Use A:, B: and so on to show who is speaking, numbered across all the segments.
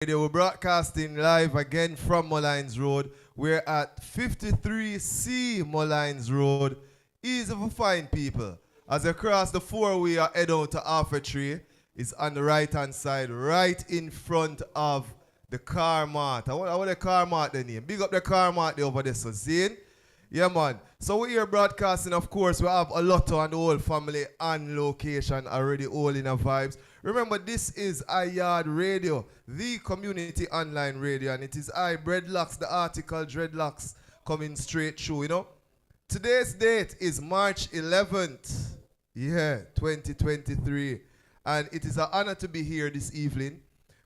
A: Radio. We're broadcasting live again from Molynes Road. We're at 53C Molynes Road. Easy for find people. As you cross the four-way, you head out to Alpha Tree. It's on the right-hand side, right in front of the car mart. I want the car mart the name. Big up the car mart there over there, so Zane. Yeah, man. So we're here broadcasting, of course. We have Olooto and the whole family on location already, all in our vibes. Remember, this is YAAD Radio, the community online radio, and it is Breadlocks, the article Dreadlocks, coming straight through, you know. Today's date is March 11th, 2023, and it is an honor to be here this evening.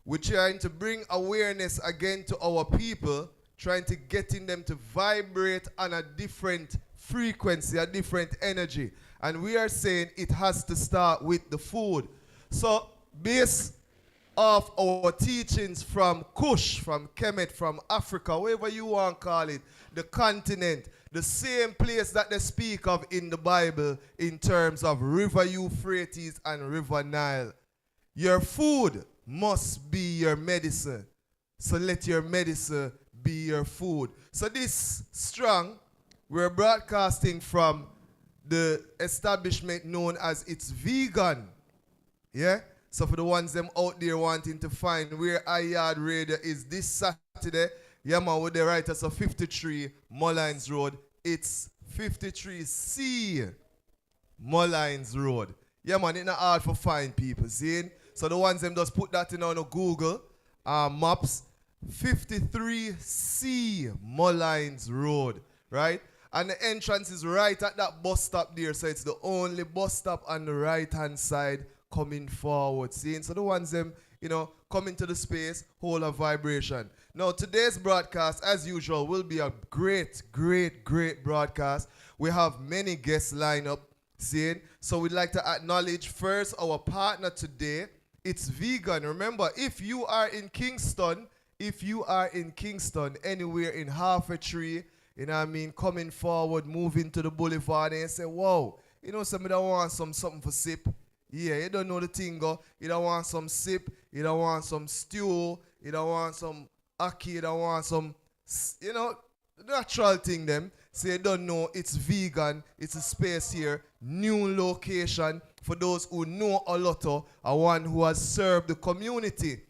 A: We're trying to bring awareness again to our people, trying to getting them to vibrate on a different frequency, a different energy. And we are saying it has to start with the food. So, based off our teachings from Kush, from Kemet, from Africa, wherever you want to call it, the continent, the same place that they speak of in the Bible in terms of River Euphrates and River Nile. Your food must be your medicine. So let your medicine be your food. So this strong, we're broadcasting from the establishment known as It's Vegan. Yeah? So for the ones them out there wanting to find where YAAD Radio is this Saturday, yeah man, with the writers of 53 Molynes Road. It's 53C Molynes Road. Yeah man, it's not hard for find people, see? So the ones them just put that in on Google Maps, 53C Molynes Road, right? And the entrance is right at that bus stop there, so it's the only bus stop on the right-hand side coming forward, seeing? So the ones them, you know, come into the space, hold a vibration. Now, today's broadcast, as usual, will be a great broadcast. We have many guests lined up, seeing? So we'd like to acknowledge first our partner today. It's Vegan. Remember, if you are in Kingston, anywhere in half a tree, you know what I mean, coming forward, moving to the boulevard, and you say, whoa, you know, somebody that wants something for sip. Yeah, you don't know the thing, go. You don't want some sip, you don't want some stew, you don't want some ackee, you don't want some, you know, natural thing them. So you don't know it's vegan, it's a space here, new location for those who know Olooto, a one who has served the community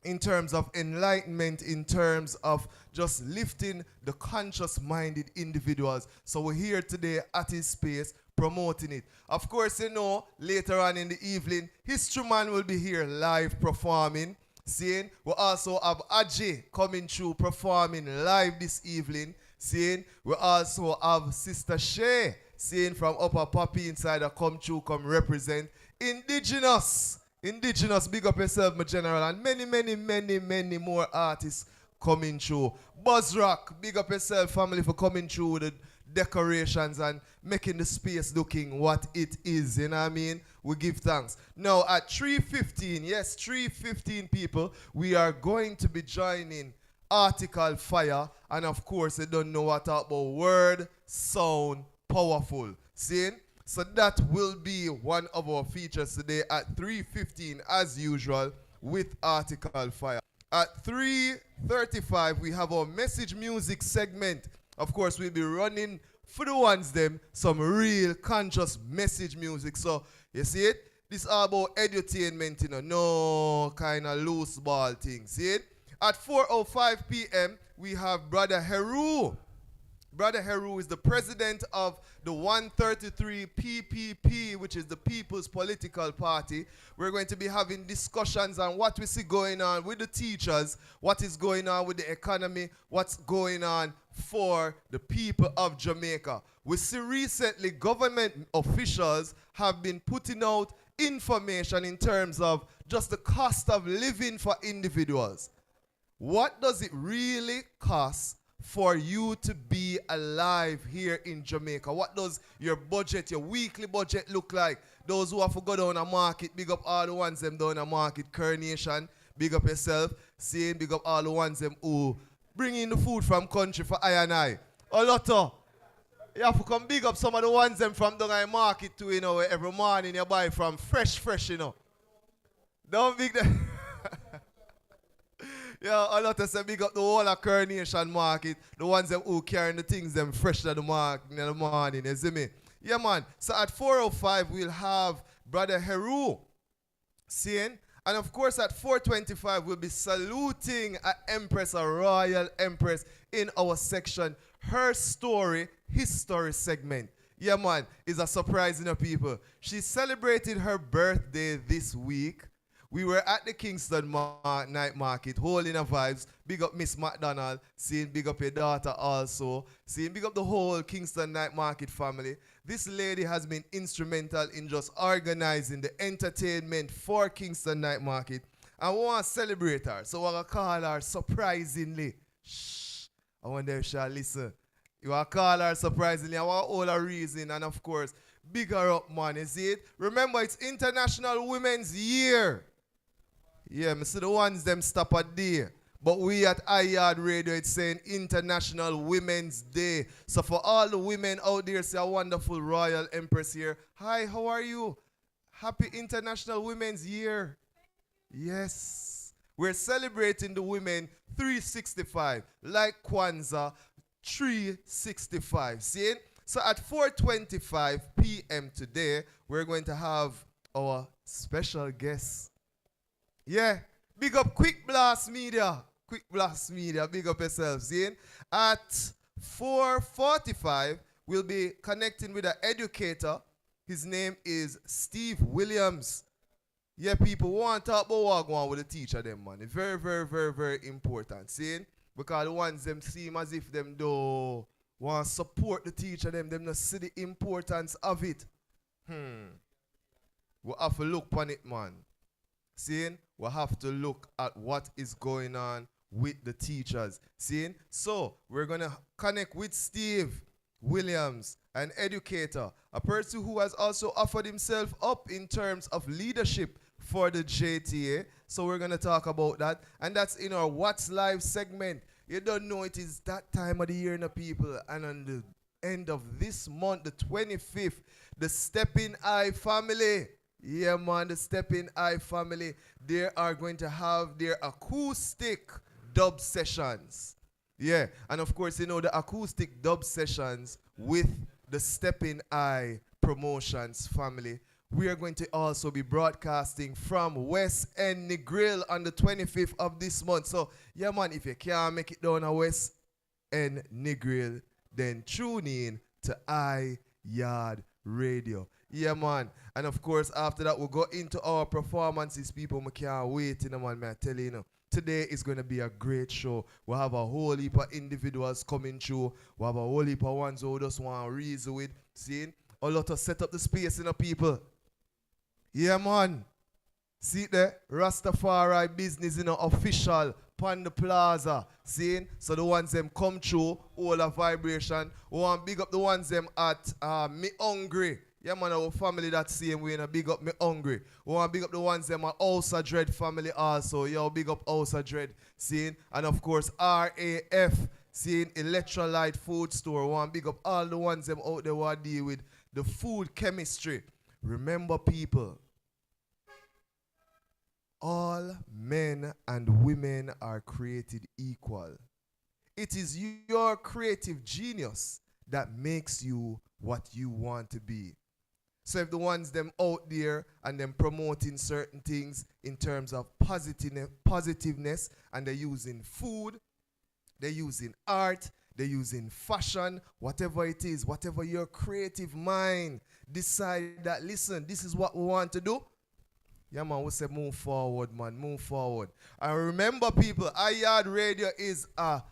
A: in terms of enlightenment, in terms of just lifting the conscious-minded individuals. So we're here today at his space, promoting it. Of course, you know, later on in the evening, History Man will be here live performing. Seeing, we also have Ajay coming through performing live this evening. Seeing, we also have Sister SHAE, seeing from Upper Poppy inside a come through, come represent. Indigenous, big up yourself, my general, and many more artists coming through. Buzz Rock, big up yourself, family, for coming through with the decorations and making the space looking what it is, you know what I mean? We give thanks. Now at 3:15, yes, 3:15 people, we are going to be joining Article Fire, and of course, you don't know what about word, sound, powerful. See? So that will be one of our features today at 3:15 as usual with Article Fire. At 3:35, we have our message music segment. Of course, we'll be running for the ones them some real conscious message music. So, you see it? This is all about edutainment, you know, no kind of loose ball thing. See it? At 4:05 p.m., we have Brother Heru. Brother Heru is the president of the 133 PPP, which is the People's Political Party. We're going to be having discussions on what we see going on with the teachers, what is going on with the economy, what's going on for the people of Jamaica. We see recently government officials have been putting out information in terms of just the cost of living for individuals. What does it really cost for you to be alive here in Jamaica? What does your budget, your weekly budget look like? Those who have to go down a market, big up all the ones them down a market, Coronation, big up yourself, seeing big up all the ones them who bring in the food from country for I and I. Olooto, you have to come big up some of the ones them from down a market too, you know, where every morning you buy from fresh, you know. Don't big them. Yeah, a lot of say big up the whole of Coronation Market. The ones them who carrying the things them fresh in the market in the morning, you see me? Yeah, man. So at 4:05 we'll have Brother Heru. Seeing? And of course at 4:25 we'll be saluting an empress, a royal empress in our section. Her story, history segment. Yeah, man, is a surprise in the people. She celebrated her birthday this week. We were at the Kingston night market, holding a vibes. Big up Miss McDonald, seeing big up your daughter also, seeing big up the whole Kingston night market family. This lady has been instrumental in just organizing the entertainment for Kingston night market. And we want to celebrate her, so we're going to call her surprisingly. Shh, I wonder if she'll listen. You want to call her surprisingly, I want all her reason, and of course, big her up, man, you see it? Remember, it's International Women's Year. Yeah, I see the ones them stop at there. But we at YAAD Radio, it's saying International Women's Day. So for all the women out there, see a wonderful Royal Empress here. Hi, how are you? Happy International Women's Year. Yes. We're celebrating the women 365, like Kwanzaa, 365. See it? So at 4:25 p.m. today, we're going to have our special guest. Yeah, big up Quick Blast Media. Quick Blast Media, big up yourselves. See? At 4:45, we'll be connecting with an educator. His name is Steve Williams. Yeah, people want to talk about what going on with the teacher, them, man. It's very, very, very, very important. See? Because the ones them seem as if them do want to support the teacher, them not see the importance of it. We have to look on it, man. Seeing, we have to look at what is going on with the teachers. Seeing, so we're going to connect with Steve Williams, an educator, a person who has also offered himself up in terms of leadership for the JTA. So we're going to talk about that. And that's in our What's Live segment. You don't know it is that time of the year, people. And on the end of this month, the 25th, the Stepping Eye family. Yeah, man, the Stepping Eye family, they are going to have their acoustic dub sessions. Yeah, and of course, you know, the acoustic dub sessions with the Stepping Eye Promotions family. We are going to also be broadcasting from West End Negril on the 25th of this month. So, yeah, man, if you can't make it down to West End Negril, then tune in to YAAD Radio. Yeah, man. And of course, after that, we'll go into our performances. People, I can't wait, you know, man. I tell you, today is going to be a great show. We'll have a whole heap of individuals coming through. We'll have a whole heap of ones who just want to reason with. Seeing? Olooto set up the space, you know, people. Yeah, man. See there? Rastafari business, you know, official. Pan the plaza. Seeing? So the ones them come through, all a vibration. We want to big up the ones them at Me Hungry. Yeah, man, our family that same way, and big up Me Hungry. We want to big up the ones them at House of Dread family also. Yo, big up House of Dread. Seeing? And of course, RAF. Seeing? Electrolyte Food Store. We want to big up all the ones them out there who deal with the food chemistry. Remember, people, all men and women are created equal. It is your creative genius that makes you what you want to be. So if the ones them out there and them promoting certain things in terms of positiveness, and they're using food, they're using art, they're using fashion, whatever it is, whatever your creative mind decide that, listen, this is what we want to do. Yeah, man, we say move forward, man, move forward. And remember, people, YAAD Radio is a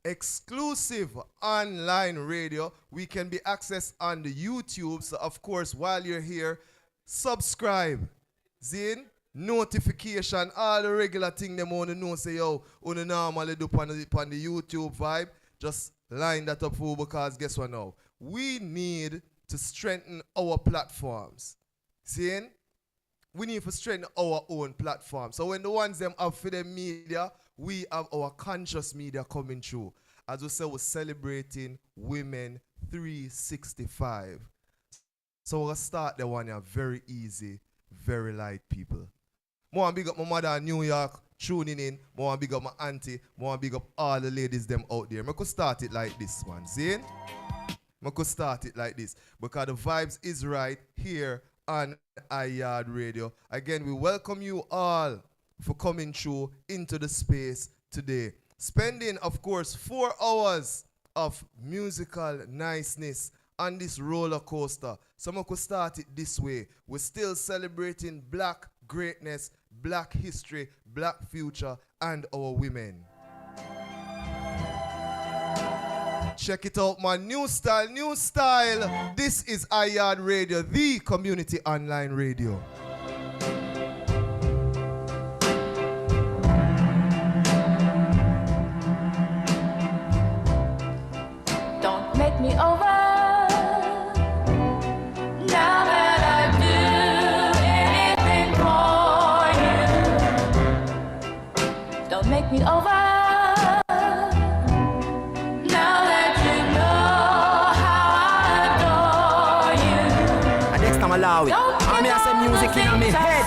A: exclusive online radio. We can be accessed on the YouTube. So, of course, while you're here, subscribe, zin, notification, all the regular thing them want to know. Say, yo, on the normally do on the YouTube vibe. Just line that up for, because guess what now? We need to strengthen our platforms. Zin, we need to strengthen our own platform. So when the ones them have for the media, we have our conscious media coming through. As we say, we're celebrating Women 365. So we'll start the one here very easy, very light, people. More big up my mother in New York. tuning in. I want to big up my auntie. I want to big up all the ladies them out there. I could start it like this, man. See? I could start it like this because the vibes is right here on YAAD Radio. Again, we welcome you all for coming through into the space today. Spending, of course, 4 hours of musical niceness on this roller coaster. So I could start it this way. We're still celebrating black greatness, black history, black future, and our women. Check it out, man. New style, new style. This is YAAD Radio, the community online radio.
B: Don't make me over. Now that I do anything for you. Don't make me over.
C: Allow it. I mean, I say music in my head.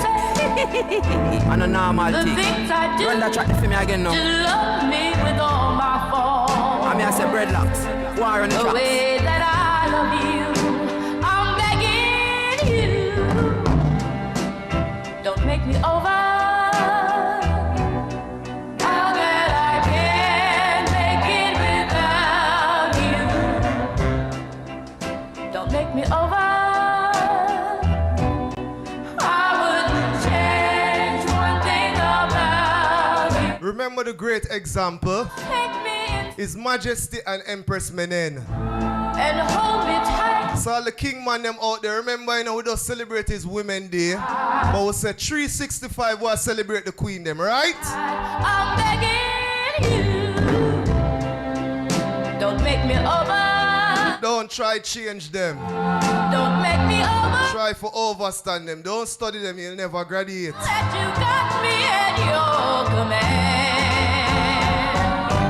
C: And a normal thing. Run that track for me again now.
B: Love me with all my faults.
C: I mean, I say breadlocks. War on the tracks.
B: The way that I love you, I'm begging you. Don't make me over. How that I can't make it without you. Don't make me over.
A: Remember the great example? His Majesty and Empress Menelik.
B: And hold me tight.
A: So all the king man them out there, remember, you know, we don't celebrate his Women Day. But we said 365 we'll celebrate the queen them, right?
B: I'm begging you. Don't make me over.
A: Don't try change them.
B: Don't make me over.
A: Try for overstand them. Don't study them, you'll never graduate.
B: That you got me at your command.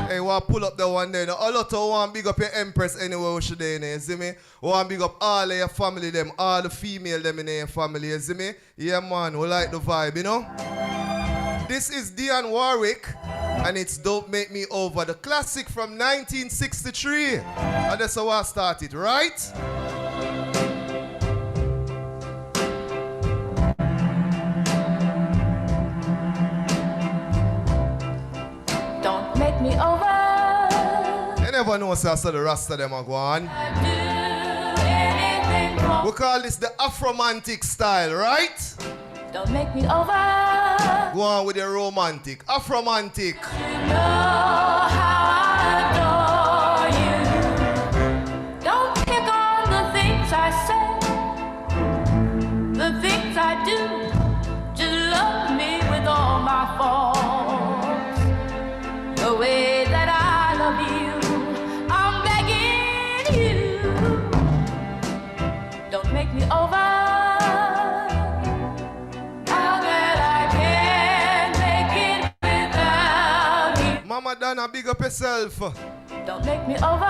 A: Hey, want pull up the one there. Olooto want big up your Empress anywhere we should in there, you see me? Want big up all of your family them, all the female them in your family, you see me? Yeah man, we like the vibe, you know? This is Dionne Warwick, and it's Don't Make Me Over, the classic from 1963. And that's how I started, right?
B: Don't make me over.
A: You never know, so I saw the rest of them are going. We call this the Afromantic style, right?
B: Don't make me over.
A: Go on with your romantic. Afromantic.
B: You know how I adore you. Don't pick on the things I say, the things I do. Just love me with all my faults. The way that I love you, I'm begging you. Don't make me over.
A: Mama Donna, big up yourself.
B: Don't make me over.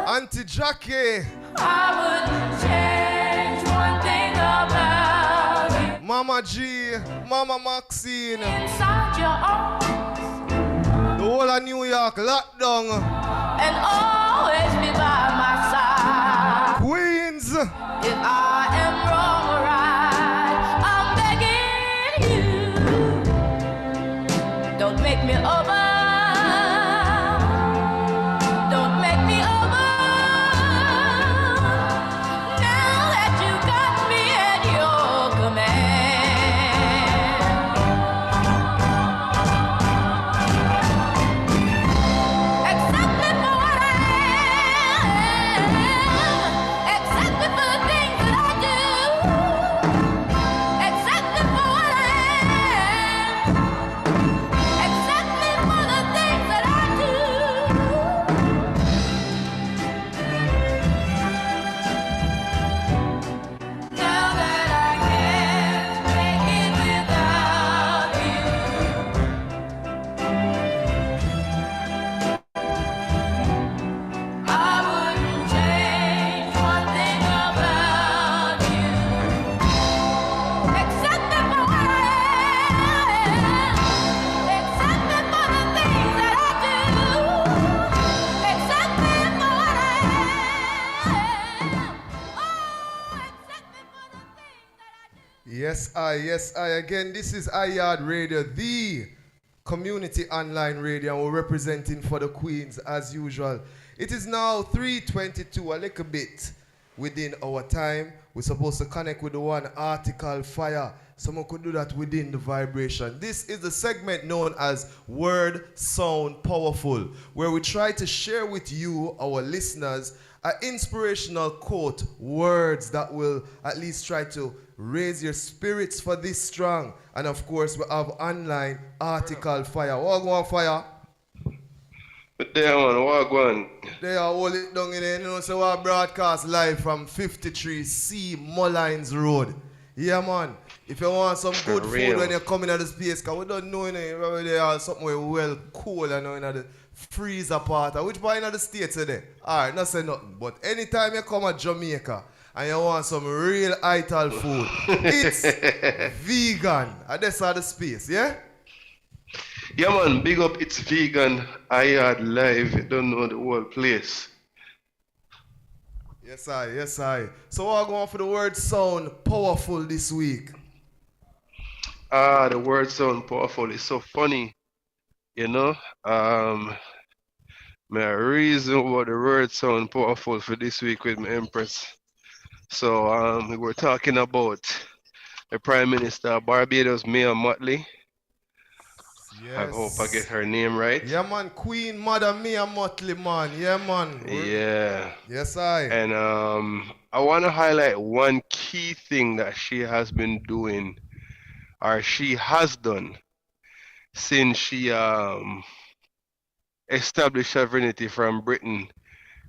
A: Auntie Jackie.
B: I wouldn't change one thing about you.
A: Mama G. Mama Maxine.
B: Inside your arms.
A: The whole of New York locked down.
B: And always be by my side.
A: Queens.
B: If I am wrong or right, I'm begging you. Don't make me over.
A: Yes, I. Again, this is YAAD Radio, the community online radio, and we're representing for the Queens as usual. It is now 3:22, a little bit within our time. We're supposed to connect with the one article fire. Someone could do that within the vibration. This is the segment known as Word Sound Powerful, where we try to share with you, our listeners, an inspirational quote, words that will at least try to raise your spirits for this strong. And of course, we have online article fire. What go on fire?
D: There man, what going?
A: They are hold it down in there, you know, so we broadcast live from 53C Molynes Road. Yeah, man. If you want some good food when you're coming to the space, because we don't know, you know, probably there are something well cool, you know, in the freezer part. Which part in the States today? Alright, not say nothing. But anytime you come to Jamaica and you want some real ITRAL food, it's vegan. And that's all the space, yeah?
D: Yeah man, big up, it's vegan. YAAD live, you don't know the whole place.
A: Yes, I. So we're going for the word sound powerful this week.
D: The word sound powerful is so funny, you know. My reason why the word sound powerful for this week with my Empress. So we were talking about the Prime Minister of Barbados, Mia Motley.
A: Yes.
D: I hope I get her name right.
A: Yeah, man. Queen Mother Mia Motley, man. Yeah, man.
D: Yeah.
A: Yes, I.
D: And I want to highlight one key thing that she has been doing, or she has done, since she established sovereignty from Britain.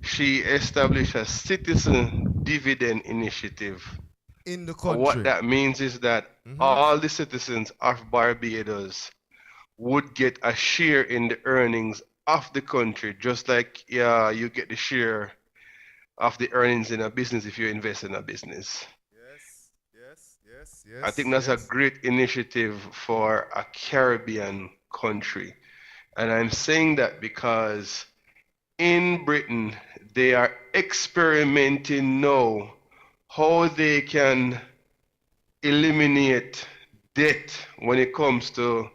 D: She established a citizen dividend initiative.
A: In the country.
D: What that means is that all the citizens of Barbados would get a share in the earnings of the country, just like you get the share of the earnings in a business if you invest in a business.
A: Yes.
D: I think that's a great initiative for a Caribbean country. And I'm saying that because in Britain, they are experimenting now how they can eliminate debt when it comes to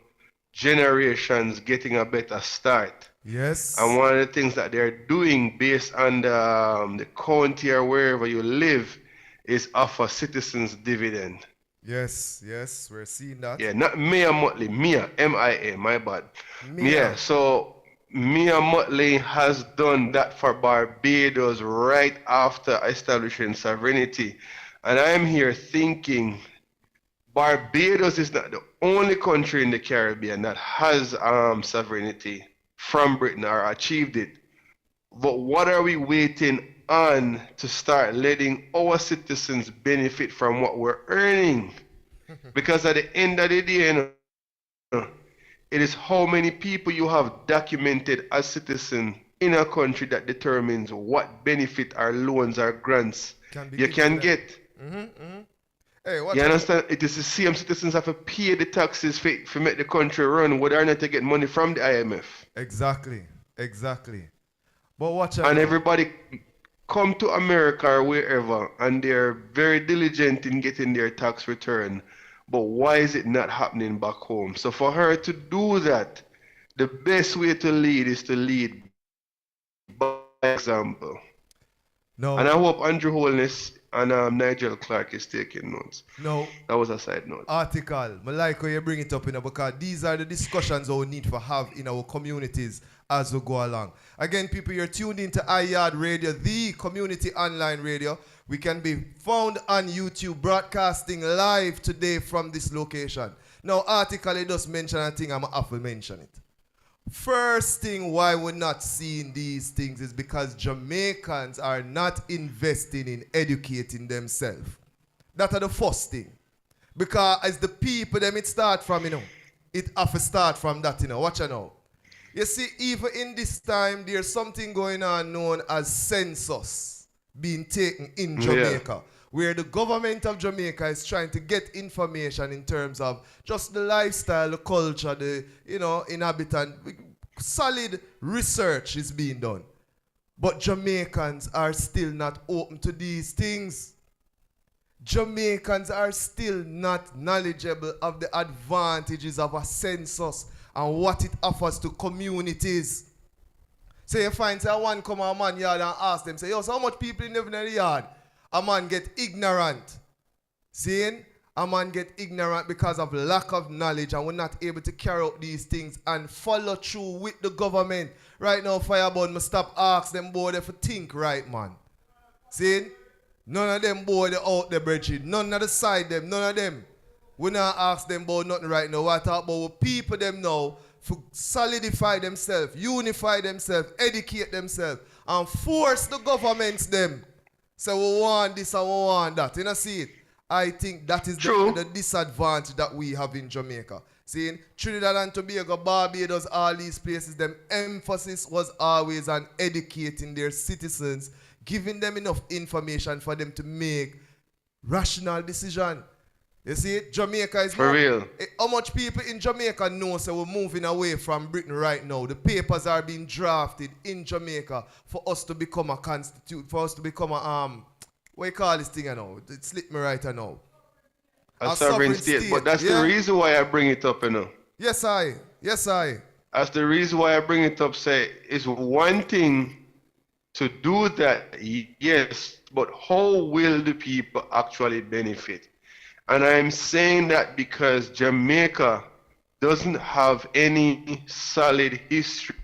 D: generations getting a better start.
A: Yes.
D: And one of the things that they're doing based on the county or wherever you live is offer citizens dividend.
A: Yes, we're seeing that.
D: Yeah, not Mia Motley, Mia, M-I-A, my bad.
A: Mia.
D: Yeah, so Mia Motley has done that for Barbados right after establishing sovereignty. And I'm here thinking Barbados is not the only country in the Caribbean that has sovereignty from Britain or achieved it. But what are we waiting on to start letting our citizens benefit from what we're earning? Because at the end of the day, you know, it is how many people you have documented as citizens in a country that determines what benefit or loans or grants you can get.
A: Hey,
D: you understand? It is the same citizens have to pay the taxes for make the country run, whether or not they get money from the IMF.
A: Exactly. But watch out.
D: And everybody come to America or wherever, and they're very diligent in getting their tax return. But why is it not happening back home? So for her to do that, the best way to lead is to lead by example.
A: No.
D: And I hope Andrew Holness and Nigel Clark is taking notes.
A: No.
D: That was a side note.
A: Article. I like how you bring it up, you know, because these are the discussions that we need to have in our communities as we go along. Again, people, you're tuned into YAAD Radio, the community online radio. We can be found on YouTube, broadcasting live today from this location. Now, article, it does mention a thing, I'm going to have to mention it. First thing why we're not seeing these things is because Jamaicans are not investing in educating themselves. That's the first thing. Because as the people, them it start from, you know, it have to start from that, you know. Watch out now. You see, even in this time, there's something going on known as census being taken in Jamaica, where the government of Jamaica is trying to get information in terms of just the lifestyle, the culture, the, you know, inhabitant. Solid research is being done. But Jamaicans are still not open to these things. Jamaicans are still not knowledgeable of the advantages of a census and what it offers to communities. So you find say one come a man yard and ask them, say, yo, so how much people in the yard? A man get ignorant. Seeing? A man get ignorant because of lack of knowledge and we're not able to carry out these things and follow through with the government. Right now, Firebird, me stop ask them boy if think right, man. See? None of them boy they out there, bridge. None of the side them, none of them. We not ask them about nothing right now. We talk about people them now for solidify themselves, unify themselves, educate themselves, and force the governments them. Say we want this and we want that. You know, see it? I think that is the disadvantage that we have in Jamaica. Seeing Trinidad and Tobago, Barbados, all these places, them emphasis was always on educating their citizens, giving them enough information for them to make rational decision. You see it? Jamaica is
D: for real.
A: How much people in Jamaica know so we're moving away from Britain right now? The papers are being drafted in Jamaica for us to become a for us to become a what you call this thing now? It slipped me right now.
D: A sovereign state. But that's the reason why I bring it up, you know.
A: Yes, I.
D: That's the reason why I bring it up, say, it's one thing to do that, yes, but how will the people actually benefit? And I'm saying that because Jamaica doesn't have any solid history,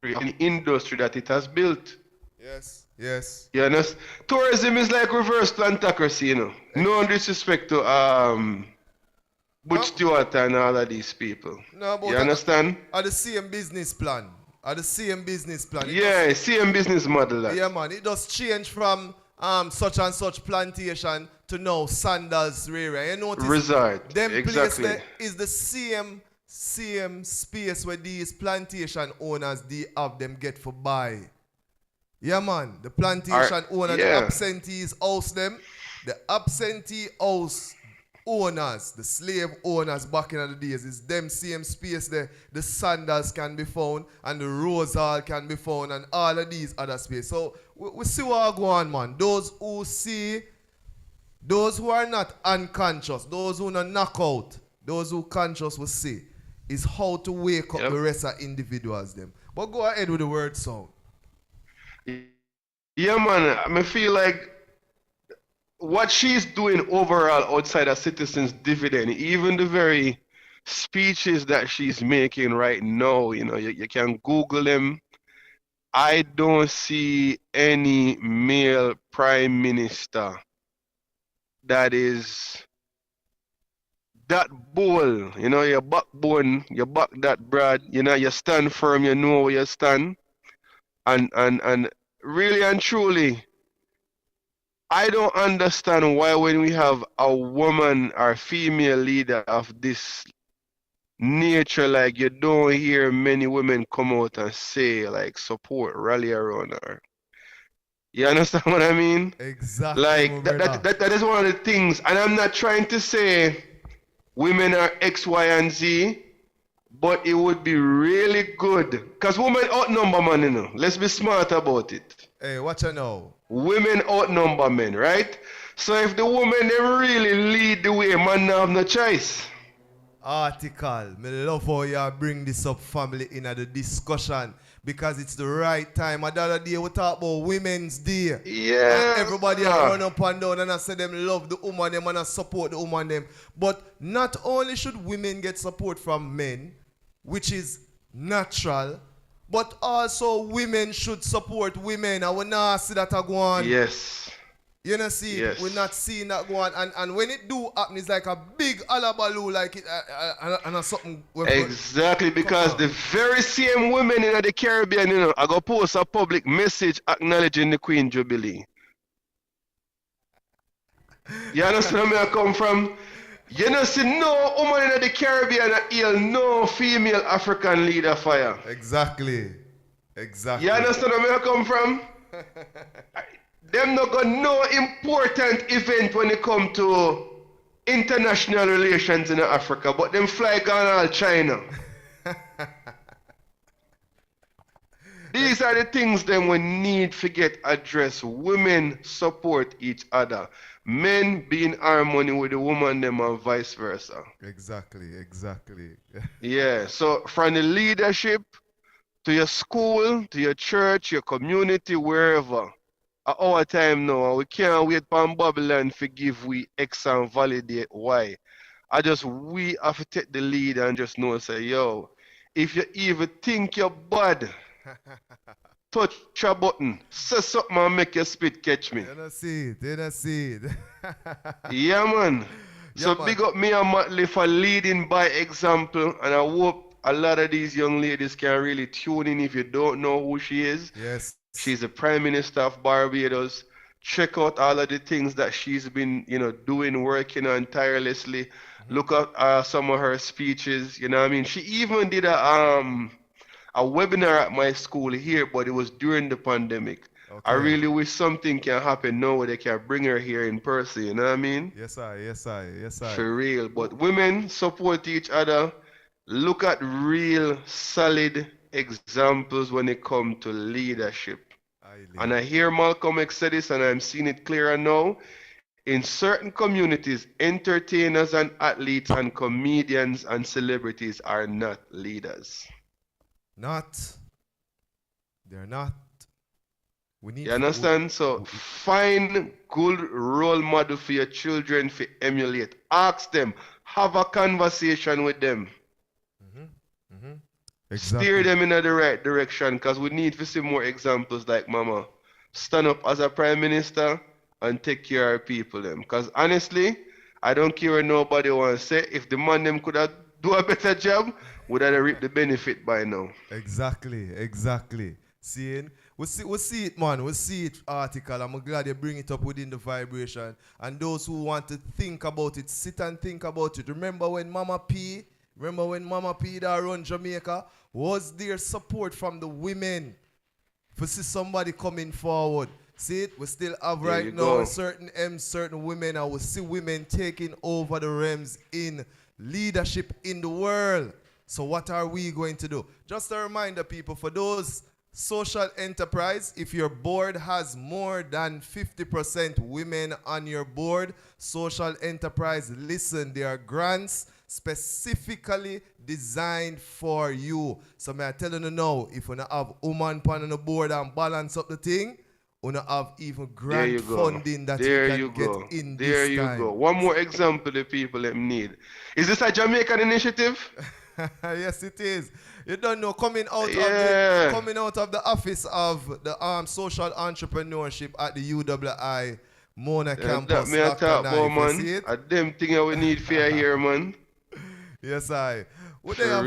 D: any industry that it has built.
A: Yes.
D: You understand? Tourism is like reverse plantocracy, you know. No disrespect to Butch Stewart and all of these people.
A: No, but
D: you understand?
A: Are the same business plan. Same
D: business model.
A: Yeah, man. It does change from such and such plantation to now Sandals area. You notice
D: resort.
A: Them
D: exactly.
A: place is the same space where these plantation owners they have them get for buy. Yeah, man. The plantation owner, the absentees house them. The absentee house owners, the slave owners back in the days, is them same space there. The Sandals can be found and the Rose Hall can be found and all of these other spaces. So we see what go on, man. Those who see, those who are not unconscious, those who not knock out, those who conscious will see, is how to wake up the rest of individuals them. But go ahead with the word sound.
D: Yeah, man. I feel like what she's doing overall outside of citizens' dividend, even the very speeches that she's making right now, you know, you can Google them. I don't see any male prime minister that is that bold. You know, your backbone, your back that broad, you know, you stand firm, you know where you stand. And really and truly, I don't understand why when we have a woman or female leader of this nature, like you don't hear many women come out and say, like, support, rally around her. You understand what I mean?
A: Exactly.
D: Like, that is one of the things, and I'm not trying to say women are X, Y, and Z, but it would be really good, because women outnumber man, you know. Let's be smart about it.
A: Hey, what you know?
D: Women outnumber men, right? So if the woman never really lead the way, man have no choice.
A: Article. Me love how you bring this up, family, in the discussion, because it's the right time. The other day we talk about Women's Day.
D: Yeah.
A: And everybody run up and down and I say them love the woman them and I support the woman them. But not only should women get support from men, which is natural, but also women should support women. And we not see that go on.
D: Yes.
A: You know, see,
D: yes.
A: We're not seeing that go on. And when it do happen, it's like a big alabaloo, like it, and something.
D: Exactly, because the very same women in the Caribbean, you know, are going to post a public message acknowledging the Queen Jubilee. You understand where I come from? You know, see, no woman in the Caribbean hail no female African leader fire.
A: Exactly.
D: You understand where I come from? Them not got no important event when it come to international relations in Africa, but them fly gone all China. These these are the things then we need to get addressed. Women support each other. Men be in harmony with the woman them and vice versa.
A: Exactly.
D: Yeah, so from the leadership to your school, to your church, your community, wherever. At our time now, we can't wait for Babylon to give we X and validate Y. We have to take the lead and just know, say, yo, if you even think you're bad, touch a button, say something and make your spit catch me.
A: You don't see it.
D: Yeah, man. So
A: man.
D: big up me and Motley for leading by example, and I hope a lot of these young ladies can really tune in if you don't know who she is.
A: Yes.
D: She's the Prime Minister of Barbados. Check out all of the things that she's been, doing, working on tirelessly. Look at some of her speeches, you know what I mean? She even did a webinar at my school here, but it was during the pandemic. Okay. I really wish something can happen now where they can bring her here in person, you know what I mean?
A: Yes, I.
D: For real. But women support each other. Look at real solid examples when it comes to leadership. And I hear Malcolm X say this, and I'm seeing it clearer now. In certain communities, entertainers and athletes and comedians and celebrities are not leaders.
A: They're not.
D: You understand? So find good role model for your children to emulate. Ask them. Have a conversation with them. Exactly. Steer them in the right direction, because we need to see more examples like Mama. Stand up as a Prime Minister and take care of people them. Because honestly, I don't care what nobody wants to say. If the man them could have do a better job, would have reaped the benefit by now.
A: Exactly. Seeing? We see it, man. We see it, article. I'm glad you bring it up within the vibration. And those who want to think about it, sit and think about it. Remember when Mama P that run Jamaica, was there support from the women for see somebody coming forward? See it? We still have right now certain women, and we see women taking over the realms in leadership in the world. So what are we going to do? Just a reminder, people, for those social enterprise, if your board has more than 50% women on your board, social enterprise, listen, there are grants specifically designed for you. So may I tell you now, if you have woman on the board and balance up the thing, you have even grant funding that you can get in this time. There you go.
D: One more example the people need. Is this a Jamaican initiative?
A: Yes, it is. You don't know, coming out of the office of the social entrepreneurship at the UWI Mona campus.
D: Me a talk about, man. A them thing we need for here, man.
A: Yes, I. Would they have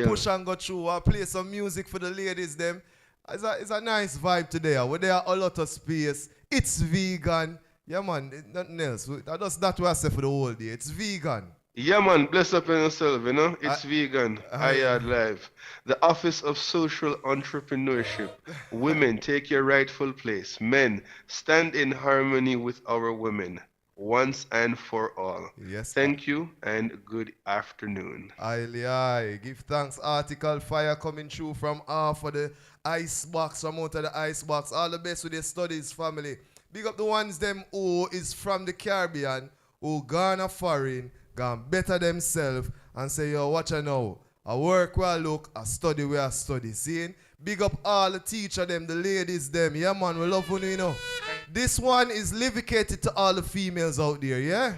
A: push and go through? I'll play some music for the ladies, them. It's a nice vibe today. Would they have a lot of space? It's vegan. Yeah, man, nothing else. That's not what I say for the whole day. It's vegan.
D: Yeah, man, bless up on yourself, It's vegan. YAAD Live. The Office of Social Entrepreneurship. Women, take your rightful place. Men, stand in harmony with our women. Once and for all.
A: Yes.
D: Thank you and good afternoon.
A: Aye. Give thanks. Article fire coming through from for the icebox, from out of the icebox. All the best with their studies, family. Big up the ones them who is from the Caribbean, who gone a foreign, gone better themselves, and say, yo, watch I know. I work where I look, I study where I study. See? Big up all the teacher them, the ladies them. Yeah, man, we love you, This one is dedicated to all the females out there, yeah?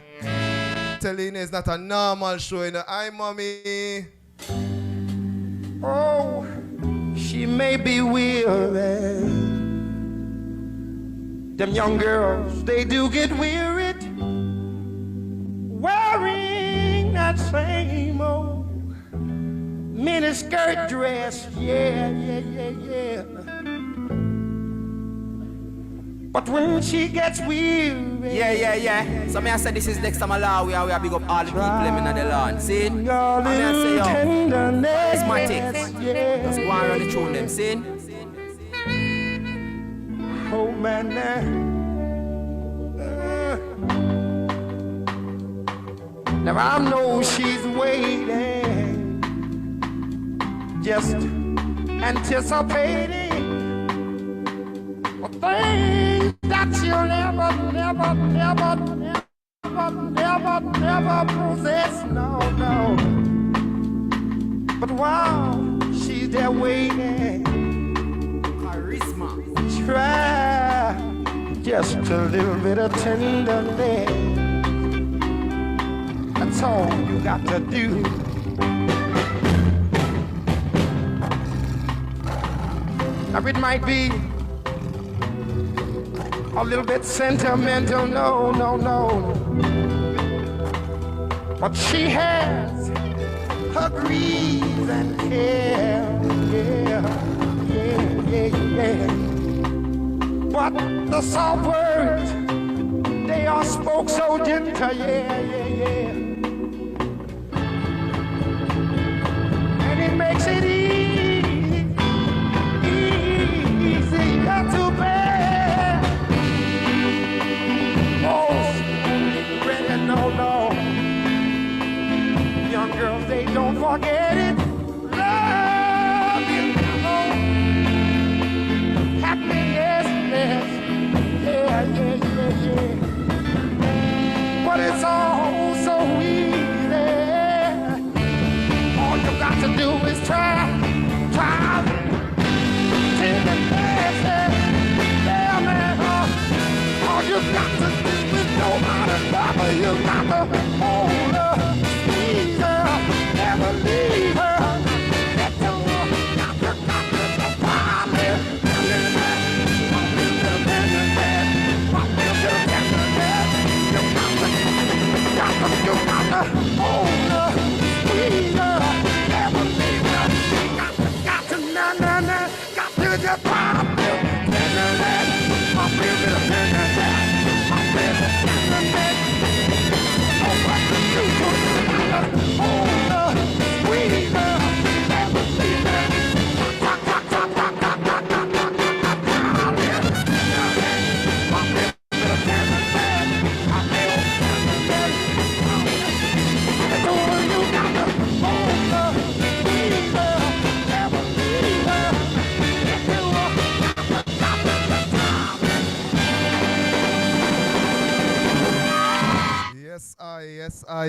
A: Telling you it's not a normal show, Hi, mommy.
E: Oh, she may be weary. Them young girls, they do get wearied wearing that same old miniskirt dress, yeah. But when she gets weary,
C: yeah. So me I say this is next time allow we are big up all the people in the land. See? And me I say yo, KarisMa'atic. Just go and run the tune them, see?
E: Oh man, now I know she's waiting just anticipating things that you'll never, never, never, never, never, never possess. No, no. But while she's there waiting,
C: Charisma.
E: try just a little bit of tenderness. That's all you got to do. Now it might be a little bit sentimental, no, no, no. But she has her grief and care, yeah, yeah, yeah, yeah. But the soft words, they are spoke so gentle, yeah, yeah, yeah. And it makes it easier to bear. Oh, ready, no, no. Young girls, they don't forget it. Love you, know. Happiness, yes. Yeah, yeah, yeah, yeah. But it's all so easy. All you got to do is try. Take the best, yeah, man. All you got to do is know how to bother. You got to hold her, squeeze her, never leave her. Let the world got to bother. You got to hold her, squeeze her, never leave her. Got to, na na na, got to just pop it.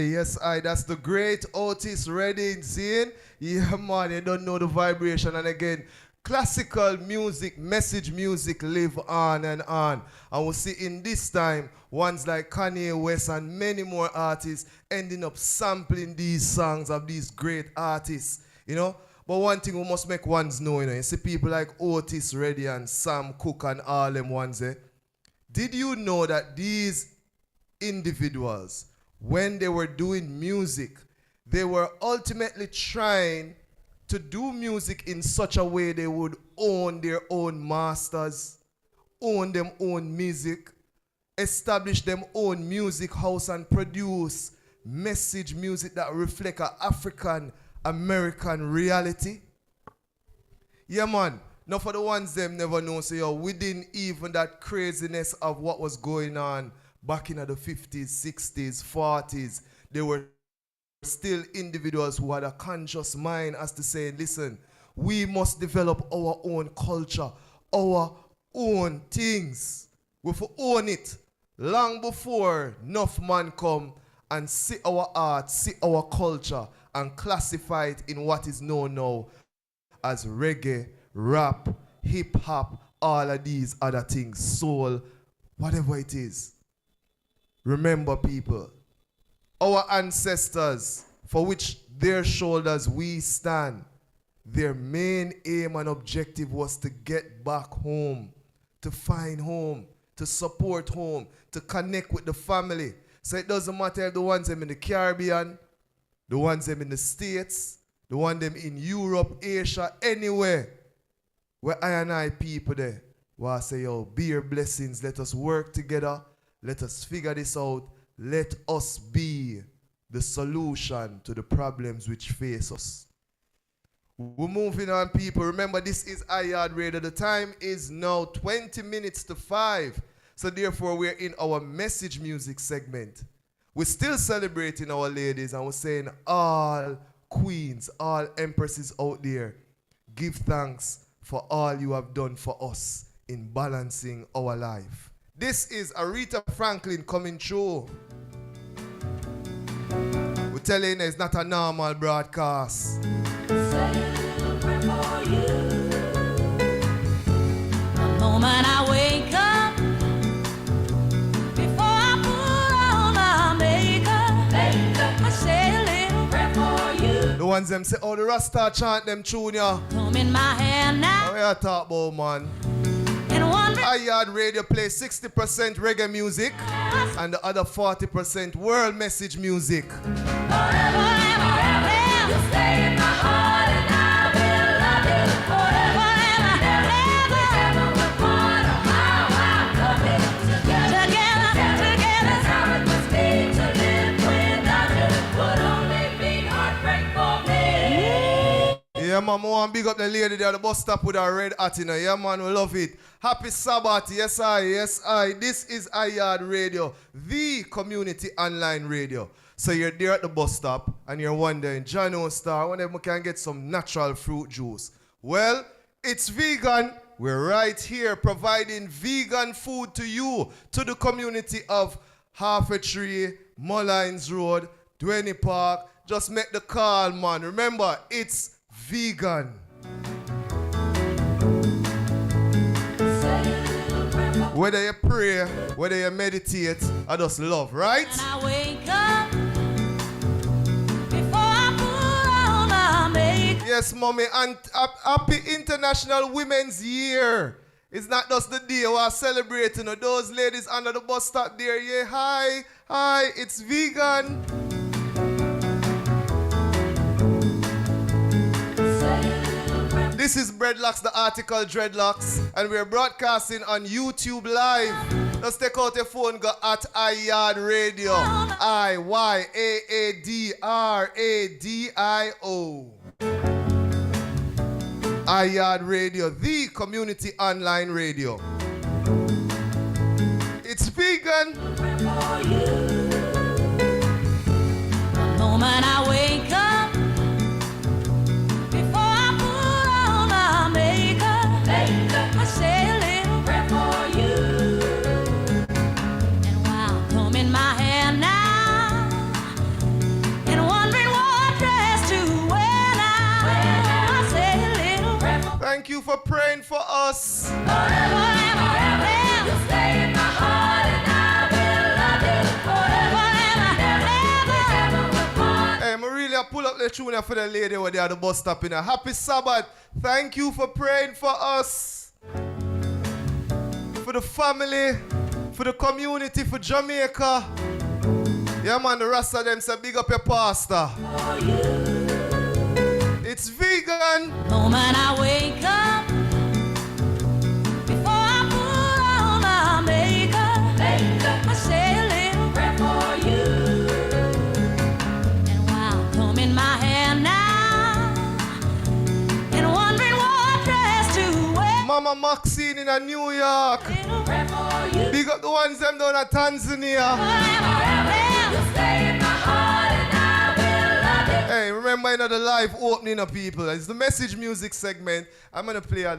A: Yes, I. That's the great Otis Redding scene. Yeah, man, you don't know the vibration. And again, classical music, message music live on and on. And we'll see in this time, ones like Kanye West and many more artists ending up sampling these songs of these great artists, you know. But one thing we must make ones know, you see people like Otis Redding and Sam Cooke and all them ones, eh? Did you know that these individuals, when they were doing music, they were ultimately trying to do music in such a way they would own their own masters, own them own music, establish them own music house and produce message music that reflect an African American reality? Yeah, man. Now for the ones them never know, so yo, within even that craziness of what was going on back in the 50s, 60s, 40s, there were still individuals who had a conscious mind as to say, listen, we must develop our own culture, our own things. We have to own it long before enough man come and see our art, see our culture, and classify it in what is known now as reggae, rap, hip-hop, all of these other things, soul, whatever it is. Remember, people, our ancestors, for which their shoulders we stand, their main aim and objective was to get back home, to find home, to support home, to connect with the family. So it doesn't matter if the ones them in the Caribbean, the ones them in the States, the ones them in Europe, Asia, anywhere, where I and I people there, where I say, yo, be your blessings, let us work together. Let us figure this out. Let us be the solution to the problems which face us. We're moving on, people. Remember, this is YAAD Radio. The time is now 20 minutes to 5. So therefore, we're in our message music segment. We're still celebrating our ladies, and we're saying all queens, all empresses out there, give thanks for all you have done for us in balancing our life. This is Aretha Franklin coming through. We're telling you it's not a normal broadcast.
B: Say a little prayer for you. The moment I wake up, before I put on my makeup, I say a little prayer for you.
A: The ones them say, oh, the Rasta chant them tune ya.
B: Come in my hand now.
A: What you talk about, man?
B: And one
A: YAAD radio plays 60% reggae music and the other 40% world message music.
B: forever, you stay in my heart and I will love you forever and ever. We're part of how I love it together. That's how it must be to live without you. Would only be heartbreak for me.
A: Yeah, man, I want to big up the lady there at the bus stop with her red hat in her. Yeah, man, we love it. Happy Sabbath, yes I. This is YAAD Radio, the community online radio. So you're there at the bus stop and you're wondering, John Star, whenever we can get some natural fruit juice. Well, it's vegan. We're right here providing vegan food to you, to the community of Half a Tree, Molynes Road, Dwayne Park. Just make the call, man. Remember, it's vegan. Whether you pray, whether you meditate, I just love, right?
B: When I wake up, before I put on my makeup.
A: Yes, mommy, and happy International Women's Year. It's not just the day we're celebrating. Those ladies under the bus stop there, yeah, hi, it's vegan. This is Breadlocks, the article Dreadlocks, and we're broadcasting on YouTube Live. Just take out your phone, go at YAAD Radio. IYAADRADIO. YAAD Radio, the community online radio. It's vegan.
B: The moment I wake up, before I put on my makeup, I say a little prayer for you. And while combing my hair now, and wondering what dress to wear now, I say a little prayer for you.
A: Thank you for praying for us.
B: Forever, you stay in my heart and I will love you forever and ever.
A: Hey, I pull up the tune for the lady where they at the bus stop in a happy Sabbath. Thank you for praying for us, for the family, for the community, for Jamaica. Yeah, man, the rest of them say big up your pastor. It's vegan.
B: Moment I wake up, before I put on my makeup, I say a little prayer for you. And while combing my hair now, and wondering what dress to wear,
A: Mama Maxine in a New York.
B: little prayer for you.
A: Big up the ones them down at Tanzania.
B: You stay in my heart and I will love you.
A: Hey, remember the live opening of people. It's the message music segment. I'm gonna play a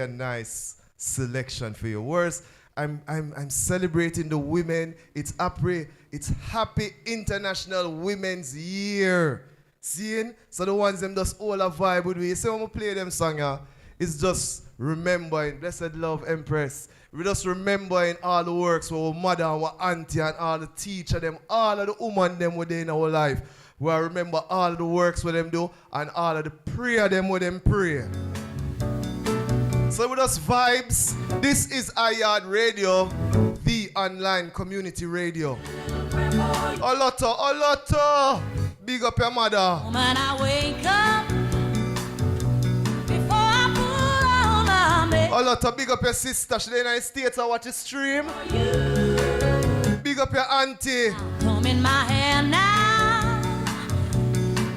A: nice selection for you. Worse, I'm celebrating the women. It's Happy International Women's Year. Seeing? So the ones them just all a vibe with me. So when we play them song, it's just remembering, blessed love Empress. We just remembering all the works with our mother and our auntie and all the teacher them, all of the women them within in our life. We remember all of the works with them do and all of the prayer them with them pray. So with us vibes, this is YAAD Radio, the online community radio. Olooto, big up your mother.
B: When I wake up, before I put on my makeup,
A: Olooto, big up your sister. She in the States and watch the stream. Big up your auntie.
B: combing my hair now,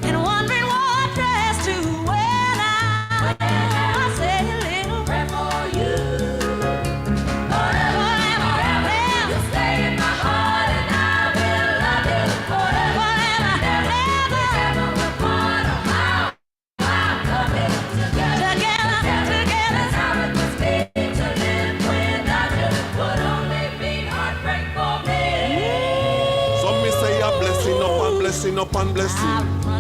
B: and wondering what dress to wear now, I say a little prayer for you. Forever, you stay in my heart and I will love you forever and ever. We're part of how I love it together.
F: and blessing.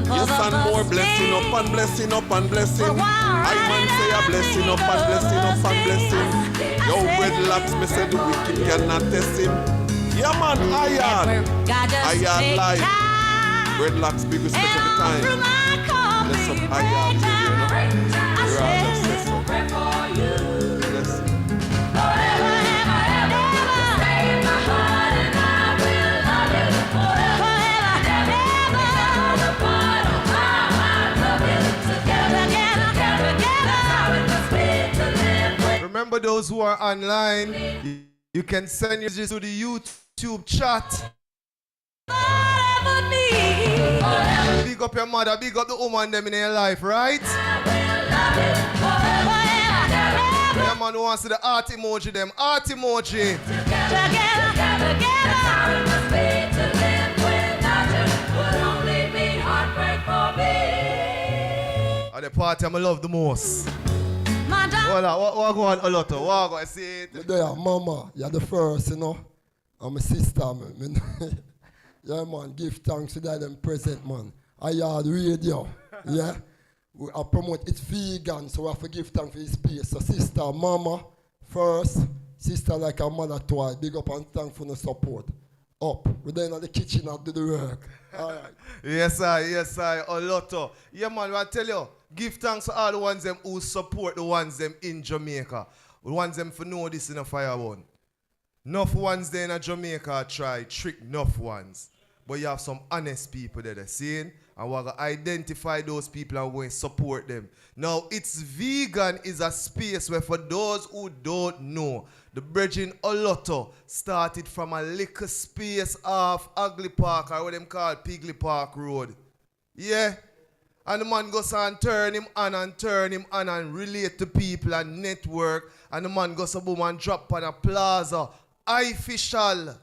F: Yes, and more blessing up and blessing up and blessing. I man say a blessing up and blessing up and blessing. Yo, dreadlocks, me say the wicked cannot test him. Yeah, man, YAAD live. Dreadlocks, big respect every time. Bless up YAAD, you know. We're all just bless up. Bless up.
A: Remember those who are online, you can send messages to the YouTube chat. Big up your mother, big up the woman them in your life, right? Yeah, man who wants to the art emoji them, art emoji. At the party I love the most. What go on Olooto? What go I see it?
G: There, mama, you're the first, you know. And my sister, man. Yeah, man, give thanks to them present, man. YAAD radio, yeah. I promote it's vegan, so I have to give thanks for this space. So sister, mama, first, sister like a mother twice. Big up and thanks for the support. Up, we're then at the kitchen and do the work. All right.
A: Yes, I, Olooto. Yeah, man, I tell you, give thanks to all the ones them who support the ones them in Jamaica. The ones them for know this in a fireborn. Enough ones there in Jamaica try trick enough ones. But you have some honest people there, seeing? And we're going to identify those people and we're going to support them. Now, It's Vegan is a space where for those who don't know, the bridging Olooto started from a little space off Ugly Park, or what them call Piggly Park Road. Yeah? And the man goes and turn him on and relate to people and network. And the man goes a boom and drop on a plaza. Official.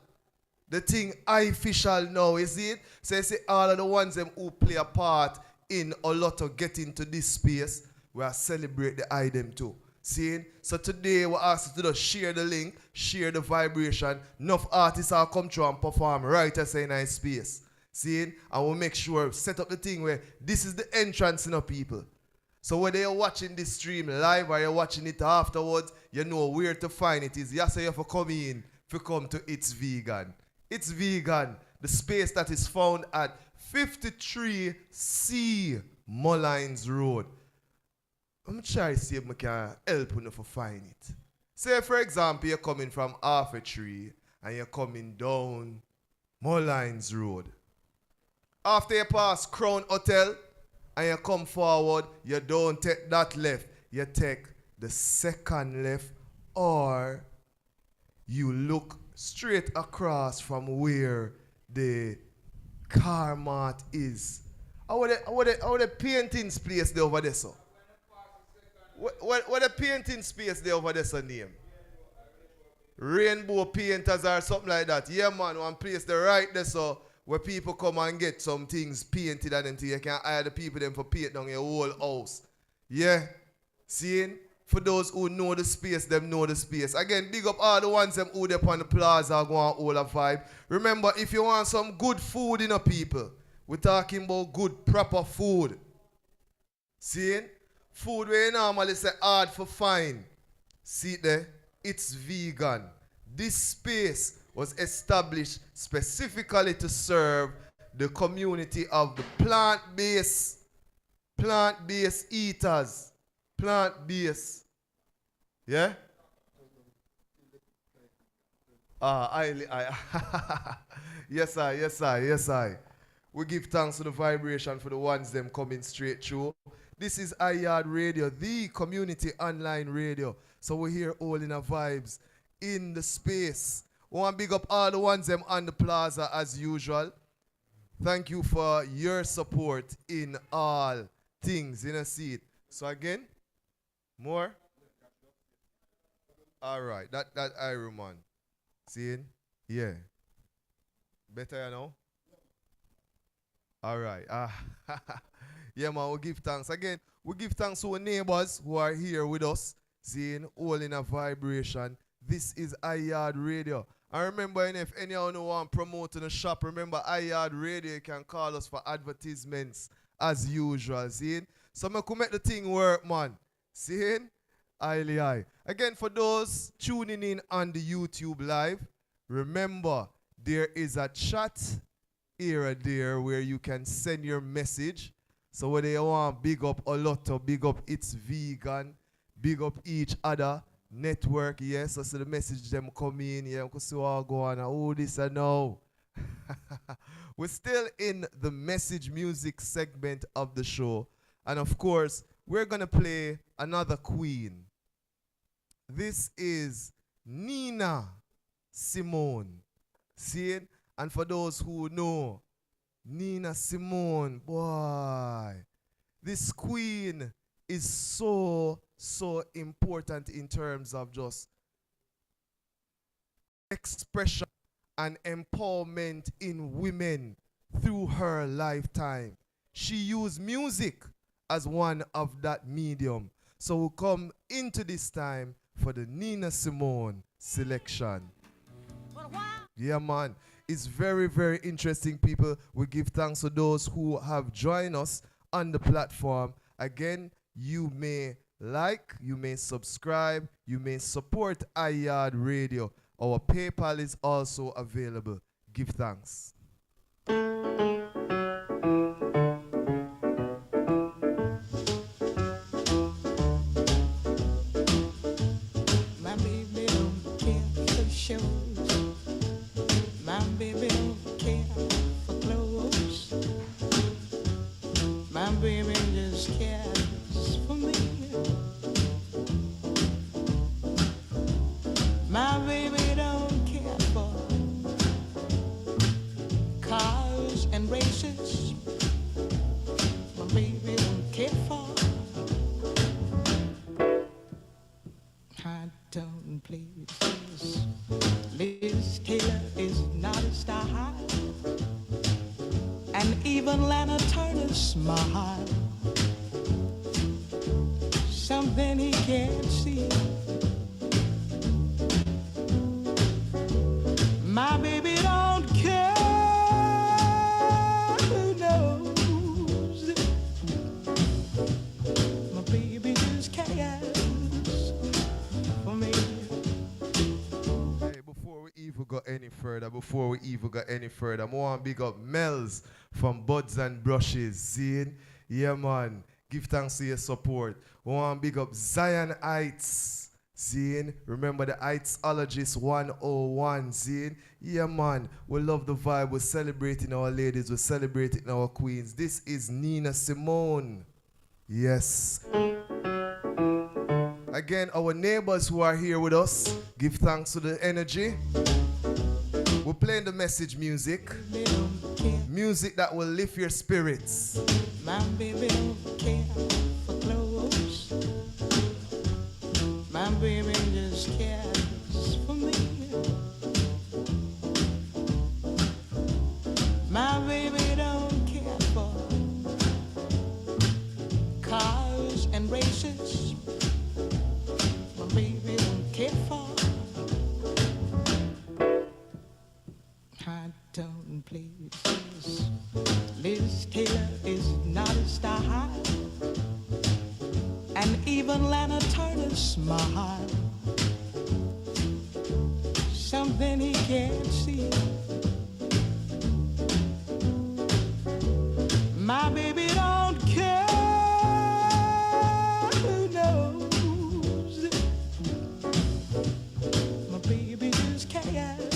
A: The thing official now, is it? So you see all of the ones them who play a part in Olooto get into this space, we are celebrate the item too. See? So today we ask you to just share the link, share the vibration. Enough artists are come through and perform right as in a space. See? And we'll make sure, set up the thing where this is the entrance in the people. So whether you're watching this stream live or you're watching it afterwards, you know where to find it is. Yes, you have to come in, to come to It's Vegan. It's Vegan, the space that is found at 53C Molynes Road. I'm trying to see if I can help you to find it. Say, for example, you're coming from Tree and you're coming down Molynes Road. After you pass Crown Hotel and you come forward, you don't take that left. You take the second left, or you look straight across from where the car mart is. How the painting space there over there, so? What the painting space there over there, so name? Rainbow Painters or something like that. Yeah, man, one place there right there, so where people come and get some things painted and then you can hire the people them for paint down your whole house. Yeah? Seeing? For those who know the space, them know the space. Again, big up all the ones them who there on the plaza go on all a vibe. Remember, if you want some good food in a people, we're talking about good, proper food. See? Food where you normally say hard for fine. See there? It's vegan. This space was established specifically to serve the community of the plant-based eaters. Plant-based. Yeah? Yes, I. We give thanks to the vibration for the ones them coming straight through. This is YAAD Radio, the community online radio. So we're here all in our vibes in the space. We want to big up all the ones them on the plaza as usual. Thank you for your support in all things in a seat. So again, more? All right, that Heru man. Seeing? Yeah. Better you know? All right. Yeah, man, we give thanks. Again, we give thanks to our neighbors who are here with us, seeing all in a vibration. This is YAAD Radio. And remember, if anyone who want to promote in the shop, remember YAAD Radio, you can call us for advertisements as usual. See? So I could make the thing work, man. See? Highly high. Again, for those tuning in on the YouTube live, remember, there is a chat area there where you can send your message. So whether you want big up Olooto, big up It's Vegan, big up each other network, yes. So the message them come in, yeah, we can see what go on. Oh, this I know. We're still in the message music segment of the show. And of course, we're gonna play another queen. This is Nina Simone. See it? And for those who know, Nina Simone, boy, this queen is so important in terms of just expression and empowerment in women through her lifetime. She used music as one of that medium. So we'll come into this time for the Nina Simone selection. Yeah, man. It's very, very interesting, people. We give thanks to those who have joined us on the platform. Again, you may like, you may subscribe, you may support YAAD Radio. Our PayPal is also available. Give thanks. Before we even go any further, I want to big up Mel's from Buds and Brushes. Zine, yeah, man. Give thanks to your support. We want to big up Zion Heights. Zine, remember the Heightsologist 101. Zine, yeah, man. We love the vibe. We're celebrating our ladies. We're celebrating our queens. This is Nina Simone. Yes. Again, our neighbors who are here with us, give thanks to the energy. We're playing the message music. Music that will lift your spirits.
H: My baby don't care for clothes. My baby just cares for me. My baby don't care for cars and races. My baby don't care for don't please. Liz Taylor is not a star, and even Lana Turner smile. Something he can't see. My baby don't care who knows. My baby just cares.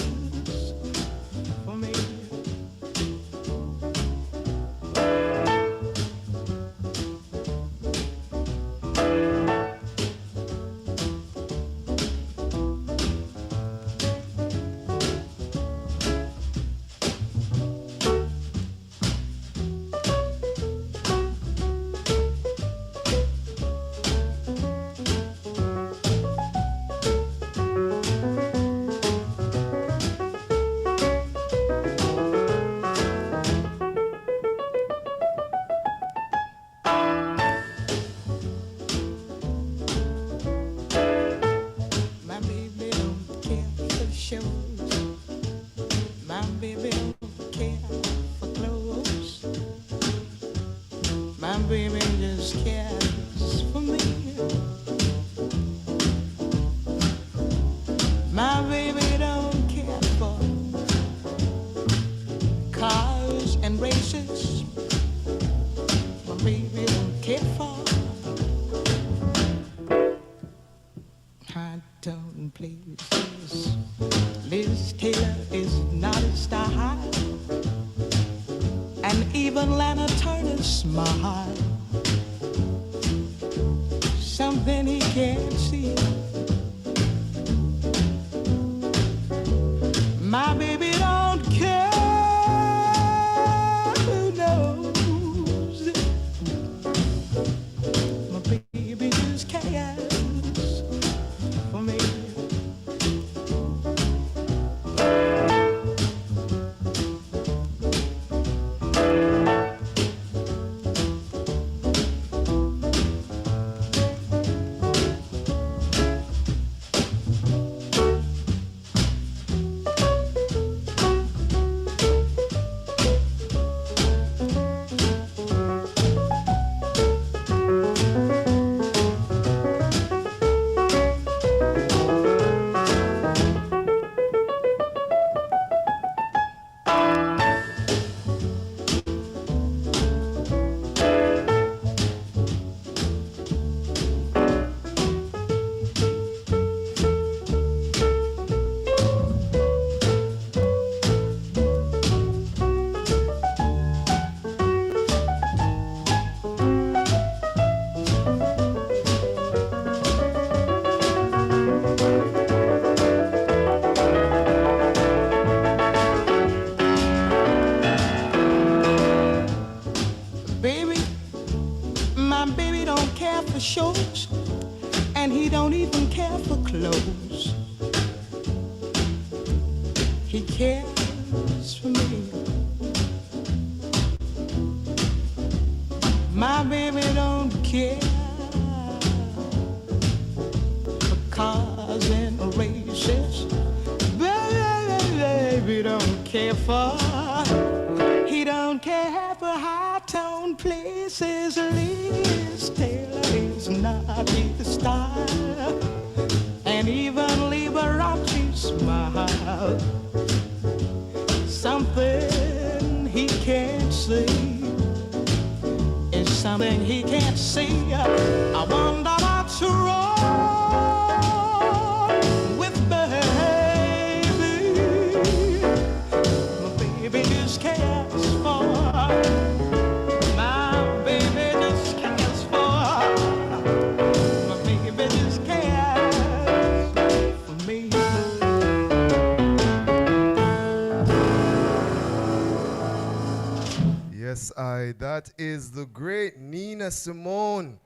H: high-tone places. Liz Taylor is not a style, and even Lana Turner's smile, something he can't see. My baby don't care who knows. My baby just cares for me. Shows, and he don't even care for clothes. He cares for me. My baby don't care for cars and races. Baby don't care for. He don't care for high-tone places. Liz Taylor is not his style, and even Liberace smile. Something he can't see is something he can't see. I wonder what's wrong with baby. My baby just cares for.
A: Yes, that is the great Nina Simone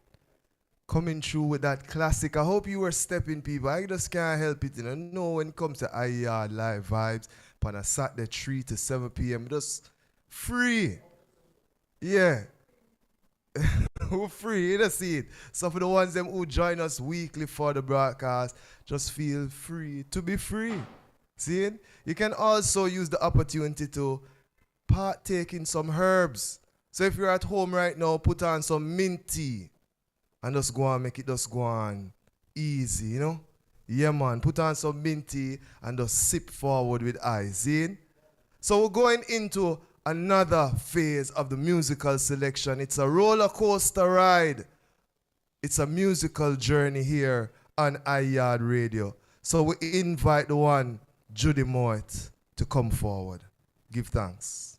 A: coming through with that classic. I hope you were stepping, people. I just can't help it. You know, when it comes to YAAD live vibes, on a Saturday 3 to 7 p.m., just free. Yeah. We're free, you don't see it. So for the ones them who join us weekly for the broadcast, just feel free to be free. See it? You can also use the opportunity to partake in some herbs. So if you're at home right now, put on some mint tea and just go on, make it just go on easy, you know? Yeah, man. Put on some mint tea and just sip forward with ice. See? So we're going into another phase of the musical selection. It's a roller coaster ride. It's a musical journey here on YAAD Radio. So we invite the one, Judy Moit, to come forward. Give thanks.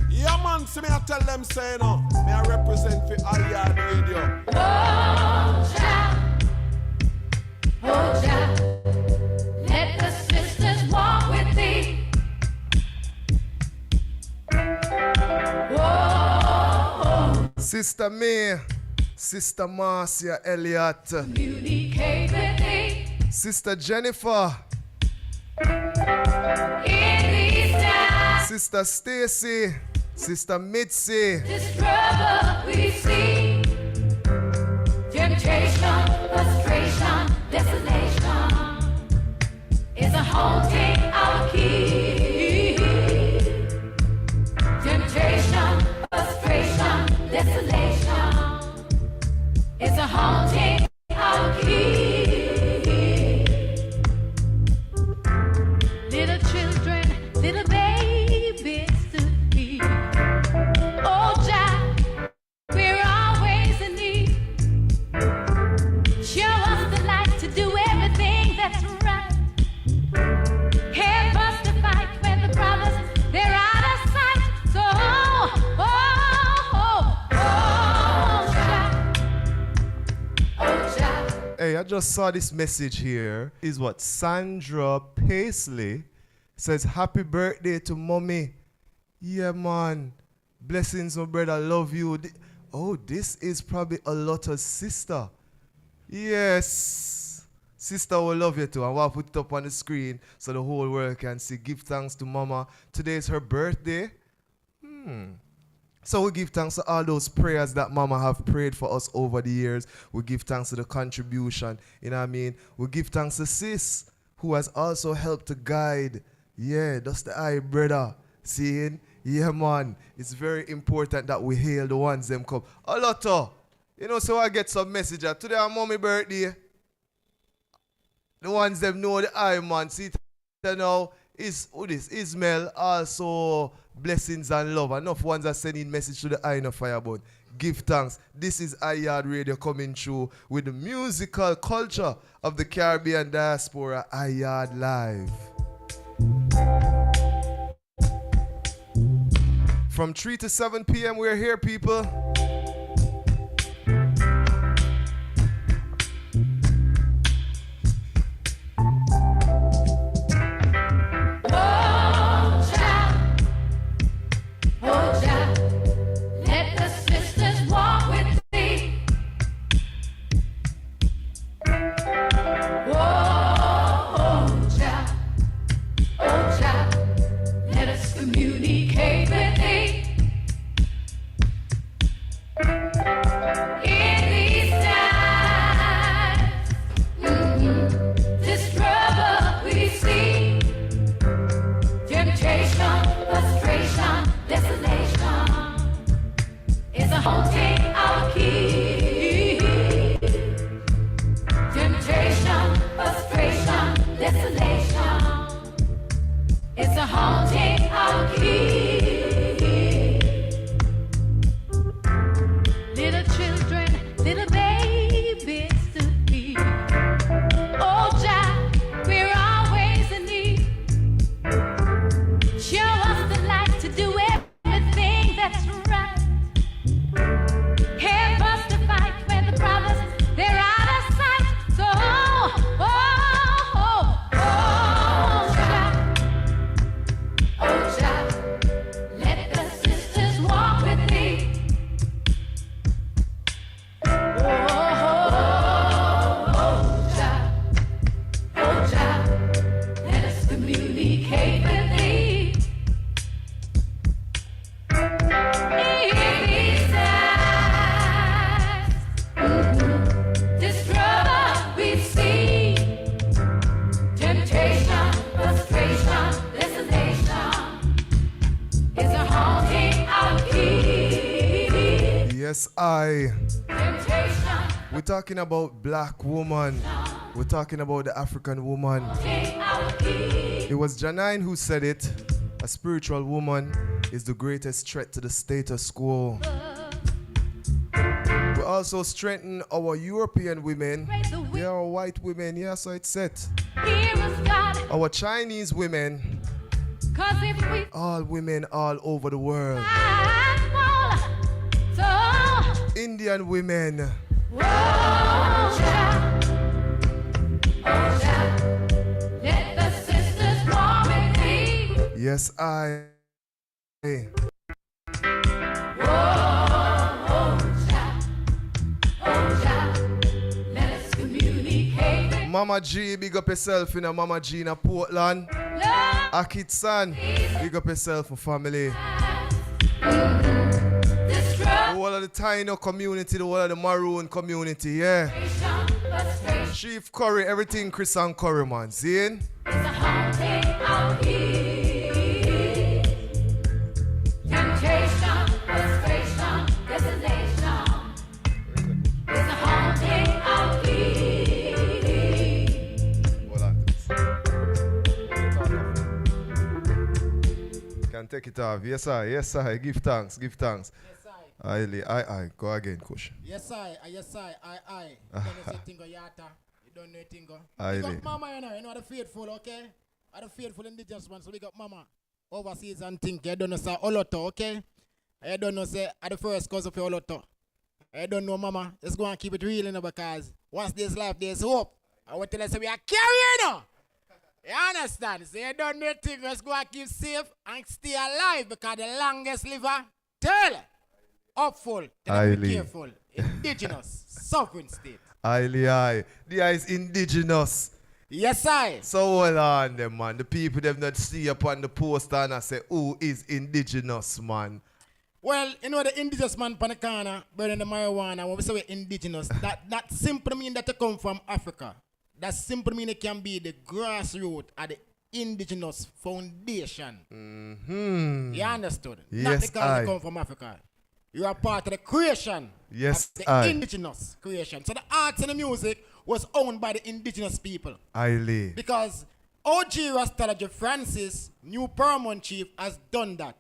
F: Yeah, man, see me I tell them say no. Me I represent for YAAD Radio.
B: Oh, child. Oh, child. Let the sisters walk with thee. Oh,
A: Sister May, Sister Marcia, Elliott,
B: communicate with thee.
A: Sister Jennifer,
B: In these times,
A: Sister Stacy, Sister Mitzi,
B: this struggle we see. Temptation, frustration, desolation is a haunting our key. Temptation, frustration, desolation is a haunting our key.
A: Hey, I just saw this message here. Is what Sandra Paisley says, happy birthday to mommy. Yeah, man. Blessings, my brother. Love you. Oh, this is probably Olooto's sister. Yes. Sister will love you too. I want to put it up on the screen so the whole world can see. Give thanks to mama. Today is her birthday. So we give thanks to all those prayers that mama have prayed for us over the years. We give thanks to the contribution. You know what I mean? We give thanks to sis, who has also helped to guide. Yeah, that's the eye, brother. Seeing? Yeah, man. It's very important that we hail the ones them come. Olooto, you know, so I get some message. Today our mommy birthday. The ones them know the eye, man. See, now is who this? Ismail also blessings and love. Enough ones are sending message to the eye in a firebone. Give thanks. This is YAAD Radio coming through with the musical culture of the Caribbean diaspora. YAAD Live. From 3 to 7 p.m. we're here, people. We're talking about black woman. We're talking about the African woman. It was Janine who said it. A spiritual woman is the greatest threat to the status quo. We also strengthen our European women. Yeah, our white women. Yeah, so it's set. Our Chinese women. All women all over the world. Indian women. Yes, I. Mama G, big up yourself in a Mama G in a Portland. Akitsan, big up yourself for family. The whole of the Taino community, the whole of the Maroon community, yeah. Chief Curry, everything Chris and Curry, man. Seeing? Can take it off. Yes, I. Give thanks. Yes, I. Go again, Kush.
I: Yes, I. You don't know anything, Yata. You don't know anything. We got Mama, you know the faithful, okay? Are the faithful Indigenous ones, so we got Mama. Overseas and think, you don't know, say, Olooto, okay? You don't know, say, are the first cause of your Olooto. I don't know, mama. Let's go and keep it real, you know, because once there's life, there's hope. I want to tell us we are carrying, you know. You understand? So you don't know things. Let's go and keep safe and stay alive because the longest liver, tell, hopeful, be careful, indigenous, sovereign state.
A: Aye. The eye is indigenous.
I: Yes, I.
A: So hold on them, man. The people them not see upon the poster and I say, who is indigenous, man?
I: Well, you know the indigenous man on the corner, burning the marijuana, when we say we're indigenous, that simply mean that they come from Africa. That simply mean it can be the grassroots of the indigenous foundation. You understood?
A: Yes,
I: not because they come from Africa. You are part of the creation.
A: Yes,
I: of the indigenous creation. So the arts and the music was owned by the indigenous people.
A: Aye.
I: Because OG Rastology Francis, new paramount chief, has done that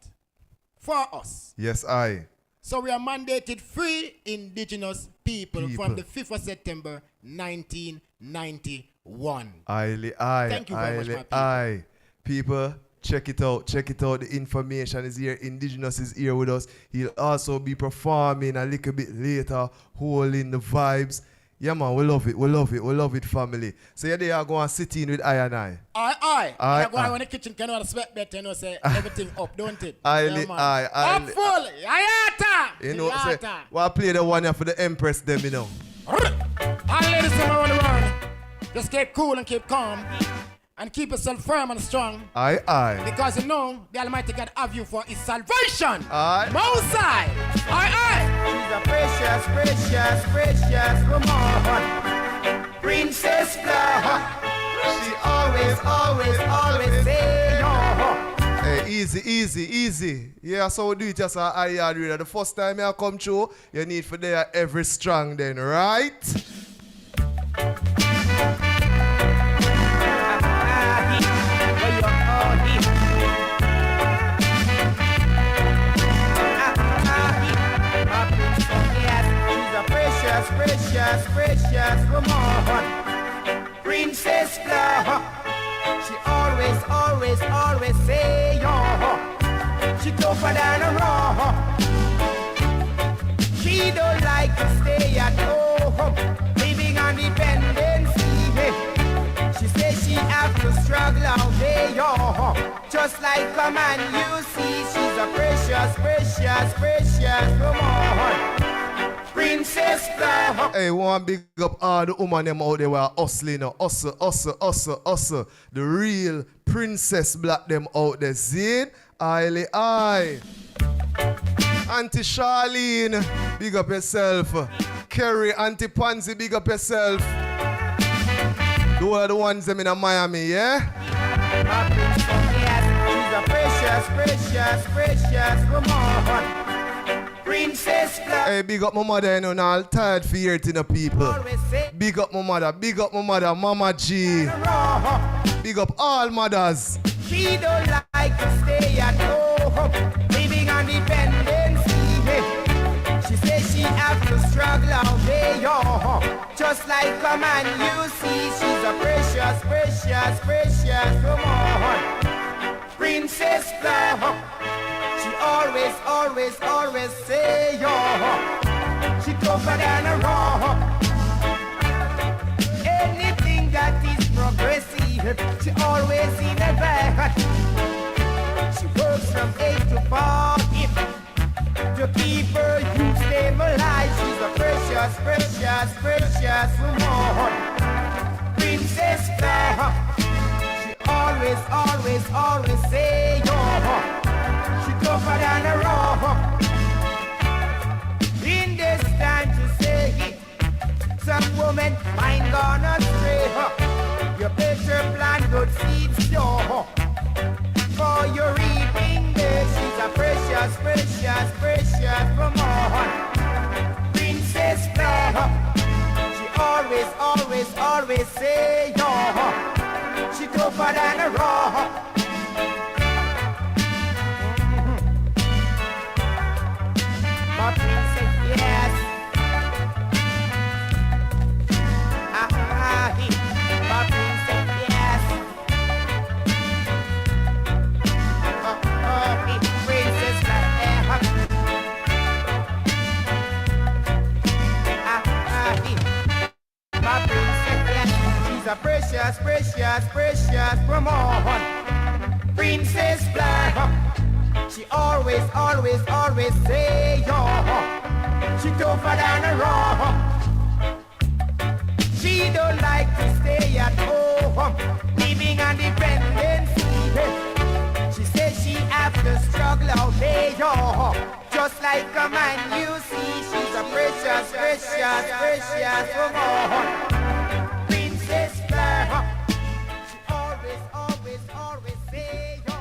I: for us.
A: Yes, aye.
I: So we are mandated free indigenous people from the 5th of September 1991.
A: Aye.
I: Thank you very much, my people.
A: Aye. People, check it out. The information is here. Indigenous is here with us. He'll also be performing a little bit later, holding the vibes. Yeah, man, we love it, family. So yeah, they are going to sit in with I and I.
I: Aye. I go in the kitchen, can you sweat better, you know, say everything up, don't it?
A: Aye.
I: Up full, yayata!
A: You know, say, well, play the one here for the Empress, them, you know.
I: All ladies from around the world, just keep cool and keep calm. And keep yourself firm and strong.
A: Aye.
I: Because you know the Almighty God have you for his salvation.
A: Aye.
I: Most High. Aye.
C: She's a precious woman. Princess Flower. She always say yo.
A: Hey, easy. Yeah, so we do it just a YAAD reader. The first time you come through, you need for there every strong then, right?
C: Precious woman, Princess Flower. She always say yo. She tougher than a raw. She don't like to stay at home, living on dependency. She says she have to struggle all day, yo. Just like a man, you see, she's a precious woman. Princess Flower.
A: Hey, one big up all the women them out there who are hustling now. Hustle. The real princess black them out there. Zin, aye. Auntie Charlene, big up yourself. Kerry, Auntie Pansy, big up yourself. Those are the ones them in Miami, yeah?
C: She's a precious woman. Princess Flower.
A: Hey, big up my mother, you know, now I'm tired for hearing the people. Big up my mother, Mama G. Big up all mothers.
C: She don't like to stay at home, living on dependency. She says she have to struggle all day, yo. Just like a man, you see, she's a precious woman. Princess Flower. She always say yo. She tougher than a raw. Anything that is progressive, she always in the back. She works from 8 to 4 to keep her youth stay alive. She's a precious woman. Princess Flower. She always say yo. Tougher than a raw. In this time to say it, some woman mind gonna stray. You better plant good seeds, yo. For your reaping day, she's a precious woman. Princess Flower. She always say yo. She tougher than a raw. My princess, yes. My princess, yes. Princess, She's a precious, precious, precious woman. Princess Black. She always, always, always say, yo, she tougher than a rock. She don't like to stay at home, living on dependency. She says she has to struggle out there, yo, just like a man you see. She's a precious, precious, precious woman. Princess Black. She always, always, always say, yo,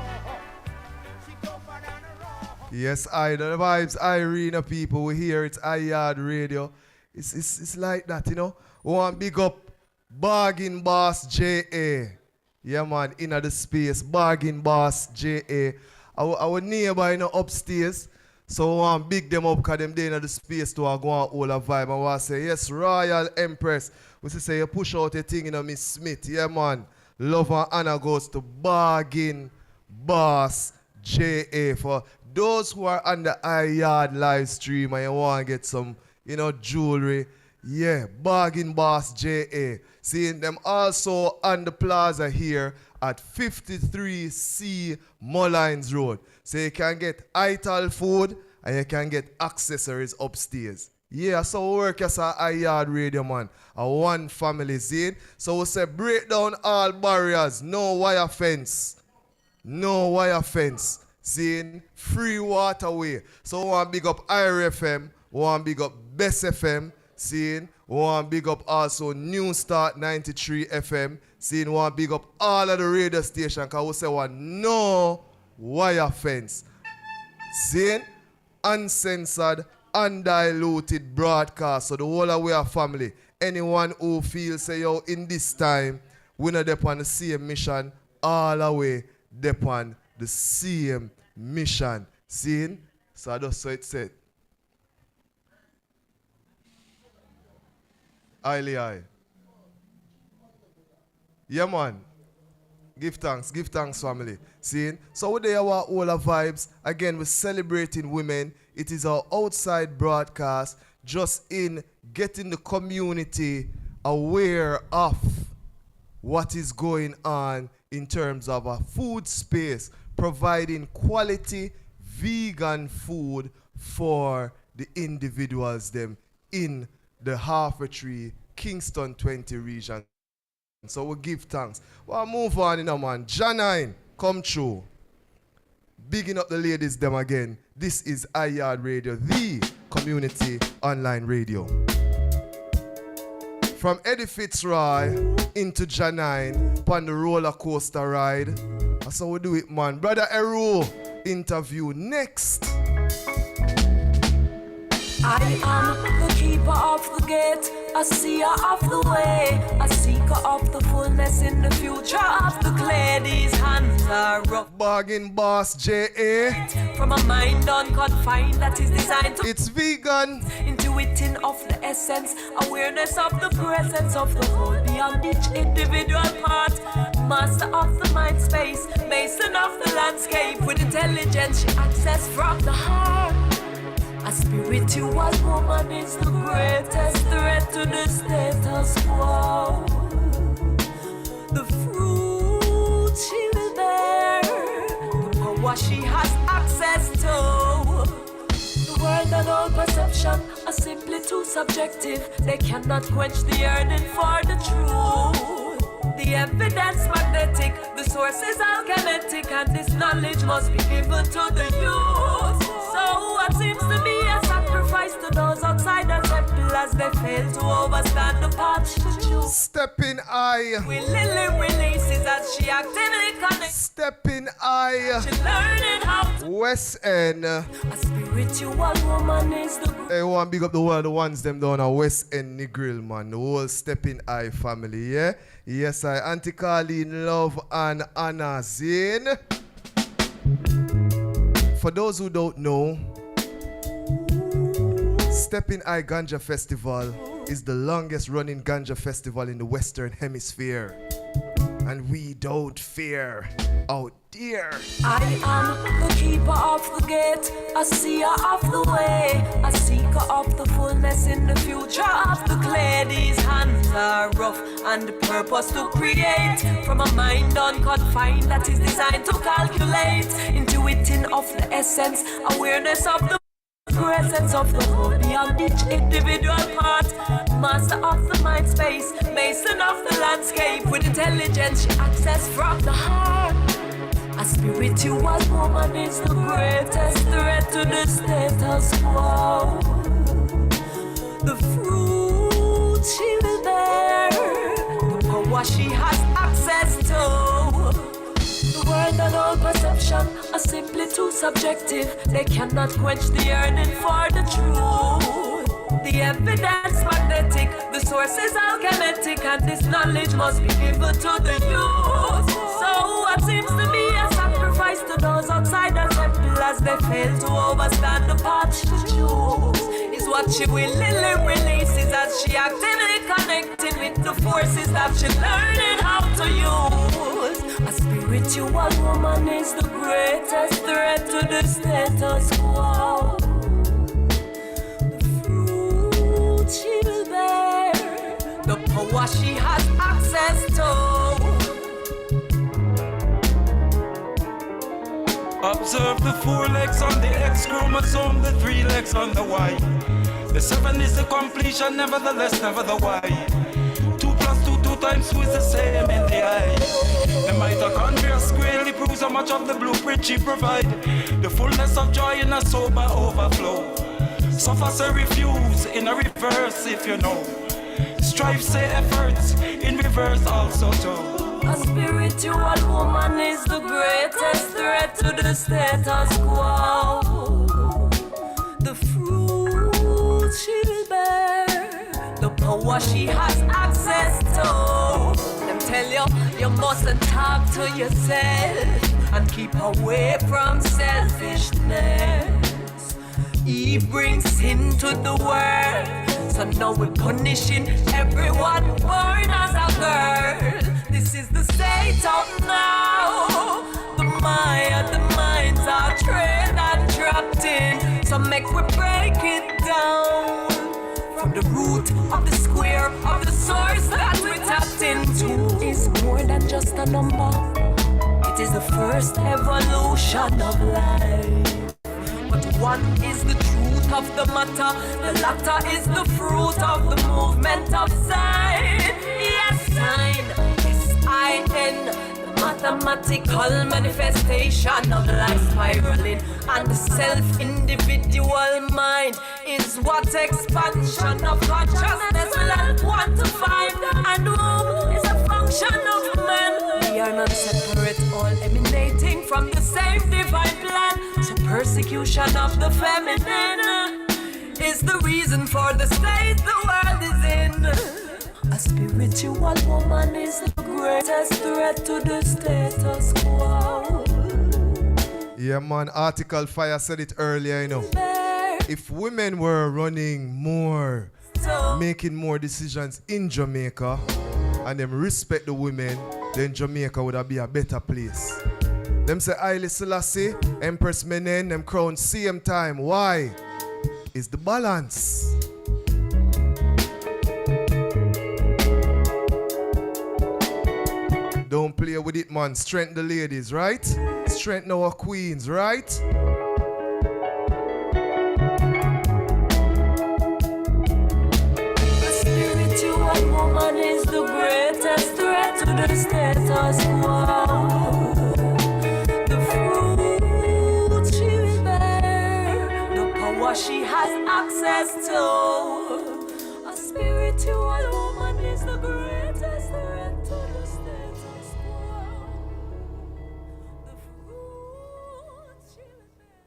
C: she tougher than a rock.
A: Yes, the vibes, Irene people, we hear it's YAAD radio. It's like that, you know. We want big up Bargain Boss JA. Yeah, man, inna the space. Bargain Boss JA. Our neighbor, you know, upstairs. So we want big them up because them there in the space to go on all a vibe. I want to say, yes, Royal Empress. We say you push out a thing, you know, Miss Smith. Yeah, man. Love and honor goes to Bargain Boss JA. For those who are on the YAAD live stream and you want to get some, you know, jewelry. Yeah, Bargain Boss JA. Seeing them also on the plaza here at 53C Molynes Road. So you can get ITRAL food and you can get accessories upstairs. Yeah, so we work as a YAAD radio, man. A one family scene. So we say break down all barriers. No wire fence. No wire fence. Seeing free waterway. So we want big up IRFM. We want big up Best FM. Seeing, we want big up also New Start 93 FM. Seeing, we want big up all of the radio stations because we say we want no wire fence. Seeing, uncensored, undiluted broadcast. So the whole of our family, anyone who feels say, yo, in this time, we're not on the same mission, all the way on the same mission. Seeing, so that's so it said. Aye. Yeah, man. Give thanks, family. Seeing? So we're there, our all our vibes. Again, we're celebrating women. It is our outside broadcast, just in getting the community aware of what is going on in terms of a food space, providing quality vegan food for the individuals them in the Half-a-Tree, Kingston 20 region. So we give thanks. Well, move on, you know, man. Janine, come through. Bigging up the ladies them again. This is YAAD Radio, the community online radio. From Eddie Fitzroy into Janine upon the roller coaster ride. That's how we do it, man. Brother Heru, interview next.
B: I am the keeper of the gate, a seer of the way, a seeker of the fullness in the future of the clay. These hands are rough.
A: Bargain Boss J.A.
B: From a mind unconfined that is designed to.
A: It's vegan.
B: Intuiting of the essence, awareness of the presence of the whole beyond each individual part. Master of the mind space, mason of the landscape. With intelligence she access from the heart. A spiritual woman is the greatest threat to the status quo. The fruit she will bear, the power she has access to. The world and all perception are simply too subjective. They cannot quench the yearning for the truth. The evidence magnetic, the source is alchemic, and this knowledge must be given to the youth. So what seems to be a sacrifice to those outside the temple as they fail to overstand the path to choose.
A: Step in eye.
B: Will Lily releases as she actively connects.
A: Step in eye.
B: She learning how to.
A: West End.
B: A spiritual woman is the.
A: Hey, one big up the world, the ones them down at West End Negril, man. The whole Step in eye family, yeah? Yes, I. Auntie Carleen, love and honor, Zane. For those who don't know, Step in Eye Ganja Festival is the longest running ganja festival in the Western Hemisphere. and we don't fear out there.
B: I am the keeper of the gate, a seer of the way, a seeker of the fullness in the future of the clay. These hands are rough and the purpose to create from a mind unconfined that is designed to calculate, intuiting of the essence, awareness of the presence of the whole beyond each individual part, master of the mind space, mason of the landscape. With intelligence she access from the heart. A spiritual woman is the greatest threat to the status quo. The fruit she will bear, the power she has access to. The world and all perception are simply too subjective. They cannot quench the yearning for the truth. The evidence magnetic, the source is alchemic, and this knowledge must be given to the youth. So what seems to be a sacrifice to those outside the temple as they fail to overstand the path she choose is what she willingly releases as she actively connecting with the forces that she learning how to use. A spiritual woman is the greatest threat to the status quo. She will bear the power she has access to.
J: Observe the 4 legs on the X chromosome, the 3 legs on the Y. The 7 is the completion, nevertheless, never the Y. 2 plus 2, 2 times 2 is the same in the I. The mitochondria squarely proves how much of the blueprint she provide. The fullness of joy in a sober overflow. Suffer say refuse in a reverse if you know. Strive say efforts in reverse also too.
B: A spiritual woman is the greatest threat to the status quo. The fruit she will bear, the power she has access to. Them tell you mustn't talk to yourself and keep away from selfishness. Eve brings sin to the world, so now we're punishing everyone born as a girl. This is the state of now. The minds are trained and trapped in. So make we break it down from the root of the square of the source that we tapped into. Is more than just a number. It is the first evolution of life. But one is the truth of the matter, the latter is the fruit of the movement of sign. Yes, sign, S-I-N, the mathematical manifestation of life spiraling. And the self-individual mind is what expansion of consciousness will help one to find. And womb is a function of man. We are not separate, all emanating from the same divine plan. So persecution of the feminine is the reason for the state the world is in. A spiritual woman is the greatest threat to the status quo.
A: Yeah, man, Article Fire said it earlier, you know. If women were running more, making more decisions in Jamaica, and them respect the women, then Jamaica would have been a better place. Them say Haile Selassie, Empress Menen, them crown same time. Why? It's the balance. Don't play with it, man. Strengthen the ladies, right? Strengthen our queens, right?
B: A spiritual woman is the greatest threat to the status quo. What she has access to. A spiritual woman is the greatest threat to the status quo. The fruit she will bear.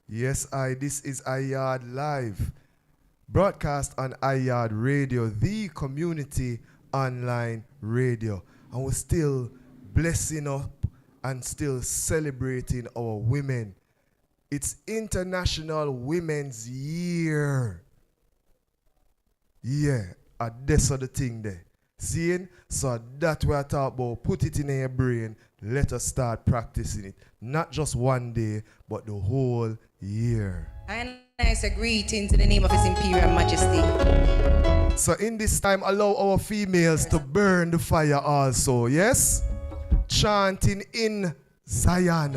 A: Yes, this is YAAD Live, broadcast on YAAD Radio, the community online radio. And we're still blessing up and still celebrating our women. It's International Women's Year. Yeah, that's the thing there. Seeing? So that we are talking about. Put it in your brain. Let us start practicing it. Not just one day, but the whole year.
K: And I say greeting to the name of His Imperial Majesty.
A: So in this time, allow our females to burn the fire also, yes? Chanting in Zion.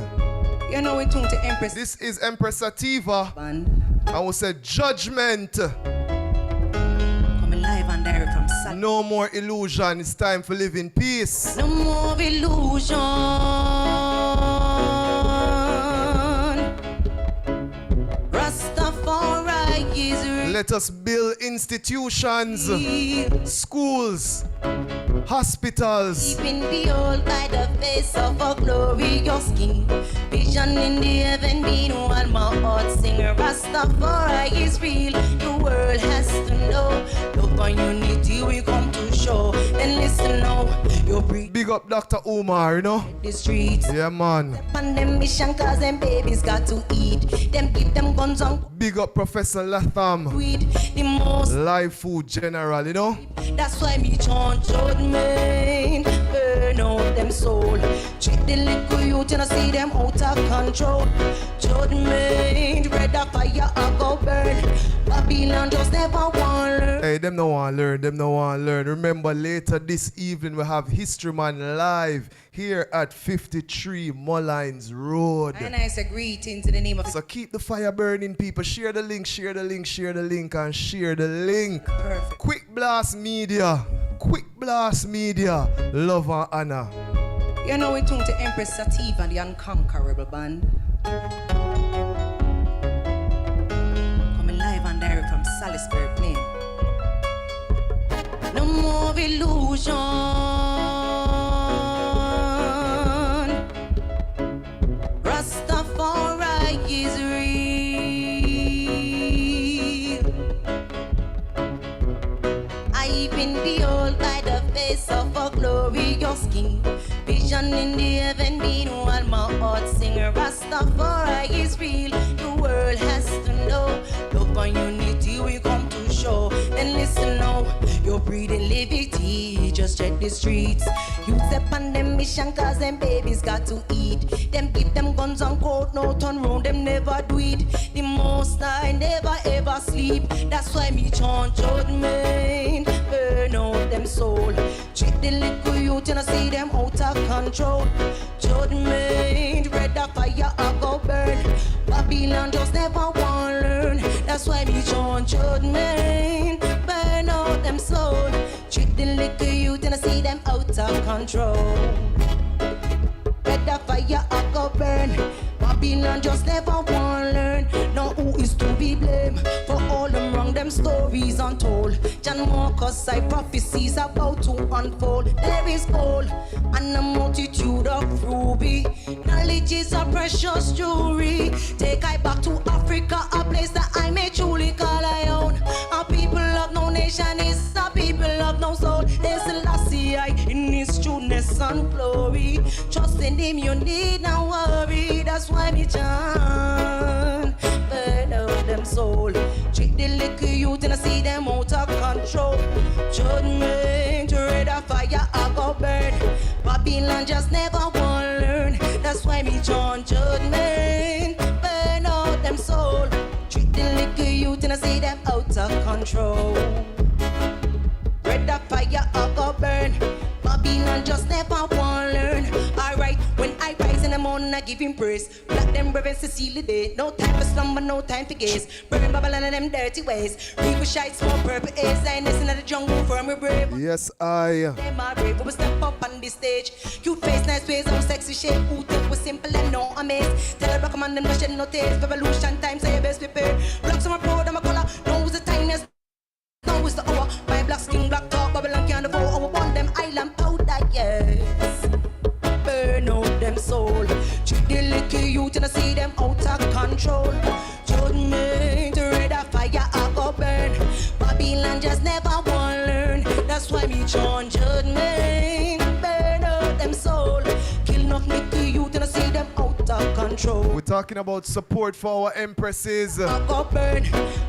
K: You know we tune to Empress.
A: This is Empress Sativa.
K: Band.
A: I will say judgment.
K: Coming live and direct from Sal.
A: No more illusion. It's time for live in peace.
K: No more illusion. Rastafari is real.
A: Let us build institutions, schools, hospitals.
K: Deep in the old by the face of a glorious king. Vision in the heaven being while my heart singer. Rastafari is real. The world has to know. Love and unity we come to show. Then listen now. You breathe.
A: Big up Dr. Umar, you know?
K: The streets.
A: Yeah, man.
K: And them mission cause them babies got to eat. Them keep them guns on.
A: Big up Professor Latham.
K: Weed. The most.
A: Live food general, you know?
K: That's why me chant judgment, burn out them soul. Treat the little youth and I see them out of control. Judgment, red a fire I go burn. Babylon just never want learn.
A: Hey, them no want learn, them no want learn. Remember later this evening we have History Man live here at 53 Molynes Road.
K: And I say greeting to the name of.
A: So keep the fire burning, people. Share the link, share the link, share the link, and share the link.
K: Perfect.
A: Quick Blast Media, Quick Blast Media, love and honor.
K: You know we tune to Empress Sativa and the Unconquerable Band. Coming live and direct from Salisbury Plain. No more illusion. Rastafari is real. I've been behold by the face of a glorious king. Vision in the heaven being while my heart singer. Rastafari is real. The world has to know. Love and unity we come to show. Then listen now. You're breathing liberty. Just check the streets. You step on them mission cause them babies got to eat. Them keep them guns on court. No turn round. Them never do it. The most I never ever sleep. That's why me chant judgment. Burn out them soul. Treat the little youth and I see them out of control. Judgment, red a fire I go burn. Babylon just never want learn. That's why me chant judgment. Burn out them soul. Treat the little youth and I see them out of control. Red a fire I go burn. Babylon just never want learn. Now who is to be blamed for all them wrong them stories untold? John Marcus side prophecies about to unfold. There is gold and a multitude of ruby. Knowledge is a precious jewelry. Take I back to Africa, a place that I may truly call I own. A people of no nation is a people of no soul. There's a lassie in his trueness and glory. Trust in him, you need no worry. That's why me chant. Burn out them soul. Treat the little youth and I see them out of control. Judgment, red a fire I go burn. Babylon just never want learn. That's why me chant judgment. Burn out them soul. Treat the little youth and I see them out of control. Red a fire I go burn. Babylon just never want learn. Alright, when I rise in the morning I give him praise. Black them reverence Cecilia day. No time for slumber, no time for gaze. Burn Babylon and them dirty ways. People shite, smoke purple haze. Lioness in the jungle firm we brave.
A: Yes, I.
K: Them are brave, we step up on the stage. Cute face, nice ways, on sexy shape. Who think we simple and no amaze. Tell her recommend them no shed no taste. Revolution time, so you best prepare. Blacks on my proud, I'm a color. No who's the tiniest. Now is the hour. My black skin, black talk, Babylon can't afford. I want them island powder, yes. Burn out them soul. Treat the little youth and I see them out of control. Judgment, red a fire I go burn. Babylon just never want learn. That's why me chant judgment. Burn out them soul. Kill enough little youth and I see them out of control.
A: We're talking about support for our empresses.
K: I go burn.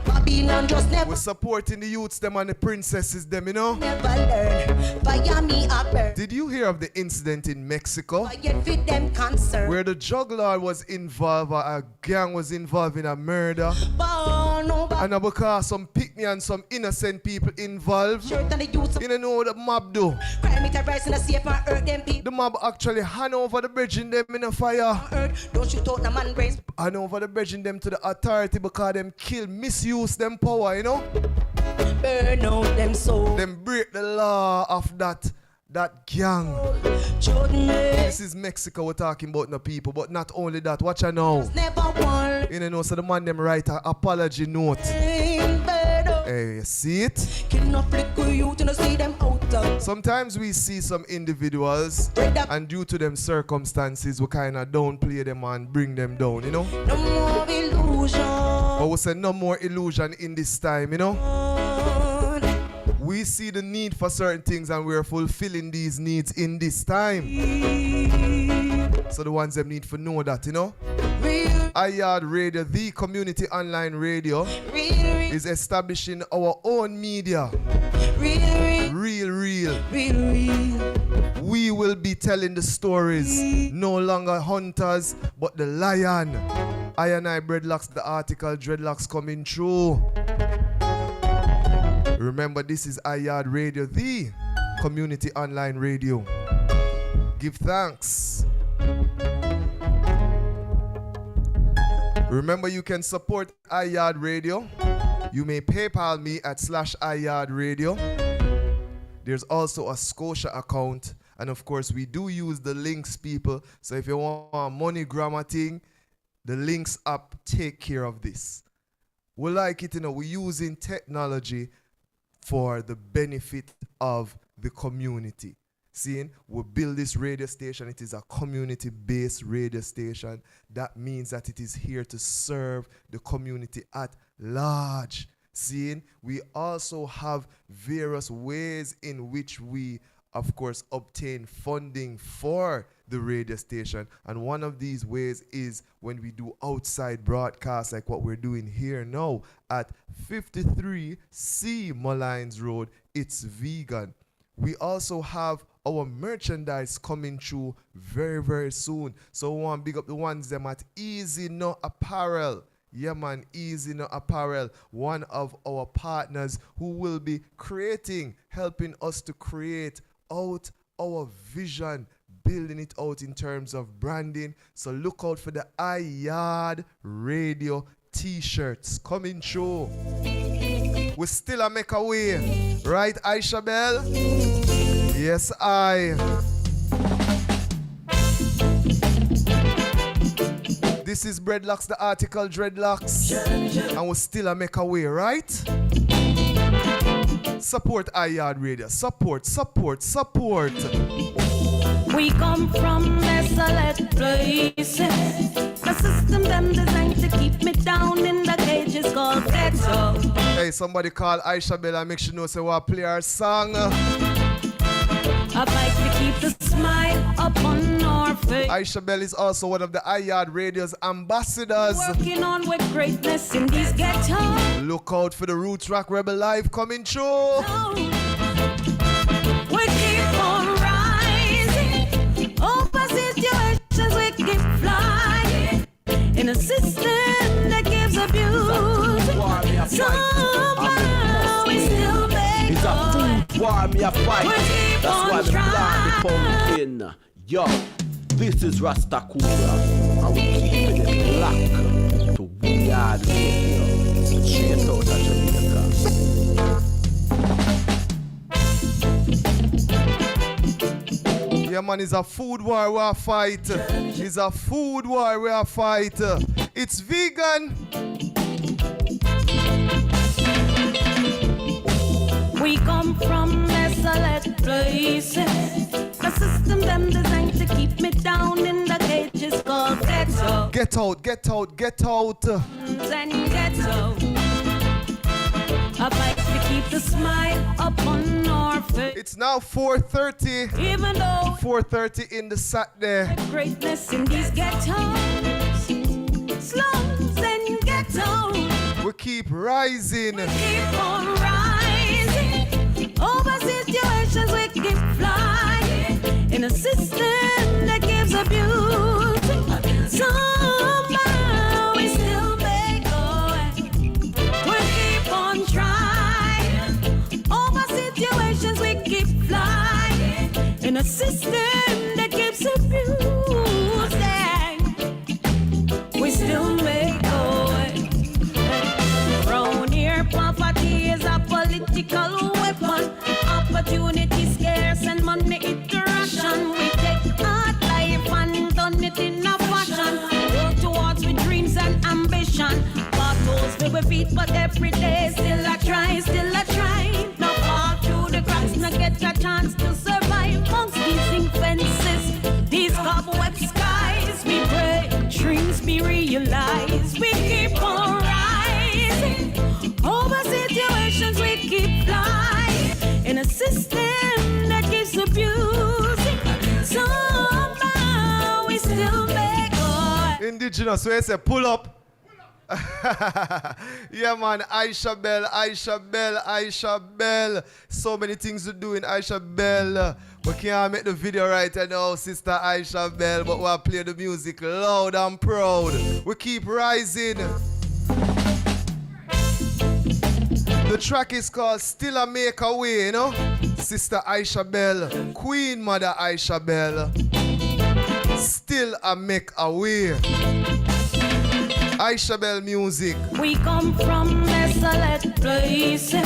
K: Babylon just never.
A: We're supporting the youths them and the princesses them, you know.
K: Never learn.
A: Did you hear of the incident in Mexico
K: them
A: where the juggler was involved, a gang was involved in a murder, and because some picnic and some innocent people involved, you don't know what the mob do. The mob actually hand over the bridge in them in a fire.
K: Don't shoot out the man brains.
A: Hand over the bridge in them to the authority because them kill, misuse them power, you know?
K: Burn out them soul.
A: Them break the law of that gang. This is Mexico we're talking about, no people, but not only that, watch I know. You know, so the man them write an apology note. Hey, you see it? Sometimes we see some individuals and due to them circumstances we kind of downplay them and bring them down, you know?
K: No more illusion.
A: But we say no more illusion in this time, you know? We see the need for certain things and we're fulfilling these needs in this time. So the ones that need to know that, you know? YAAD Radio, the community online radio, is establishing our own media. Real. We will be telling the stories. No longer hunters, but the lion. I Dreadlocks, the article Dreadlocks coming through. Remember, this is YAAD Radio, the community online radio. Give thanks. Remember, you can support YAAD Radio. You may PayPal me at /YAAD Radio. There's also a Scotia account. And of course, we do use the links, people. So if you want MoneyGrammer thing, the links app take care of this. We like it, you know, we're using technology for the benefit of the community. Seeing, we build this radio station. It is a community-based radio station. That means that it is here to serve the community at large. Seeing, we also have various ways in which we, of course, obtain funding for the radio station. And one of these ways is when we do outside broadcasts like what we're doing here now at 53C Molynes Road. It's vegan. We also have our merchandise coming through very, very soon. So we want to big up the ones them at Easy No Apparel. Yeah, man, Easy No Apparel, one of our partners who will be helping us to create out our vision, building it out in terms of branding. So look out for the YAAD Radio t-shirts coming through. We still a make a way, right, Aisha Bell? Yes, I. This is Dreadlocks, the article Dreadlocks, and we still a make a way, right? Support YAAD Radio. Support.
B: We come from desolate places. The system them designed to keep me down in the cages called ghetto.
A: Hey, somebody call Aisha Bell and make sure you know say we'll play our song.
B: I fight to keep the smile upon our face.
A: Aisha Bell is also one of the YAAD Radio's ambassadors.
B: Working on with greatness in these ghettos.
A: Look out for the Roots Rock Rebel Live coming through.
B: We keep on rising. Over situations we keep flying. In a system that gives abuse. Somehow we still make
L: war me a fight. That's why the plan the pumpkin. Yo, this is Rastakura, and we keeping it black to YAAD Radio, straight out of Jamaica.
A: Yeah, man, it's a food war we are fight. It's a food war we are fight. It's vegan.
B: We come from desolate places. The system them designed to keep me down in the cages called ghetto.
A: Get out.
B: And ghetto. I fight to keep the smile upon our face.
A: It's now 4:30.
B: Even though
A: 4:30 in the Saturday.
B: Greatness in these ghettos, slums and ghettos.
A: We keep rising.
B: We keep on rising. Over situations we keep flying. in a system that keeps abusing. We still make a way. Round here, poverty is a political weapon. Opportunity scarce and money it ration. We take hard life and turn it in a fashion. Work towards with dreams and ambition. Battles with feet, but every day still I try, still I try. Now fall through the cracks, not get a chance to survive amongst these zinc fences, these cobweb skies. We pray dreams be realized. We keep on rising over situations. We keep flying in a system that keeps abusing. Somehow we still make good.
A: Indigenous, where you say pull up. Yeah, man, Aisha Bell. So many things to do in Aisha Bell. We can't make the video right now, Sister Aisha Bell, but we'll play the music loud and proud. We keep rising. The track is called Still a Make a Way, you know? Sister Aisha Bell, Queen Mother Aisha Bell. Still a Make a Way. Aisha Bell music.
B: We come from desolate places.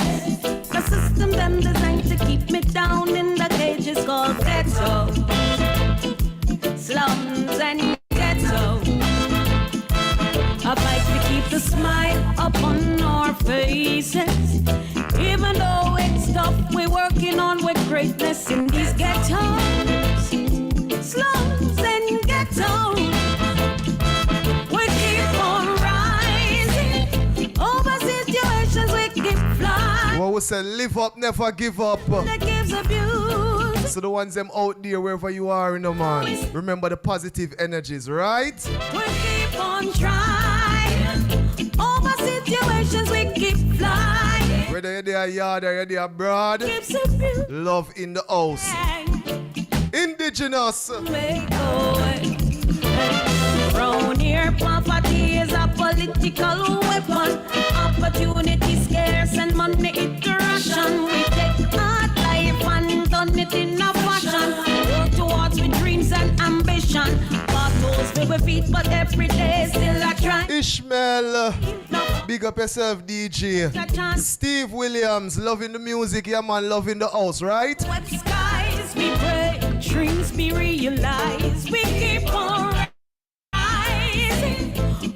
B: The system them designed to keep me down in the cages called ghetto, slums and ghetto. A fight to keep the smile upon our faces. Even though it's tough, we're working on with greatness in these ghettos, slums and ghettos. We keep on rising over situations. We keep flying.
A: What we say, live up, never give up.
B: That gives abuse.
A: So the ones them out there, wherever you are, in the man, remember the positive energies, right?
B: We keep on trying over situations. We keep flying.
A: Whether you're there yard or you're there abroad, love in the house. Indigenous.
B: Round here, poverty is a political weapon. Opportunity scarce and money it ration. We take hard life and turn it in a fashion. Work towards with dreams and ambition. Battles with feet, but every day still I try.
A: Ishmael, big up yourself, DJ. Steve Williams, loving the music, yeah man, loving the house, right?
B: Web skies, we pray, dreams be realized. We keep on rising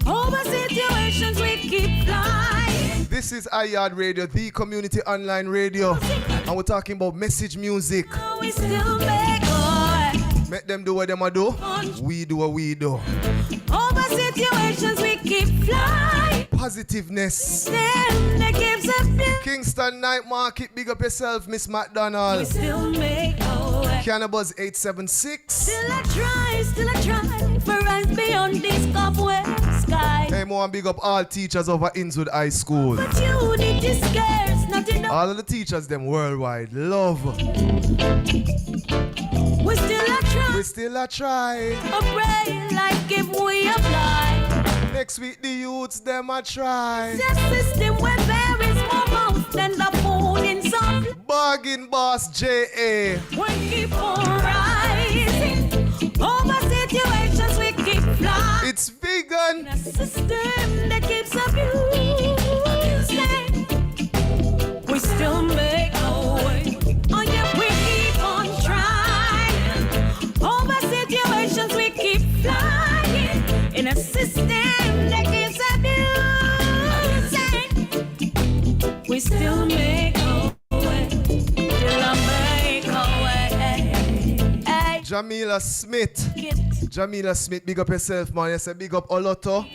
B: over situations. We keep flying.
A: This is YAAD Radio, the community online radio, and we're talking about message music.
B: We still make good.
A: Make them do what them a do. We do what we do.
B: Over situations we keep flying.
A: Positiveness. Kingston Night Market, big up yourself, Miss McDonald.
B: We still make good.
A: Cannabis 876.
B: Still I try for us beyond this cobweb sky.
A: Hey, more big up all teachers over Innswood High School.
B: But you need to scarce, not enough.
A: All of the teachers them worldwide. Love.
B: We
A: still a try.
B: A pray like if we apply.
A: Next week the youths them a try.
B: The system where there is more mouth than the food in some.
A: Bargain boss J.A.
B: We keep on rising over situations. We keep flying.
A: It's vegan.
B: A system that keeps abusing. We still make a way. Oh yeah, we keep on trying over situations. We keep flying in a system that keeps abusing. We still make a way. Still I make a way.
A: Jamila Smith, big up yourself, man. You say big up Olooto.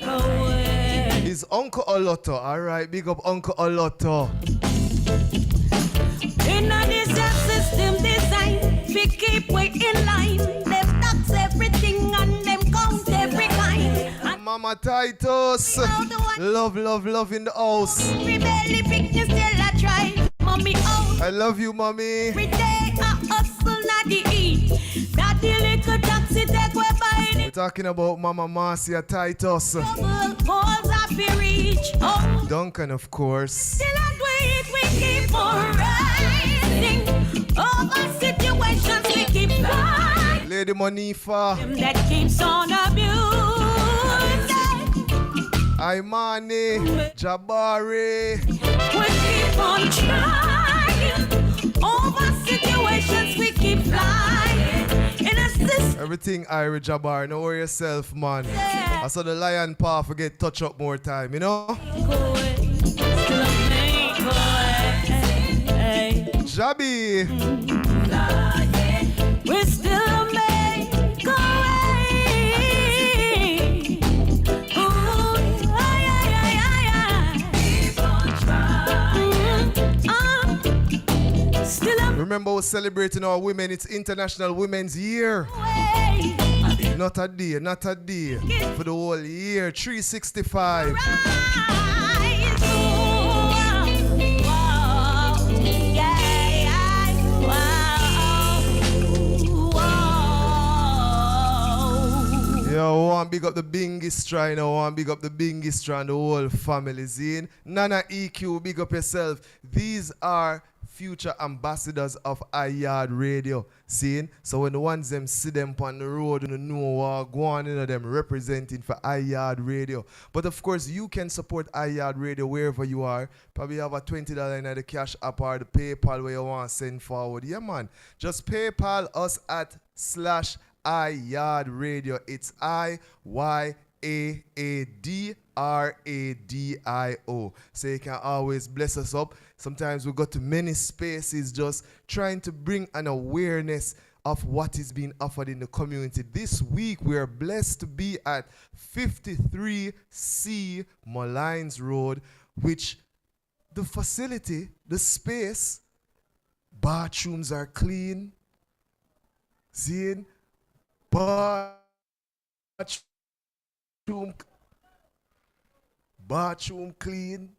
A: His Uncle Olooto. Alright, big up Uncle Olooto.
B: In a design system design, we keep we in line. Them tax everything and them count every kind. And
A: Mama Titus, love in the house.
B: we barely pick this till I try. Mommy out.
A: I love you, mommy.
B: Every day I hustle, not the eat. That the little taxi take we buy
A: We're talking about Mama Marcia Titus.
B: Balls up we reach. Oh,
A: Duncan, of course.
B: still I do it, we keep on rising. Over situations we keep rising.
A: Lady Monifa.
B: That keeps on abusing.
A: Imani, Jabari.
B: We keep on trying. Over situations we keep flying. In a system.
A: Everything Irish Jabari, don't worry yourself, man. I saw the lion paw forget touch up more time, you know? Jabby.
B: We still make a way.
A: Remember, we're celebrating our women. It's International Women's Year. Not a day, not a day. For the whole year, 365. Yo, I want to big up the Bingistra, you know, I want to big up the Bingistra and the whole family, Zine. Nana EQ, big up yourself. These are future ambassadors of YAAD Radio, seeing? So when the ones them see them on the road and know what go on, you know, them representing for YAAD Radio. But of course, you can support YAAD Radio wherever you are. Probably have a $20 in the Cash App or the PayPal where you want to send forward. Yeah, man. Just PayPal us at /YAAD Radio. It's IYAADRADIO. So you can always bless us up. Sometimes we go to many spaces just trying to bring an awareness of what is being offered in the community. This week we are blessed to be at 53C Molynes Road, which the facility, the space, bathrooms are clean. Seeing? Bathroom clean,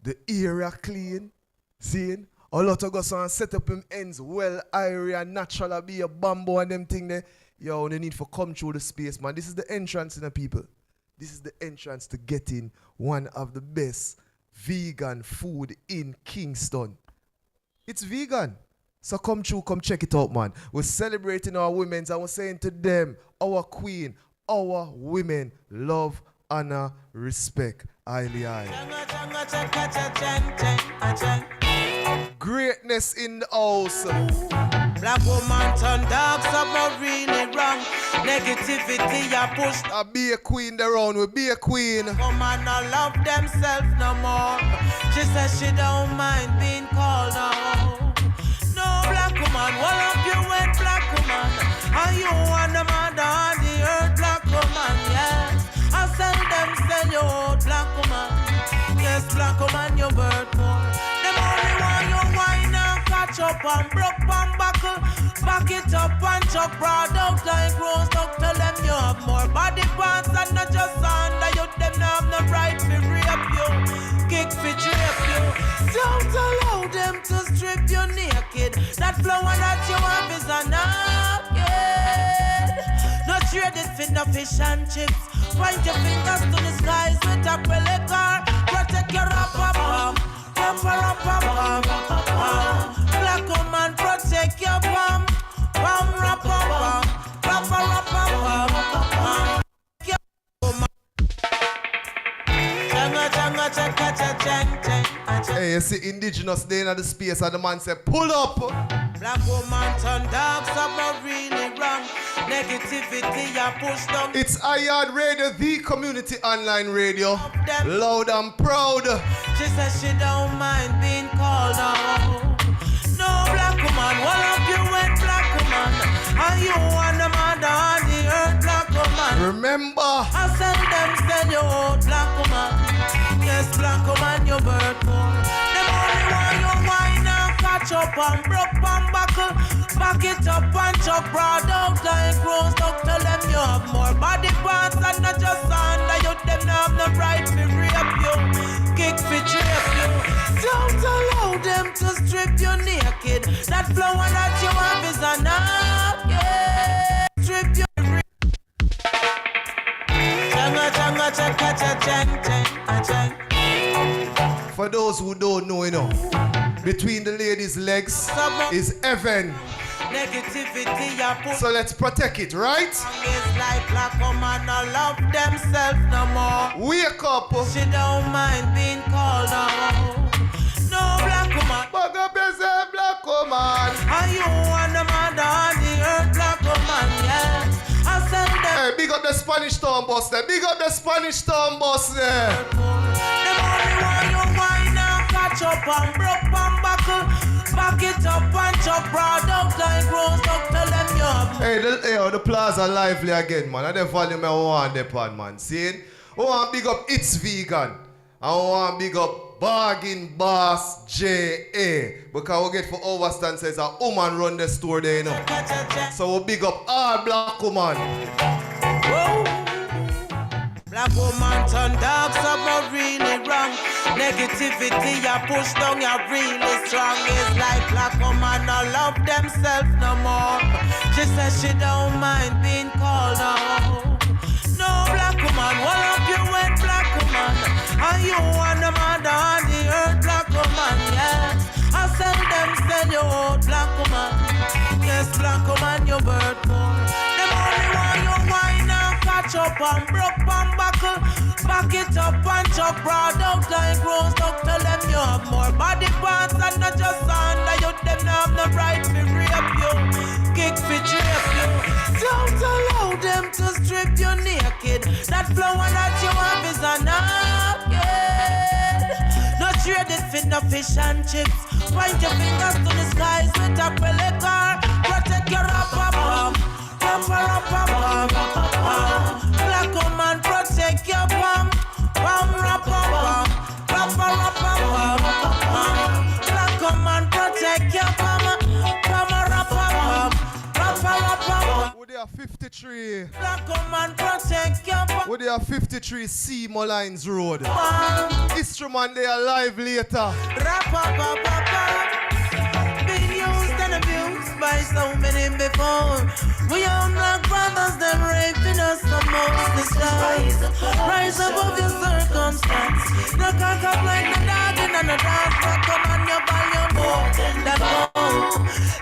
A: the area clean, seeing? Olooto go and set up him ends well area natural be a bamboo and them thing there. Yo, they need for come through the space, man. This is the entrance in the people. This is the entrance to getting one of the best vegan food in Kingston. It's vegan. So come through, come check it out, man. We're celebrating our women, and we're saying to them, our queen, our women, love, honor, respect. Highly high. Greatness in the house.
C: Black woman turn dark, something really wrong. Negativity, you push.
A: Be a queen around, we be a queen.
C: Woman not love themselves no more. She says she don't mind being called out. No black woman, what up you went black woman? Are you want the mother on the earth, black woman? Yes, I send you out, black woman. Yes, black woman, you birth more. Them only want you wine and catch up and broke and buckle. Back it up and chuck broad out like rose. Don't tell them you have more body parts and not just under you. Them not have no right to rape you, kick for drape you. Don't allow them to strip you naked. That flower that you have is a naked. Not trade it for no fish and chips. Point your fingers to the skies with a pelican. Protect your rapper. Black woman, protect your bum.
A: Hey, you see Indigenous day in the space and the man say, pull up.
C: Black woman turn dark, something really wrong. Negativity, you push down.
A: It's YAAD Radio, the community online radio. Loud and proud.
C: She says she don't mind being called out. No black woman, what up you went black woman? Are you want the mother on the earth, black woman?
A: Remember,
C: I send you out, black woman. Yes, black woman, you birth more. Them only want you wine and catch up and broke and buckle. Back it up and chuck broad out like rose. Don't tell them you have more body parts and not just under you. Them not have no right to rape you, kick for drape you. Don't allow them to strip you naked. That flower that you have is a naked. Strip you.
A: For those who don't know, you know, between the ladies' legs is heaven.
C: Negativity, I push.
A: So let's protect it, right?
C: It's like black woman, I love themselves no more.
A: Wake up.
C: She don't mind being called out. No black woman.
A: Bug up yourself, black woman.
C: Are you on the mother on the earth, black woman? Yes. I said them.
A: Hey, big up the Spanish town boss there. Big up the Spanish town boss there.
C: The only one you wine and catch up and broke and buckle. Back it up and chop broad out like rose up. Tell them you have.
A: Hey, the plaza lively again, man. And the volume I want the pan, man. See? I want big up It's Vegan. I want big up Bargain Boss JA. Because we get for overstand says a woman run the store there, you know. So we big up all black woman.
C: Whoa. Black woman turn dark, something really wrong. Negativity, you push down, you're really strong. It's like black woman, no love themselves no more. She says she don't mind being called out. No black woman, what up you went black woman? Are you on the mother on the earth, black woman? Yes, I send you out, black woman. Yes, black woman, you birth born. Them only want you wine and catch up and broke and buckle. Back it up and chop broad out like rose. Don't tell them you have more body parts and not just under you. Them not have the right to rape you, kick for drape you. Don't allow them to strip you naked. That flower that you have is a napkin. Not trade it for the fish and chips. Point your fingers to the skies with a pelican. Protect your rapper-bum. Rapper-rapper-bum. Black woman, protect your bum. Bum, rapper-bum. Rapper-rapper-bum. Black woman, protect your bum. Bum, rapper-bum. Rapper-rapper-bum.
A: Would they have 53?
C: Black woman, protect your bum.
A: Would they have 53 C Molynes Road? Instrument they are live later.
C: Been used and abused by so many before. We own black brothers, them raping us the most this time. Rise above your circumstance. No cock up like the dog in the dance. Come on your volume more than more.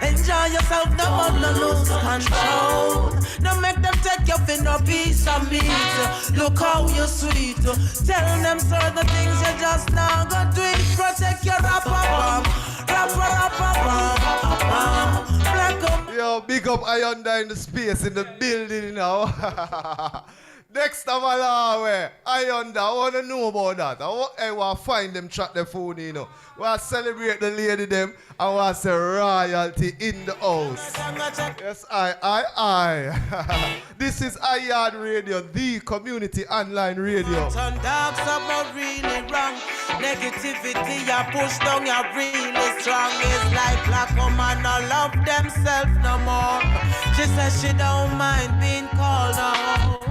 C: Enjoy yourself, no one to lose control. Don't make them take your fin no piece of meat. Look how you're sweet. Tell them sir the things you just now go do it. Protect your rapper-bum. Rapper-rapper-bum.
A: Yo, big up Ayonda in the space, in the building, you know. Next time Malawi, Ayonda, I want to know about that. I want to find them, track their phone, you know. We want to celebrate the lady them, and we want to say royalty in the house. Yes, I. This is YAAD Radio, the community online radio.
C: Turn dark, something really wrong. Negativity, you push down, you're really strong. It's like black woman, no love themselves no more. She says she don't mind being called out.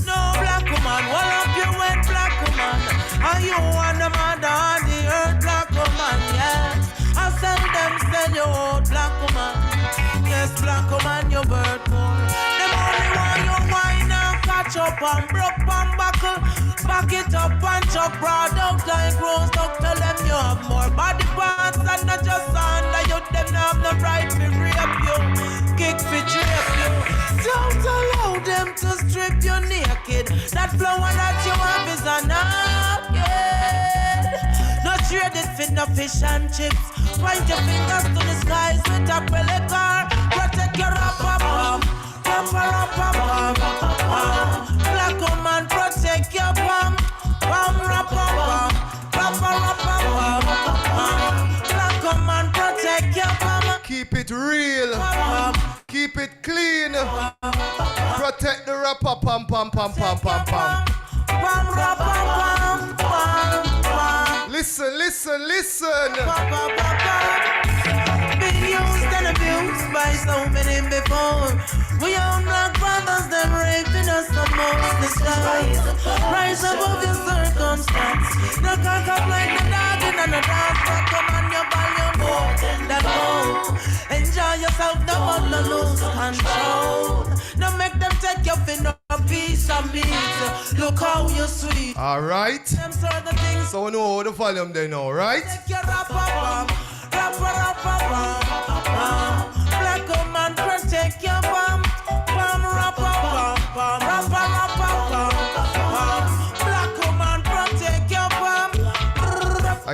C: No black woman, what up you went black woman? Are you on the mother on the earth, black woman? Yes, I send you out, black woman. Yes, black woman, you birth born. Them only want you wine and catch up and broke and buckle. Back it up and chop broad out like rose. Don't tell them you have more body parts and not just under you. Them not have the right to rape you, kick for drape you. Don't allow them to strip you naked. That flower that you have is a napkin. Not trade it for the fish and chips. Point your fingers to the skies with a pelican. Protect your rapper-bum. Rapper-rapper-bum. Black woman, protect your bum. Bum, rapper-bum. Rapper-rapper-bum. Black woman, protect your bum.
A: Keep it real. Keep it clean. Protect the rapper, pam, pam, pam, pam, pam, pam.
C: Bum, rapper-bum.
A: Listen.
C: Been used and abused by so many before. We own black brothers, them raping us the most this time. Rise above your circumstance. No cock up like the dog in the dance. Come on your volume more than more. Enjoy yourself, no one to lose control. Don't make them take your fin a piece of meat. Look how you're sweet.
A: Alright. So we know the volume they know, right?
C: Take your rapper-bum. Rapper-rapper-bum. Black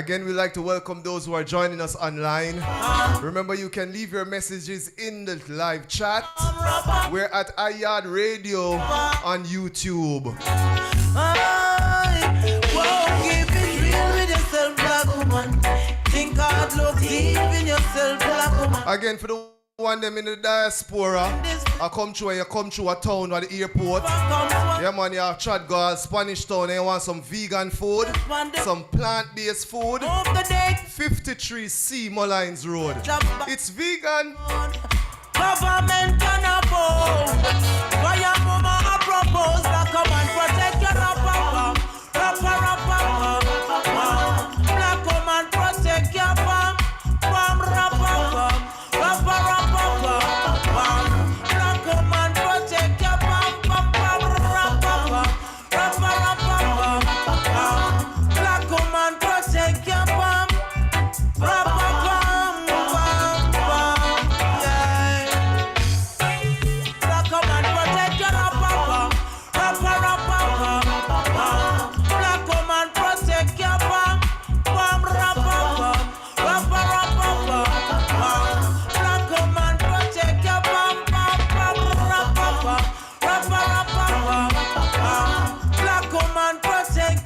A: Again, we'd like to welcome those who are joining us online. Remember, you can leave your messages in the live chat. We're at YAAD Radio on YouTube.
M: Keep it real with yourself, black woman. Think hard, look deep in yourself, black woman.
A: Again, for the one them in the diaspora, I come through and you come through a town or the airport. Yeah, man, you have tried go to Spanish town and you want some vegan food, some plant-based food. 53C Molynes Road. It's vegan.
M: Government can oppose. Why your mama a propose? Black woman protect your rapper. Black woman protect your pam. Pam rapper. Black woman protect your pam. Pam rapper. Black woman protect your pam.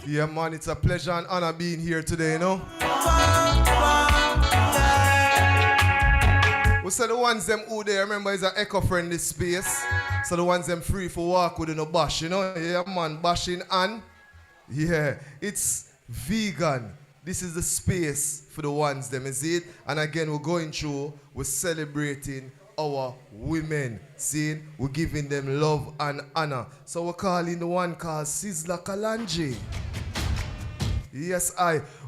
A: Yeah, man, it's a pleasure and honor being here today, you know. We said the ones them who there, remember, is an eco-friendly space. So the ones them free for walk with no bash, you know. Yeah, man, bashing and yeah, it's vegan. This is the space for the ones them, is it? And again, we're going through, we're celebrating our women. See, we're giving them love and honor. So we're calling the one called Sizzla Kalonji. Yes,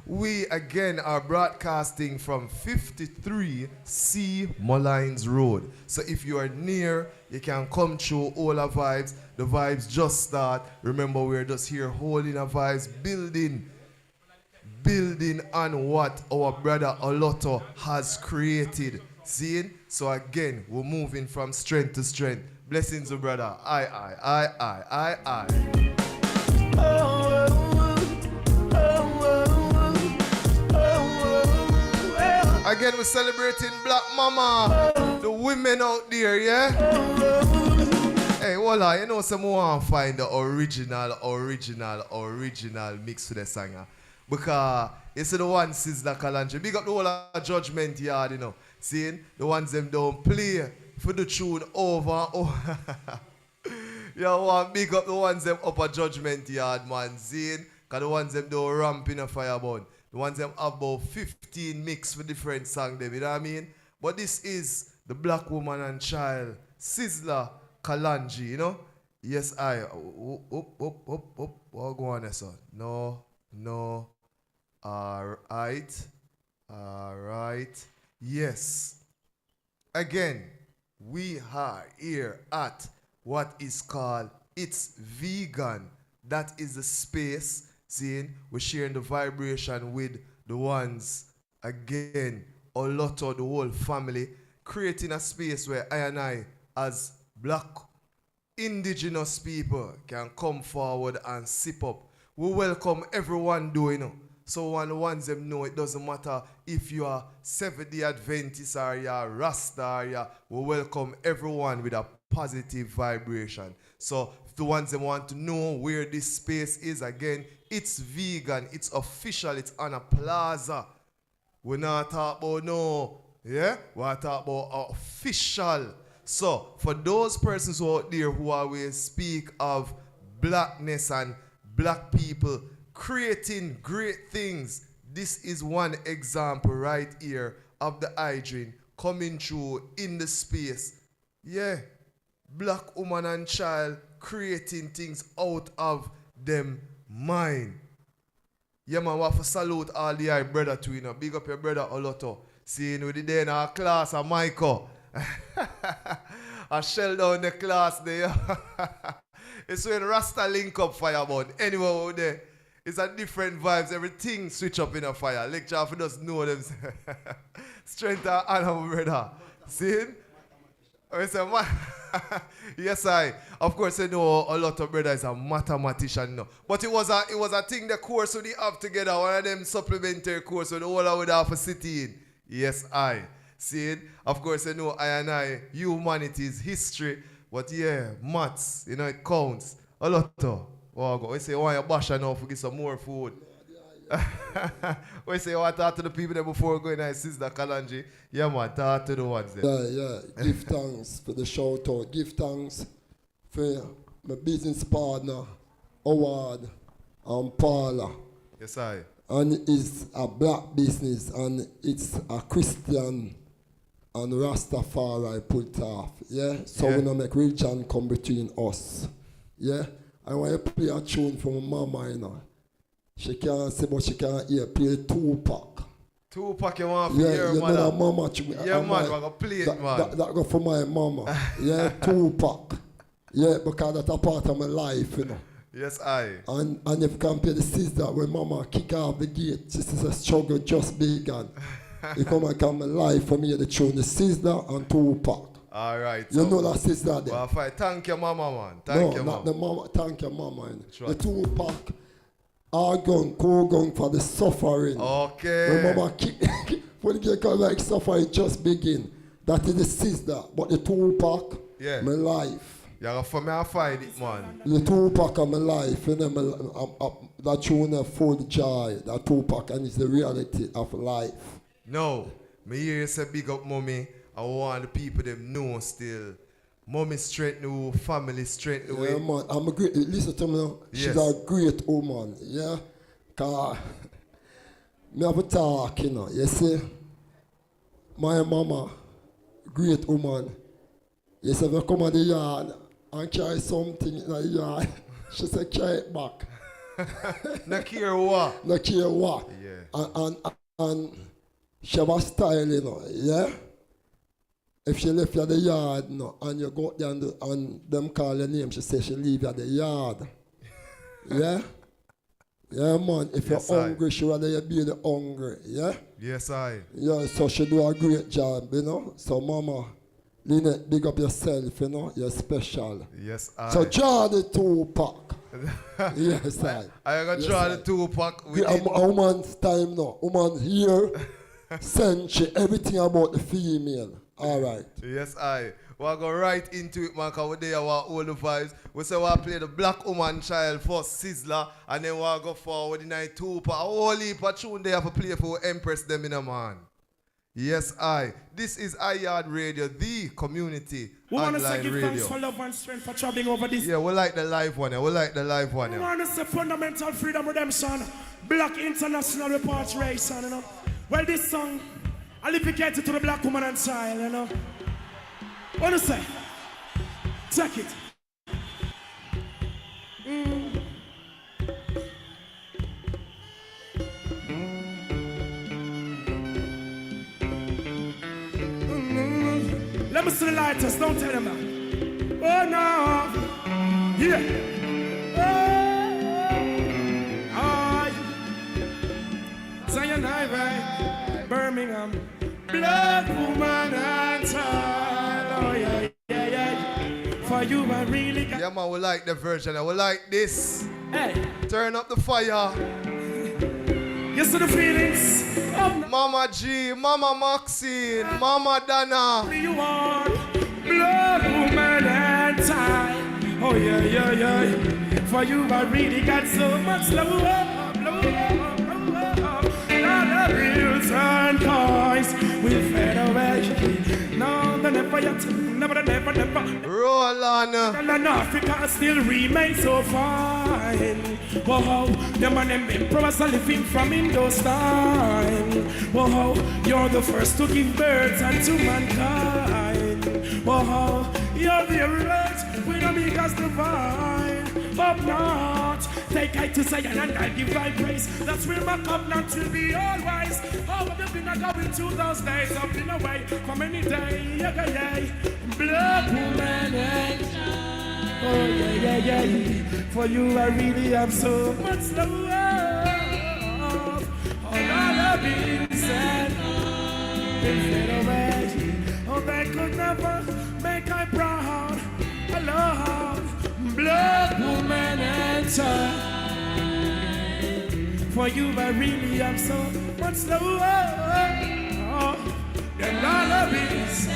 A: we again are broadcasting from 53C Molynes Road. So if you are near, you can come through all our vibes. The vibes just start. Remember, we're just here holding our vibes, building on what our brother Olooto has created. See? So again, we're moving from strength to strength. Blessings, brother. I. Again, we're celebrating Black Mama, the women out there, yeah? Hey, voila, you know someone want to find the original mix to the singer. Because you see the one Sizzla Kalonji, big up the whole of Judgment Yard, you know. Seeing the ones them don't play for the tune over. You want big up the ones them up a Judgment Yard, man. Seeing, because the ones them don't ramp in a fireball. The ones them have about 15 mix for different songs, you know what I mean? But this is the Black Woman and Child, Sizzla Kalonji, you know? Yes, I. What go on there, son? No. Alright. Yes. Again, we are here at what is called It's Vegan. That is the space. Seeing, we're sharing the vibration with the ones, again, Olooto, the whole family, creating a space where I and I, as Black, Indigenous people, can come forward and sip up. We welcome everyone doing it. So when the ones them know, it doesn't matter if you are Seventh-day Adventist or you're Rasta, we welcome everyone with a positive vibration. So if the ones that want to know where this space is, again, it's vegan, it's official, it's on a plaza. We're not talking about no, yeah? We're talking about official. So for those persons who out there who always speak of blackness and Black people creating great things, this is one example right here of the hygiene coming through in the space. Yeah, Black woman and child creating things out of them mind. Yeah, man, we have to salute all the high brother too, you know. Big up your brother Olooto. Seeing with the day in our class, and Michael. I shell down the class there. It's when Rasta link up fireborn. Anyway, over there, it's a different vibes. Everything switch up in a fire. Lecture for us know them. Strength and honor, brother. See? Oh, it's a man. Yes, I. Of course, you know, a lot of brothers are mathematician now. But it was a thing, the course we have together, one of them supplementary course with the whole would have to sit in. Yes, I. See it? Of course, you know, I, humanities, history, but yeah, maths, you know, it counts. Olooto. We say, why you bash now for get some more food? We say, I talk to the people there before going to Sister Kalanji. Yeah, man, talk to the ones there.
G: Yeah. Give thanks for the shout out. Give thanks for my business partner, YAAD, and Paula.
A: Yes, I.
G: And it's a black business, and it's a Christian and Rastafari put off. Yeah? So we don't make religion come between us. Yeah? I want to play a tune for my mama, you know. She can't say, but she can't hear. Play Tupac.
A: Tupac, you want to hear,
G: you
A: mother?
G: know that mama.
A: Yeah, man, we're going to play it, man.
G: That go for my mama. Yeah, Tupac. Yeah, because that's a part of my life, you know.
A: Yes, I.
G: And if you compare the sister, when mama kick out the gate, she says a struggle just began. You come and come alive for me, the tune, the sister and Tupac.
A: All right.
G: You know that sister there.
A: Well, fine. Thank your mama, man. Thank your mama.
G: The mama. Thank your mama. The Tupac. Argon, co-gon for the suffering.
A: Okay.
G: When mama kick, when you come like suffering just begin. That is the sister. But the Tupac, my life.
A: Yeah, for me, I find it, man.
G: The Tupac of my life, you know, that tune full joy, that Tupac, and it's the reality of life.
A: No, me hear you say big up mommy. I want the people them know still. Mommy straight new, family straight away.
G: Yeah, man, I'm a great, listen to me now. She's a great woman, yeah? Because me have a talk, you know, you see? My mama, great woman. You say, if you come in the yard and carry something in the yard, she said, carry it back.
A: No care what?
G: No care what.
A: Yeah.
G: And she have a style, you know, yeah? If she left you at the yard, no, and you go out there and them call your name, she say she leave you at the yard. Yeah? Yeah, man. If you're hungry, she rather you be the hungry, yeah?
A: Yes, I.
G: Yeah, so she do a great job, you know? So, mama, Lynette, big up yourself, you know? You're special.
A: Yes, I.
G: So, draw the Tupac. Yes, I.
A: I got to draw the Tupac.
G: A woman's time now. Woman here, century, everything about the female. All right.
A: Yes, I. We'll go right into it, man, because we're there, all the vibes. We say we'll play the black woman child first, Sizzler, and then we'll go forward in the night Tupac. A whole heap of tune there for play for Empress them in a man. Yes, I. This is YAAD Radio, the community online radio.
N: We want to say give thanks for love and strength for traveling over this.
A: Yeah, we like the live one. We like the live one.
N: We want to say fundamental freedom redemption, black international repatriation, you know. Well, this song, I dedicated to the black woman and child, you know. What do you say? Check it. Let me see the lighters, don't tell them that. Oh no. Yeah. Zion Highway, Birmingham, black woman and child. Oh yeah, yeah, yeah. For you I really got.
A: Yeah man, we like the version. We like this.
N: Hey.
A: Turn up the fire.
N: You see the feelings of
A: Mama G, Mama Maxine, Mama Dana.
N: You are black woman and child. Oh yeah, yeah, yeah. For you I really got so much love. All the bills and coins will fade away. No, the never yet, never.
A: Roll on.
N: And Africa still remains so fine. Whoa, the man and emperors are living from in those times. Whoa, you're the first to give birth unto mankind. Whoa, you're the right with a because divine. But not take I to Zion and I give thy praise. That's where my covenant will be always. How have you been going through those days? I've been away for many days. Black woman and child. Oh yeah, yeah, yeah. For you I really have so much love. All I've been said, been fade away. Oh, they could never make I proud. For you, I really am so much slower than lullabies.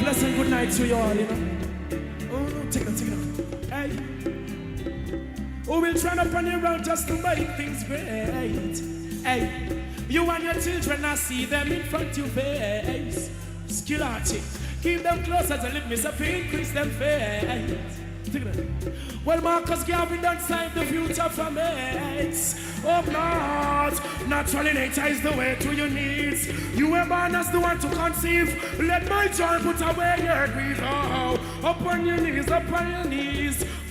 N: Pleasant good night to you all, you know. Oh, no, take it, Hey. Who will try to run you around just to make things great? Hey, you and your children, I see them in front of your face. Skill artists, keep them close as I live, Mr. Increase them faith. Well, Marcus Garvey done sign the future for mates. Oh, not natural nature is the way to your needs. You were born as the one to conceive. Let my joy put away your grief. Oh, up on your knees,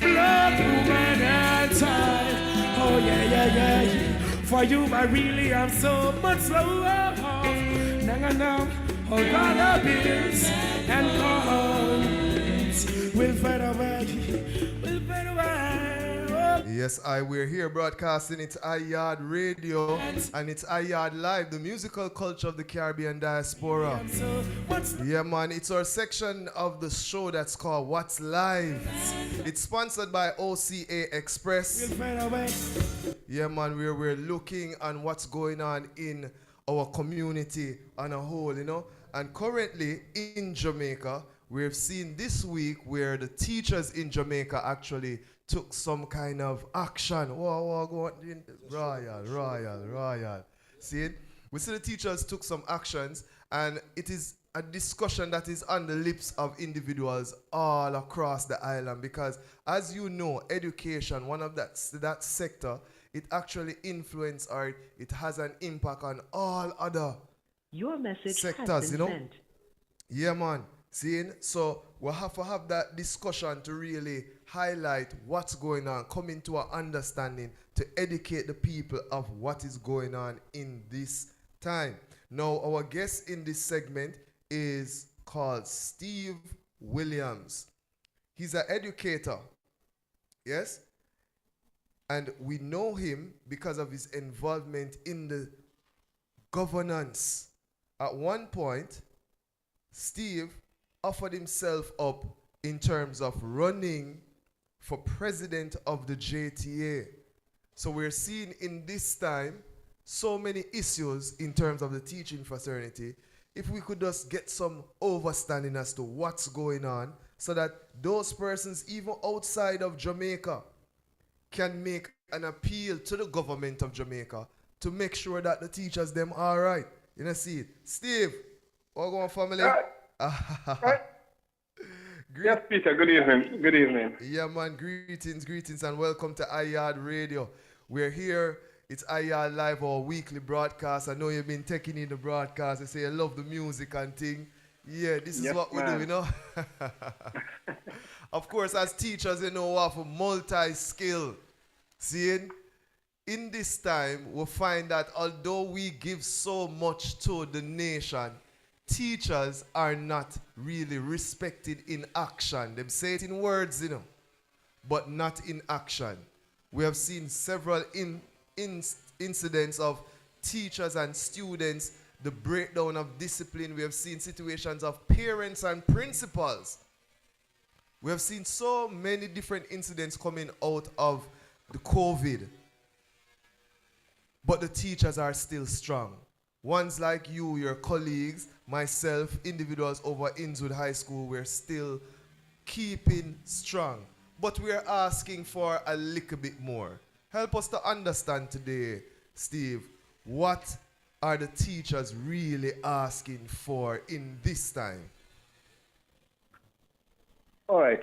N: Black woman and child. Oh, yeah. For you, I really am so much slower. Now, all dollar bills and coins will fade away.
A: Yes, we're here broadcasting. It's YAAD Radio and it's YAAD Live, the musical culture of the Caribbean diaspora. Yeah, man, it's our section of the show that's called What's Live. It's sponsored by OCA Express. Yeah, man, we're looking on what's going on in our community on a whole, you know. And currently in Jamaica, we've seen this week where the teachers in Jamaica actually took some kind of action. Whoa, go on. Royal. See it? We see the teachers took some actions, and it is a discussion that is on the lips of individuals all across the island, because as you know, education, one of that sector, it actually influences or it has an impact on all other sectors, has been sent. Yeah, man. Seeing? So we'll have to have that discussion to really highlight what's going on, come into an understanding to educate the people of what is going on in this time. Now, our guest in this segment is called Steve Williams. He's an educator. Yes? And we know him because of his involvement in the governance. At one point, Steve offered himself up in terms of running for president of the JTA. So we're seeing in this time so many issues in terms of the teaching fraternity. If we could just get some understanding as to what's going on, so that those persons, even outside of Jamaica, can make an appeal to the government of Jamaica to make sure that the teachers them are right. You know, see it. Steve, what's going on, family?
O: Right. Yes, Peter, good evening.
A: Yeah, man, greetings, and welcome to YAAD Radio. We're here, it's YAAD Live, our weekly broadcast. I know you've been taking in the broadcast. You say you love the music and thing. Yeah, this is what we do, you know. Of course, as teachers, you know, we have a multi-skill. Seeing? In this time, we'll find that although we give so much to the nation, teachers are not really respected in action. They say it in words, you know, but not in action. We have seen several incidents of teachers and students, the breakdown of discipline. We have seen situations of parents and principals. We have seen so many different incidents coming out of the COVID. But the teachers are still strong. Ones like you, your colleagues, myself, individuals over Innswood High School, we're still keeping strong. But we're asking for a little bit more. Help us to understand today, Steve, what are the teachers really asking for in this time?
O: All right.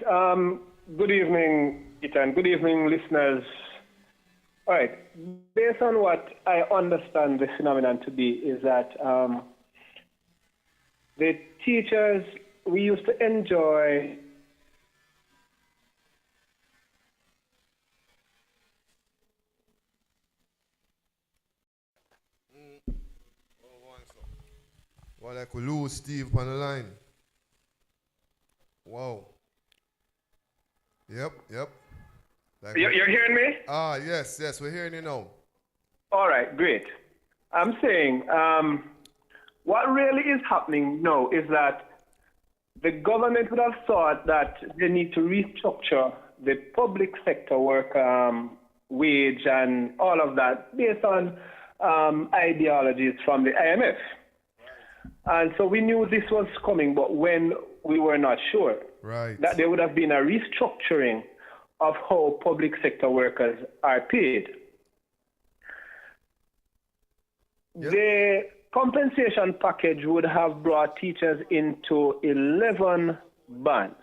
O: Good evening, Ethan. Good evening, listeners. All right. Based on what I understand the phenomenon to be is that the teachers, we used to enjoy
A: Well, I could lose Steve on the line. Wow. Yep. Like
O: you're hearing me?
A: Yes, we're hearing you now.
O: All right, great. I'm saying what really is happening now is that the government would have thought that they need to restructure the public sector work wage and all of that based on ideologies from the IMF. And so we knew this was coming, but when we were not sure that there would have been a restructuring of how public sector workers are paid. The compensation package would have brought teachers into 11 bands,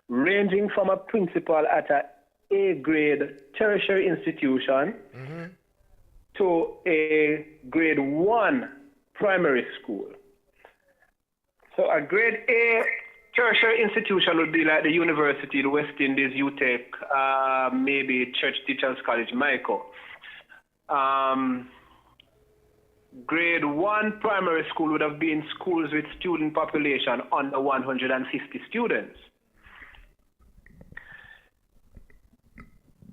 O: ranging from a principal at a A-grade tertiary institution to a grade 1 primary school. So a grade A tertiary institution would be like the university, the West Indies, UTech, maybe Church Teachers College, Michael. Grade 1 primary school would have been schools with student population under 150 students.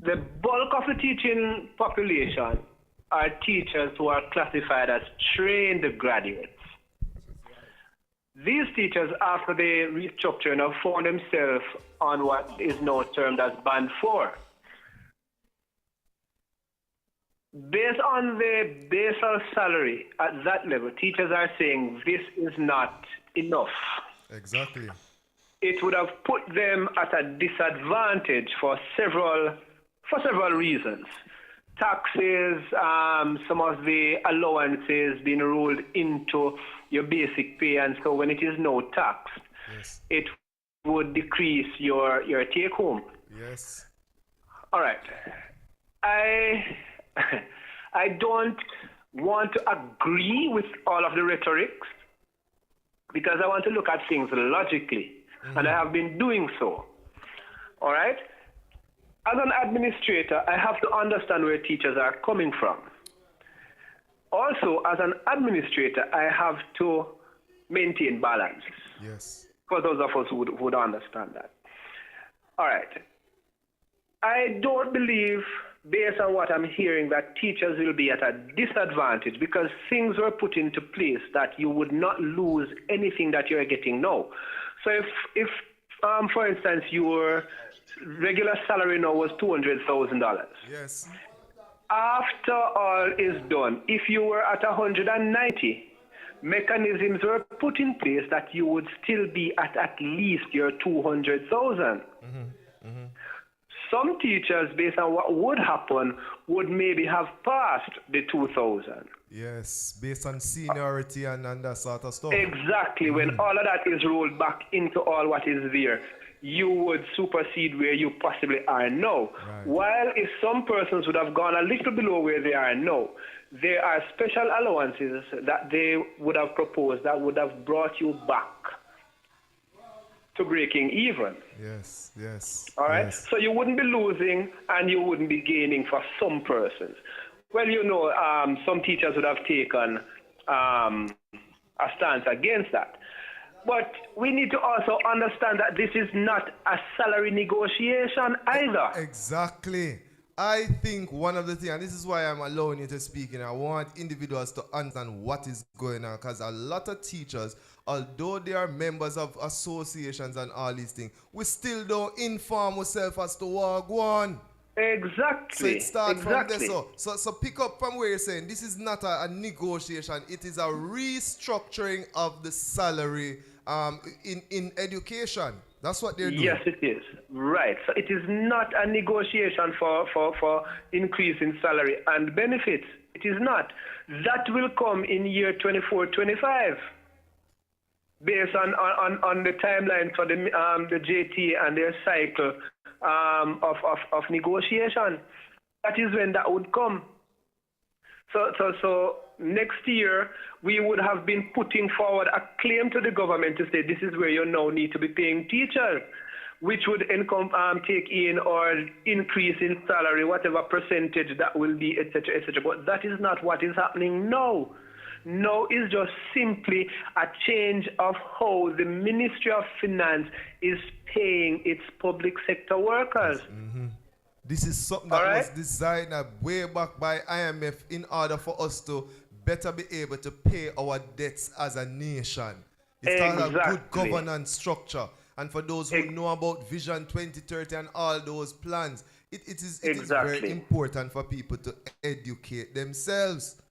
O: The bulk of the teaching population are teachers who are classified as trained graduates. These teachers, after the restructuring, have found themselves on what is now termed as Band 4. Based on the basal salary at that level, teachers are saying this is not enough.
A: Exactly.
O: It would have put them at a disadvantage for several reasons. Taxes, some of the allowances being rolled into your basic pay, and so when it is no taxed, it would decrease your take home.
A: Yes.
O: All right. I don't want to agree with all of the rhetorics because I want to look at things logically, and I have been doing so. All right? As an administrator, I have to understand where teachers are coming from. Also, as an administrator, I have to maintain balance.
A: Yes.
O: For those of us who would understand that. All right. I don't believe, based on what I'm hearing, that teachers will be at a disadvantage because things were put into place that you would not lose anything that you're getting now. So if for instance, your regular salary now was $200,000.
A: Yes.
O: After all is done, if you were at 190, mechanisms were put in place that you would still be at least your 200,000. Some teachers, based on what would happen, would maybe have passed the 2,000.
A: Yes, based on seniority and that sort of stuff.
O: Exactly. When all of that is rolled back into all what is there, you would supersede where you possibly are now.
A: Right.
O: While if some persons would have gone a little below where they are now, there are special allowances that they would have proposed that would have brought you back to breaking even.
A: Yes, yes.
O: All right?
A: Yes.
O: So you wouldn't be losing and you wouldn't be gaining for some persons. Well, you know, some teachers would have taken a stance against that. But we need to also understand that this is not a salary negotiation either.
A: Exactly. I think one of the things, and this is why I'm allowing you to speak, and I want individuals to understand what is going on, because a lot of teachers, although they are members of associations and all these things, we still don't inform ourselves as to what go on.
O: Exactly.
A: So it starts from there. So pick up from where you're saying this is not a negotiation, it is a restructuring of the salary in education. That's what they're doing.
O: Yes, it is. Right. So it is not a negotiation for increase in salary and benefits. It is not. That will come in year 24-25 based on the timeline for the JT and their cycle of negotiation. That is when that would come. So next year, we would have been putting forward a claim to the government to say this is where you now need to be paying teachers, which would take in or increase in salary, whatever percentage that will be, etc., etc. But that is not what is happening now. Now is just simply a change of how the Ministry of Finance is paying its public sector workers.
A: This is something that was designed way back by IMF in order for us to better be able to pay our debts as a nation. It's called a good governance structure. And for those who know about Vision 2030 and all those plans, it is very important for people to educate themselves.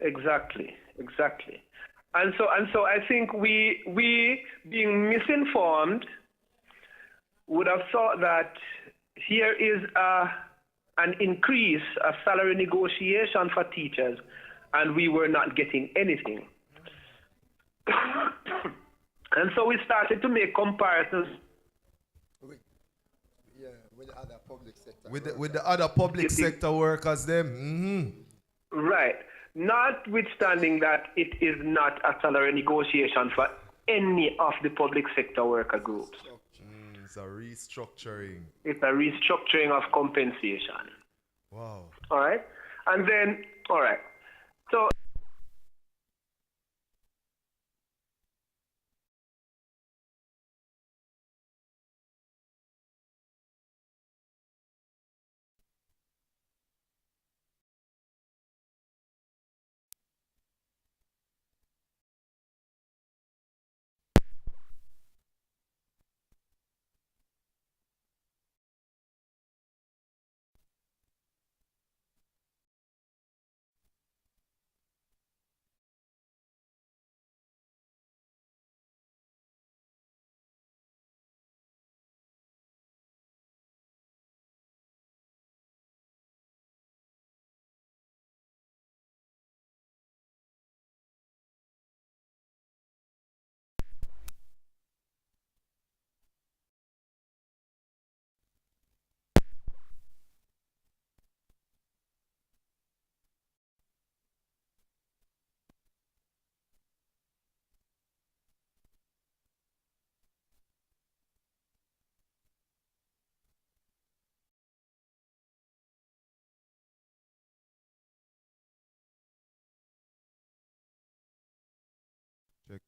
O: Exactly. And so I think we being misinformed would have thought that here is an increase, a salary negotiation for teachers, and we were not getting anything. And so we started to make comparisons.
G: With the other public sector.
A: With the other public sector workers, them.
O: Right. Notwithstanding that it is not a salary negotiation for any of the public sector worker groups.
A: It's a restructuring.
O: It's a restructuring of compensation.
A: Wow.
O: All right. And then, all right. So,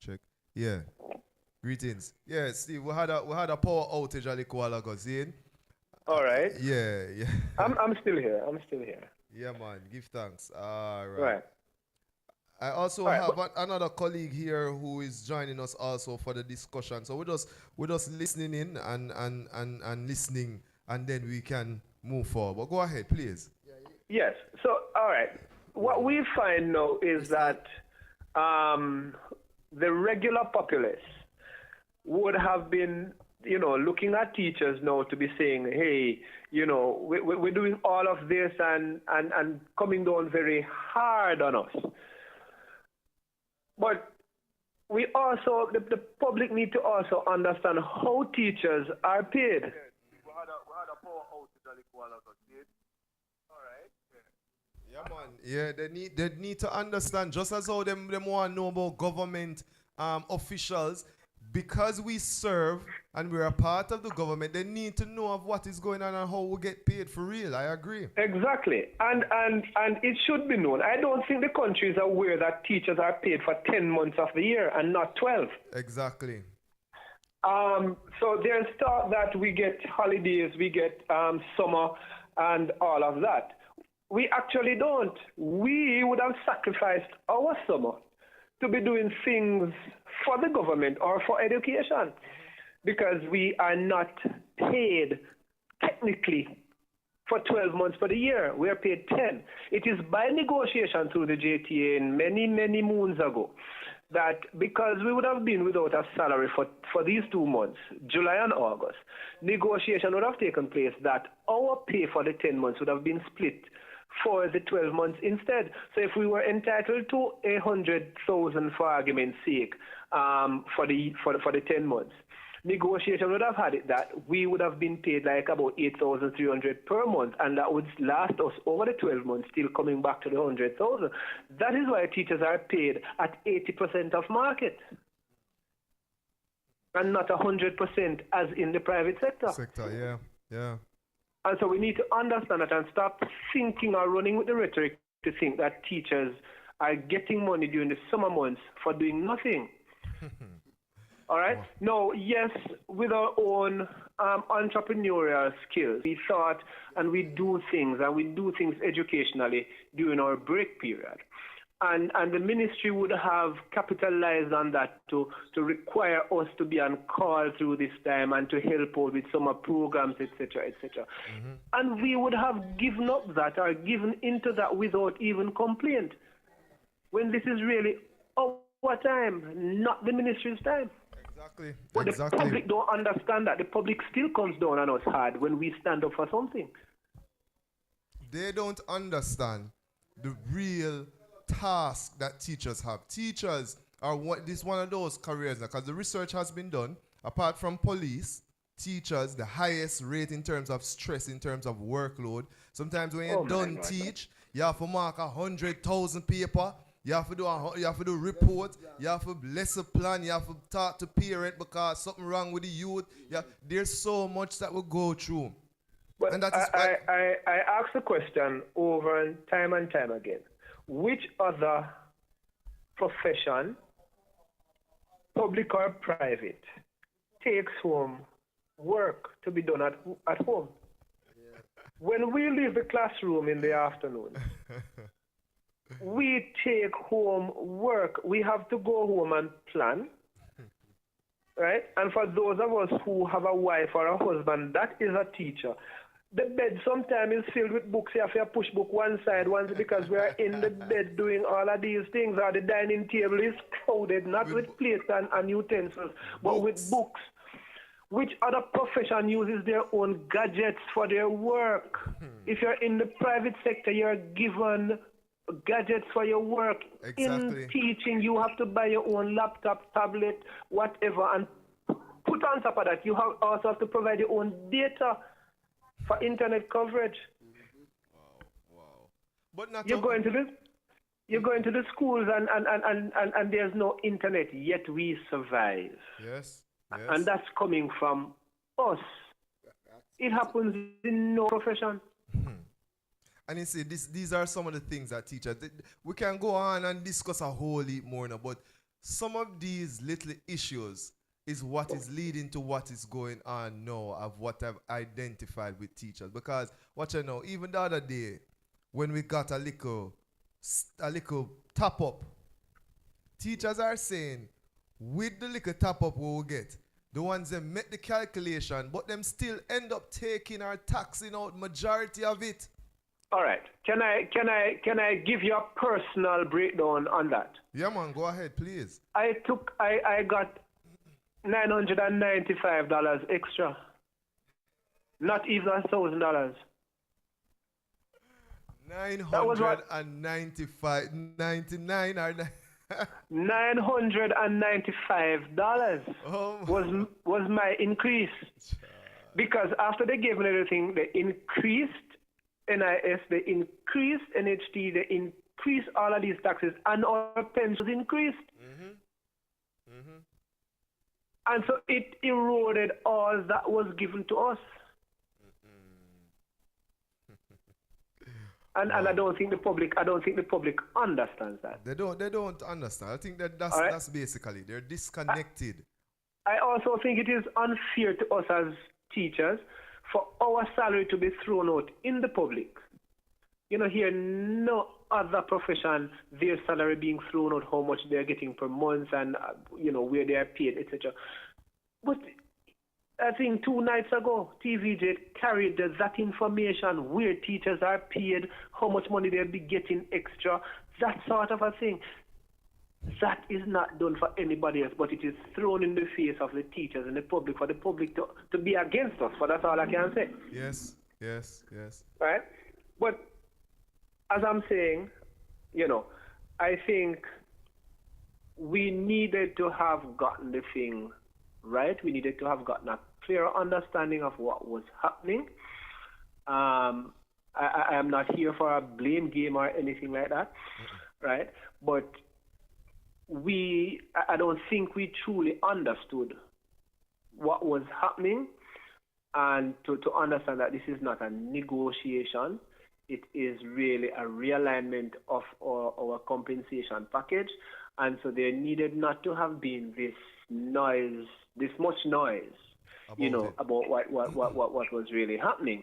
A: Check. Yeah. Greetings. Yeah, Steve, we had a power outage a little while ago, see?
O: all right.
A: Yeah.
O: I'm still here.
A: Yeah, man. Give thanks. All right.
O: Right.
A: I also have another colleague here who is joining us also for the discussion. So we're just listening in and listening, and then we can move forward. But go ahead, please.
O: Yes. So, all right. What we find now is that the regular populace would have been, looking at teachers now to be saying, hey, we're doing all of this and coming down very hard on us. But we also, the public need to also understand how teachers are paid.
A: We had a power outage a little while ago, see? All right. Yeah, man. Yeah, they need to understand, just as how them want to know about government officials, because we serve and we're a part of the government, they need to know of what is going on and how we get paid for real. I agree.
O: Exactly. And it should be known. I don't think the country is aware that teachers are paid for 10 months of the year and not 12.
A: Exactly.
O: So there's talk that we get holidays, we get summer and all of that. We actually don't. We would have sacrificed our summer to be doing things for the government or for education, because we are not paid technically for 12 months for the year. We are paid 10. It is by negotiation through the JTA many, many moons ago that because we would have been without a salary for these 2 months, July and August, negotiation would have taken place that our pay for the 10 months would have been split for the 12 months instead. So if we were entitled to 100,000 for argument's sake for the 10 months, negotiation would have had it that we would have been paid like about 8,300 per month, and that would last us over the 12 months, still coming back to the 100,000. That is why teachers are paid at 80% of market, and not 100% as in the private sector.
A: Yeah.
O: And so we need to understand that and stop thinking or running with the rhetoric to think that teachers are getting money during the summer months for doing nothing. All right? Now, yes, with our own entrepreneurial skills, we thought and we do things educationally during our break period. And the ministry would have capitalized on that to require us to be on call through this time and to help out with summer programs, etc., etc. And we would have given up that or given into that without even complaint. When this is really our time, not the ministry's time.
A: Exactly.
O: But the public don't understand that. The public still comes down on us hard when we stand up for something.
A: They don't understand the real task that teachers have. Teachers are one of those careers, because the research has been done. Apart from police, teachers, the highest rate in terms of stress, in terms of workload. Sometimes when you're done teach, you have to mark 100,000 paper. You have to do report. You have to lesson plan. You have to talk to parent because something wrong with the youth. There's so much that we go through.
O: But
A: and that is
O: I ask the question over and time again. Which other profession, public or private, takes home work to be done at home? When we leave the classroom in the afternoon, we take home work. We have to go home and plan, right? And for those of us who have a wife or a husband, that is a teacher. The bed sometimes is filled with books. You have to push book one side once because we are in the bed doing all of these things. Or the dining table is crowded, not with plates and utensils, but with books. Which other profession uses their own gadgets for their work? If you're in the private sector, you're given gadgets for your work.
A: Exactly.
O: In teaching, you have to buy your own laptop, tablet, whatever, and put on top of that, you also have to provide your own data for internet coverage.
A: Wow. But not
O: you're going to the schools and there's no internet, yet we survive.
A: Yes.
O: And that's coming from us. It happens in no profession.
A: And you see, these are some of the things that teachers, we can go on and discuss a whole heap more now, but some of these little issues is what is leading to what is going on now of what I've identified with teachers. Because, watch you know, even the other day, when we got a little top up, teachers are saying, with the little top up we will get, the ones that make the calculation, but them still end up taking or taxing out majority of it.
O: All right. Can I give you a personal breakdown on that?
A: Yeah, man, go ahead, please.
O: I got $995 extra. Not even $1,000.
A: 995, 99 or
O: $995 was my increase. Because after they gave me everything, they increased NIS, they increased NHT, they increased all of these taxes, and our pensions increased. And so it eroded all that was given to us. And I don't think the public understands that.
A: They don't understand. I think that's basically they're disconnected.
O: I also think it is unfair to us as teachers for our salary to be thrown out in the public. You know, here no other profession, their salary being thrown out, how much they're getting per month, and where they are paid, etc. But I think 2 nights ago, TVJ carried that information, where teachers are paid, how much money they'll be getting extra, that sort of a thing. That is not done for anybody else, but it is thrown in the face of the teachers and the public, for the public to be against us. But that's all I can say.
A: Yes.
O: Right? But as I'm saying, I think we needed to have gotten the thing right. We needed to have gotten a clearer understanding of what was happening. I am not here for a blame game or anything like that, right? But I don't think we truly understood what was happening, and to understand that this is not a negotiation. It is really a realignment of our compensation package. And so there needed not to have been this much noise, about what was really happening.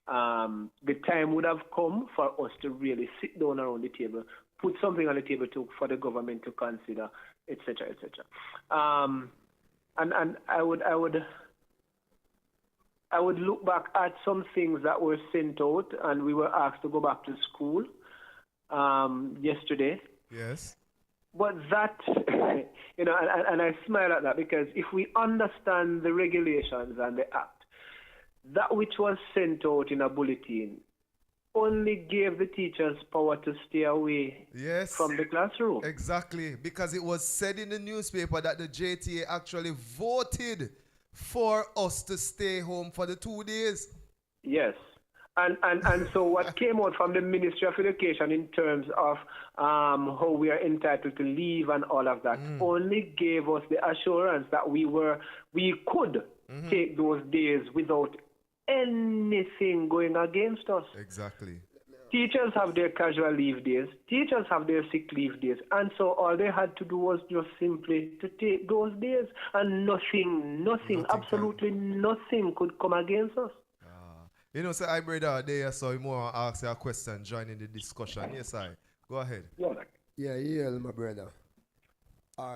O: The time would have come for us to really sit down around the table, put something on the table for the government to consider, etc., etc. And I would look back at some things that were sent out, and we were asked to go back to school yesterday.
A: Yes.
O: But that, and I smile at that, because if we understand the regulations and the act, that which was sent out in a bulletin only gave the teachers power to stay away from the classroom.
A: Exactly, because it was said in the newspaper that the JTA actually voted for us to stay home for the 2 days.
O: Yes. And so what came out from the Ministry of Education in terms of how we are entitled to leave and all of that only gave us the assurance that we could take those days without anything going against us.
A: Exactly.
O: Teachers have their casual leave days. Teachers have their sick leave days. And so all they had to do was just simply to take those days, and nothing, absolutely nothing could come against us.
A: You know, so I brother there, so you more ask you a question, join in the discussion. Yes, I. Go ahead.
G: Yeah, my brother.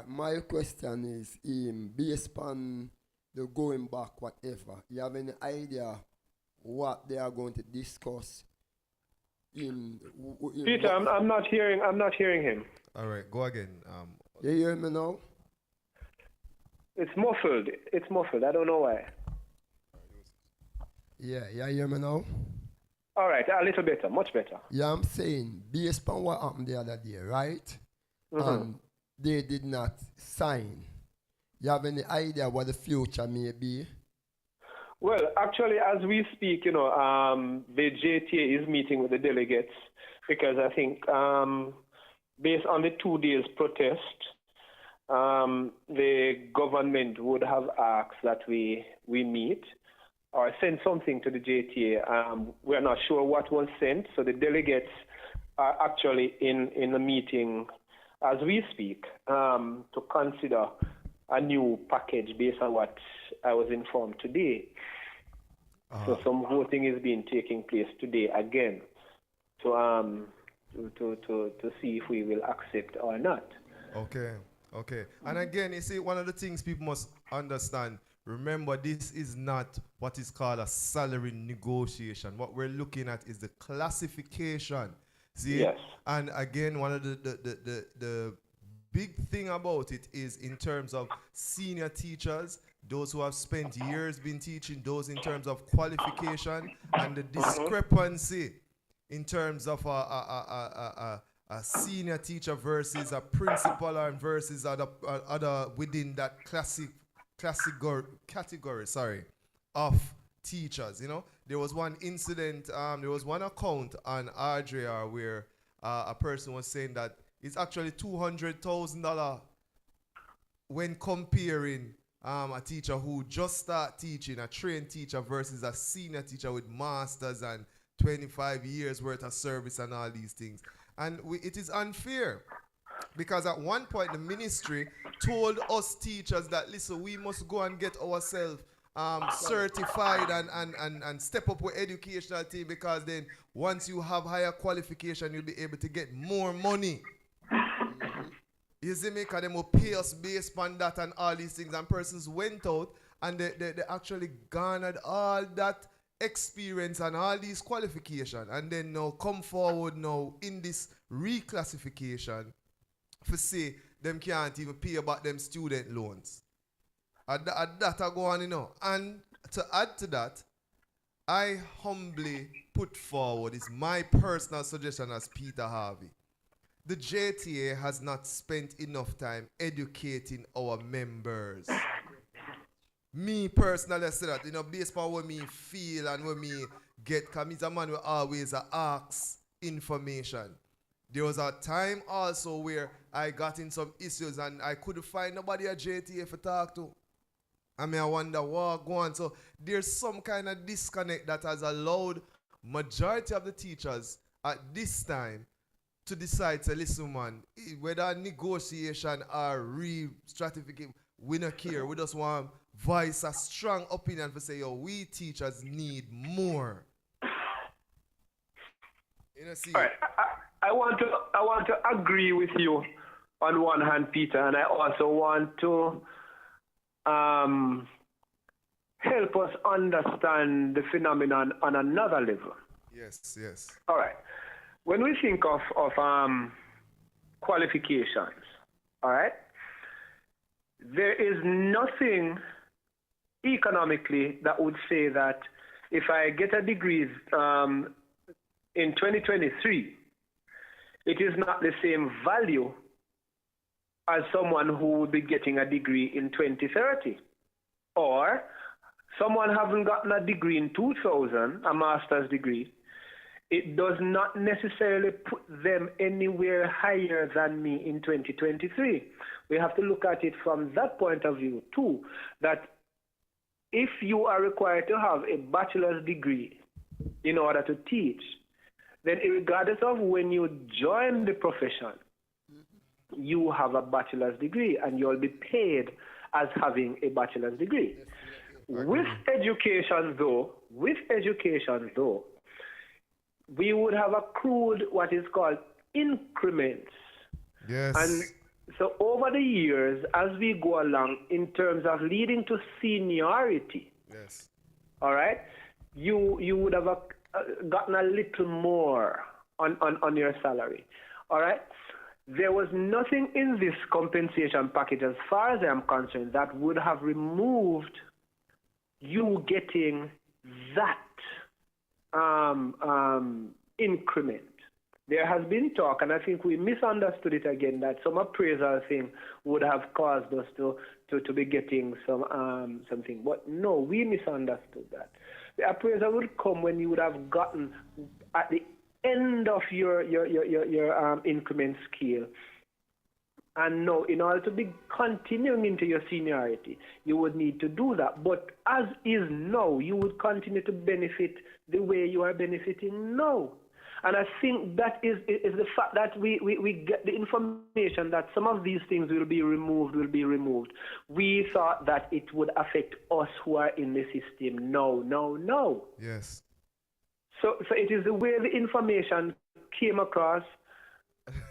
G: My question is, based on the going back, whatever, you have any idea what they are going to discuss in
O: Peter, I'm not hearing him.
A: All right, go again.
G: You hear me now?
O: It's muffled. I don't know why.
G: Yeah, you hear me now?
O: All right, a little better, much better.
G: Yeah, I'm saying, based on what happened the other day, right? And they did not sign. You have any idea what the future may be?
O: Well, actually, as we speak, the JTA is meeting with the delegates, because I think based on the 2 days protest, the government would have asked that we meet or send something to the JTA. We're not sure what was sent, so the delegates are actually in a meeting as we speak to consider a new package based on what I was informed today. So some voting is taking place today again to see if we will accept or not.
A: Okay. And again, you see, one of the things people must understand, remember, this is not what is called a salary negotiation. What we're looking at is the classification. See?
O: Yes.
A: And again, one of the big thing about it is in terms of senior teachers, those who have spent years been teaching, those in terms of qualification, and the discrepancy in terms of a senior teacher versus a principal and versus other within that category of teachers. There was one incident, there was one account on Adria where a person was saying that it's actually $200,000 when comparing a teacher who just start teaching, a trained teacher, versus a senior teacher with masters and 25 years worth of service and all these things. And it is unfair, because at one point the ministry told us teachers that, listen, we must go and get ourselves certified and step up with educational team, because then once you have higher qualification, you'll be able to get more money. You see me? Because they will pay us based on that and all these things. And persons went out and they actually garnered all that experience and all these qualifications, and then now come forward now in this reclassification for say them can't even pay about them student loans. At that are going on, And to add to that, I humbly put forward, is my personal suggestion as Peter Harvey. The JTA has not spent enough time educating our members. Me personally, I say that, based on what me feel and what me get, because I'm a man who always asks information. There was a time also where I got in some issues and I couldn't find nobody at JTA to talk to. I wonder what go on. So there's some kind of disconnect that has allowed majority of the teachers at this time to decide to listen, man, whether negotiation or re-stratification, we don't care. We just want to voice a strong opinion for say, yo, we teachers need more. See?
O: All right. I want to agree with you on one hand, Peter, and I also want to help us understand the phenomenon on another level.
A: Yes, yes.
O: All right. When we think of qualifications, all right, there is nothing economically that would say that if I get a degree in 2023, it is not the same value as someone who would be getting a degree in 2030. Or someone having gotten a degree in 2000, a master's degree, it does not necessarily put them anywhere higher than me in 2023. We have to look at it from that point of view too, that if you are required to have a bachelor's degree in order to teach, then regardless of when you join the profession, you have a bachelor's degree and you'll be paid as having a bachelor's degree. With education though, we would have accrued what is called increments.
A: Yes.
O: And so over the years, as we go along, in terms of leading to seniority,
A: yes,
O: all right, you would have gotten a little more on your salary, all right? There was nothing in this compensation package, as far as I'm concerned, that would have removed you getting that increment. There has been talk, and I think we misunderstood it again, that some appraisal thing would have caused us to be getting something. But no, we misunderstood that. The appraisal would come when you would have gotten at the end of your increment scale. And no, in order to be continuing into your seniority, you would need to do that. But as is now, you would continue to benefit the way you are benefiting now. And I think that is the fact that we get the information that some of these things will be removed. We thought that it would affect us who are in the system. No.
A: Yes.
O: So it is the way the information came across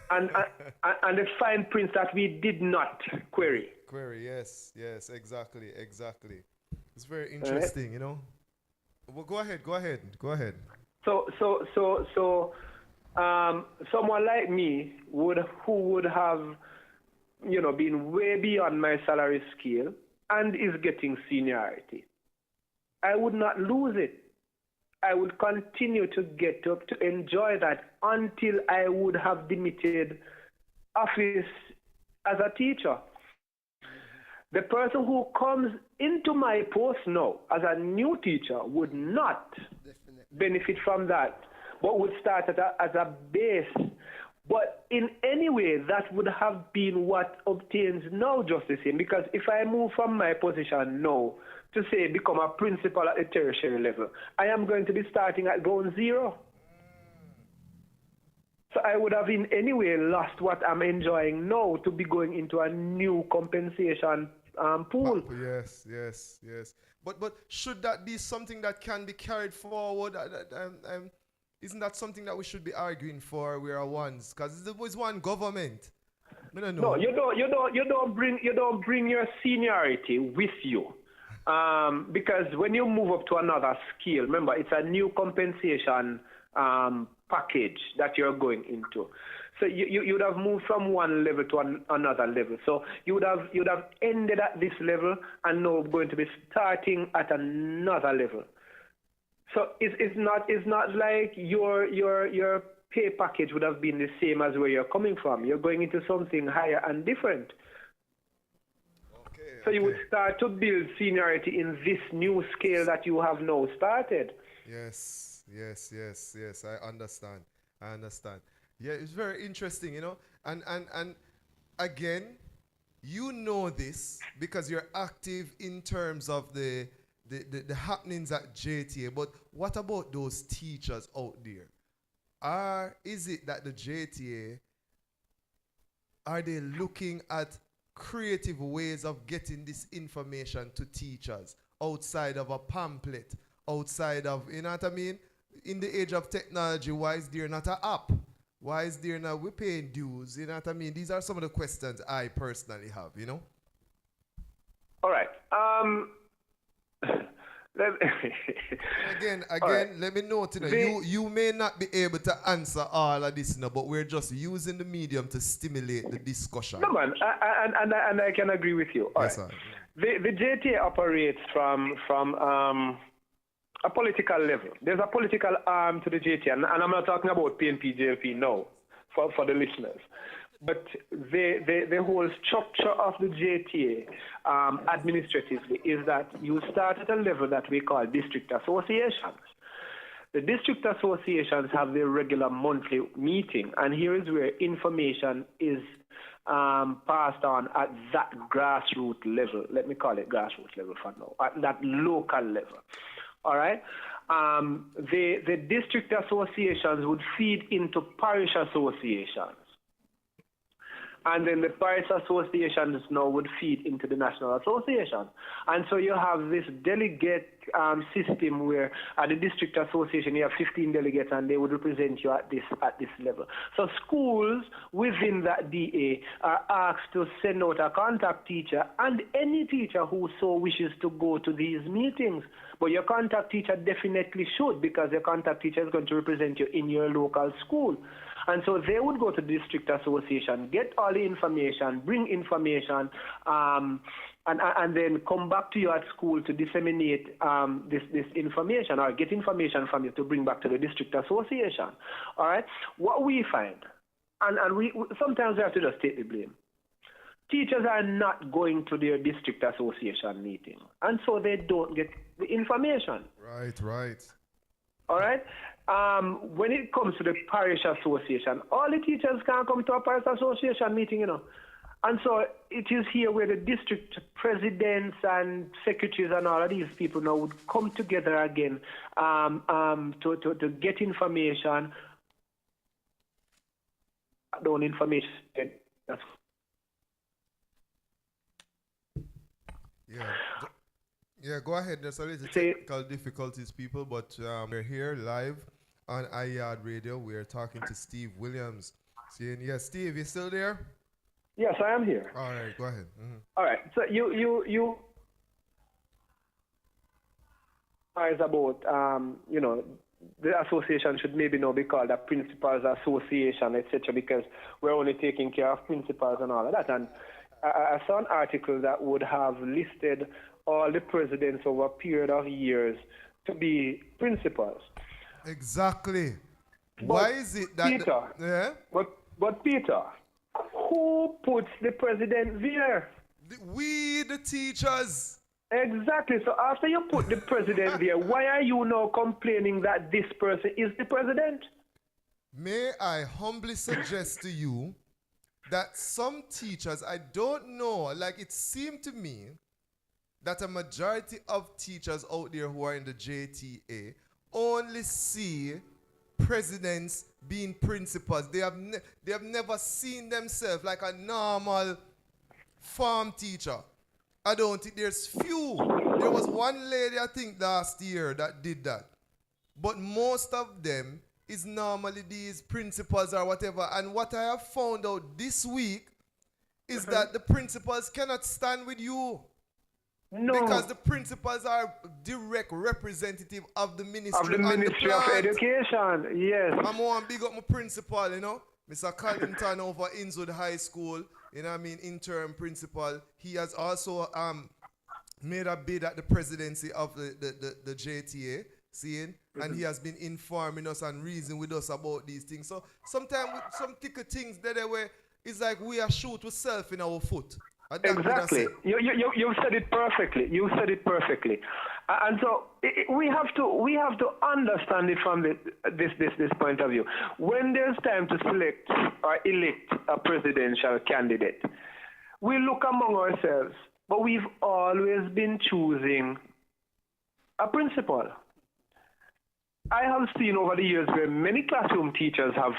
O: and the fine print that we did not query.
A: Yes, exactly. It's very interesting, you know. Well, go ahead.
O: So someone like me who would have, been way beyond my salary scale and is getting seniority, I would not lose it. I would continue to get up to enjoy that until I would have demitted office as a teacher. The person who comes into my post now as a new teacher would not benefit from that, but would start as a base. But in any way, that would have been what obtains now just the same, because if I move from my position now to say become a principal at the tertiary level, I am going to be starting at ground zero. So I would have in any way lost what I'm enjoying now to be going into a new compensation pool.
A: Yes. But should that be something that can be carried forward? Isn't that something that we should be arguing for? We are ones, because there was one government. I don't know.
O: No, you don't bring your seniority with you. Because when you move up to another scale, remember, it's a new compensation package that you're going into. So you would have moved from one level to another level. So you would have ended at this level and now going to be starting at another level. So it's not like your pay package would have been the same as where you're coming from. You're going into something higher and different. So you would start to build seniority in this new scale that you have now started.
A: Yes. I understand. Yeah, it's very interesting, you know. And again, you know this because you're active in terms of the happenings at JTA. But what about those teachers out there? Is it that the JTA, are they looking at creative ways of getting this information to teachers outside of a pamphlet, outside of, you know what I mean? In the age of technology, why is there not an app Why is there now we paying dues? You know what I mean? These are some of the questions I personally have, you know?
O: All right.
A: Again,
O: right.
A: let me note, you may not be able to answer all of this now, but we're just using the medium to stimulate the discussion.
O: No, man, and I can agree with you. All
A: yes,
O: right.
A: sir.
O: The JTA operates from a political level. There's a political arm to the JTA, and I'm not talking about PNP, JLP now, for the listeners. But the whole structure of the JTA administratively is that you start at a level that we call district associations. The district associations have their regular monthly meeting, and here is where information is passed on at that grassroots level. Let me call it grassroots level for now, at that local level. All right? The district associations would feed into parish associations. And then the parish associations now would feed into the national association. And so you have this delegate system where at the district association you have 15 delegates and they would represent you at this level. So schools within that DA are asked to send out a contact teacher and any teacher who so wishes to go to these meetings. But your contact teacher definitely should, because your contact teacher is going to represent you in your local school. And so they would go to the district association, get all the information, bring information, and then come back to you at school to disseminate this information or get information from you to bring back to the district association. All right? What we find, and we sometimes we have to just take the blame. Teachers are not going to their district association meeting, and so they don't get the information.
A: Right.
O: All right? When it comes to the parish association, all the teachers can come to a parish association meeting, you know. And so it is here where the district presidents and secretaries and all of these people now would come together again to get information.
A: Yeah, go ahead. There's a little technical difficulties, people, but we're here live on YAAD Radio. We're talking to Steve Williams. Saying, yeah, Steve, you still there?
O: Yes, I am here.
A: All right, go ahead. Mm-hmm.
O: All right, so you is about the association should maybe now be called a principals association, etc., because we're only taking care of principals and all of that. And I saw an article that would have listed all the presidents over a period of years to be principals.
A: Exactly.
O: But
A: why is it that
O: Peter, but Peter, who puts the president there?
A: We, the teachers.
O: Exactly. So after you put the president there, why are you now complaining that this person is the president?
A: May I humbly suggest to you that some teachers, I don't know, like it seemed to me that a majority of teachers out there who are in the JTA only see presidents being principals. They have never seen themselves like a normal farm teacher. I don't think there's few. There was one lady, I think, last year that did that. But most of them is normally these principals or whatever. And what I have found out this week is that the principals cannot stand with you.
O: No.
A: Because the principals are direct representative of the ministry.
O: Of the Ministry of Education, yes.
A: I'm going to big up my principal, you know. Mr. Collington over Innswood High School, you know what I mean, interim principal. He has also made a bid at the presidency of the JTA, seeing, and he has been informing us and reasoning with us about these things. So sometimes with some ticker things that way, it's like we are shoot ourselves in our foot.
O: Exactly. You said it perfectly. You said it perfectly. And so we have to understand it from this point of view. When there's time to select or elect a presidential candidate, we look among ourselves, but we've always been choosing a principal. I have seen over the years where many classroom teachers have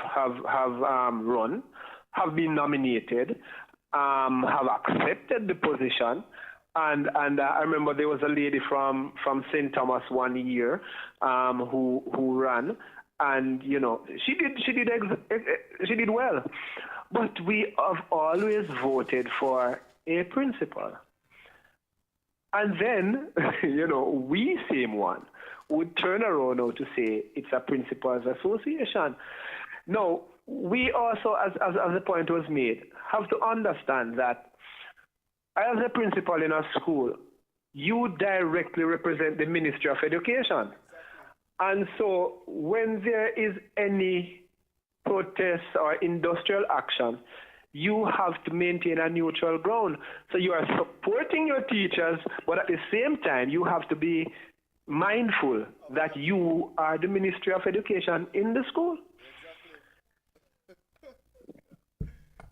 O: been nominated, have accepted the position, and I remember there was a lady from St. Thomas one year who ran, and you know, she did well. But we have always voted for a principal. And then, you know, we same one would turn around now to say it's a principal's association. Now, we also, as the point was made, have to understand that as a principal in a school, you directly represent the Ministry of Education. And so when there is any protest or industrial action, you have to maintain a neutral ground. So you are supporting your teachers, but at the same time, you have to be mindful that you are the Ministry of Education in the school.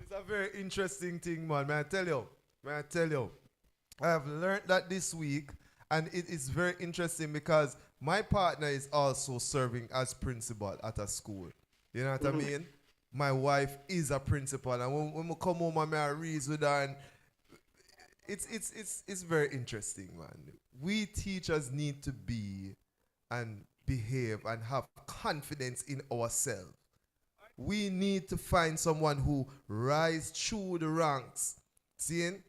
A: It's a very interesting thing, man. May I tell you? I have learned that this week, and it is very interesting because my partner is also serving as principal at a school. You know what I mean? My wife is a principal, and when we come home and I read with her, and it's very interesting, man. We teachers need to be and behave and have confidence in ourselves. We need to find someone who rise through the ranks, seeing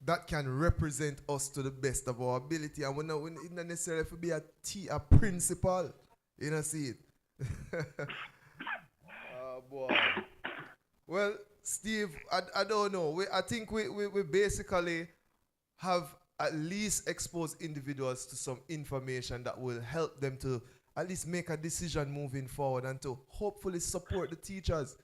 A: that can represent us to the best of our ability, and we not necessarily have to be a principal. You know, see it. Boy. Well, Steve, I don't know. I think we basically have at least exposed individuals to some information that will help them to at least make a decision moving forward and to hopefully support the teachers.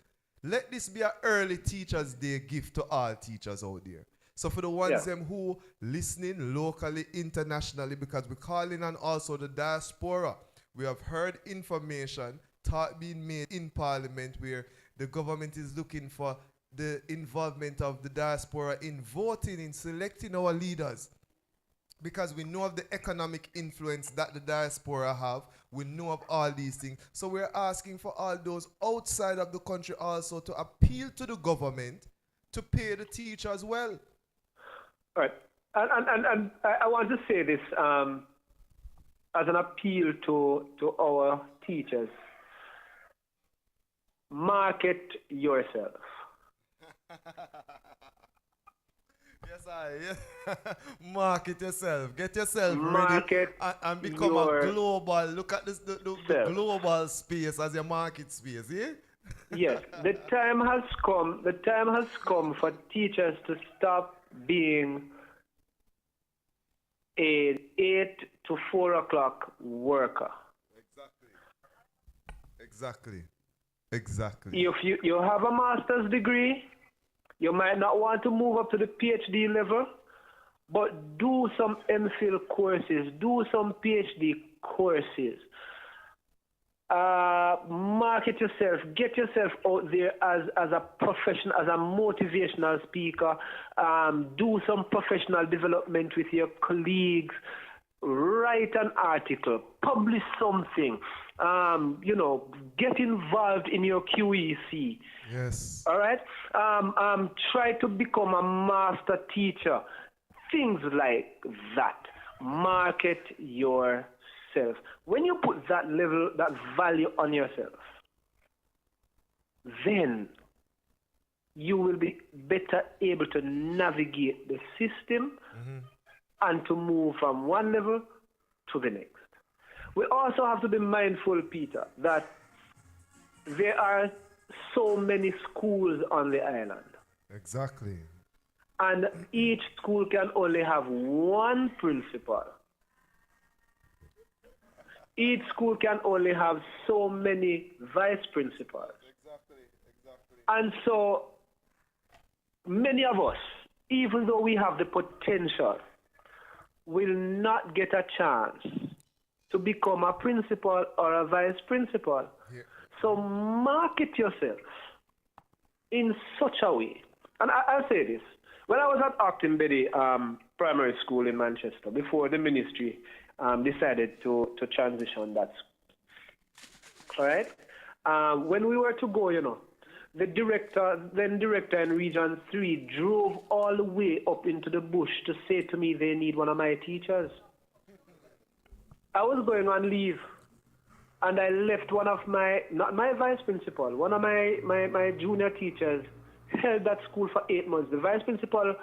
A: Let this be an early Teachers' Day gift to all teachers out there. So for the ones them who listening locally, internationally, because we're calling on also the diaspora, we have heard information talk being made in Parliament where the government is looking for the involvement of the diaspora in voting, in selecting our leaders. Because we know of the economic influence that the diaspora have. We know of all these things. So we're asking for all those outside of the country also to appeal to the government to pay the teachers well.
O: All right. And I want to say this as an appeal to our teachers. Market yourself.
A: Market yourself. Get yourself ready and become a global. Look at this, the global space as your market space. Yeah?
O: Yes, the time has come. The time has come for teachers to stop being an 8 to 4 o'clock worker.
A: Exactly.
O: If you have a master's degree, you might not want to move up to the PhD level, but do some MPhil courses, do some PhD courses. Market yourself, get yourself out there as a professional, as a motivational speaker. Do some professional development with your colleagues. Write an article, publish something. Get involved in your QEC.
A: Yes.
O: All right. Try to become a master teacher. Things like that. Market yourself. When you put that level, that value on yourself, then you will be better able to navigate the system and to move from one level to the next. We also have to be mindful, Peter, that there are so many schools on the island.
A: Exactly.
O: And each school can only have one principal. Each school can only have so many vice principals. Exactly. And so many of us, even though we have the potential, will not get a chance to become a principal or a vice principal. Yeah. So market yourself in such a way. And I'll say this. When I was at Acton Betty Primary School in Manchester, before the ministry decided to transition that school, all right? When we were to go, the then director in Region 3 drove all the way up into the bush to say to me they need one of my teachers. I was going on leave. and I left one of my, not my vice principal, one of my junior teachers held that school for 8 months. The vice principal,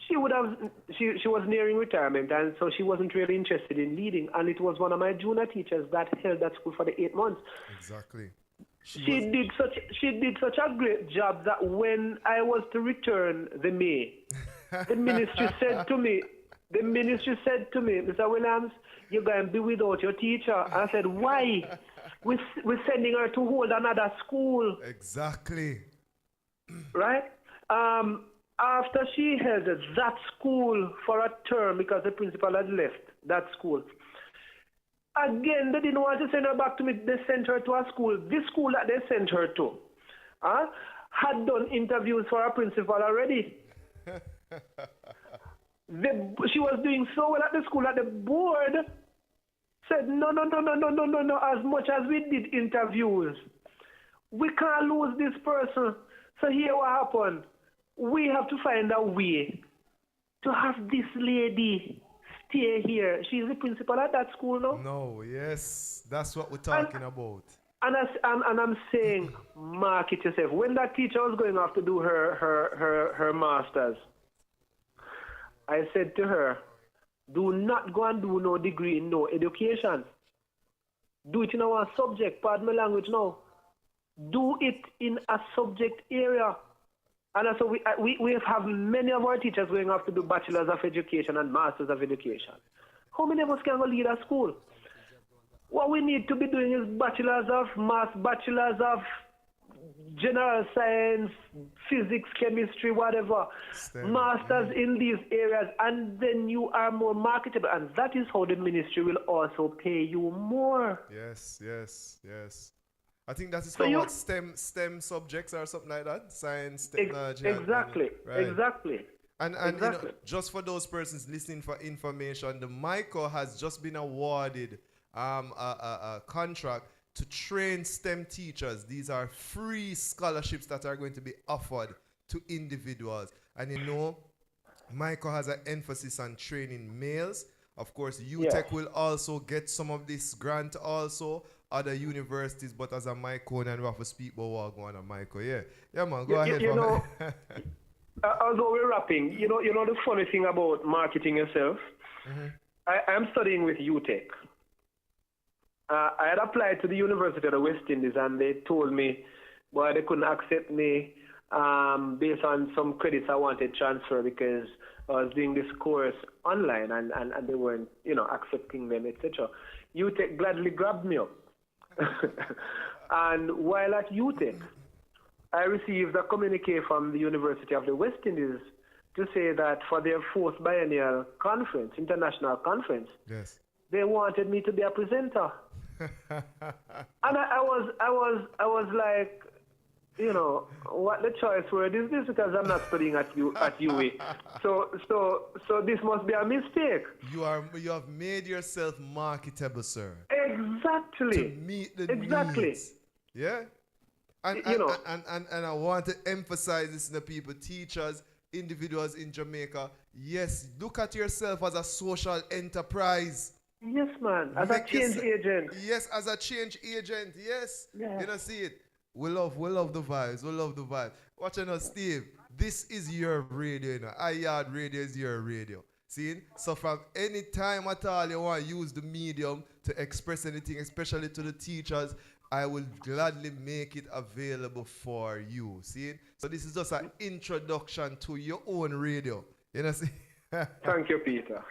O: she was nearing retirement, and so she wasn't really interested in leading, and it was one of my junior teachers that held that school for the 8 months.
A: Exactly.
O: She did such a great job that when I was to return the May, the ministry said to me, Mr. Williams, you're going to be without your teacher. I said, why? We're sending her to hold another school.
A: Exactly.
O: Right? After she held that school for a term because the principal had left that school, again, they didn't want to send her back to me. They sent her to a school. This school that they sent her to had done interviews for a principal already. She was doing so well at the school that the board said, no. As much as we did interviews, we can't lose this person. So here what happened. We have to find a way to have this lady stay here. She's the principal at that school now.
A: No, yes. That's what we're talking about.
O: And I'm saying, mark it yourself. When that teacher was going off to do her master's, I said to her, do not go and do no degree in no education. Do it in our subject, pardon my language now. Do it in a subject area. And so we have many of our teachers going off to do bachelors of education and masters of education. How many of us can go lead a school? What we need to be doing is bachelors of math, bachelors of general science, physics, chemistry, whatever, masters in these areas, and then you are more marketable. And that is how the ministry will also pay you more.
A: Yes. I think that is for what STEM subjects or something like that, science, technology.
O: Exactly.
A: And you know, just for those persons listening for information, the MICO has just been awarded a contract to train STEM teachers. These are free scholarships that are going to be offered to individuals. And you know, MICO has an emphasis on training males. Of course, UTech will also get some of this grant also. Other universities, but as a Myconian, we have to speak about what going on at Myco. Yeah, man, go ahead.
O: You know, although we're rapping, you know the funny thing about marketing yourself. I'm studying with UTech. I had applied to the University of the West Indies, and they told me, well, they couldn't accept me based on some credits I wanted transfer because I was doing this course online, and they weren't, accepting them, etc. UTech gladly grabbed me up. And while at UTech, I received a communique from the University of the West Indies to say that for their 4th biennial conference, international conference, they wanted me to be a presenter. And I was like, what the choice word is this? Because I'm not studying at UA. So this must be a mistake.
A: You have made yourself marketable, sir.
O: Exactly.
A: To meet the needs. Yeah. And I want to emphasize this to the people, teachers, individuals in Jamaica. Yes, look at yourself as a social enterprise.
O: Yes, man. As a change agent.
A: Yes, as a change agent. Yes. You know, see it. We love the vibes. We love the vibe. Watch out, Steve. This is your radio, YAAD radio is your radio. See? So from any time at all you want to use the medium to express anything, especially to the teachers, I will gladly make it available for you. See? So this is just an introduction to your own radio. You know, see?
O: Thank you, Peter.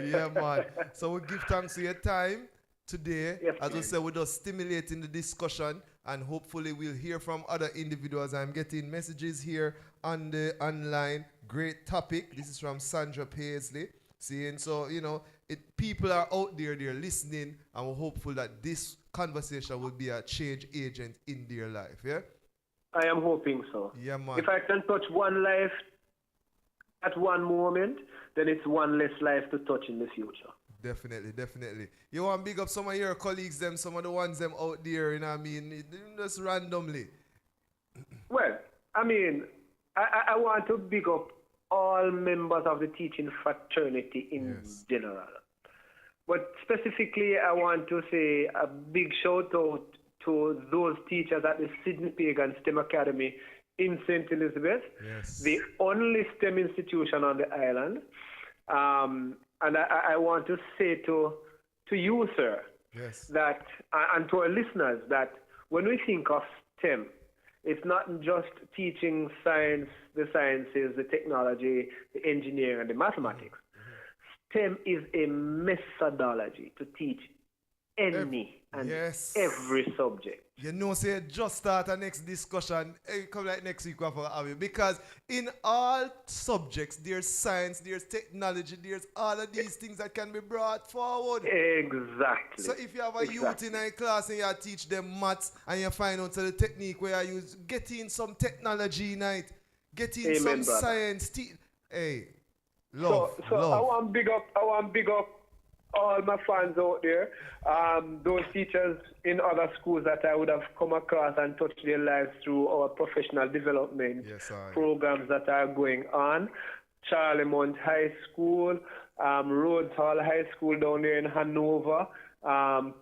A: Yeah, man. So we give thanks for your time today. Yes, as we said, we're just stimulating the discussion, and hopefully we'll hear from other individuals. I'm getting messages here on the online. Great topic. This is from Sandra Paisley. Seeing, so, people are out there, they're listening, and we're hopeful that this conversation will be a change agent in their life, yeah?
O: I am hoping so.
A: Yeah, man.
O: If I can touch one life at one moment, then it's one less life to touch in the future.
A: Definitely. You want to big up some of your colleagues, some of the ones out there, just randomly.
O: Well, I want to big up all members of the teaching fraternity in general. But specifically, I want to say a big shout out to those teachers at the Sydney Pagan STEM Academy in St. Elizabeth, the only STEM institution on the island. And I want to say to you, sir, that, and to our listeners, that when we think of STEM, it's not just teaching science, the sciences, the technology, the engineering, and the mathematics. STEM is a methodology to teach any and every subject.
A: You know, say just start a next discussion. Come like next week, we'll have you. Because in all subjects, there's science, there's technology, there's all of these things that can be brought forward.
O: Exactly.
A: So if you have a youth in a class and you teach them maths and you find out the technique where you use, get in some technology in it, get in some science. Hey, love.
O: So I want big up all my fans out there, those teachers in other schools that I would have come across and touched their lives through our professional development programs that are going on. Charlemont High School, Rhodes Hall High School down there in Hanover,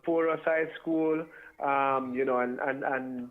O: Porus High School, you know, and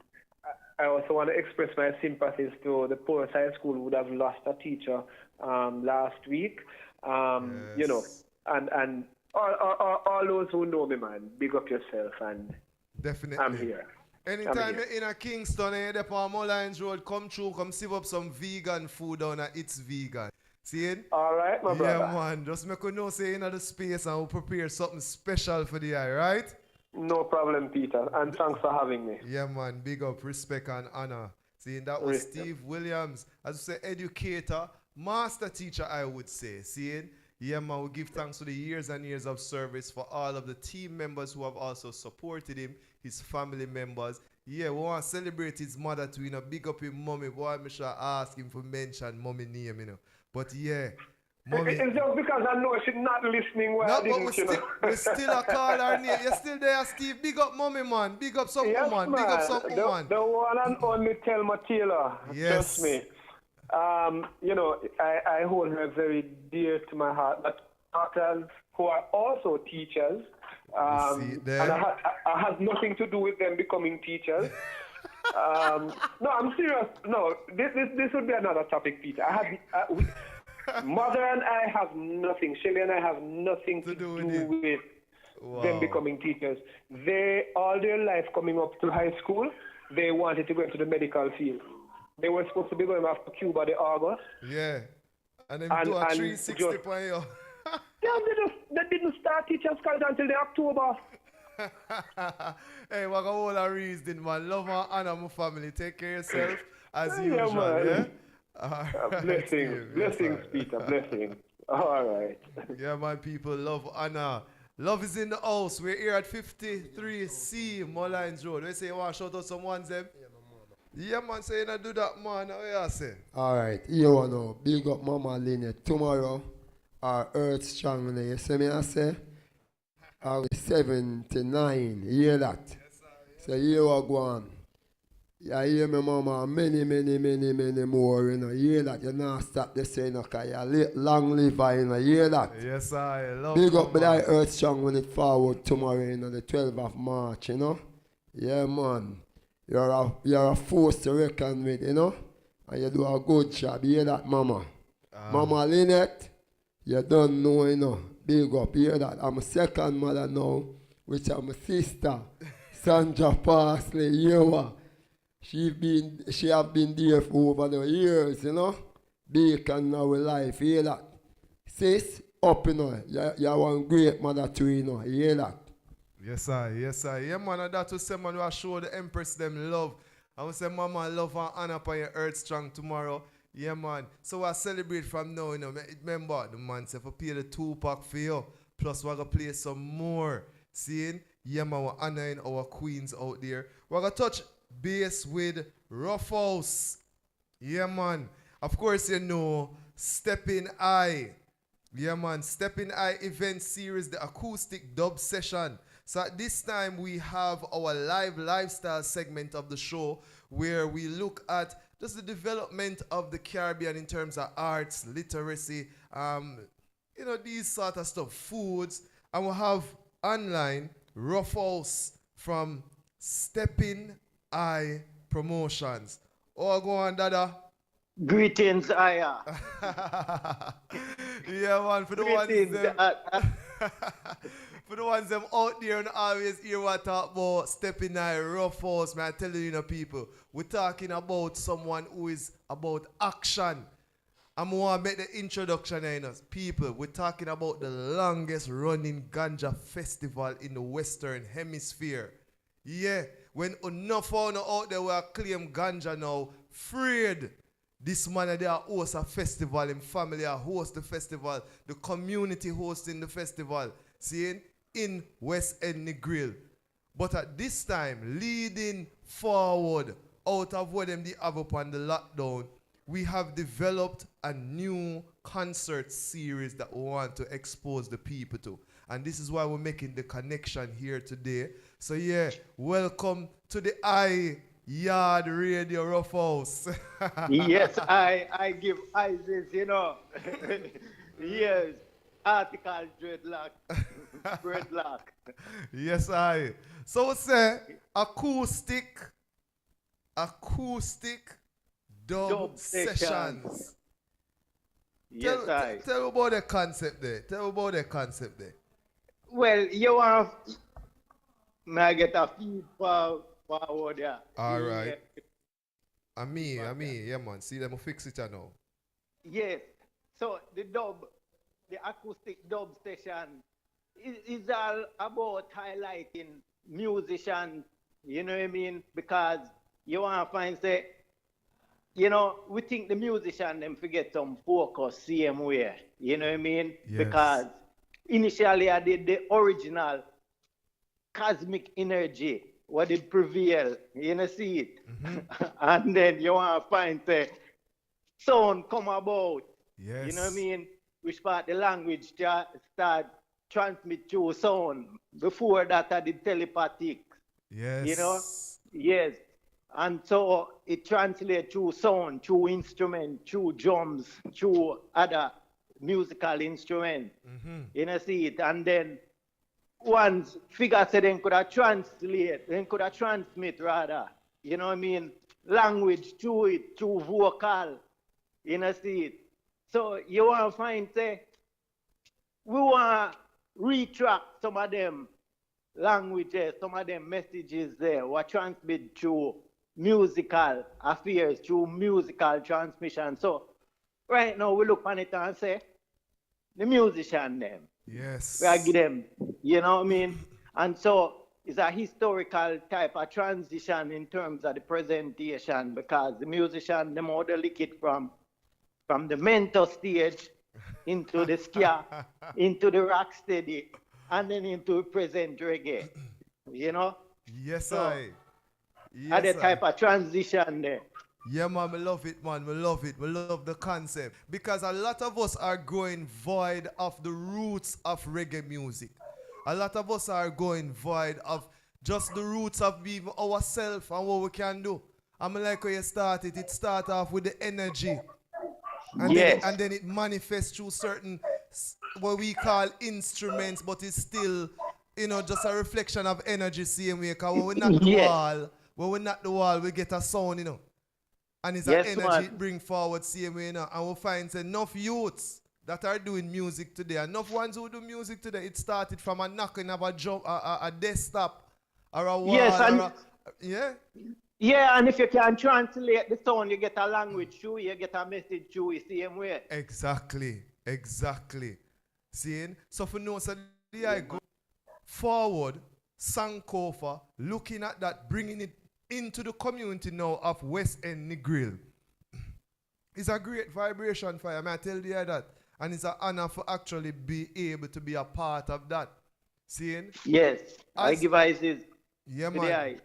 O: I also want to express my sympathies to the Porus High School who would have lost a teacher last week, you know, and all those who know me, man, big up yourself, and
A: definitely
O: I'm here.
A: Anytime you're in a Kingston and you're on Molynes Road, come through, come sieve up some vegan food down at It's Vegan. See it?
O: All right, my brother.
A: Yeah, man. Just make you know, say, in the space and we'll prepare something special for the eye, right?
O: No problem, Peter, and thanks for having me.
A: Yeah, man. Big up, respect, and honor. See, that was Steve Williams, as you say, educator, master teacher, I would say. See it? Yeah, man, we give thanks for the years and years of service for all of the team members who have also supported him, his family members. Yeah, we want to celebrate his mother too, you know, big up his mommy. Boy, I should ask him to mention mommy name, you know. But yeah, mommy.
O: It's just because I know she's not listening well.
A: No, but we still a call her name. You're still there, Steve. Big up mommy, man. Big up some woman. Big up some woman.
O: The one and only Thelma Taylor.
A: Yes.
O: Trust me. You know, I hold her very dear to my heart. But daughters who are also teachers, and I have nothing to do with them becoming teachers. No, I'm serious. No, this would be another topic, Peter. Mother and I have nothing. Shelly and I have nothing to do with them becoming teachers. They, all their life coming up to high school, they wanted to go into the medical field. They were supposed to be going after Cuba the August.
A: Yeah. And then do a 360 for you.
O: Yeah, they didn't start teachers college until the October.
A: Hey, we're going to hold a reason, man. Love and honor my family. Take care of yourself as usual, man. Yeah?
O: Blessings, Peter, blessings. All right.
A: Yeah, my people, love, honor. Love is in the house. We're here at 53C Molynes Road. We say you want to shout out some ones, them? Yeah, man, say you don't do that, man. What you say?
G: All right, you want to big up Mama Lynette tomorrow. Our Earth Strong, you see me, I say? I was 79, you hear that? Yes, sir. So you are going. You hear me, Mama, many more, you know. You hear that? You not stop the saying, okay, you long live, you know. You hear that?
A: Yes, I love
G: big up with that Earth Strong when it forward tomorrow, you know, the 12th of March, you know. Yeah, man. You're a force to reckon with, you know. And you do a good job. You hear that, Mama? Mama Lynette, you don't know, you know. Big up, you hear that? I'm a second mother now, which I'm a sister, Sandra Parsley, you know. She have been there for over the years, you know. Bacon now with life, you hear that? Sis, up, you know. You're one great mother too, you know. You hear that?
A: Yes, sir. Yes, sir. Yeah, man, and that was say, man, we show the Empress them love. I will say, Mama, love and honor upon your Earth Strong tomorrow. Yeah, man. So I celebrate from now, you know. Remember, the man said, if I pay the 2-pack for you, plus we're going to play some more. Seeing? Yeah, man, we're honoring our queens out there. We're going to touch base with Rough House. Yeah, man. Of course, you know, Stepping Eye. Yeah, man. Stepping Eye event series, the acoustic dub session. So at this time, we have our lifestyle segment of the show where we look at just the development of the Caribbean in terms of arts, literacy, you know, these sort of stuff, foods, And we have online Rough House from Stepping Eye Promotions. Oh, go on, Dada.
P: Greetings, Aya.
A: Yeah, man, for the
P: Greetings,
A: ones them, for the ones them out there and always hear what I talk about Stepping Eye Rough House, man, I tell you, people, we're talking about someone who is about action. I'm going to make the introduction in us. People, we're talking about the longest running ganja festival in the Western Hemisphere. Yeah, when enough found out there will claim ganja now, afraid. This man they are host a festival, in family are host the festival, the community hosting the festival, seeing in West End Grill. But at this time, leading forward out of what them they have upon the lockdown, we have developed a new concert series that we want to expose the people to. And this is why we're making the connection here today. So yeah, welcome to the YAAD Radio Rough House.
P: Yes, I give ISIS, you know. Yes, article dreadlock. Dreadlock.
A: Yes, I. So we say acoustic dub sessions.
P: Yes,
A: tell about the concept there.
P: Well, you want to get a feed forward there.
A: All right. I mean, yeah, man. See them fix it now.
P: Yes. So the acoustic dub session is all about highlighting musicians, you know what I mean? Because you want to find, say, you know, we think the musician them forget some focus same way, you know what I mean?
A: Yes.
P: Because initially I did the original cosmic energy, what it prevail, you know, see it? And then you want to find the sound come about,
A: yes.
P: You know what I mean? Which part the language start transmit through sound. Before that I did telepathic.
A: Yes.
P: You know? Yes. And so it translates through sound, through instrument, through drums, through other musical instruments. You know, see it? And then once figure said they could have translate, they could have transmit rather, you know what I mean? Language through it, through vocal, you know, see it? So you want to find, say, we want to retract some of them languages, some of them messages there, what transmit through musical affairs, through musical transmission. So right now we look on it and say, the musician them.
A: Yes.
P: We give them, you know what I mean? And so it's a historical type of transition in terms of the presentation, because the musician, them how they lick it from the mental stage into the ska, into the rock steady, and then into present reggae. You know?
A: Yes,
P: so,
A: Yes,
P: other type of transition there.
A: Yeah, man, we love it, man. We love it. We love the concept. Because a lot of us are going void of the roots of reggae music. A lot of us are going void of just the roots of being ourselves and what we can do. I'm like how you started. It started off with the energy. And,
P: yes.
A: then it manifests through certain, what we call instruments, but it's still, you know, just a reflection of energy same way. Because when we knock the wall, we get a sound, you know. And it's an energy it bring forward same way, you know. And we find enough youths that are doing music today, enough ones who do music today, it started from a knocking of a desktop or a wall.
P: Yes, and
A: yeah?
P: Yeah, and if you can translate the sound, you get a language through, you get a message through the same way.
A: Exactly. Seeing? So for no, so I go forward, Sankofa, looking at that, bringing it into the community now of West End Grill. It's a great vibration for you, I tell you that. And it's an honor for actually be able to be a part of that. Seeing?
P: Yes, I give ISIS.
A: Yeah, man.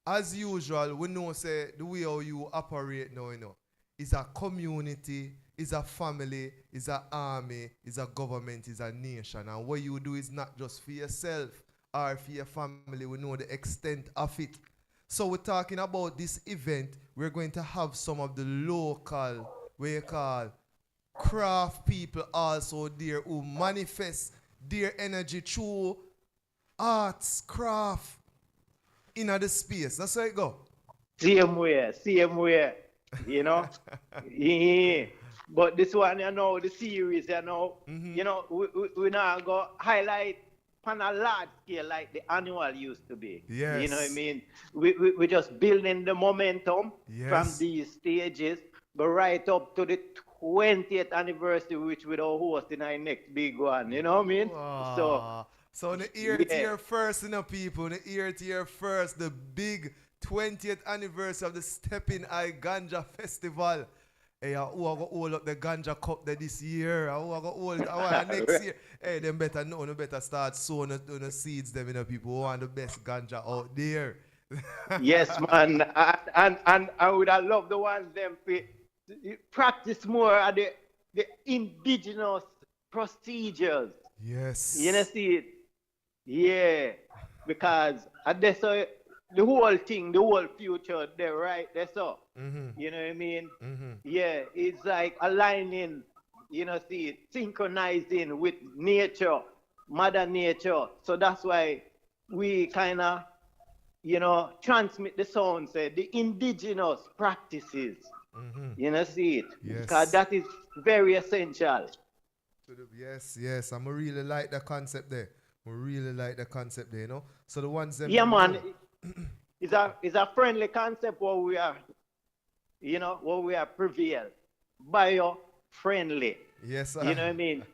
A: As usual, we know say the way how you operate now, you know, is a community, is a family, is an army, is a government, is a nation. And what you do is not just for yourself or for your family. We know the extent of it. So we're talking about this event. We're going to have some of the local, what you call, craft people also there who manifest their energy through arts, craft, in the space. That's how it go.
P: Same way, you know. Yeah. But this one, you know, the series, you know, you know, we now go highlight on a large scale like the annual used to be.
A: Yes.
P: You know what I mean? We're just building the momentum from these stages, but right up to the 20th anniversary, which we're hosting our next big one. You know what I mean?
A: So in the ear to ear first, you know, people, in the ear to ear first, the big 20th anniversary of the Stepping Eye Ganja Festival. Hey, who are going to hold up the ganja cup this year? Who are going to hold it next year? Hey, them better know, no better start sowing the seeds, them, you know, people who want the best ganja out there.
P: Yes, man. And I would have loved the ones them practice more of the indigenous procedures.
A: Yes.
P: You know, see it? Yeah. Because that's the whole thing, the whole future, they're right, that's all. You know what I mean? Yeah, it's like aligning, you know, see it, synchronizing with nature, Mother Nature. So that's why we kind of, you know, transmit the sound, say, the indigenous practices. You know, see it?
A: Yes.
P: Because that is very essential.
A: Yes. I really like the concept there. I really like the concept there, you know? So the ones that...
P: Yeah, man. It's a friendly concept where we are, you know, where we are prevail. Bio-friendly.
A: Yes, sir.
P: You know what I mean?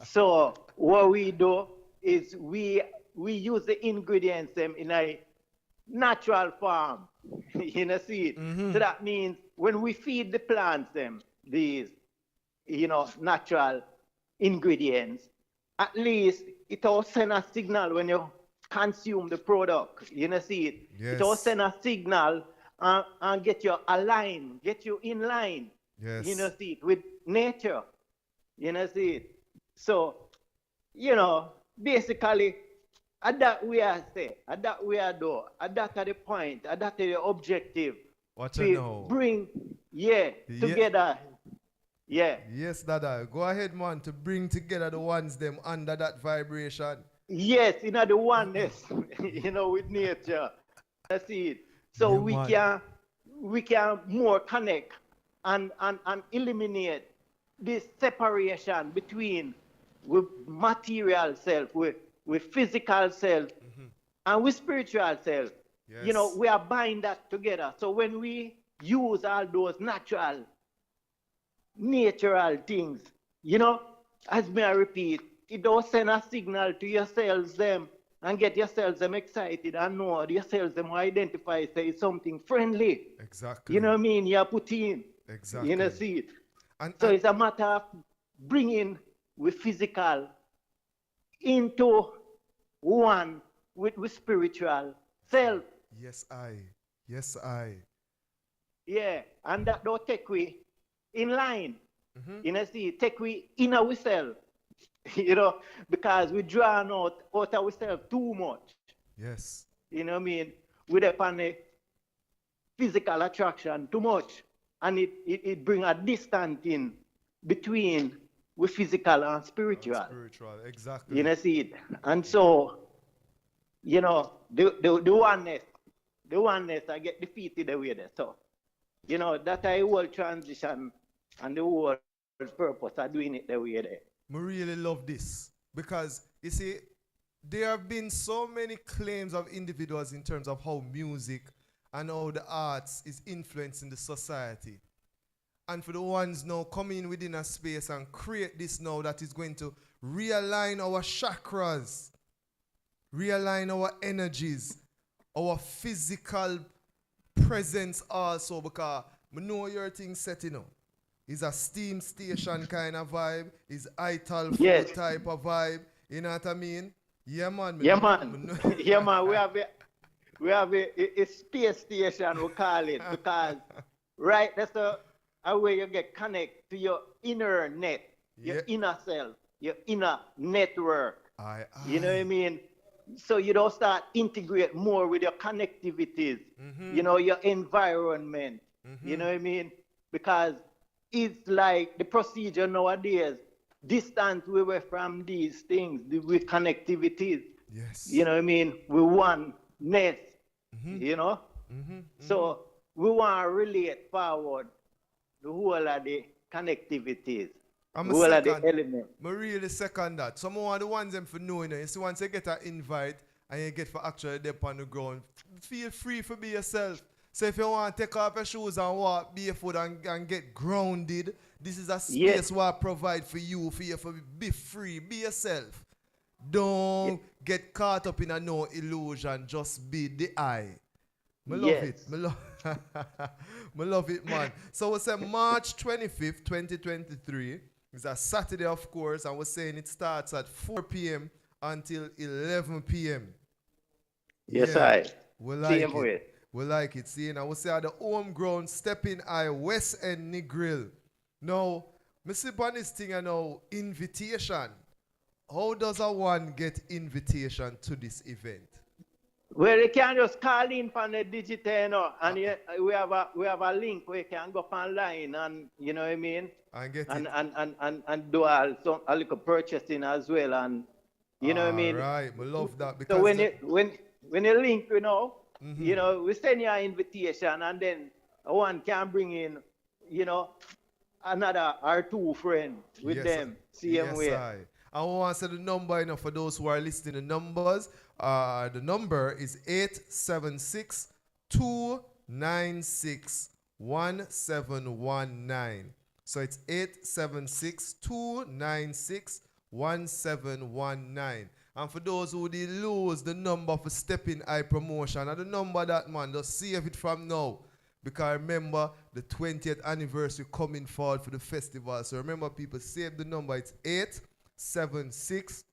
P: So what we do is we use the ingredients them in a natural form. You know, see it? So that means when we feed the plants them these, you know, natural ingredients, at least it will send a signal when you consume the product. You know, see it?
A: Yes.
P: It will send a signal and get you aligned, get you in line.
A: Yes.
P: You know, see it? With nature. You know, see it? So, you know, basically, at that we are say, at that we are do, at that are the point, at that are the objective.
A: What
P: to
A: you know?
P: Bring, together. Yeah.
A: Yes, Dada. Go ahead, man, to bring together the ones them under that vibration.
P: Yes, you know, the oneness, you know, with nature. I see it. So we can more connect and eliminate this separation between with material self, with physical self, and with spiritual self.
A: Yes.
P: You know, we are binding that together. So when we use all those natural things, you know, as may I repeat, it does send a signal to yourselves them and get yourselves them excited and know yourselves them identify say something friendly.
A: Exactly.
P: You know what I mean? You put in.
A: Exactly.
P: You know, see it.
A: So
P: it's a matter of bringing with physical into one with spiritual self.
A: Yes, I.
P: Yeah, and that don't take we in line. You know, see, take we in ourselves. You know, because we draw out ourselves too much.
A: Yes.
P: You know what I mean? With upon a physical attraction too much. And it bring a distance in between with physical and spiritual.
A: Exactly.
P: You know, see it. And so, you know, the oneness I get defeated away there. So, you know, that I whole transition and the whole purpose of doing it the way there.
A: I really love this because, you see, there have been so many claims of individuals in terms of how music and how the arts is influencing the society. And for the ones now coming within a space and create this now that is going to realign our chakras, realign our energies, our physical presence also, because I know your thing set, you know. It's a steam station kind of vibe. It's ITRAL food type of vibe. You know what I mean? Yeah, man.
P: Yeah, man. Yeah, man. We have a space station, we call it, because right, that's a way you get connected to your inner net, your inner self, your inner network. You know what I mean? So you don't start integrate more with your connectivities, you know, your environment. You know what I mean? Because it's like the procedure nowadays, distant we were from these things, with connectivities.
A: Yes.
P: You know what I mean? We oneness, you know? So we want to relate forward the whole of the connectivities.
A: I'm
P: the whole of the elements.
A: I really second that. Some of the ones them for knowing it. You see, once you get an invite and you get for actually there on the ground, feel free to be yourself. So if you want to take off your shoes and walk barefoot and get grounded, this is a space where I provide for you to be free, be yourself. Don't get caught up in a no illusion, just be the I. I love it. I love it, man. So we say March 25th, 2023. It's a Saturday, of course, and we're saying it starts at 4 p.m. until 11 p.m.
P: Yes, I.
A: We like it. We like it. See, and I will say at the homegrown Stepping Eye West End Grill. Now, I see on this thing, you know, invitation. How does a one get invitation to this event?
P: Well, you can just call in from the digital, you know, and we have a link where you can go online and, you know what I mean?
A: And get
P: and do a little purchasing as well, and you know what I mean?
A: Right, we love that. Because
P: so when you link, you know, you know, we send you an invitation, and then one can bring in, you know, another or two friends with them, same way.
A: I want to say the number, you know, for those who are listening, the numbers. The number is 876-296-1719. So it's 876-296-1719. And for those who did lose the number for Stepping Eye Promotion, and the number that, man, just save it from now. Because remember, the 20th anniversary coming forward for the festival. So remember, people, save the number. It's 876-296-1719.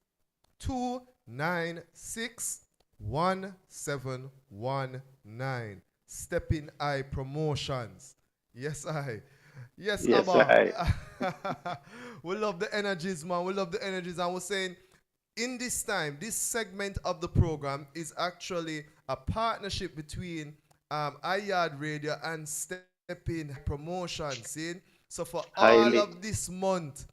A: Stepping Eye Promotions. Yes, I. Yes, Abba. We love the energies, man. We love the energies. And we're saying, in this time, this segment of the program is actually a partnership between YAAD Radio and Stepping Promotions. See? So for all of this month,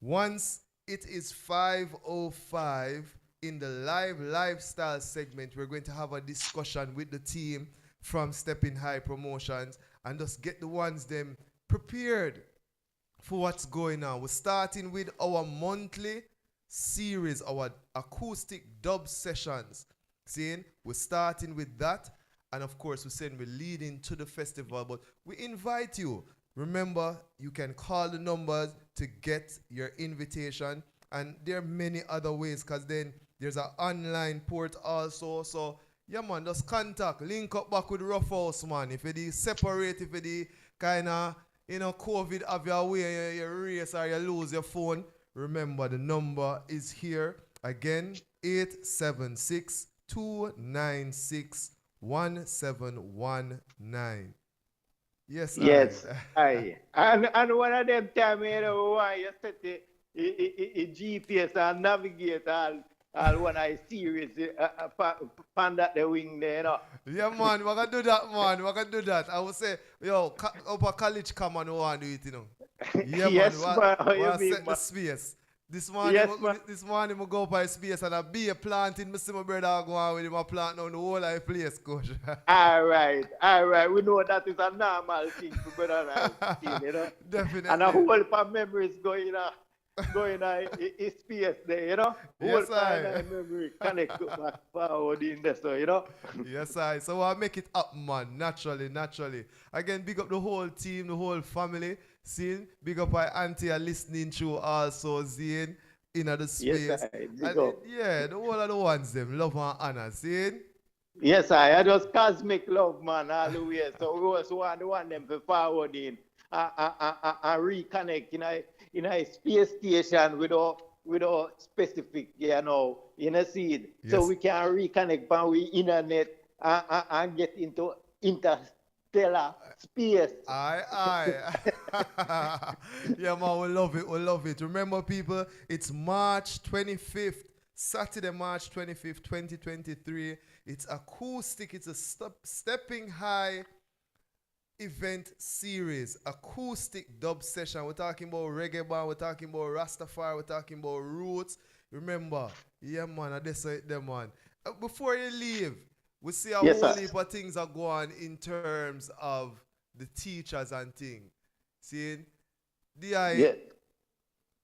A: once it is 5:05 in the lifestyle segment, we're going to have a discussion with the team from Stepping High Promotions and just get the ones them prepared for what's going on. We're starting with our monthly series, our acoustic dub sessions. Seeing, we're starting with that, and of course we're saying we're leading to the festival, but we invite you. Remember, you can call the numbers to get your invitation, and there are many other ways, because then there's an online port also. So yeah, man, just contact, link up back with Rough House, man. If you separate, if you kind of, you know, COVID have your way, you race or you lose your phone, remember the number is here. Again, 876-296-1719. Yes,
P: yes, aye. And one of them time, you know, why you set the GPS and navigate all one I series pan that the wing there, you know.
A: Yeah, man, we can do that, man. We can do that. I would say, yo, upper college come and we want to do it, you know. Yeah,
P: yes,
A: man. We
P: set
A: the space. This morning, I go by space and I be a planting. I see my brother go on with him, I plant on the whole of the place, coach.
P: All right. We know that is a normal thing for brother and I, you know.
A: Definitely.
P: And a whole heap of memories going on in space there, you know.
A: Yes,
P: I memory connect back forward in there, so, you know.
A: Yes, I. So I'll make it up, man, naturally. Again, big up the whole team, the whole family. See, big up my auntie are listening to also, Zane, in the space.
P: Yes,
A: yeah, the whole of the ones, them, love and honor, see?
P: Yes, I just cosmic love, man, all the way. So we also want them to forward in and reconnect in a space station with our specific, you know, in a seed. Yes. So we can reconnect by the internet and get into interstellar space.
A: Aye. Yeah, man, we love it. Remember, people, it's March 25th, Saturday, March 25th, 2023. It's acoustic. It's a Stepping High event series, acoustic dub session. We're talking about reggae band, we're talking about Rastafari, we're talking about roots. Remember, yeah man, I just say them man. Before you leave, we see a whole heap of things are going in terms of the teachers and things. See, DI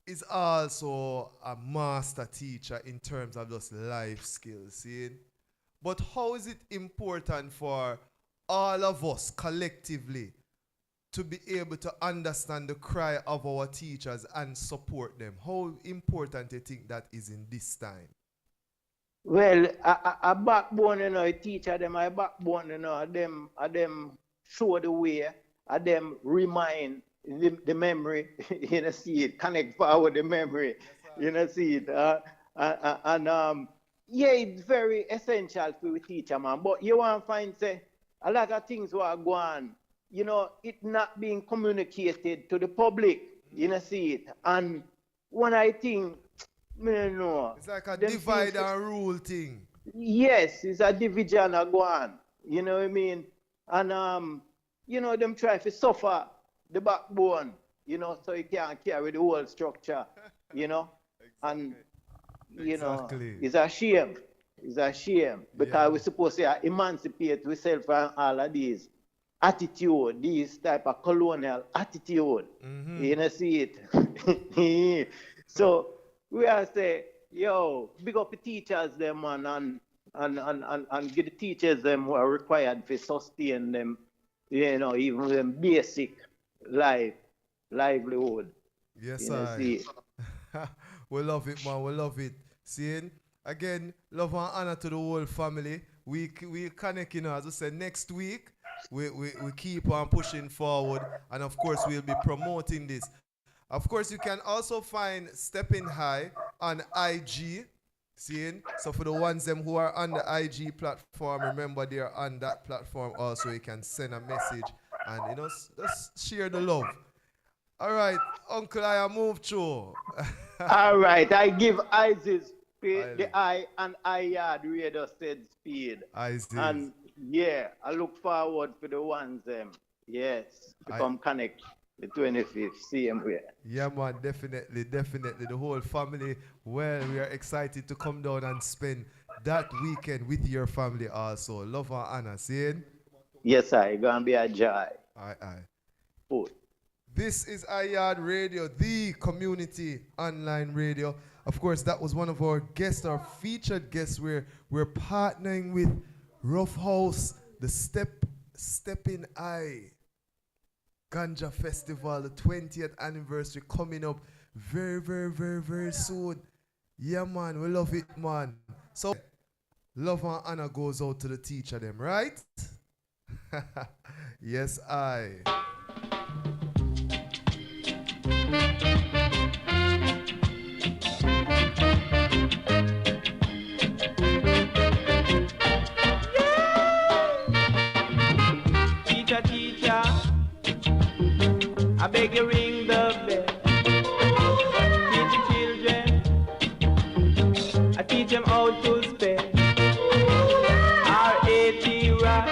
A: is also a master teacher in terms of just life skills. See, but how is it important for all of us collectively to be able to understand the cry of our teachers and support them? How important do you think that is in this time?
P: Well, a backbone, you know, a teacher, them a backbone, you know, them show the way, them remind the memory, you know, see it, connect forward the memory, you know, see it. Yeah, it's very essential for the teacher, man. But you want to find, say, a lot of things were going on, you know, it not being communicated to the public, you know, see it. And when I think, no.
A: It's like a divide and rule thing.
P: Yes, it's a division of one. You know what I mean? And you know, them try to suffer the backbone, you know, so you can't carry the whole structure, you know. And you know, it's a shame. It's a shame. Because we're supposed to emancipate ourselves from all of these attitude, these type of colonial attitude. You know, see it. So we are say, yo, big up the teachers them man, and give the teachers them who are required to sustain them, you know, even them basic livelihood.
A: Yes, I. We love it, man. We love it. Seeing again, love and honor to the whole family. We connect, you know, as I said, next week we keep on pushing forward, and of course we'll be promoting this. Of course, you can also find Stepping High on IG. Seeing? So for the ones them who are on the IG platform, remember they're on that platform also. You can send a message and, you know, just share the love. All right, Uncle, I move through.
P: All right, I give ISIS the I and YAAD radio said speed.
A: ISIS.
P: And yeah, I look forward for the ones them. Yes, to come connect. The 25th, same way.
A: Yeah, man, definitely. The whole family, well, we are excited to come down and spend that weekend with your family also. Love and honor, seeing?
P: Yes, it's going to be a joy.
A: Aye.
P: Good.
A: This is YAAD Radio, the community online radio. Of course, that was one of our guests, our featured guests. We're partnering with Rough House, the Stepping Eye Ganja Festival, the 20th anniversary coming up very soon. Yeah, man, we love it, man. So, love and honor goes out to the teacher them, right? Yes, I.
M: Teacher, I beg you ring the bell. Teach the children, I teach them how to spell. R-A-T rat,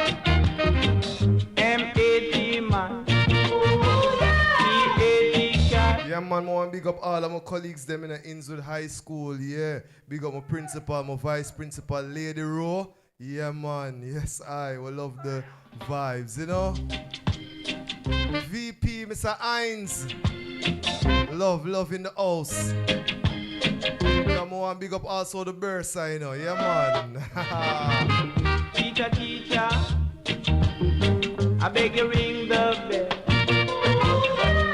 M: M-A-T man, P-A-T cat.
A: Yeah, man, I want to big up all of my colleagues them in the Innswood High School, yeah. Big up my principal, my vice principal, Lady Rowe. Yeah, man, yes, I will love the vibes, you know. VP, Mr. Hines. Love in the house. Yeah, man, I want to big up also the Bursa, you know. Yeah, man.
M: Teacher, I beg you ring the bell.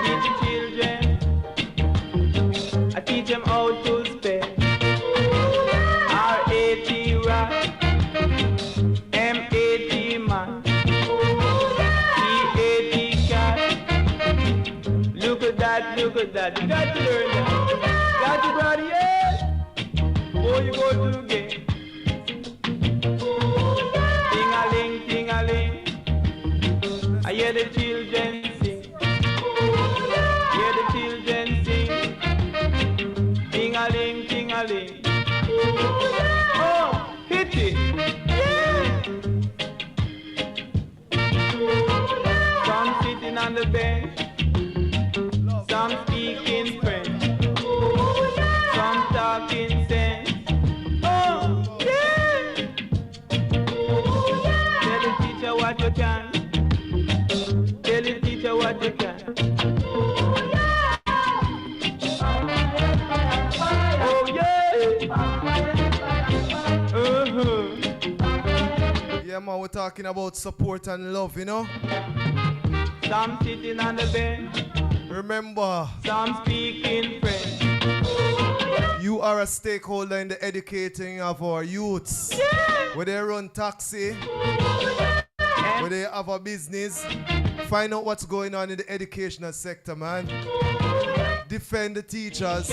M: Teach the children, I teach them how to spell. R-A-T rat, M-A-T man, P-A-T cat. Look at that, you got to learn that. Got to brother, yeah. Before you go to the game. Ting-a-ling, I hear the children sing. Hear the children sing. Ting-a-ling. Oh, hit it. Yeah. on the bench. Some speaking French. Some talking sense. Oh, yeah. Tell the teacher what you can. Tell the teacher what you can. Oh, yeah.
A: Yeah, man, we're talking about support and love, you know?
M: Some sitting on the bench.
A: Remember,
M: some speaking French.
A: You are a stakeholder in the educating of our youths.
M: Yeah.
A: Where they run taxi, where they have a business. Find out what's going on in the educational sector, man. Defend the teachers.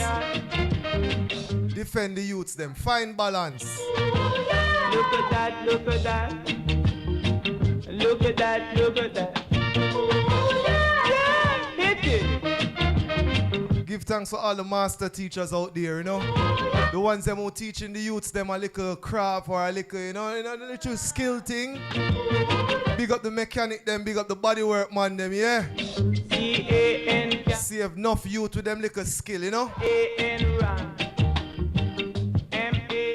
A: Defend the youths, them. Find balance.
M: Look at that, look at that. Look at that, look at that.
A: Give thanks for all the master teachers out there, you know. The ones them who teaching the youths them a little craft or a little, you know, the little skill thing. Big up the mechanic them, big up the bodywork man them, yeah.
M: C-A-N.
A: Save enough youth with them little skill, you know.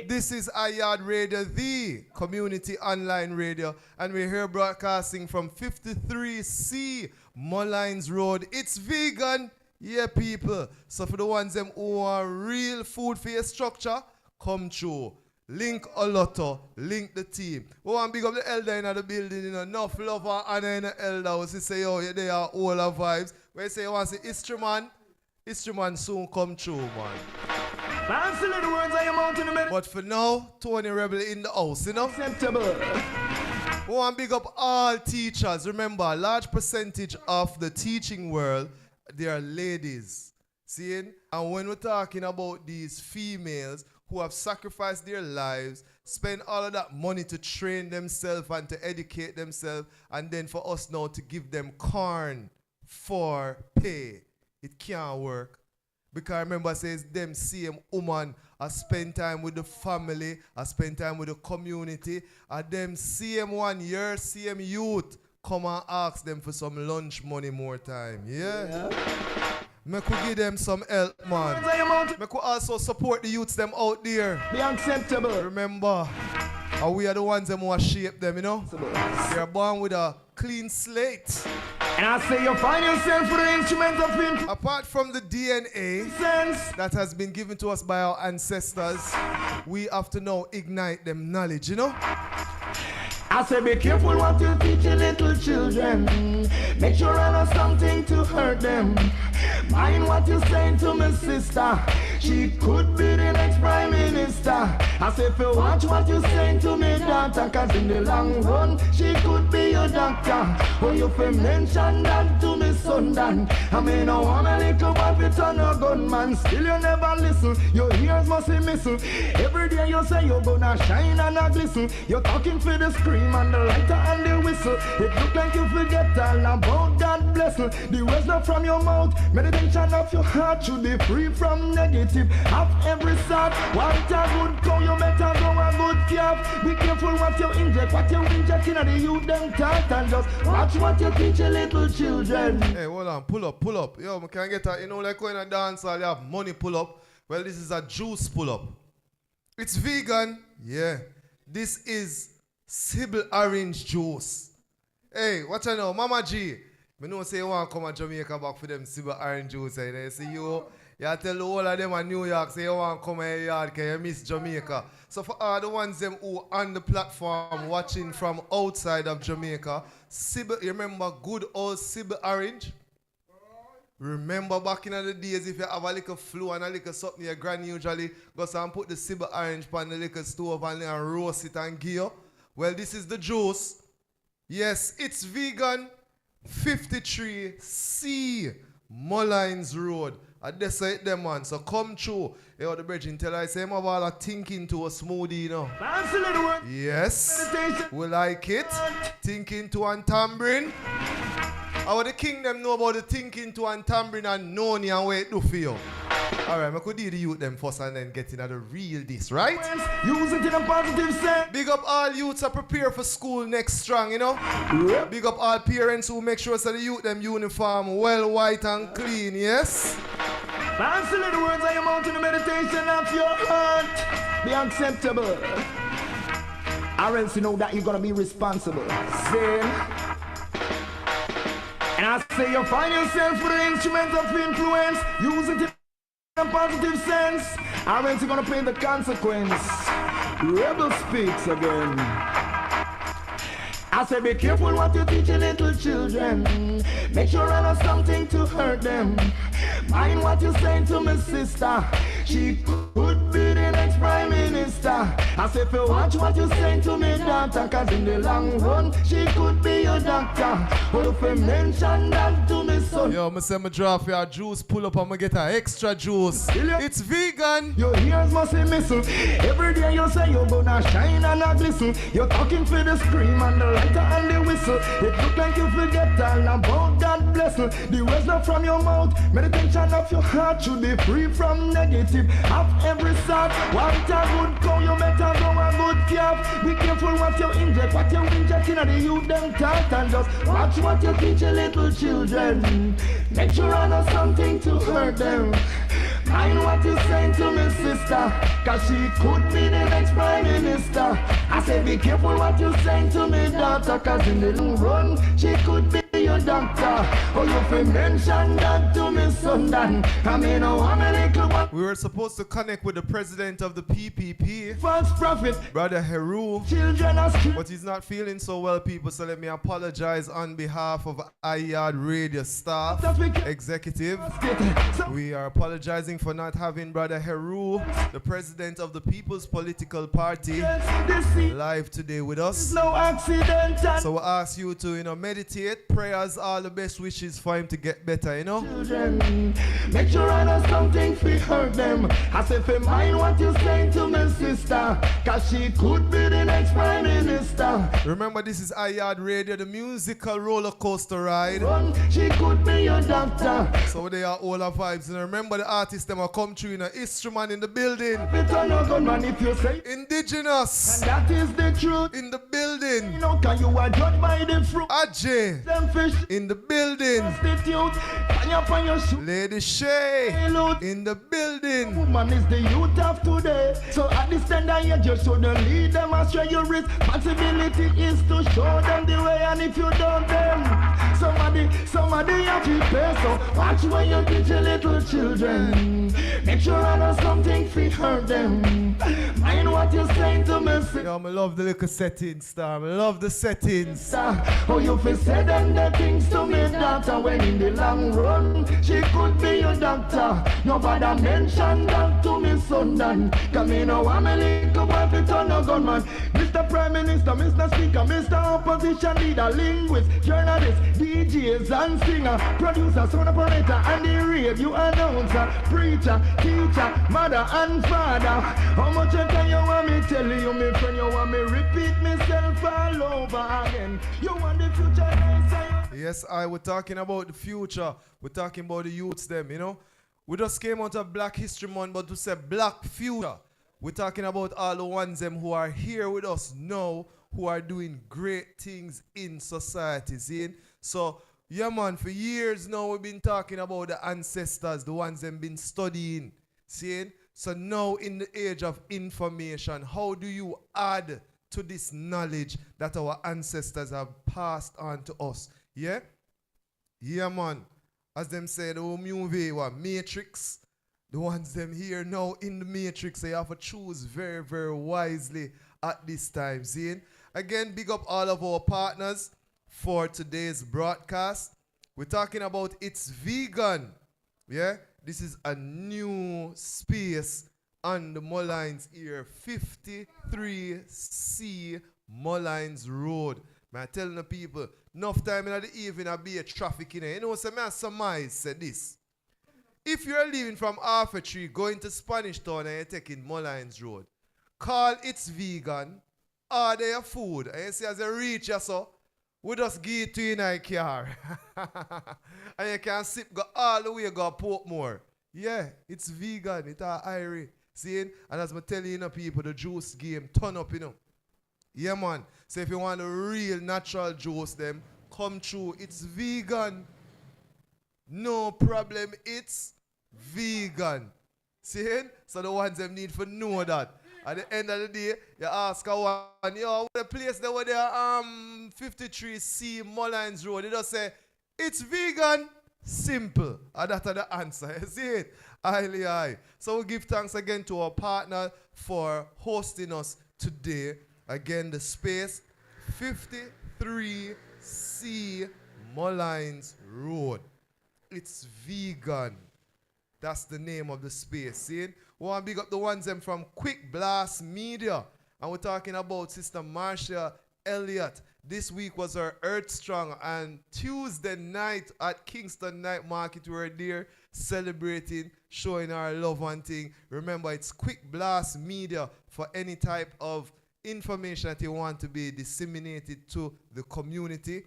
A: This is YAAD Radio, the community online radio, and we're here broadcasting from 53C Molynes Road. It's vegan. Yeah, people. So for the ones them who want real food for your structure, come through. Link Olooto, link the team. We want to big up the elder in the building, you know. Enough love and honor in the elder. We say, oh, yeah, they are all our vibes. We say, you want to see History man soon come through, man. But for now, Tony Rebel in the house, you know. Acceptable. We want to big up all teachers. Remember, a large percentage of the teaching world, they are ladies. Seeing? And when we're talking about these females who have sacrificed their lives, spend all of that money to train themselves and to educate themselves, and then for us now to give them corn for pay, it can't work. Because remember, says them same woman I spend time with the family, I spend time with the community, and them same one year, same youth come and ask them for some lunch money more time. Yeah? Me could give them some help, man. Me could also support the youths them out there.
C: Be acceptable.
A: Remember, we are the ones them who shape them, you know? They are born with a clean slate.
C: And I say you find yourself for the instruments of him.
A: Apart from the DNA that has been given to us by our ancestors, we have to now ignite them knowledge, you know?
C: I say be careful what you teach your little children. Make sure I know something to hurt them. Mind what you're saying to my sister. She could be the next prime minister. I say if you watch what you're saying to me daughter, cause in the long run she could be your doctor. When you feel mention that to me son Dan, I mean no want a little boy to turn a gunman. Still you never listen, your ears must be missing. Every day you say you're gonna shine and a glisten. You're talking for the scream and the lighter and the whistle. It look like you forget all about that blessing. The words not from your mouth, meditation of your heart should be free from negative. Have every sort, want a good cow, you better go a good calf. Be careful what you inject, what you inject in the youth them talk, and just watch what you teach your little children.
A: Hey, hold on, pull up. Yo, we can get a, you know, like when a dance hall, you have money pull up. Well, this is a juice pull up. It's vegan, yeah. This is Sybil orange juice. Hey, what you know, Mama G? Me know say you want to come to Jamaica back for them Sybil orange juice. You see you tell the whole of them in New York say you want to come here yard because you miss Jamaica. So for all the ones them who on the platform watching from outside of Jamaica, Sybil, you remember good old Sybil orange? Remember back in the days, if you have a little flu and a little something, your granny usually goes and put the Sybil orange on the little stove and then roast it and give you. Well, this is the juice. Yes, it's vegan. 53C Molynes Road. I decide them, man. So come through. Yo, the bridge tell I say, I'm all thinking to a smoothie, you know. Yes. We like it. Thinking to a tambourine. How the kingdom know about the thinking to and tambourine and noni and what it do for you? Alright, I could do the youth them first and then get into the real this, right?
E: Use it in a positive sense.
A: Big up all youths are prepare for school next strong, you know? Yep. Big up all parents who make sure so the youth them uniform well white and clean, yes?
E: Answer the words I am out in the meditation of your heart. Be acceptable. Or else you know that you're gonna be responsible. Sin. And I say you find yourself with the instrument of influence. Use it in a positive sense. Or else you're gonna pay the consequence. Rebel speaks again. I say be careful what you teach your little children. Make sure I know something to hurt them. Mind what you saying to my sister. She could be the next prime minister. I say if you watch what you saying to me daughter, cause in the long run she could be your doctor. Or if you mention that to me son.
A: Yo, I say me draft your juice, pull up and me get an extra juice. It's vegan.
E: Your ears must be missing. Every day you say you're gonna shine and a glisten. You're talking for the scream and the lighter and the whistle. It look like you forget all about that blessing. The words not from your mouth, meditation of your heart should be free from negative. Have every sort. Want a good cow, you better go a good calf. Be careful what you inject, what you inject in the youth them talk. And just watch what you teach your little children. Make sure I know something to hurt them. Mind what you saying to me sister, cause she could be the next prime minister. I say be careful what you saying to me daughter, cause in the long run she could be your doctor. Oh, you fi mention that to me son Dan. I mean, oh, I'm a little one.
A: We were supposed to connect with the president of the PPP,
E: false prophet,
A: Brother Heru,
E: children are
A: but he's not feeling so well, people, so let me apologize on behalf of YAAD radio staff, executive. We are apologizing for not having Brother Heru, the president of the People's Political Party, live today with us.
E: No accident.
A: So we ask you to, meditate, prayers, all the best wishes for him to get better,
E: Children, make sure I know something fi hurt them. I say fi mind what you saying to my sister, cause she could be the next prime minister.
A: Remember, this is YAAD Radio, the musical roller coaster ride.
E: She could be your doctor.
A: So they are all our vibes. And remember the artists them are come through in a instrument in the building.
E: If you say
A: Indigenous.
E: And that is the truth.
A: In the building.
E: Can you are judged by the fruit?
A: Ajay. In the building. Lady SHAE. In the building.
E: Woman is the youth of today. So at this tender age you shouldn't lead them astray. Your responsibility is to show them the way, and if you don't them, somebody have to pay. So watch when you teach your little children. Make sure I know something fit hurt them. Mind what you're saying to me.
A: Yo, I love the little settings, star. I love the settings.
E: Oh, you feel say them the things to me, daughter. When in the long run, she could be your doctor. Nobody mention that to me, son. Dan. Come in, oh, I'm a little boy, fit on a gunman. Mr. Prime Minister, Mr. Speaker, Mr. Opposition Leader, linguist, journalist, DJs and singer, producer, sound operator, and the radio announcer, preacher, teacher, mother and father. How much can you want me tell you, my friend? You want me repeat myself all over again? You want the future?
A: Yes, we're talking about the future. We're talking about the youths them, We just came out of Black History Month, but to say Black Future. We're talking about all the ones them who are here with us now, who are doing great things in society, see? So, yeah man, for years now we've been talking about the ancestors, the ones them been studying, see? So now in the age of information, how do you add to this knowledge that our ancestors have passed on to us? Yeah? Yeah man. As them say, the movie, Matrix, the ones them here now in the Matrix, so you have to choose very, very wisely at this time. See? Again, big up all of our partners for today's broadcast. We're talking about It's Vegan. Yeah? This is a new space on the Molynes here, 53C Molynes Road. I'm telling the people, enough time in the evening I'll be a traffic in there. So I surmise say this. If you're leaving from Arthur Tree, going to Spanish Town and you're taking Molynes Road, call It's Vegan, order your food, and you see as you reach you, so we just give it to you in a car. And you can sip go all the way, go Portmore. Yeah, it's vegan. It's a Irie. See? And as I tell you, people, the juice game, turn up, Yeah, man. So if you want a real natural juice, them come through. It's vegan. No problem. It's vegan. See? So the ones them need to know that. At the end of the day, you ask a one, yo, the place there where they are 53C Molynes Road, they just say, it's vegan. Simple. And that's the answer. You see it? Highly high. So we give thanks again to our partner for hosting us today. Again, the space 53C Molynes Road. It's vegan. That's the name of the space. See? We want to big up the ones them from Quick Blast Media. And we're talking about Sister Marcia, Elliott. This week was our Earth Strong, and Tuesday night at Kingston Night Market, we were there celebrating, showing our love and thing. Remember, it's Quick Blast Media for any type of information that you want to be disseminated to the community.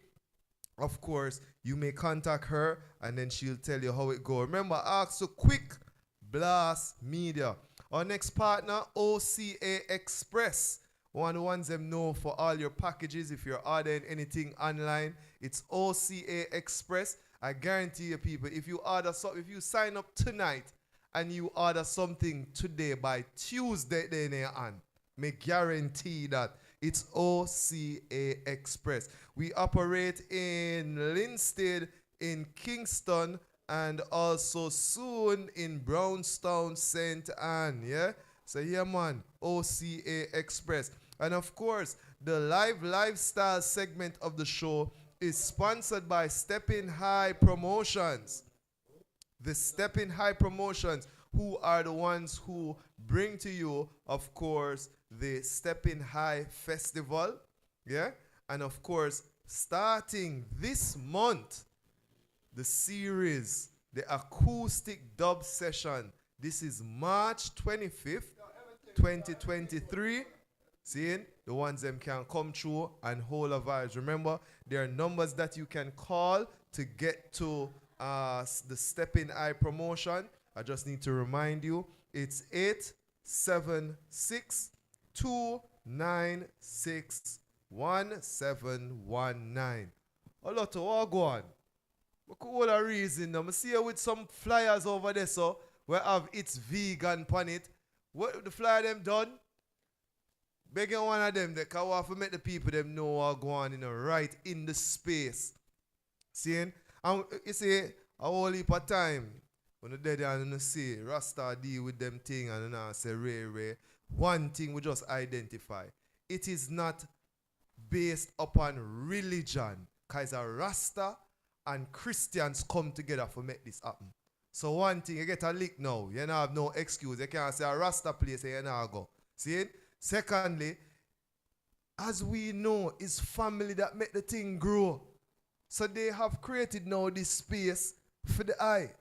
A: Of course, you may contact her, and then she'll tell you how it goes. Remember, ask to Quick Blast Media. Our next partner, OCA Express. One of the ones them know for all your packages. If you're ordering anything online, it's OCA Express. I guarantee you, people, if you sign up tonight and you order something today by Tuesday, then on, may guarantee that it's OCA Express. We operate in Linstead, in Kingston, and also soon in Brownstown, St. Anne. Yeah. So yeah, man, OCA Express. And of course, the lifestyle segment of the show is sponsored by Stepping High Promotions. The Stepping High Promotions, who are the ones who bring to you, of course, the Stepping High Festival. Yeah? And of course, starting this month, the series, the acoustic dub session. This is March 25th, 2023. Seeing the ones them can come through and hold a vibes. Remember, there are numbers that you can call to get to the Stepping Eye promotion. I just need to remind you, it's 876-296-1719. Olooto, what go on? We could hold a reason. I see you with some flyers over there, so we have It's Vegan on it. What the flyer them done? Begging one of them that can want to make the people them know what go on right in the space. Seeing? And you see, a whole heap of time when the dead and see Rasta deal with them thing and say Ray. One thing we just identify. It is not based upon religion. Because a Rasta and Christians come together to make this happen. So one thing, you get a lick now. You don't have no excuse. You can't say a Rasta place and you don't go. See it? Secondly, as we know, it's family that make the thing grow. So they have created now this space for the eye.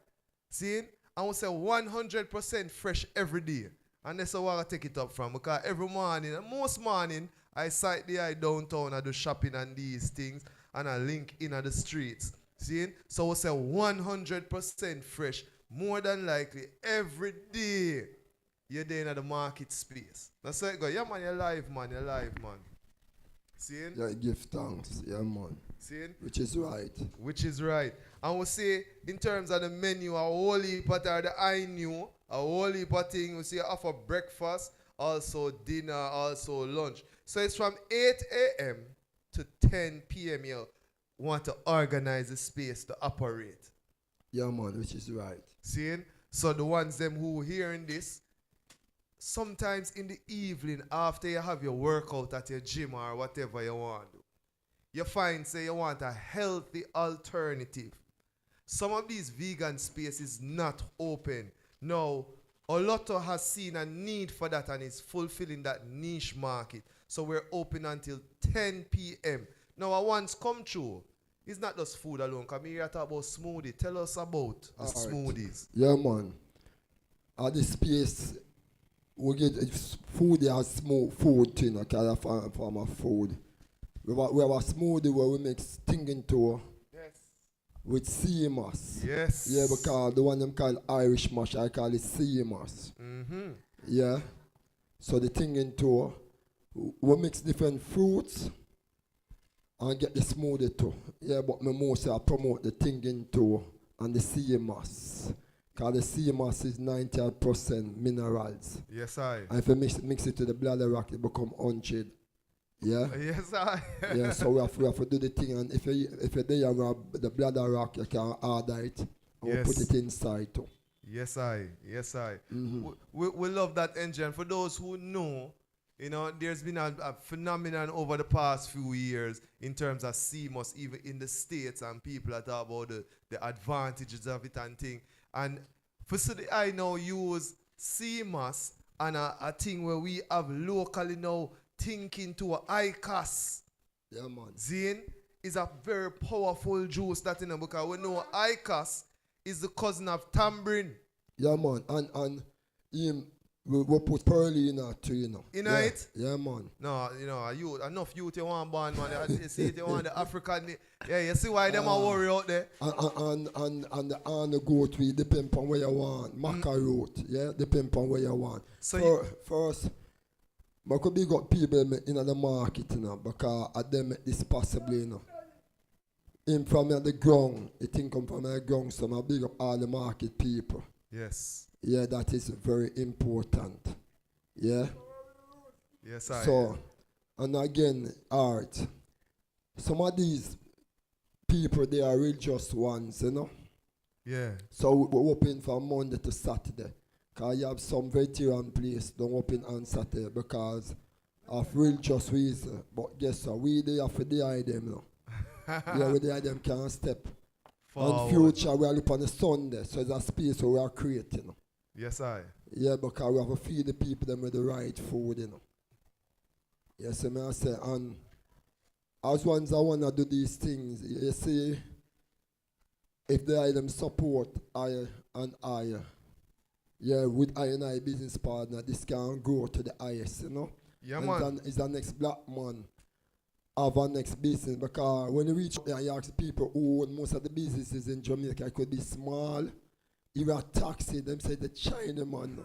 A: See? I will say 100% fresh every day. And that's where I take it up from. Because every morning, and most morning, I sight the eye downtown, I do shopping and these things, and I link in at the streets. See? So we'll say 100% fresh. More than likely, every day, you're there in the market space. That's how it go. Yeah, man, you're live, man. See?
G: Yeah, give thanks. Yeah, man.
A: See?
G: Which is right.
A: Which is right. And we'll say, in terms of the menu, a whole heap of the I knew, a whole heap of thing. We see offer breakfast, also dinner, also lunch. So it's from 8 a.m. to 10 p.m. you want to organize the space to operate.
G: Yeah, man, which is right.
A: Seeing? So the ones them who hearing this, sometimes in the evening after you have your workout at your gym or whatever you want to do, you find, say, you want a healthy alternative. Some of these vegan spaces not open. Now, Olooto has seen a need for that and is fulfilling that niche market. So we're open until 10 p.m. Now, once come through, it's not just food alone. Come here talk about smoothie. Tell us about the smoothies.
G: Yeah, man. At this space, we get food as smooth food thing, a kind of form of food. We have a smoothie where we make stinging to.
A: Yes.
G: with CMOS.
A: Yes.
G: Yeah, because the one them call Irish mash, I call it CMOS. Yeah. So the thing into, we mix different fruits and get the smoothie too. Yeah, but me mostly I promote the thing into and the CMOS. Because the CMOS is 90% minerals.
A: Yes, I.
G: And if you mix it to the bladder rock, it become 100. Yeah?
A: Yes, I.
G: Yeah, so we have to do the thing, and if you're there on the bladder rock, you can order it and
A: Yes.
G: put it inside too.
A: Yes, I. Yes, I. We love that engine. For those who know, you know, there's been a phenomenon over the past few years in terms of CMOS, even in the States, and people are talking about the advantages of it and thing. And for City, I now use CMOS and a thing where we have locally now thinking to a ICAS.
G: Yeah, man.
A: Zine is a very powerful juice that, you know, because we know ICAS is the cousin of tambourine.
G: Yeah, man. And him, we put pearly in it too, you know.
A: In
G: yeah.
A: it?
G: Yeah, man.
A: No, you know, enough youth you want born, man. You see it, you want the African. Yeah, you see why them are worry out there.
G: And the goat we depend on where you want. Macaroni, yeah, depend on where you want. So first, I could big up people in the market, you know, because at them make this possible, you know. In from the ground, it think come from the ground, so I big up all the market people.
A: Yes.
G: Yeah, that is very important. Yeah.
A: Yes, I.
G: So, and again, art. Some of these people, they are religious ones, you know.
A: Yeah.
G: So we open from Monday to Saturday. Because you have some veteran place don't open on Saturday because of religious reason. But guess what? We there for the them, you know. Yeah, we there them can't step.
A: Forward.
G: And future we are look on the Sunday, so it's a space where we are creating, you know.
A: Yes, I.
G: Yeah, because we have to feed the people them with the right food, you know. Yes, I say, and as ones I want to do these things, you see, if they them support I and I, yeah, with I and I business partner, this can grow to the highest, you know.
A: Yeah,
G: and
A: man.
G: Is the next black man have a next business, because when you reach there, you ask people who own most of the businesses in Jamaica, it could be small. Even a taxi, them say the China man.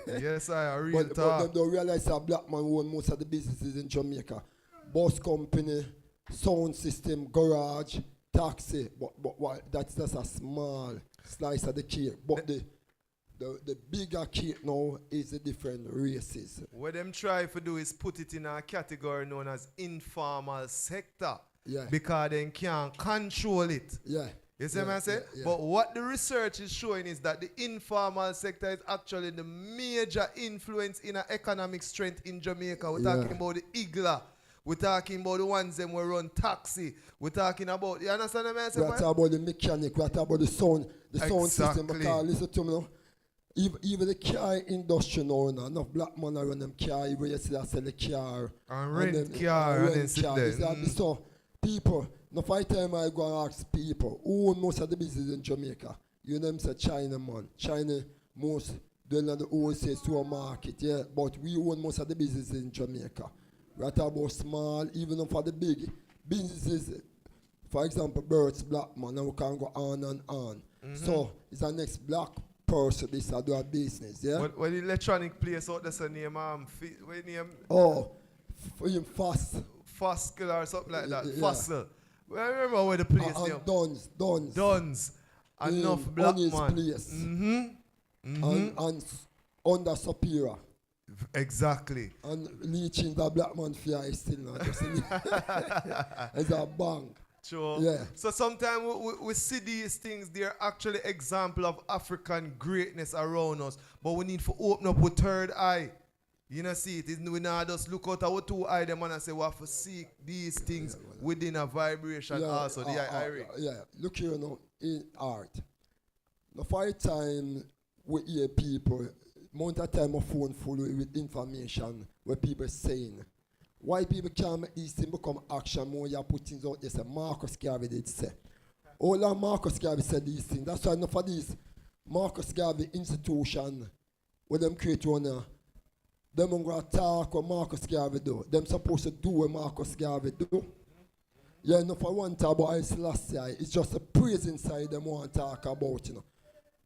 A: Yes, I real
G: but
A: talk.
G: them don't realize a black man own most of the businesses in Jamaica. Bus company, sound system, garage, taxi. But what, that's just a small slice of the cake. But the bigger cake now is the different races.
A: What them try to do is put it in a category known as informal sector.
G: Yeah.
A: Because they can't control it.
G: Yeah.
A: You see what I'm saying?
G: Yeah.
A: But what the research is showing is that the informal sector is actually the major influence in economic strength in Jamaica. We're talking about the Igla. We're talking about the ones that will run taxi. We're talking about, you understand what I'm saying?
G: We're talking about the mechanic. We're talking about the sound system. Because listen to me now. Even the car industry now, enough black man run them car. Even you see that sell the car.
A: And rent car. And then sit there.
G: So people, no fight time I go and ask people who own most of the business in Jamaica. You know them say China man. China most doing the wholesale supermarket, yeah. But we own most of the businesses in Jamaica. We're talking about small, even for the big businesses. For example, Birds Black man, and we can go on and on. So it's the next black person this I do a business, yeah.
A: What the electronic place out there's a name what name?
G: Oh, Fossil
A: or something like that.
G: Yeah.
A: Fossil. Well, I remember where the place name. Duns. Enough black man.
G: Place. And under Superior.
A: Exactly.
G: And leeching the black man fear is still not just it's a bang.
A: Sure.
G: Yeah.
A: So sometimes we see these things, they're actually example of African greatness around us. But we need to open up our third eye. You know, see it. We not just look out our two eye them and say we have to seek these things within a vibration also.
G: Yeah. Look here now in art. The 5 times we hear people, amount of time my phone full with information where people saying. Why people can't make these things become action more you put things out there say Marcus Garvey did say. All of Marcus Garvey said these things. That's why enough of these Marcus Garvey institution where them create one them going to talk what Marcus Garvey do. Them supposed to do what Marcus Garvey do. Yeah, no for one talk about Selassie, it's just a praise inside them want to talk about, you know.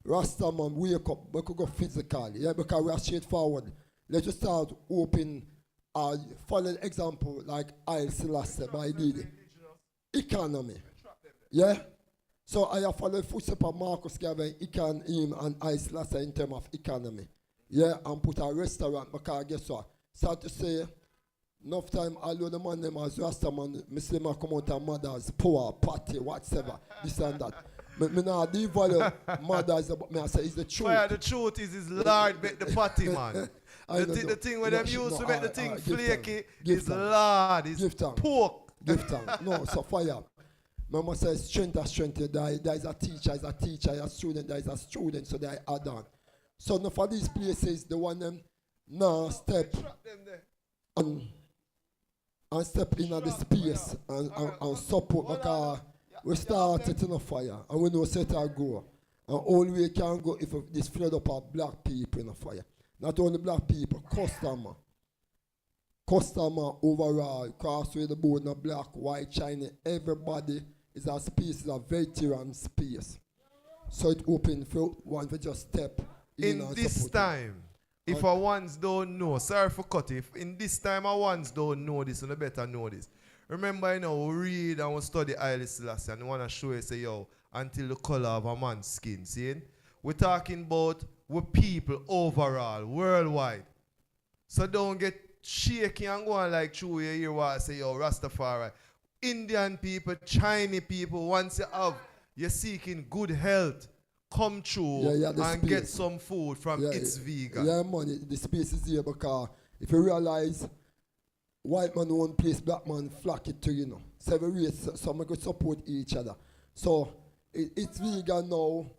G: Rasta man, wake up, we could go physical, yeah, because we are straightforward. Let's just start open, follow the example like I Selassie by Didi. Economy, yeah? So I have followed footsteps of Marcus Garvey, him and I Selassie in terms of economy. Yeah, and put a restaurant, because guess what? Start to say, enough time, all the man them as Rasta man, Muslim come out and mothers, poor, party, whatever, this and that. Me not devalue mothers, but me I say it's the truth.
A: Fire, the truth is his Lord make the party, man. the thing where them used to make the thing flaky is Lord, is pork.
G: Give thanks. No, so fire. Mama says strength is strength. There is a teacher, a student, there is a student, so they add on. So now for these places, the one them now step and step in the space and support because we started in a fire and we know set our go. And all we can go if this flood up our black people in a fire. Not only black people, customer overall, crossway the board, no black, white, Chinese, everybody is a space, is a veteran space. So it open for one to just step
A: in this time. If our ones don't know, sorry for cut if in this time our ones don't know this, and they better know this. Remember, you know, we read and we study Haile Selassie and we want to show you, say, yo, until the color of a man's skin, see? We're talking about we people overall, worldwide. So don't get shaky and go on like true you hear what I say, yo, Rastafari. Indian people, Chinese people, once you're seeking good health, come through and get some food from It's Vegan.
G: Yeah, man, the space is here because if you realize white man won't place black man flock it to, you know. So every race, so we could support each other. So it's vegan now.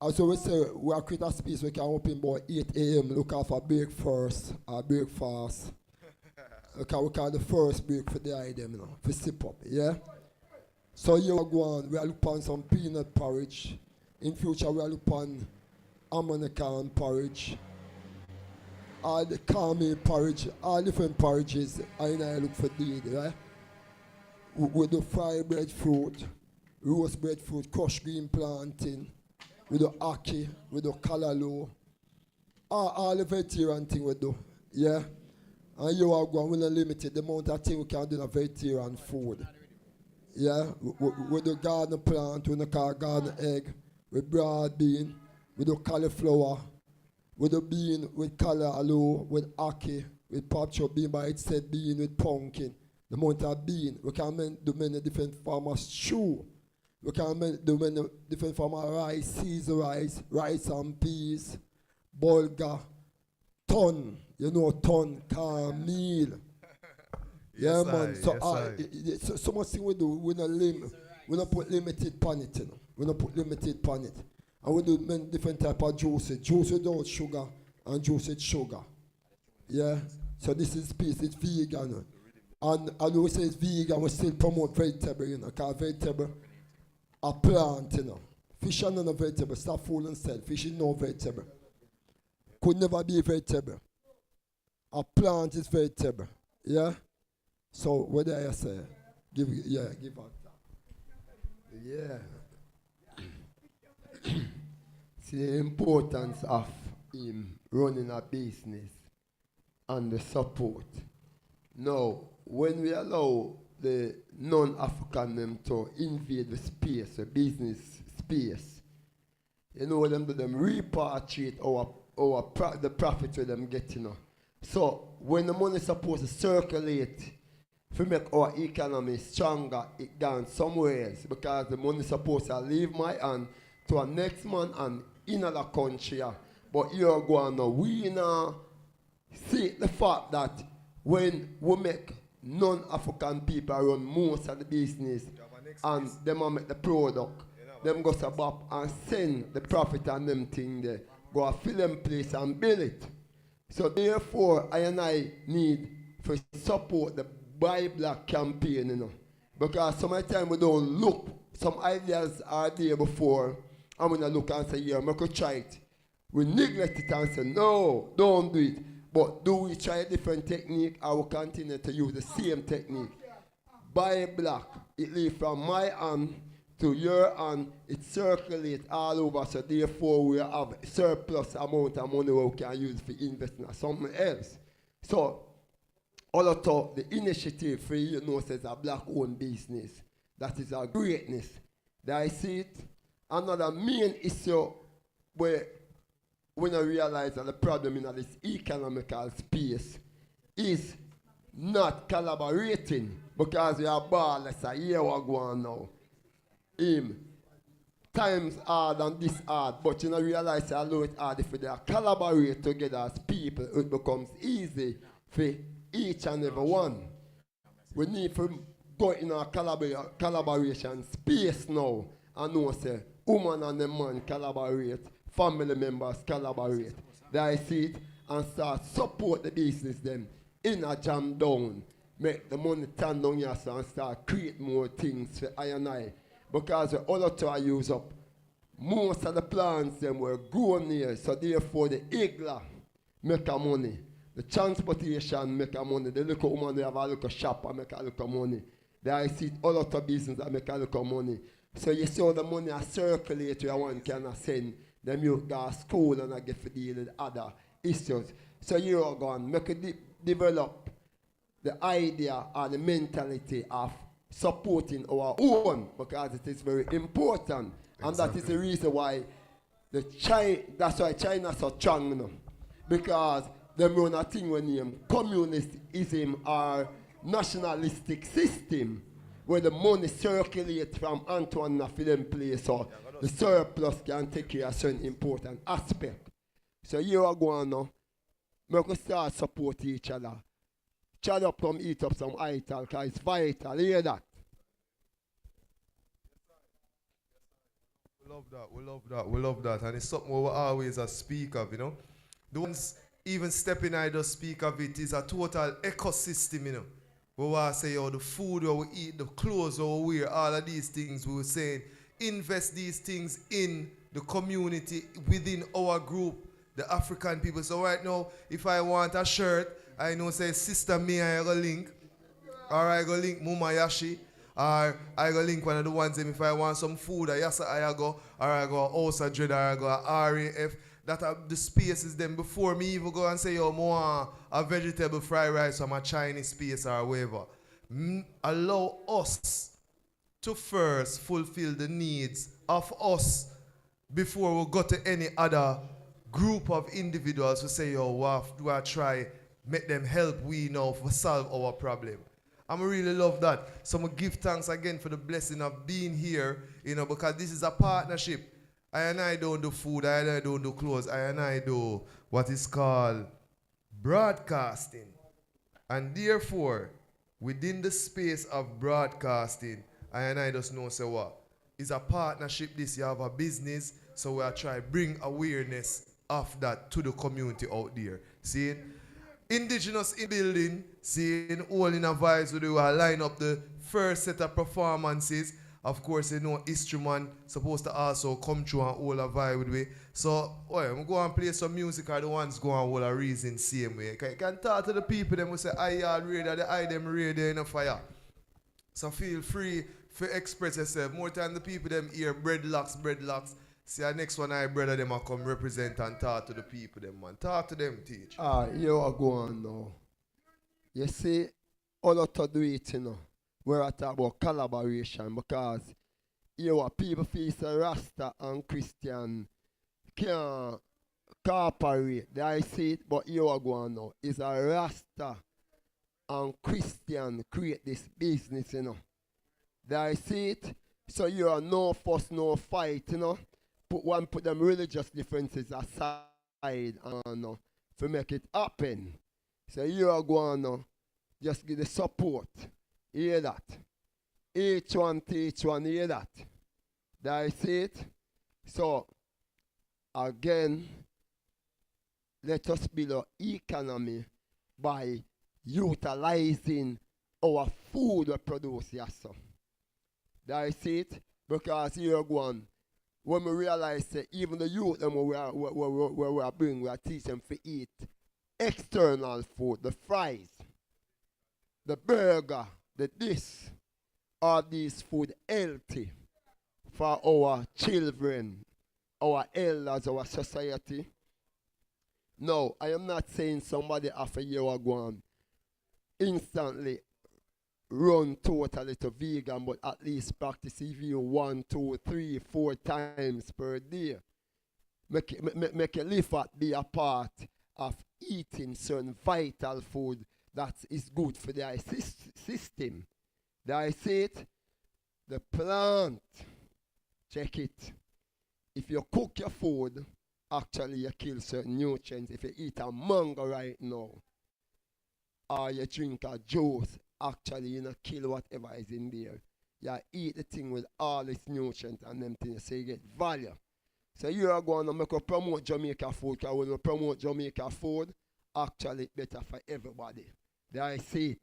G: Also we say we are create a space we can open about 8 a.m. look out for breakfast or breakfast. Because we call the first break for the item, you know, for sip up, yeah? So here we go on, we are looking on some peanut porridge. In future we are looking on American porridge. All the Kami porridge, all different porridges, I look for these, right? With the fried breadfruit, roast breadfruit, crushed green plantain, with the ackee, with the callaloo, all the vegetarian thing we do, yeah? And you are going to limit the amount of thing we can do in a vegetarian food. Yeah? With the garden plant, with the garden egg, with broad bean, with the cauliflower, with the bean, with callaloo, with ackee, with popchop bean by itself, bean with pumpkin. The amount of bean, we can do many different forms of stew. We can do many different forms of rice, Caesar rice and peas, bulgur, ton, you know, ton, meal. Yeah, man. So much thing we do, we don't put limited pan it, you know. We don't put limited pan it. And we do many different type of juices. Juice without sugar and juice with sugar. Yeah? So this is piece, it's vegan. And we say it's vegan, we still promote vegetable, you know, because vegetable are plant, you know. Fish are not a vegetable, stop fooling self. Fish is no vegetable. Could never be a vegetable. A plant is vegetable. Yeah? So what do I say? Give out.
Q: Yeah. See the importance of him running a business and the support. Now, when we allow the non-African them to invade the space, the business space, you know them do them repatriate the profit where them get, you know. So when the money is supposed to circulate to make our economy stronger, it gone somewhere else because the money is supposed to leave my hand to a next man and in another country. But you're going now, we now see the fact that when we make non-African people run most of the business and them make the product, them go to Bob and send the profit and them thing there, go fill them place and build it. So therefore, I need to support the Buy Black campaign, you know. Because some of the time we don't look, some ideas are there before, and when I look and say, yeah, I could try it. We neglect it and say, no, don't do it. But do we try a different technique or we continue to use the same technique? by block. It leaves from my hand to your hand. It circulates all over. So therefore we have surplus amount of money we can use for investing in something else. So Olooto, the initiative for you know says a black-owned business. That is a greatness. That I see it. Another main issue where when I realize that the problem in this economical space is not collaborating because we are barless a year we're going now. Times hard and this hard, but you know realize that although it's hard if they collaborate together as people, it becomes easy for each and every one. We need to go in a collaboration space now and know say woman and the man collaborate, family members collaborate. There I see it and start support the business them in a jam down. Make the money turn down here so and start create more things for I and I. Because the Olooto use up most of the plants them were grown here, so therefore the igla make a money. The transportation make a money. The little woman they have a little shop and make a little money. There I see Olooto business that make a little money. So you see the money I circulate where one can send them you go to school and I get to deal with other issues. So you are going make a develop the idea or the mentality of supporting our own because it is very important. Exactly. And that is the reason why that's why China is so strong now. Because they run a thing when name communism or nationalistic system where the money circulates from Antoine for them place so the surplus can take care of certain important aspect. So you are going now, we can start support each other. Chat up come eat up some ITRAL because it's vital. You hear that?
A: We love that, we love that, we love that. And it's something we always speak of, you know. The ones even stepping I just speak of it is a total ecosystem, you know. We want to say, oh, the food we eat, the clothes we wear, all of these things we were saying, invest these things in the community, within our group, the African people. So right now, if I want a shirt, I know say sister me I go link, or I go link Mama Yashi, or I go link one of the ones them if I want some food, I go, or I go House of Dread, or I go RAF. That are the spaces them before me even go and say, yo, more a vegetable fried rice from a Chinese space or whatever. Allow us to first fulfill the needs of us before we go to any other group of individuals who say, yo, what do I try, make them help we now to solve our problem. I really love that. So I give thanks again for the blessing of being here, you know, because this is a partnership. I and I don't do food, I and I don't do clothes, I and I do what is called broadcasting. And therefore, within the space of broadcasting, I and I just know say what? It's a partnership this, you have a business, so we'll try bring awareness of that to the community out there. See? Indigenous in building, seeing all in a vibes, we do line up the first set of performances. Of course, you know, instrument supposed to also come through and hold a vibe with me. So, I'm going to play some music or the ones go and hold a reason same way. You can talk to the people, them who say, YAAD radio, the I them radio in a fire. So feel free to express yourself. More time the people them hear breadlocks. See, the next one I brother them will come represent and talk to the people them, man. Talk to them, teach.
Q: You are going now. You see, Olooto do it, you know. We're talking about collaboration because people feel so Rasta and Christian can't cooperate. I see it, but you are going now. It's a Rasta and Christian create this business, you know. I see it. So you are no fuss, no fight, you know. Put them religious differences aside and to make it happen. So you are going now. Just give the support. Hear that? Each one teach one, hear that? I see it? So, again, let us build our economy by utilizing our food we produce, yes, sir. I see it? Because here one, when we realize that even the youth them we are bringing, we are teaching them to eat external food, the fries, the burger, this, are these food healthy for our children, our elders, our society? No, I am not saying somebody after a year or go on instantly run totally to vegan, but at least practice even 1, 2, 3, 4 times per day. Make a liver be a part of eating certain vital food that is good for the system. Did I say it? The plant. Check it. If you cook your food, actually you kill certain nutrients. If you eat a mango right now, or you drink a juice, actually you not kill whatever is in there. You eat the thing with all its nutrients and them things, so you get value. So you are going to make a promote Jamaica food, because when you promote Jamaica food, actually it's better for everybody. There I see it.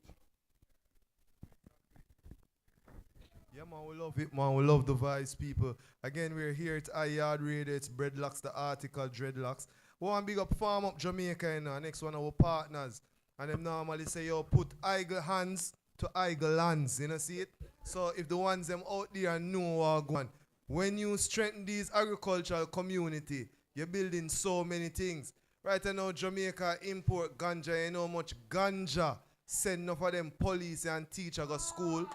A: Yeah, man, we love it, man. We love the vibes, people. Again, we're here at YAAD Radio. It's Breadlocks, the article Dreadlocks. We want to big up Farm Up Jamaica, you know. Next one, our partners. And them normally say, yo, put eagle hands to eagle lands, you know, see it? So if the ones them out there know what are going, when you strengthen these agricultural community, you're building so many things. Right now, Jamaica import ganja. You know how much ganja send enough of them police and teacher go school.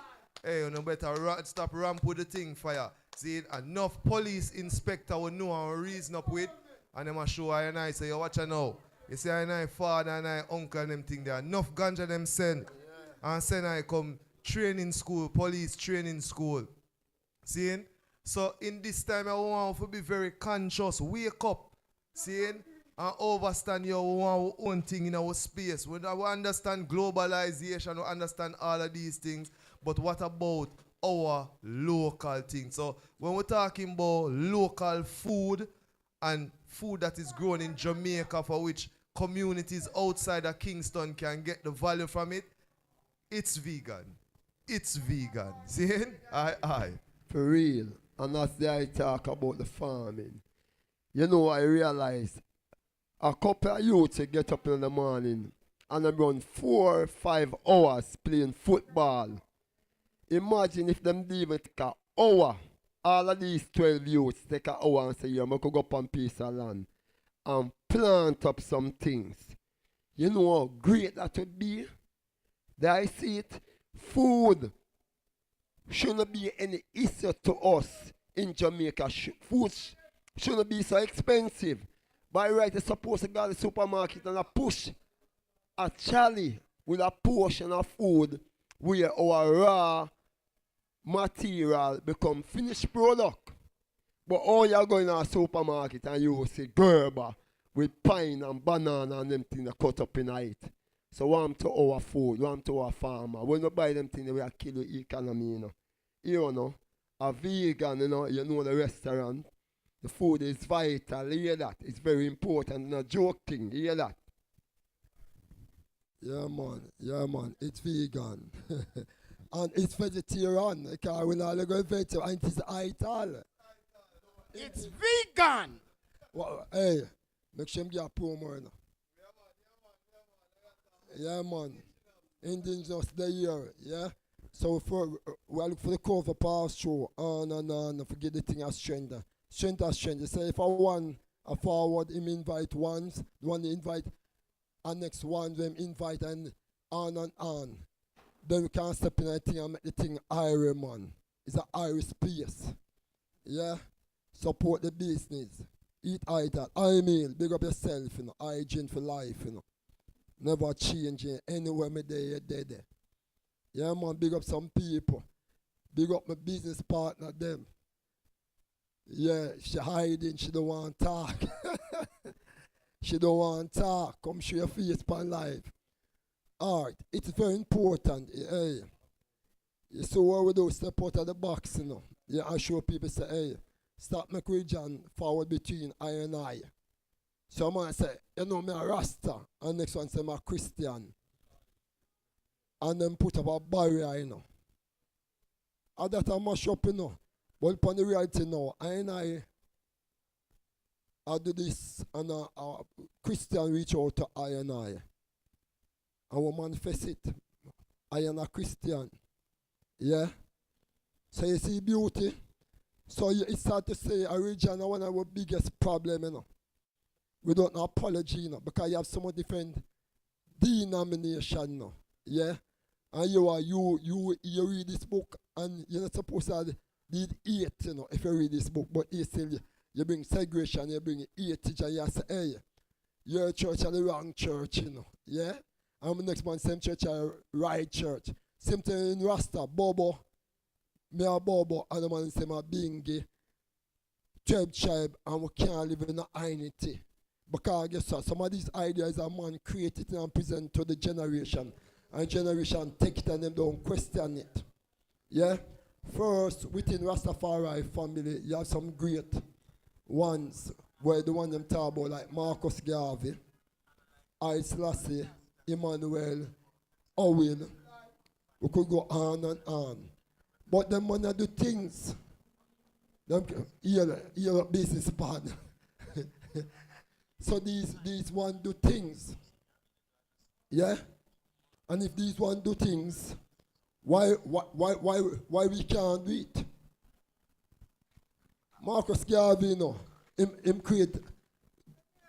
A: Hey, you know better stop ramp with the thing for you. See it? Enough police inspector will know and reason up with. And them a show I and I say, yo, watch out now. You see I and I father and I uncle and them thing there. Enough ganja them send. Yeah. And send I come training school, police training school. See? So in this time I want to be very conscious. Wake up. See? And understand your own thing in our space. We understand globalization, we understand all of these things. But what about our local things? So when we're talking about local food and food that is grown in Jamaica for which communities outside of Kingston can get the value from it, it's vegan. It's vegan. See? Aye.
Q: For real. And that's the I talk about the farming. You know, I realize a couple of youths get up in the morning and they run 4 or 5 hours playing football. Imagine if them even take an hour. All of these 12 youths take an hour and say, yeah, I could go up on a piece of land and plant up some things. You know how great that would be? There I see it. Food shouldn't be any issue to us in Jamaica. Food shouldn't be so expensive. By right, you're supposed to go to the supermarket and push a trolley with a portion of food where our raw material become finished product. But all you're going to a supermarket and you will see Gerber with pine and banana and them things cut up in it. So warm to our food, warm to our farmer. When you buy them things, we are kill the economy, you know. You know, a vegan, you know the restaurant. The food is vital, you hear that? It's very important, not joking, you hear that?
G: Yeah, man, it's vegan. And it's vegetarian, because when I go vegetarian, and it's ITRAL.
I: It's vegan!
G: Well, hey, make sure you get a promo, you know. Yeah, man. Indigenous the year, yeah? So we look for the cover pass through, on and on, forget the thing as strength. Strength as strength. You say if I want a forward, him invite once, the one he invite, and next one, them invite and on. Then we can step in a thing and make the thing Irish, man. It's an Irish space. Yeah? Support the business. Eat that. I mean, big up yourself, you know. Hygiene for life, you know. Never changing. Anywhere me there, you're dead. Yeah, man, big up some people. Big up my business partner, them. Yeah, she hiding, she don't want to talk. She don't want to talk. Come show your face upon live. Alright, it's very important. Hey, you see what we do, step out of the box, you know. Yeah, I show people say, hey, stop make region forward between I and I. So man say, you know me a Rasta, and next one say I'm a Christian. And then put up a barrier, you know. And that I mash up, you know. But upon the reality now, I do this, and a Christian reach out to I. I will manifest it. I am a Christian. Yeah? So you see beauty. So it start to say origin one of our biggest problem, you know. We don't know apology, you know, because you have so much different denomination, you know. Yeah? And you read this book and you're not supposed to need 8, you know, if you read this book, but you still you bring segregation, you bring 8 teacher, you say, hey, your church are the wrong church, you know. Yeah? And the next man, same church are right church. Same thing in Rasta, Bobo. Me a Bobo, and the man say my Bingi, 12 tribe, and we can't live in a unity. Because guess what, some of these ideas a man created and present to the generation. And generation take it and them don't question it. Yeah? First, within Rastafari family, you have some great ones, where the one them talk about like Marcus Garvey, I Selassie, Emmanuel, Owen. We could go on and on. But them wanna do things. Them your business partner. So these one do things. Yeah? And if these one do things, why we can't do it? Marcus Garvey, you know, him create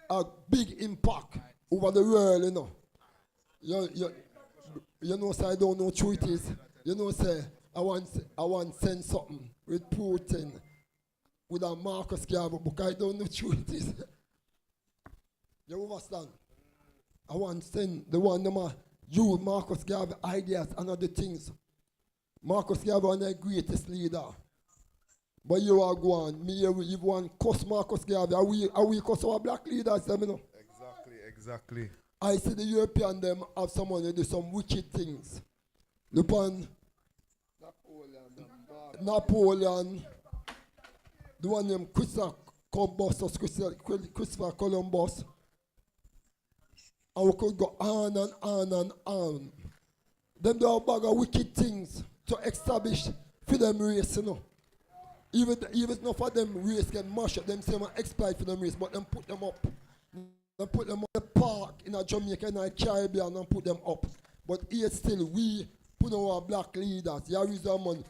G: a big impact over the world, you know. You know, so I don't know true it is. You know, say I want to send something with Putin with a Marcus Garvey book. I don't know true it is. You understand? I want to send the one that use Marcus Garvey ideas and other things. Marcus Garvey is the greatest leader. But you are going, me, you want to cuss Marcus Garvey. Are we cuss our black leaders, you know?
A: Exactly.
G: I see the European them have someone who do some wicked things. Look on Napoleon, the one named Christopher Columbus. And we could go on and on and on. Them do a bag of wicked things to establish for them race, you know. Even enough of them race can mash up them same exploit for them race, but them put them up. They put them on the park in a Jamaica and a Caribbean and put them up. But here still we put our black leaders. There is a man,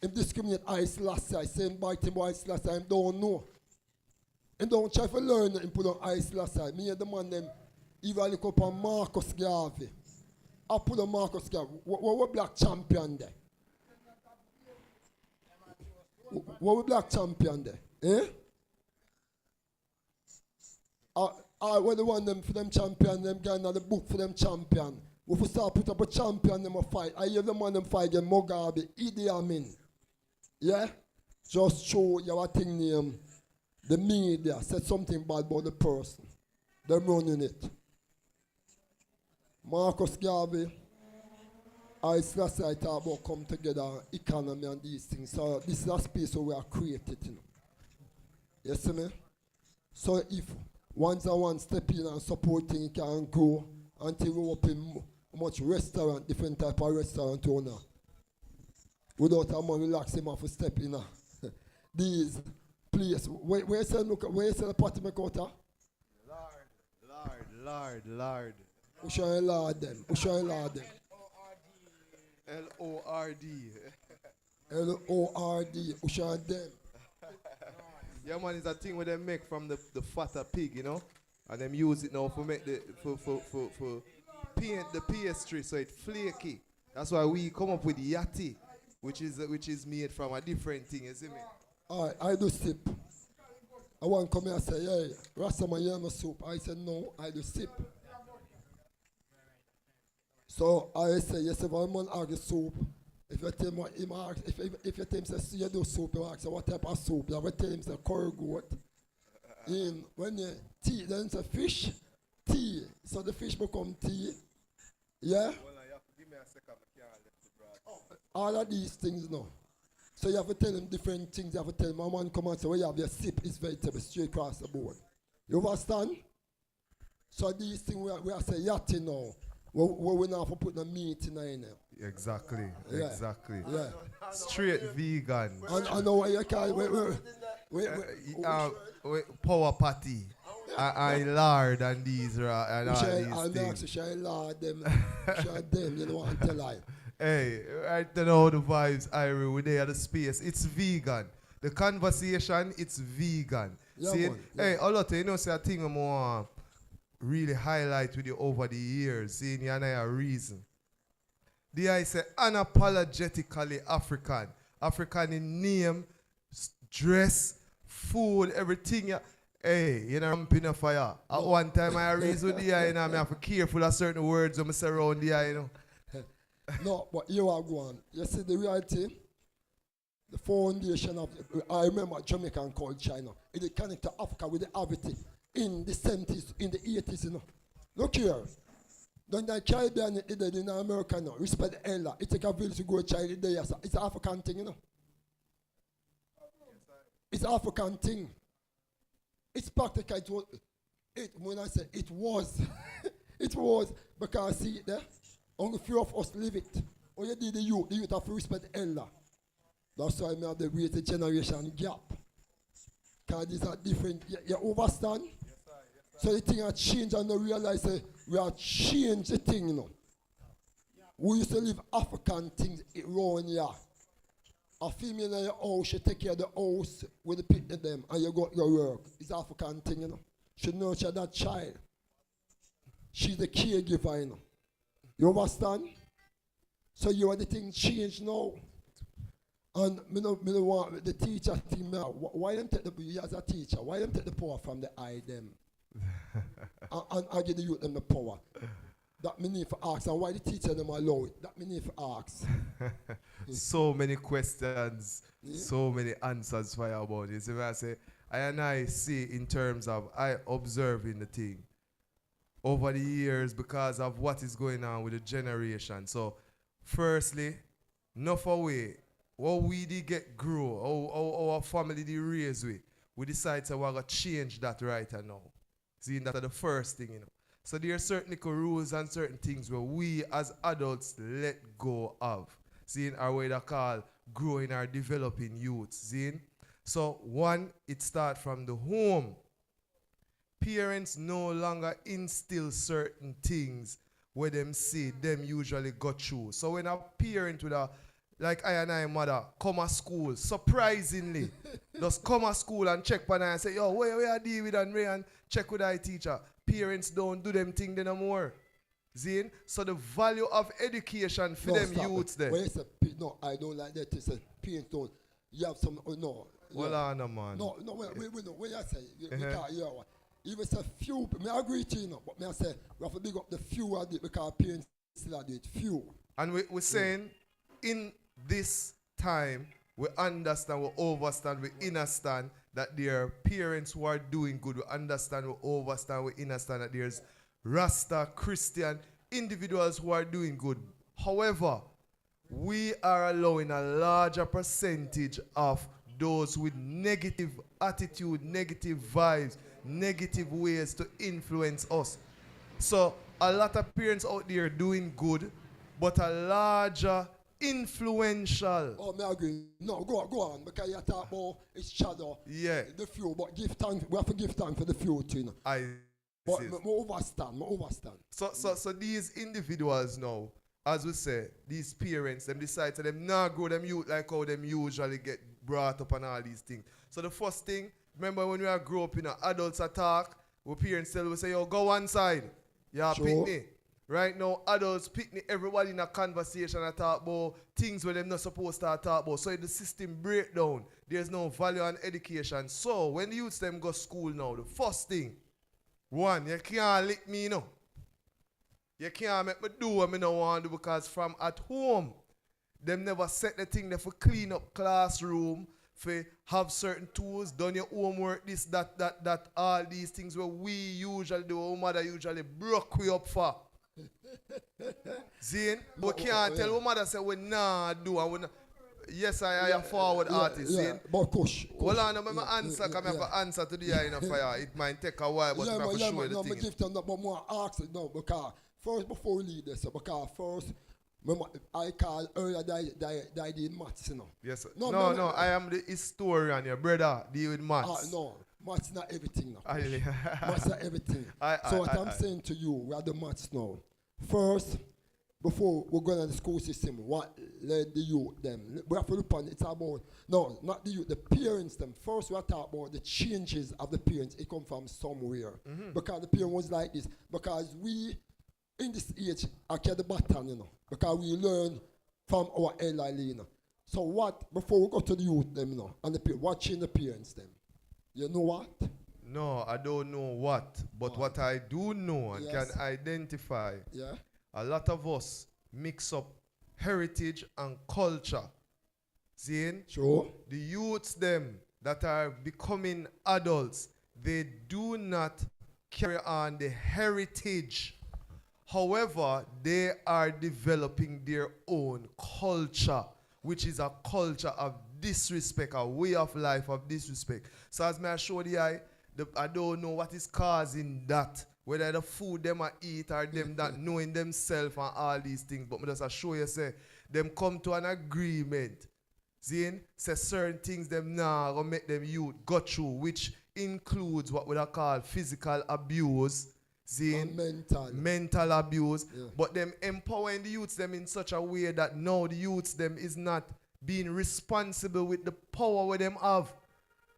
G: if discriminate Ice Lassie, saying by him Ice Lassie, I don't know. And don't try to learn and put on Ice Lassie. Me and the man them even look up on Marcus Garvey. I put on Marcus Garvey. What black champion there? What black champion there? Eh? When the one them for them champion, them guy the book for them champion. We for start put up a champion them a fight. I hear the man them fight against Mugabe, Idi Amin. Yeah? Just show your thing name. The media said something bad about the person. Them running it. Marcus Garvey, I talk about come together, economy and these things. So this is a space where we are created, you know. You see me? So if once and one step in and supporting, it can grow until we open much restaurant, different type of restaurant owner. Without a man relax him off a step in these places. Where you say the party make out of?
A: Lord.
G: Who shall Lord them?
A: L-O-R-D.
G: L-O-R-D. Who shall them?
A: Yeah, man, it's a thing where they make from the fatter pig, you know, and them use it now for make for paint the pastry so it's flaky. That's why we come up with yati, which is made from a different thing. You see me?
G: Alright, I do sip. I want to come here and say, hey, Rastaman, you have a soup. I said, no, I do sip. So I say, yes, if I'm on the soup, if you tell him, if you tell him, say, you do soup, you ask what type of soup. You have to tell him, say, curry goat. When you tea, then it's a fish, tea. So the fish become tea. Yeah?
A: Well, you have to give me a second, I can't lift the broad.
G: All of these things now. So you have to tell him different things. You have to tell him, my man come and say, well, you have your sip is vegetable straight across the board. You understand? So these things we are saying yachty now. We're not for putting the meat in there.
A: Exactly.
G: Yeah.
A: Straight vegan.
G: I know what you call
A: power patty. I lard and these and all these things.
G: Shall lard them. Shall them, you know what I tell you.
A: Hey, right now the vibes, Heru, we there the space. It's vegan. The conversation, it's vegan.
G: Yeah,
A: See,
G: man, yeah.
A: hey, Olooto, you know, say a thing I'm more really highlight with you over the years, seeing you and I a reason. The I say unapologetically African. African in name, dress, food, everything. Hey, you know, I'm in a fire. At one time I reason with the eye, you know, I have to be careful of certain words when I say around the eye, you know.
G: No, but you are going. You see the reality, the foundation of, I remember Jamaican called China. It connected to Africa with the Aviti in the 70s, in the 80s, you know. Look here. Don't the Caribbean, it did in America now. Respect the elder. It take a village to go to China there. It's an African thing, you know. It's an African thing. It's practical. When I say it was, it was because see it there. Only few of us live it. When you did the youth have to respect the elder. That's why we have the great generation gap. Because these are different. You understand? Yes, sir. So the thing has changed and you realize we have changed the thing, you know. We used to live African things around here. A female in your house, she take care of the house with the picnic them and you got your work. It's African thing, you know. She nurture that child. She's the caregiver, you know. You understand? So you want the thing change now. And me no want the teacher thing now. Why them take you as a teacher? Why them take the power from the eye them? and I give the youth them the power. That me need to ask. And why the teacher them allow it? That me need to ask.
A: So many questions, so many answers for you about it. So I say, I see in terms of I observing the thing over the years because of what is going on with the generation. So, firstly, enough away. What we did get grow, how our family did raise we decide to we're gonna change that right now. See, that's the first thing, you know. So there are certain rules and certain things where we as adults let go of. Seeing our way that call growing or developing youth. Seeing? So one, it starts from the home. Parents no longer instill certain things where them see them usually go through. So when a parent with a, like I and I mother, come to school, surprisingly, just come to school and check for and say, yo, where I deal with and check with our teacher. Parents don't do them thing no more. Zine? So the value of education for them youths there.
G: When you say, no, I don't like that. You say, parents don't. You have some, no.
A: Well, on, man.
G: No, when you say, you can't hear what. Even say few, I agree to you, know, but I say, we have to big up the few of it because parents still do it, few.
A: And we're saying, in this time, we understand, we overstand, we understand that there are parents who are doing good. We understand, we overstand, we understand that there's Rasta, Christian, individuals who are doing good. However, we are allowing a larger percentage of those with negative attitude, negative vibes, negative ways to influence us. So a lot of parents out there doing good, but a larger influential.
G: Oh, me agree. No, go on, because you talk about it's shadow.
A: Yeah.
G: The few, but give thanks. We have to give thanks for the few, you know. But me overstand.
A: So these individuals now, as we say, these parents, them decide to them not grow them youth like how them usually get brought up and all these things. So the first thing, remember when we are grow up in adults attack, our parents tell we say, yo, go one side. Yeah, sure. Picnic. Right now, adults picnic, everybody in a conversation and talk about things where they're not supposed to talk about. So if the system break down, there's no value on education. So when the youths them go school now, the first thing, one, you can't lick me, you know. You can't make me do what I don't want to do because from at home, them never set the thing there for clean up classroom, for have certain tools, done your homework, this, that, all these things where we usually do, our mother usually broke we up for. Zine, we can't tell our mother say we not do and we not. Yes, I am forward artist.
G: Yeah, but kush.
A: Hold on, I'm answer. Come here for answer to the eye in a fire. It might take a while, but I'm going to show you the thing.
G: Give them, but more ask it now because first before we leave this, because first, remember, I call earlier died in maths, you know.
A: Yes, sir. No, I am the historian, your brother. Deal with maths.
G: No, maths not everything now. Maths not everything. So what I'm saying to you, we are the maths now. First, before we go on the school system, what led the youth them? We have to look on it's about, no, not the youth, the parents them. First we are talking about the changes of the parents. It come from somewhere. Because the parent was like this. Because we, in this age, are carry the baton, you know. Because we learn from our elderly, you know. So what, before we go to the youth them, you know, and the what change the parents them? You know what?
A: No, I don't know what. But what I do know and can identify, a lot of us mix up heritage and culture. See?
G: Sure.
A: The youths them that are becoming adults, they do not carry on the heritage. However, they are developing their own culture, which is a culture of disrespect, a way of life of disrespect. So as I show the eye, I don't know what is causing that. Whether the food them a eat or them that knowing themselves and all these things. But I just show you, say, them come to an agreement. See, say certain things them now gonna make them youth go through, which includes what we call physical abuse. See, mental abuse. Yeah. But them empowering the youths them in such a way that now the youths them is not being responsible with the power where them have.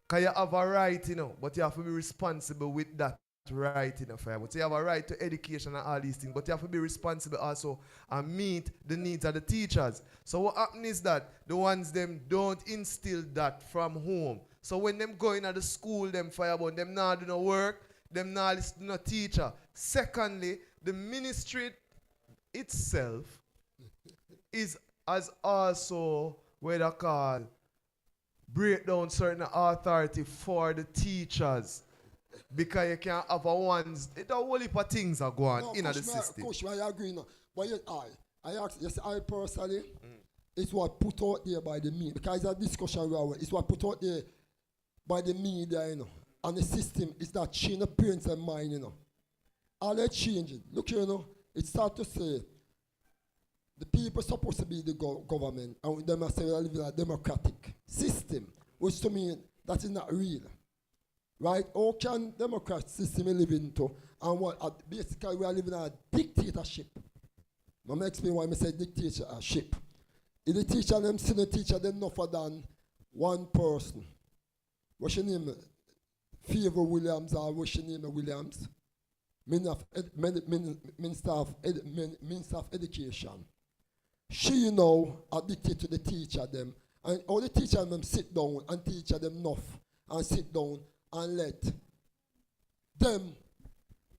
A: Because you have a right, you know, but you have to be responsible with that right, you know, but you have a right to education and all these things, but you have to be responsible also and meet the needs of the teachers. So what happens is that the ones them don't instill that from home. So when them going at the school, them fireborn, them not do no work, them not listen to no teacher. Secondly, the ministry itself is as also what they call break down certain authority for the teachers. Because you can't have a ones, it a whole heap of things are going in the system.
G: Coach, I agree now. But I ask, yes, I personally, it's what put out there by the media. Because it's a discussion it's what put out there by the media, you know. And the system is that change the parents' mind, you know. All they changing. Look here, you know, it starts to say the people supposed to be the government, and they must say we live in a democratic system, which to me, that is not real. Right? How can democratic system we live into? And what basically we are living in a dictatorship. Let me explain why I say dictatorship. If the teacher them see the teacher them nothing than one person. What's your name? Favor Williams or what's your name Williams? Minister of Education. She now a dictate to the teacher them. And all the teacher them sit down and teach them enough and sit down and let them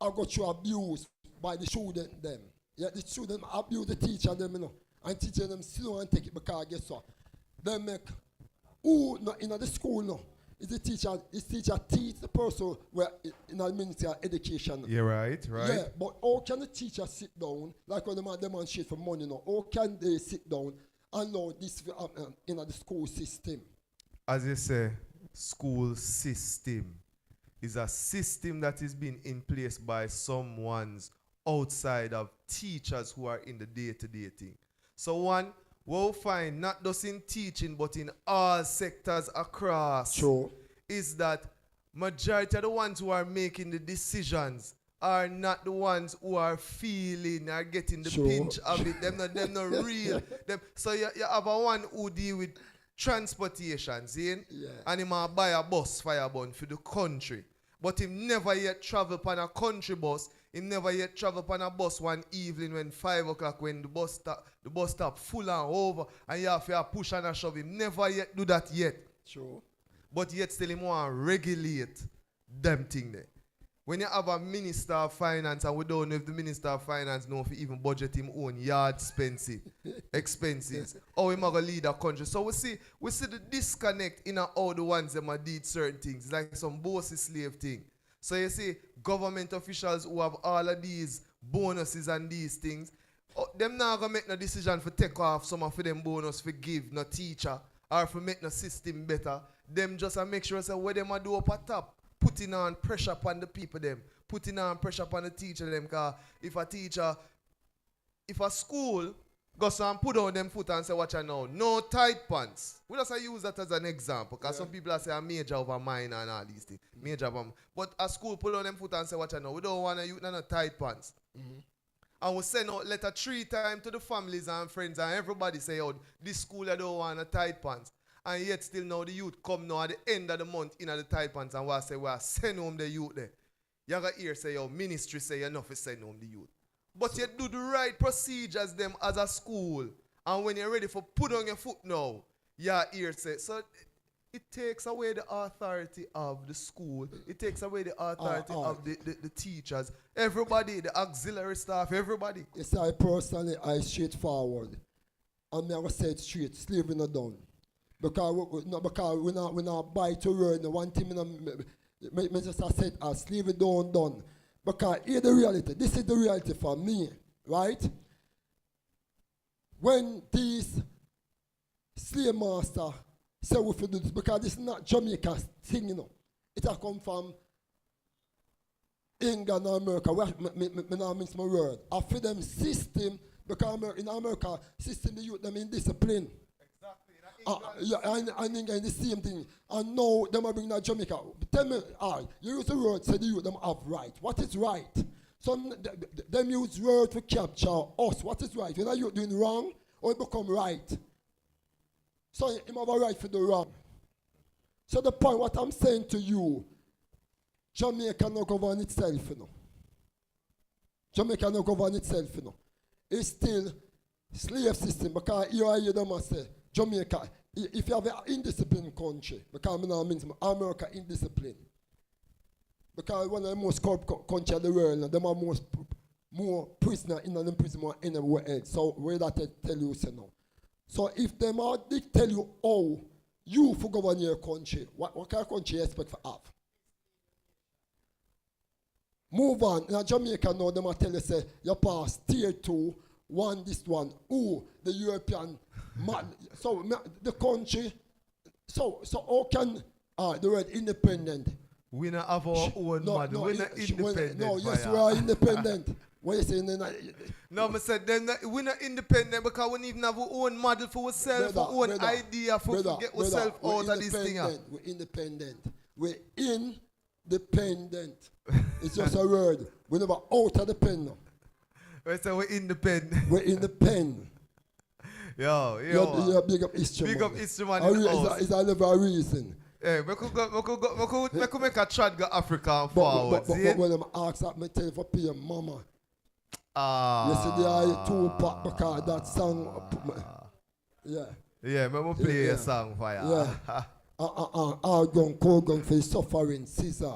G: go through abuse by the student them. Yeah, the student abuse the teacher them, you know, and teacher them still and take it because guess what? They make who no, in the school no. Is the teacher teach the person where in the Ministry of Education.
A: Yeah, right.
G: Yeah, but how can the teacher sit down, like when they demonstrate for money now, how can they sit down and know this in the school system?
A: As you say, school system is a system that is being in place by someone's outside of teachers who are in the day-to-day thing. So one, we'll find not just in teaching but in all sectors across is that majority of the ones who are making the decisions are not the ones who are feeling or getting the pinch of it. Them not real. So you have a one who deal with transportation, see? Yeah. And he might buy a bus fireborn for the country. But he never yet travel on a country bus. He never yet travel on a bus one evening when 5 o'clock when the bus stop full and over and you have to push and a shove. He never yet do that yet.
G: Sure.
A: But yet still he want to regulate them thing there. When you have a minister of finance and we don't know if the minister of finance know if he even budget him own yard expenses, or he might lead a country. So we see the disconnect in how the ones that did certain things. It's like some bossy slave thing. So you see government officials who have all of these bonuses and these things, them not gonna make no decision for take off some of them bonus for give no teacher or for make no system better. Them just make sure say what them do up at top. Putting on pressure upon the people them, putting on pressure upon the teacher them, because if a school goes and put on them foot and say, watch out now, no tight pants. We just use that as an example, because some people say a major over minor and all these things. Major over, but a school put on them foot and say, watch out now, we don't want to use no tight pants. And we send out letter 3 times to the families and friends, and everybody say, oh, this school I don't want a tight pants. And yet still now the youth come now at the end of the month in the tight pants and we say, well, send home the youth there. You got hear say, your ministry say enough to send home the youth. But you do the right procedures them as a school. And when you're ready for put on your foot now, you hear say, so it takes away the authority of the school. It takes away the authority of the teachers. Everybody, the auxiliary staff, everybody.
G: Yes, I personally, I straightforward. And I say it straight, slavery not done. Because we not buy to learn. The one thing I just said, slavery don't done. Because here's the reality. This is the reality for me, right? When these slave masters say we should do this, because this is not Jamaica's thing, you know. It has come from England and America. I not mix my word. I feel them system, because in America, system the youth them in discipline. Yeah, and England the same thing. And now them are bringing that Jamaica. Tell me, you use the word, say the youth them have right. What is right? Some them use word to capture us. What is right? When are you doing wrong, or it become right? So you have a right for the wrong. So the point, what I'm saying to you, Jamaica not govern itself, you know. Jamaica not govern itself, you know. It's still slave system, because you hear them say, Jamaica, if you have an indisciplined country, because I mean America indisciplined, because one of the most corrupt countries in the world, and them are more prisoners in the prison than anywhere else. So where that tell you say now. So if them are they tell you how you for govern your country, what kind of country you expect to have? Move on. In Jamaica now, them are tell you say you pass tier 2, one this one. The European so the country. So how can the word independent?
A: We not have our own model. We're not independent.
G: No, yes, we are independent. What you saying?
A: No, I said we're not independent because we need to have our own model for ourselves, our own idea for get ourselves out of this thing.
G: We're independent. We're independent. It's just a word. We're never out of the pen.
A: We say we're independent.
G: We're independent.
A: Yo.
G: Big up history.
A: Big up history, man.
G: It's a level of reason.
A: Hey, we could make a trad go Africa and forward.
G: But when I'm asked that, I tell you for pay your mama. You see the 2-pack because that song. Yeah.
A: Yeah, I'm play a song for you.
G: Yeah. Hard gun, cold gun for the suffering, Caesar.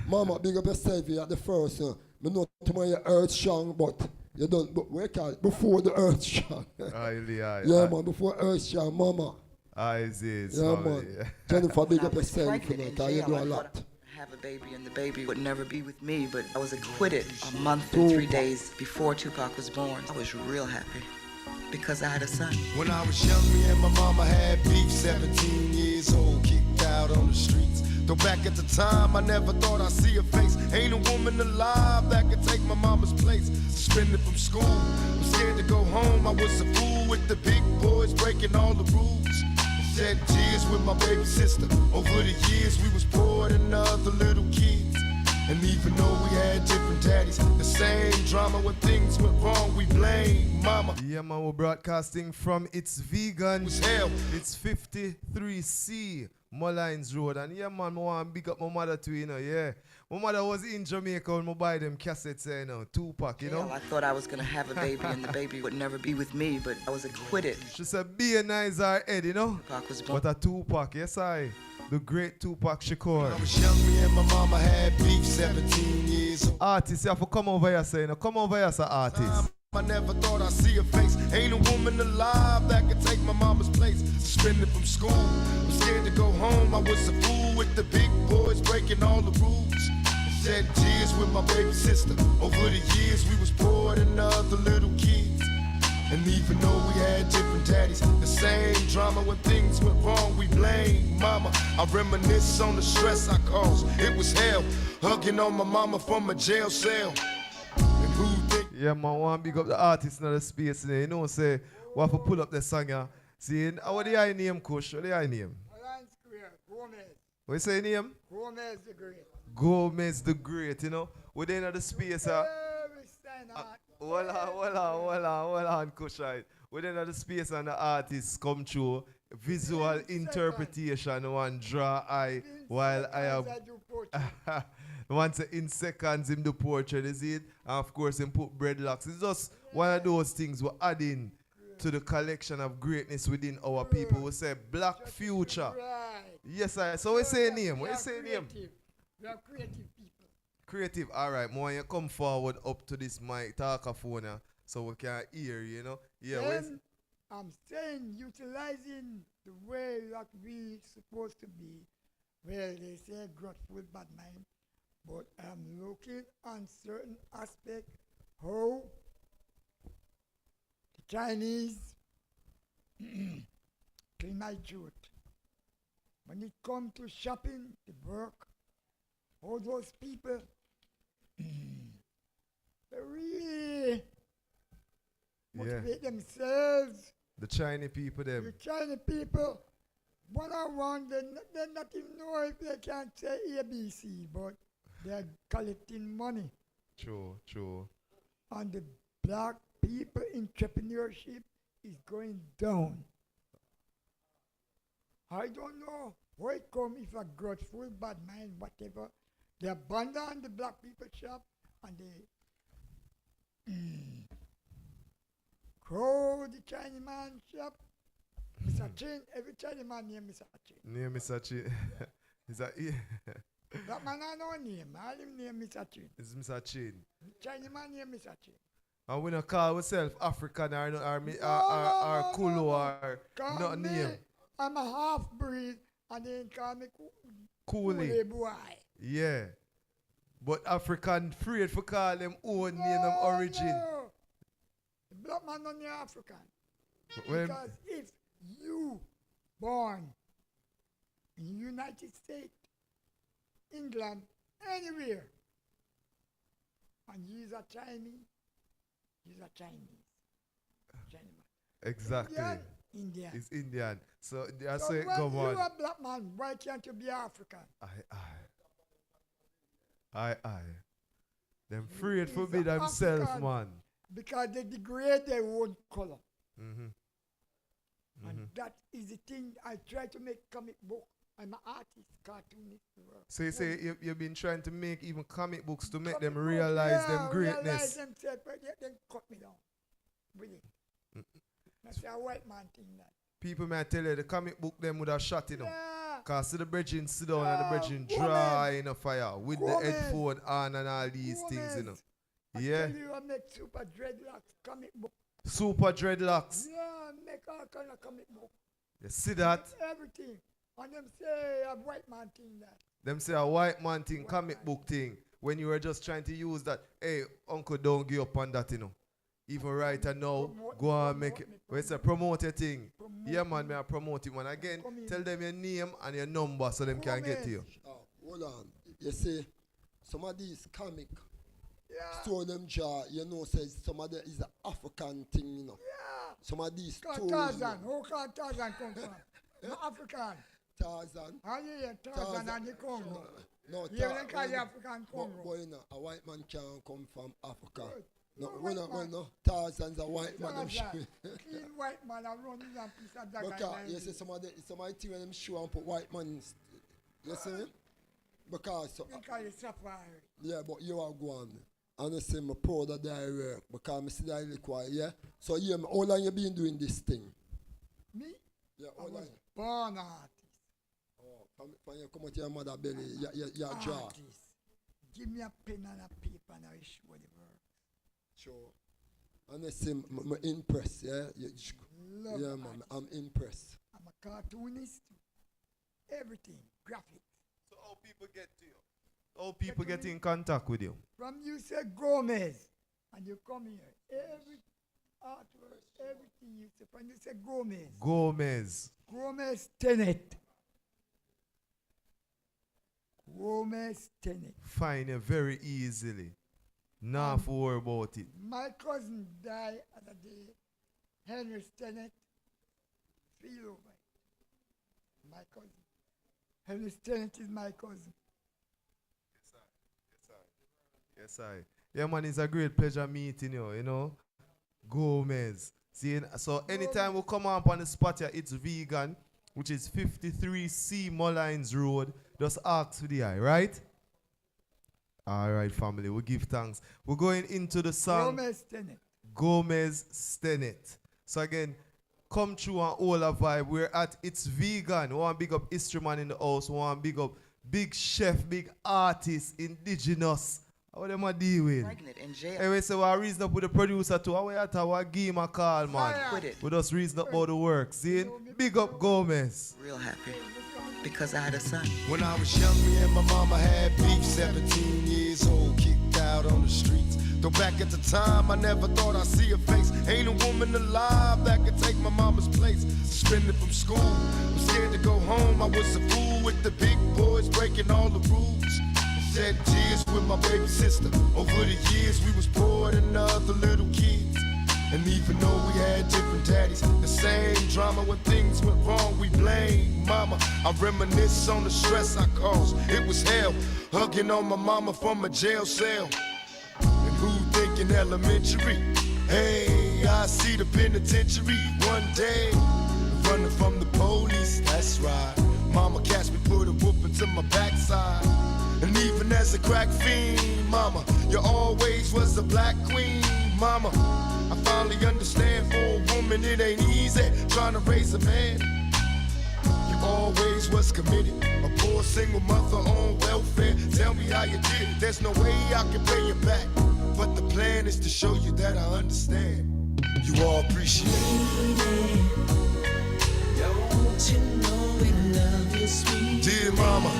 G: Mama, big up yourself, you're the first. I know tomorrow you're earth strong, but you don't, but we call it before the earth strong. Yeah, man, before earth strong, mama. Yeah, man. Jennifer, big up yourself, you know, because you do a lot.
R: Have a baby and the baby would never be with me, but I was acquitted a month and 3 days before Tupac was born. I was real happy because I had a son.
S: When I was young, me and my mama had beef, 17 years old, kicked out on the streets. Though back at the time, I never thought I'd see her face. Ain't a woman alive that could take my mama's place. Suspended from school, I'm scared to go home. I was a fool with the big boys breaking all the rules. Shed tears with my baby sister. Over the years, we was poor than other little kids. And even though we had different daddies, the same drama when things went wrong, we blame mama.
A: Yeah, man, we're broadcasting from It's Vegan.
S: It's hell.
A: It's 53C Molynes Road. And yeah, man, I want to big up my mother too, you know, yeah. My mother was in Jamaica when I buy them cassettes, you know, 2-pack, you know.
R: I thought I was going to have a baby and the baby would never be with me, but I was acquitted.
A: She said, be a nice head, you know.
R: Tupac was born.
A: But a 2-pack, yes, the great Tupac Shakur.
S: I was young, me and my mama had beef, 17 years old.
A: Artist, you have to come over here, say, you know. Come over here, sir, artist.
S: I never thought I'd see her face. Ain't a woman alive that could take my mama's place. Suspended from school, I'm scared to go home. I was a fool with the big boys breaking all the rules. Shed tears with my baby sister. Over the years, we was poor than other little kids. And even though we had different daddies, the same drama when things went wrong, we blame mama. I reminisce on the stress I caused. It was hell, hugging on my mama from a jail cell. And who think?
A: Yeah, man, I want to big up the artist in the space. You know, say, we have to pull up the song here. See, what the I name, Kush? What the I name?
I: Gomez.
A: What you say name?
I: Gomez the Great.
A: Gomez the Great, you know. We're in the space. Hold on, Kushite. Within the space and the artists come through, visual interpretation, one draw eye, while I have once in seconds him do portrait, is it? And of course him put dreadlocks. It's just one of those things we're adding to the collection of greatness within our people. We say black future. Yes, I. So we say name. We say name.
T: We are creative people.
A: Creative. All right, more you come forward up to this mic, talkaphone, so we can hear, you know. Yeah.
T: Then, I'm saying utilizing the way that we supposed to be, where they say grateful bad mind, but I'm looking on certain aspect how the Chinese clean my throat. When it comes to shopping, to work, all those people, they really motivate themselves.
A: The Chinese people, them.
T: The Chinese people, one-on-one, they not even know if they can't say ABC, but they're collecting money.
A: True.
T: And the black people entrepreneurship is going down. I don't know where it come if a grudgeful, bad mind, whatever. They abandon the black people shop and they crow the Chinese man shop. Mr. Chin, every Chinese man name Mr. Chin.
A: Name Mr. Chin. Is that it?
T: That man has no name. All him name Mr. Chin.
A: It's Mr. Chin.
T: Chinese man name Mr. Chin.
A: And we don't call ourselves African or Kulu or not name.
T: I'm a half breed and they call me
A: Coolie
T: boy.
A: Yeah. But African afraid for call them own name of origin.
T: No. The black man not near African. Because if you born in the United States, England, anywhere, and you're a Chinese, you're a Chinese.
A: Exactly.
T: Indian.
A: It's Indian. So I
T: So
A: say,
T: when
A: come on.
T: you're a black man, why can't you be African?
A: Aye. Them afraid for be
T: It's a
A: themselves,
T: African
A: man.
T: Because they degrade their own color.
A: Mm-hmm.
T: And that is the thing I try to make comic book. I'm an artist, cartoonist.
A: So you say you've been trying to make even comic books to make them realize them greatness.
T: Realize themselves, but then cut me down with it. That's a white man thing that.
A: People may tell you the comic book them would have shot, you know. Cause see the bridging sit down and the bridging
T: woman.
A: dry in a fire with
T: Woman.
A: the headphone on and all these things, you know.
T: I
A: Yeah.
T: tell you, I make super dreadlocks comic book.
A: Super dreadlocks.
T: Yeah, make all kind of comic book.
A: You see that?
T: Everything. And them say a white man thing that.
A: Them say a white man thing, comic book thing. When you were just trying to use that, hey, uncle, don't give up on that, you know. Even right now, go and make it. When it's a promote your thing. Yeah, man, may I promote it, man. Again, tell them your name and your number so them can get to you.
G: Hold on. You see, some of these comic store them jaw, you know, says some of them is an African thing, you know.
T: Yeah.
G: Some of these stories.
T: Tarzan. Who can Tarzan come from? Not African.
G: Tarzan.
T: Oh, yeah, Tarzan and the Congo.
G: No,
T: Yeah, they call the African Congo.
G: But you know, a white man can't come from Africa. No, no. Tarzan's a white man.
T: Tarzan. Clean white man and run in and piece of dagger.
G: Because, you see, some of the thing when them show and put white man, you see me? Because, so,
T: They call it safari.
G: yeah, but you are going. And I say, I'm proud of their work because I see that liquor, yeah? So, yeah, how long you been doing this thing?
T: Me?
G: Yeah,
T: I
G: how long?
T: was born artist.
G: Oh, from you come out your mother belly, your jaw.
T: Artist. Give me a pen and a paper and I will show the work.
G: Sure. And I say, I'm impressed, yeah?
T: Love
G: Yeah,
T: artist.
G: man, I'm impressed.
T: I'm a cartoonist. Everything. Graphics.
A: So how people get to you? How people get in contact with you?
T: From you say Gomez, and you come here. Every artwork, everything you say. When you say Gomez. Gomez Tenet. Gomez Tenet.
A: Find you very easily. Not worry about it.
T: My cousin died at the day. Henry Tenet. Feel over it. My cousin. Henry Tenet is my cousin.
A: Yes, I. Yeah, man, it's a great pleasure meeting you, you know. Gomez. See, so anytime we come up on the spot here, it's vegan, which is 53C Molynes Road. Just ask for the eye, right? All right, family, we give thanks. We're going into the song. Gomez Stenet. So again, come through and all a vibe. We're at It's Vegan. We want to big up History Man in the house. We want to big up big chef, big artist, Indigenous. How them a deal with?
R: Pregnant in jail.
A: Anyway, so I reason up with the producer too. How we at our give him a call, man. We just reason up about the work. See? Big up Gomez.
R: Real happy. Because I had a son.
S: When I was young, me and my mama had beef. 17 years old, kicked out on the streets. Though back at the time, I never thought I'd see her face. Ain't a woman alive that could take my mama's place. Suspended from school, I'm scared to go home. I was a fool with the big boys, breaking all the rules. Shed tears with my baby sister. Over the years, we was poor than other little kids. And even though we had different daddies, the same drama when things went wrong, we blame mama. I reminisce on the stress I caused. It was hell, hugging on my mama from a jail cell. And who thinking elementary? Hey, I see the penitentiary one day. Running from the police, that's right. Mama catch me, put a whooping to my backside. And even as a crack fiend, mama, you always was a black queen, mama. I finally understand for a woman it ain't easy trying to raise a man. You always was committed, a poor single mother on welfare. Tell me how you did it, there's no way I can pay you back. But the plan is to show you that I understand. You all appreciate it. Don't you know we love you, sweet dear mama.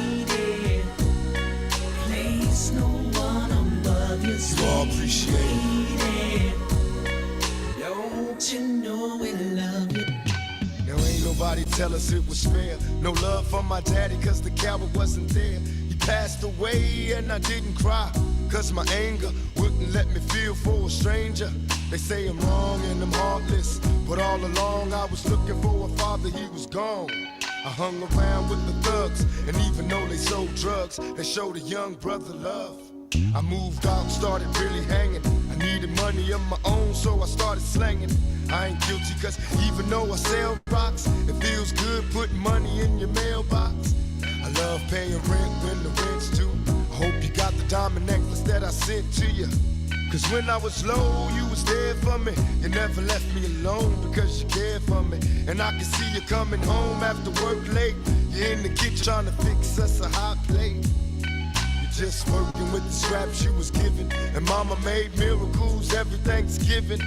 S: Place no one above you, sweet. You all appreciate it. Don't you know we love you? Now ain't nobody tell us it was fair. No love for my daddy cause the coward wasn't there. He passed away and I didn't cry cause my anger wouldn't let me feel for a stranger. They say I'm wrong and I'm heartless, but all along I was looking for a father, he was gone. I hung around with the thugs, and even though they sold drugs, they showed a young brother love. I moved out, started really hanging. I needed money of my own, so I started slanging. I ain't guilty, cause even though I sell rocks, it feels good putting money in your mailbox. I love paying rent when the rent's due. I hope you got the diamond necklace that I sent to you. Cause when I was low, you was there for me. You never left me alone because you cared for me. And I can see you coming home after work late. You're in the kitchen trying to fix us a hot plate. You're just working with the scraps you was given. And mama made miracles every Thanksgiving.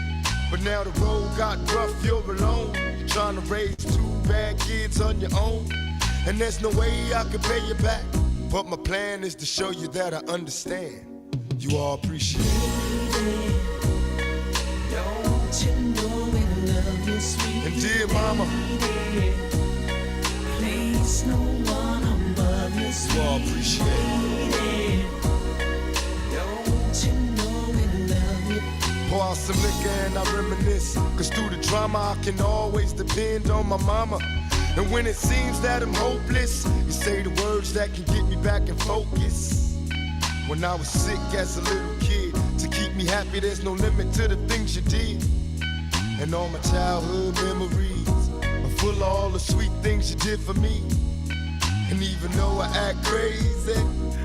S: But now the road got rough, you're alone. You're trying to raise two bad kids on your own. And there's no way I can pay you back. But my plan is to show you that I understand. You all appreciate it. Don't you know we love you, sweet? And dear mama, please no one above you, sweet. You all appreciate it. Don't you know we love you? Pour out some liquor and I reminisce. Cause through the drama I can always depend on my mama. And when it seems that I'm hopeless, you say the words that can get me back in focus. When I was sick as a little kid, to keep me happy, there's no limit to the things you did. And all my childhood memories are full of all the sweet things you did for me. And even though I act crazy,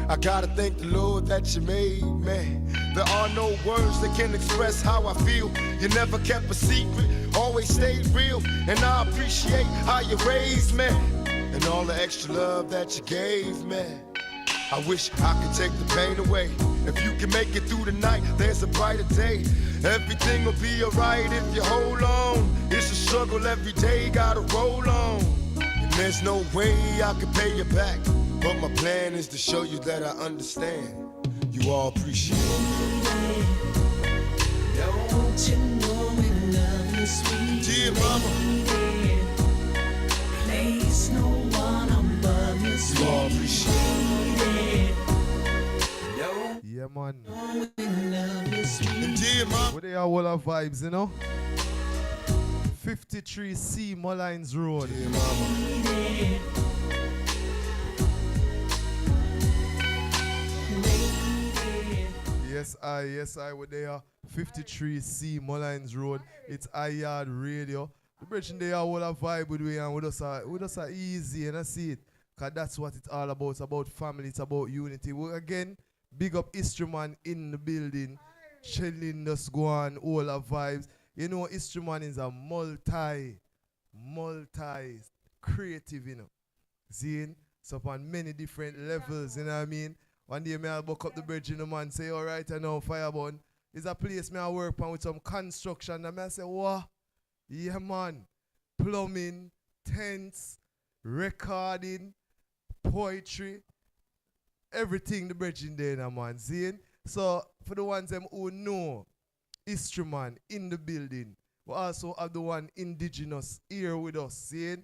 S: I gotta thank the Lord that you made me. There are no words that can express how I feel. You never kept a secret, always stayed real. And I appreciate how you raised me and all the extra love that you gave me. I wish I could take the pain away. If you can make it through the night, there's a brighter day. Everything will be alright if you hold on. It's a struggle every day, gotta roll on. And there's no way I can pay you back. But my plan is to show you that I understand. You all appreciate it. Don't you know we love you, sweet dear mama? Place no one above you, sweet. You all appreciate it.
A: Yeah, man.
S: Dear mama.
A: What they are all our vibes, you know? 53C Molynes Road.
S: Dear mama.
A: Yes, Yes, I were there. 53C Molynes Road. It's YAAD Radio. The bridge in there all a vibe with we and with us are easy and I see it. Cause that's what it's all about. It's about family, it's about unity. We again, big up Historyman in the building. Chilling, just go on, all our vibes. You know, Historyman is a multi creative, you know. Seeing? So on many different levels, you know what I mean? One day I buck up the bridge in the man, say, all right, I know, Fireborn. It's a place I work on with some construction. And I say, what? Yeah, man. Plumbing, tents, recording, poetry, everything the bridge in there, now, man. Seeing? So for the ones them who know Historyman in the building, we also have the one Indigenous here with us. Seeing?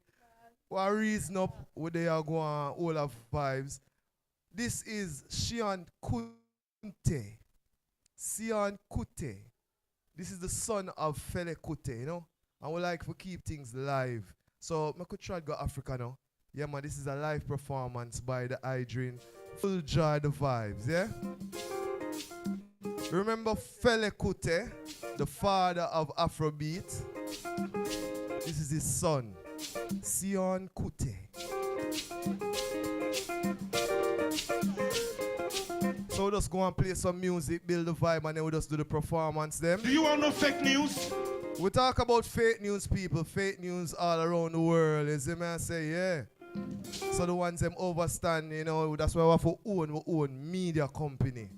A: We reason up where they are going all of vibes. This is Shian Kunte. Sian Kute. This is the son of Fele Kute, you know? And we like to keep things live. So I could try to go Africa now. Yeah, man, this is a live performance by the Idrin. Full joy the vibes, yeah? Remember Fele Kute, the father of Afrobeat? This is his son, Sian Kute. So we'll just go and play some music, build the vibe, and then we'll just do the performance them.
N: Do you want no fake news?
A: We talk about fake news, people. Fake news all around the world. You see me? I say, yeah. So the ones them overstand, you know, that's why we have to own media company.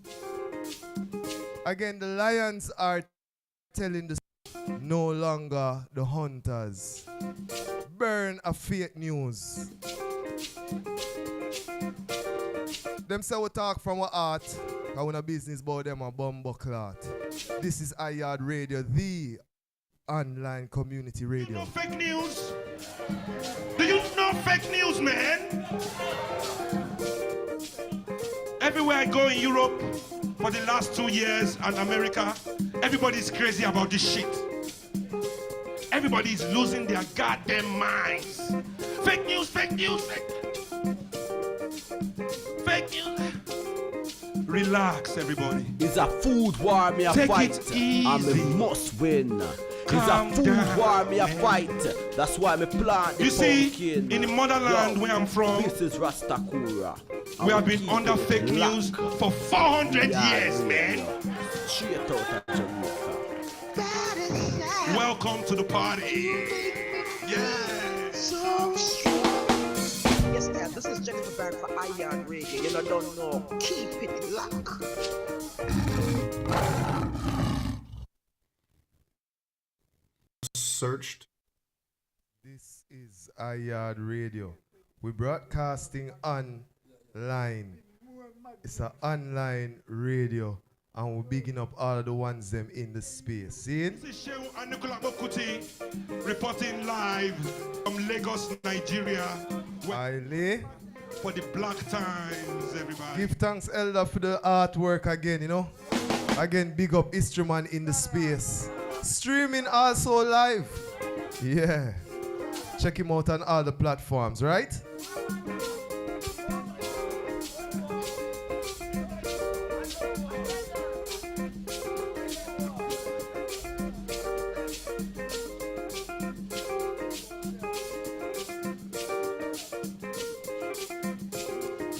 A: Again, the lions are telling the no longer the hunters. Burn a fake news. Them say we talk from our heart, and when a business about them a bumbo clot. This is YAAD Radio, the online community radio.
N: Do you know fake news? Do you know fake news, man? Everywhere I go in Europe for the last 2 years and America, everybody's crazy about this shit. Everybody's losing their goddamn minds. Fake news, fake news, fake news. Relax, everybody.
L: It's a food war, me a
N: Take
L: fight.
N: it easy.
L: And me must win.
N: Calm
L: It's a food
N: down,
L: war, me a
N: man.
L: fight. That's why me plant the
N: You see,
L: pumpkin.
N: in the motherland where I'm from,
L: this is Rastakura.
N: we have been under fake news for 400 years, man.
L: Straight out of Jamaica.
N: Welcome to the party. Yeah.
U: So strong. Yes, Dad, this is Jennifer Barrett for YAAD Radio. You know, don't know. Keep it locked.
A: Searched. This is YAAD Radio. We're broadcasting online. It's an online radio. And we're bigging up all of the ones them in the space. See?
N: This is Shehu and Nicola Bokuti reporting live from Lagos, Nigeria. For the Black Times, everybody.
A: Give thanks, Elder, for the artwork again, you know. Again, big up Historyman in the space. Streaming also live. Yeah. Check him out on all the platforms, right?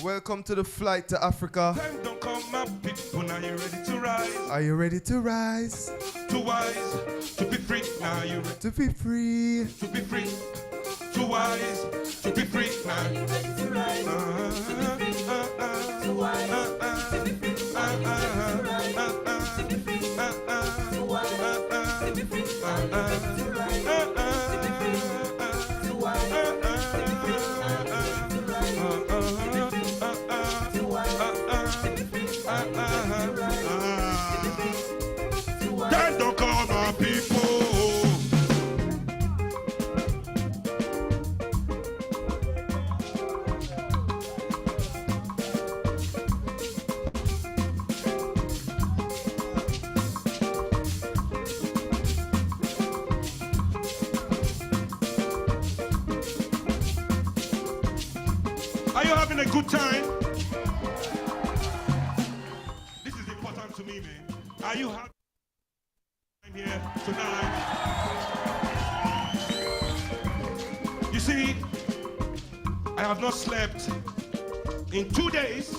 A: Welcome to the flight to Africa.
N: Time don't come, my people. Now you ready to rise?
A: Are you ready to rise?
N: Too wise to be free. Now you ready
A: to be free?
N: To be free. Too wise to be free. Now you ready to rise? Too wise to be free. Too wise to be free. Time don't call my people. Are you having a good time? This is important to me, man. Are you happy here tonight? You see, I have not slept in 2 days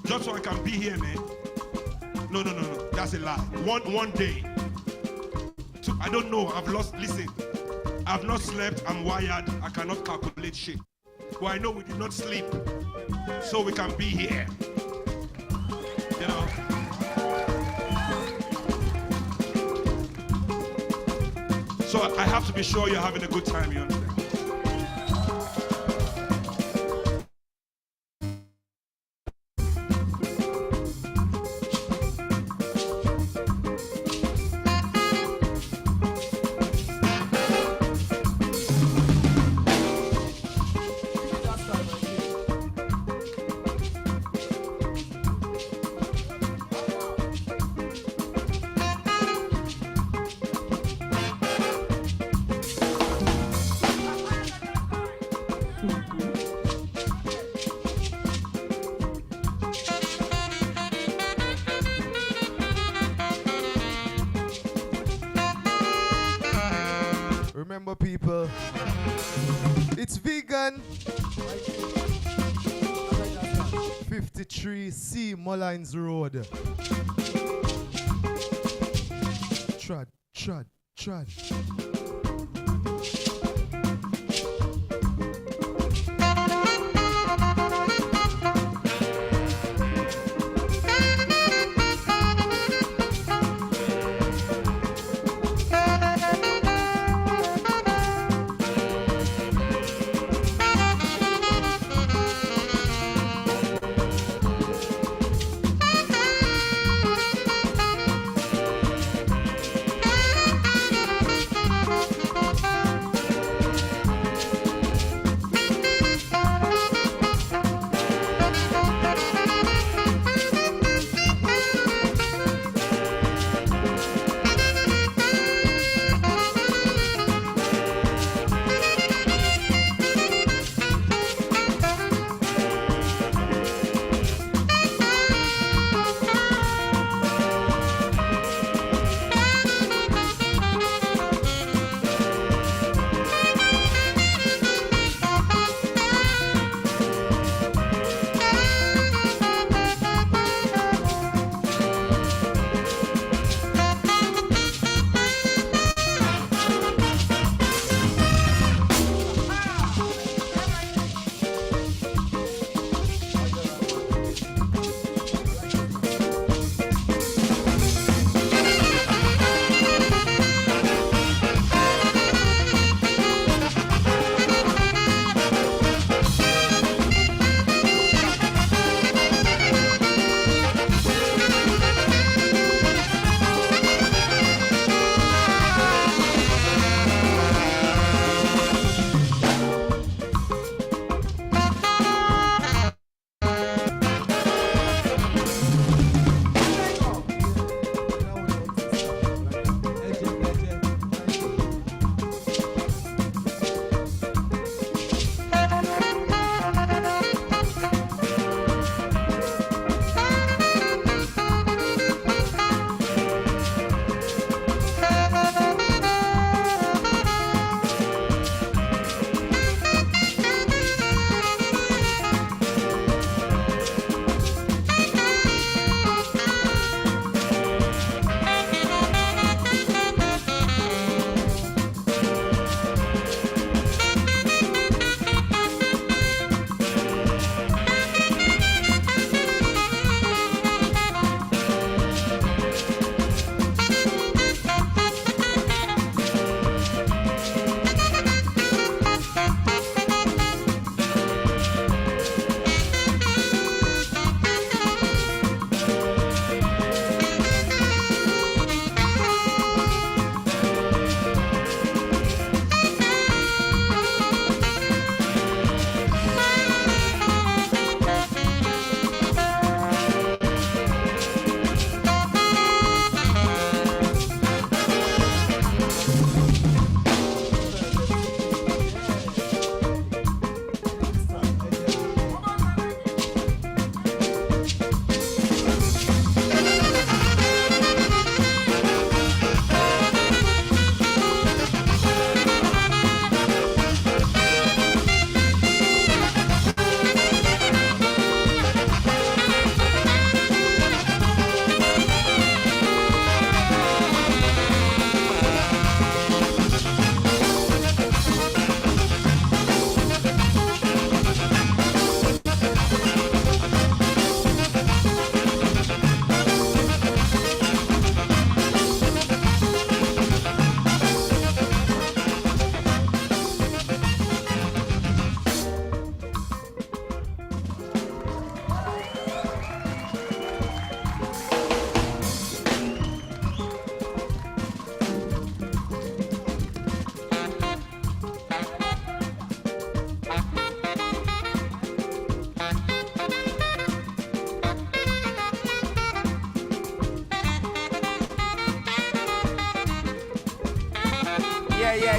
N: just so I can be here, man. No. That's a lie. One day. I don't know. Listen. I've not slept. I'm wired. I cannot calculate shit. But I know we did not sleep so we can be here. You know? So I have to be sure you're having a good time, you understand?
A: Remember, people, it's vegan. 53C Molynes Road. Trad.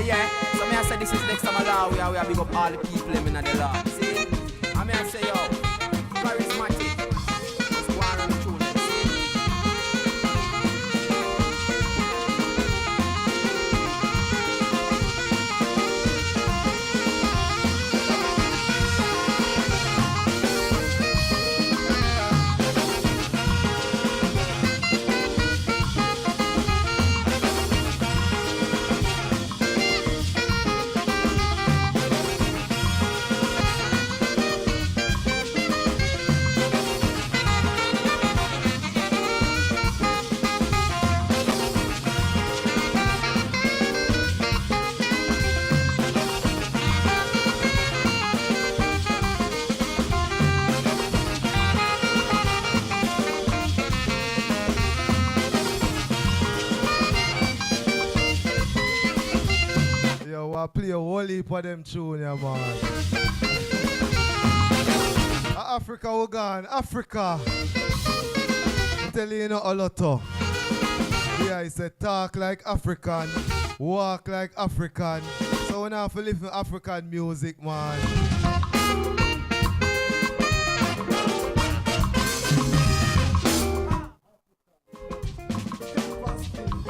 D: yeah. So me I say this is next time I we are big up all the people in the Lord. See? I mean I say yo, KarisMa'atic. Just go on the tune.
A: I play a whole heap of them tune, yeah, man. Africa, we gone. Africa. I'm telling you, Olooto. Yeah, he said talk like African, walk like African. So we have to live in African music, man.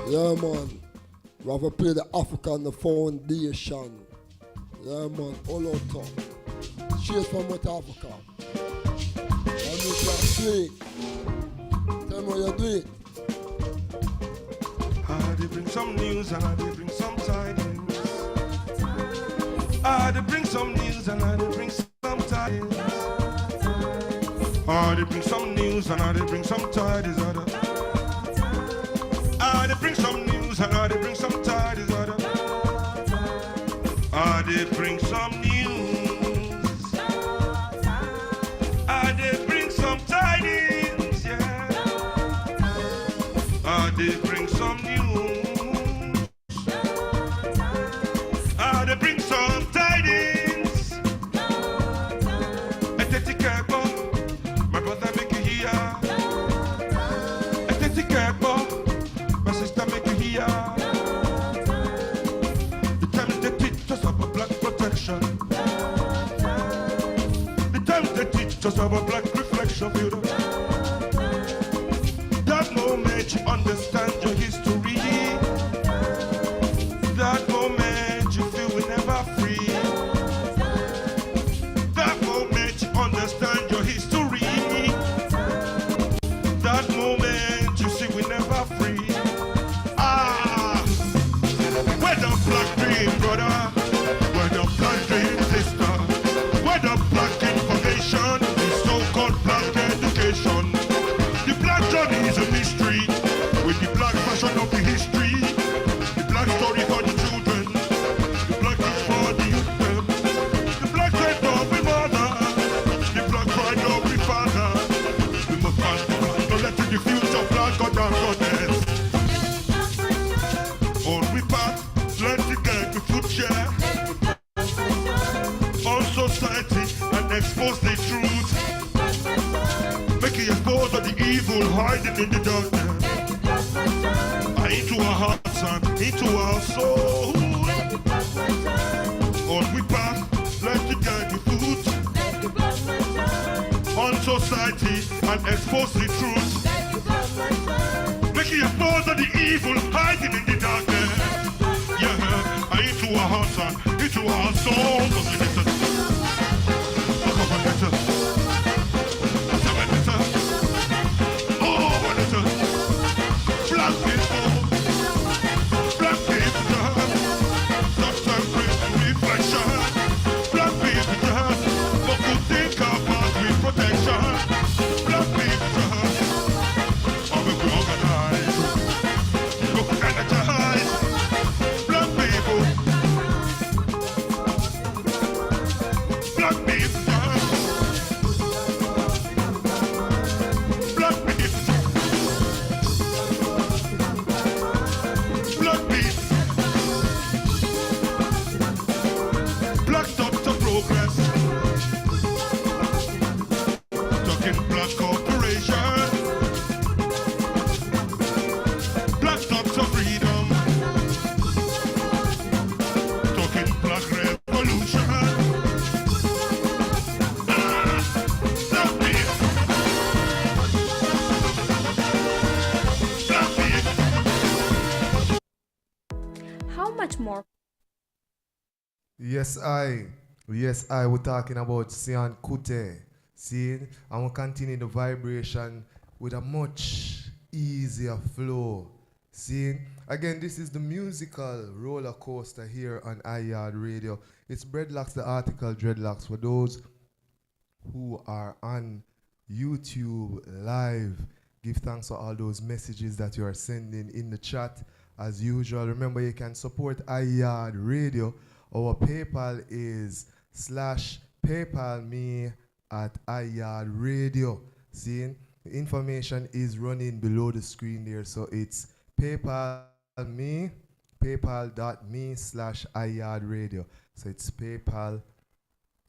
G: Yeah, man. We have to play the African Foundation. Yeah, man. Olooto. Straight from West Africa. And you can play it. Tell me what you do it.
S: They bring some news and they bring some tidings. They bring some news and they bring some tidings. They bring some news and they bring some tidings. They bring some news and they bring some tidings. They bring some news. They bring some tidings. Yeah. They bring some news. They bring some tidings. My brother make you hear. My sister make you hear. The times they teach us about black protection. The times they teach us about black reflection. That moment you understand your history. That moment you feel we're never free. That moment you understand your history. That moment you see we're never free. Where the black dream, brother? Where the black dream, sister? Where the black information? The so-called black education. The black journey is a mystery. With the black fashion of the history. The black story for the children. The black youth for the youth. The black trade of the mother. The black pride of the father. We must pass the black. Don't let the future black God and goddess. On we pass, let the gang the food share. On society and expose the truth. Make it expose of the evil hiding in the darkness. Into our hearts and into our soul. On we pass, let the gang the food. On society and expose the truth. Make it expose of the evil hiding in the darkness. Yeah, into our hearts and into our souls. Black people, sometimes bring reflection. Black people, but who think about with protection. Black people, are we organized? Look energized. Black people, black people, black people. Black doctor progress. Talking black corporation. Black doctor freedom.
A: Yes, we're talking about Sian Kute. See, and we'll continue the vibration with a much easier flow. See, again, this is the musical roller coaster here on YAAD Radio. It's Breadlocks, the article Dreadlocks. For those who are on YouTube live, give thanks for all those messages that you are sending in the chat. As usual, remember you can support YAAD Radio. Our PayPal is /PayPalme at YAAD Radio. See, the information is running below the screen there, so it's PayPalme, paypal.me/YAAD Radio. So it's PayPal,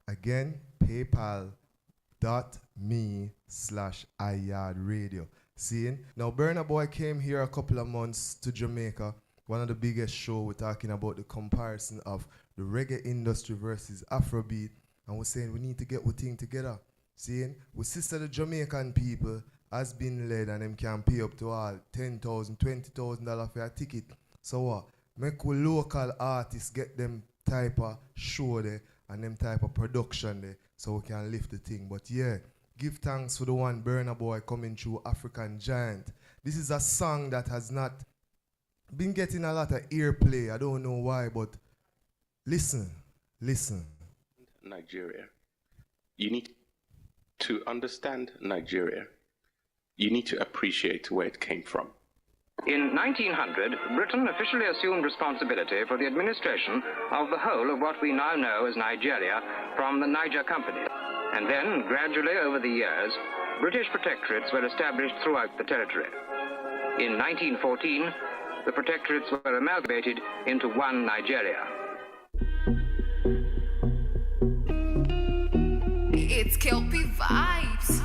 A: again, paypal.me/YAAD Radio. See, now Burna Boy came here a couple of months to Jamaica. One of the biggest show, we're talking about the comparison of the reggae industry versus Afrobeat. And we're saying we need to get our thing together. Seeing, we sister the Jamaican people has been led and them can pay up to all $10,000, $20,000 for a ticket. So what? Make we local artists get them type of show there and them type of production there so we can lift the thing. But yeah, give thanks for the one Burna Boy coming through, African Giant. This is a song that has not been getting a lot of airplay. I don't know why, but listen.
H: Nigeria. You need to understand Nigeria. You need to appreciate where it came from.
V: In 1900, Britain officially assumed responsibility for the administration of the whole of what we now know as Nigeria from the Niger Company. And then, gradually over the years, British protectorates were established throughout the territory. In 1914, the protectorates were amalgamated into one Nigeria.
B: It's Kelpie Vibes.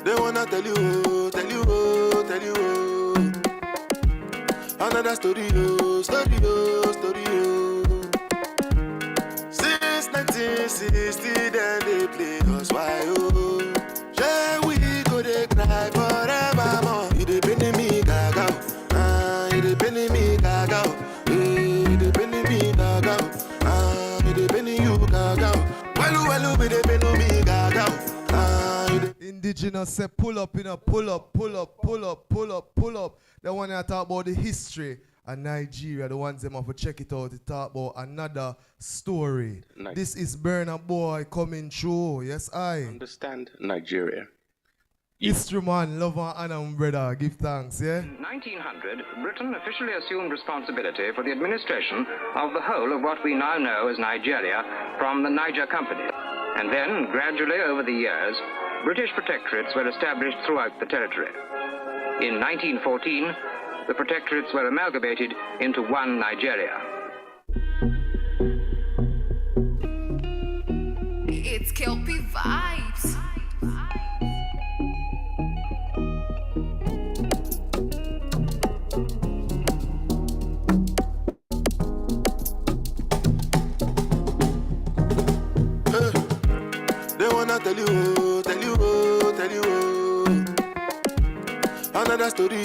S: They wanna tell you. Another story. Since 1960, then they play us why yeah, we go they cry forevermore. You dey penny me gaga, you dey penny me gaga, you dey penny me gaga, you dey penny you gaga. Well, we dey penny me gaga.
A: Indigenous say pull up. They want to talk about the history of Nigeria. The ones them have to check it out to talk about another story. This is Burna Boy coming through. Yes, I
H: understand Nigeria.
A: History man, love and honor, brother. Give thanks, yeah?
V: In 1900, Britain officially assumed responsibility for the administration of the whole of what we now know as Nigeria from the Niger Company. And then, gradually over the years, British protectorates were established throughout the territory. In 1914, the protectorates were amalgamated into one Nigeria.
B: It's Kelpie Vibes.
S: They wanna tell you. Another story.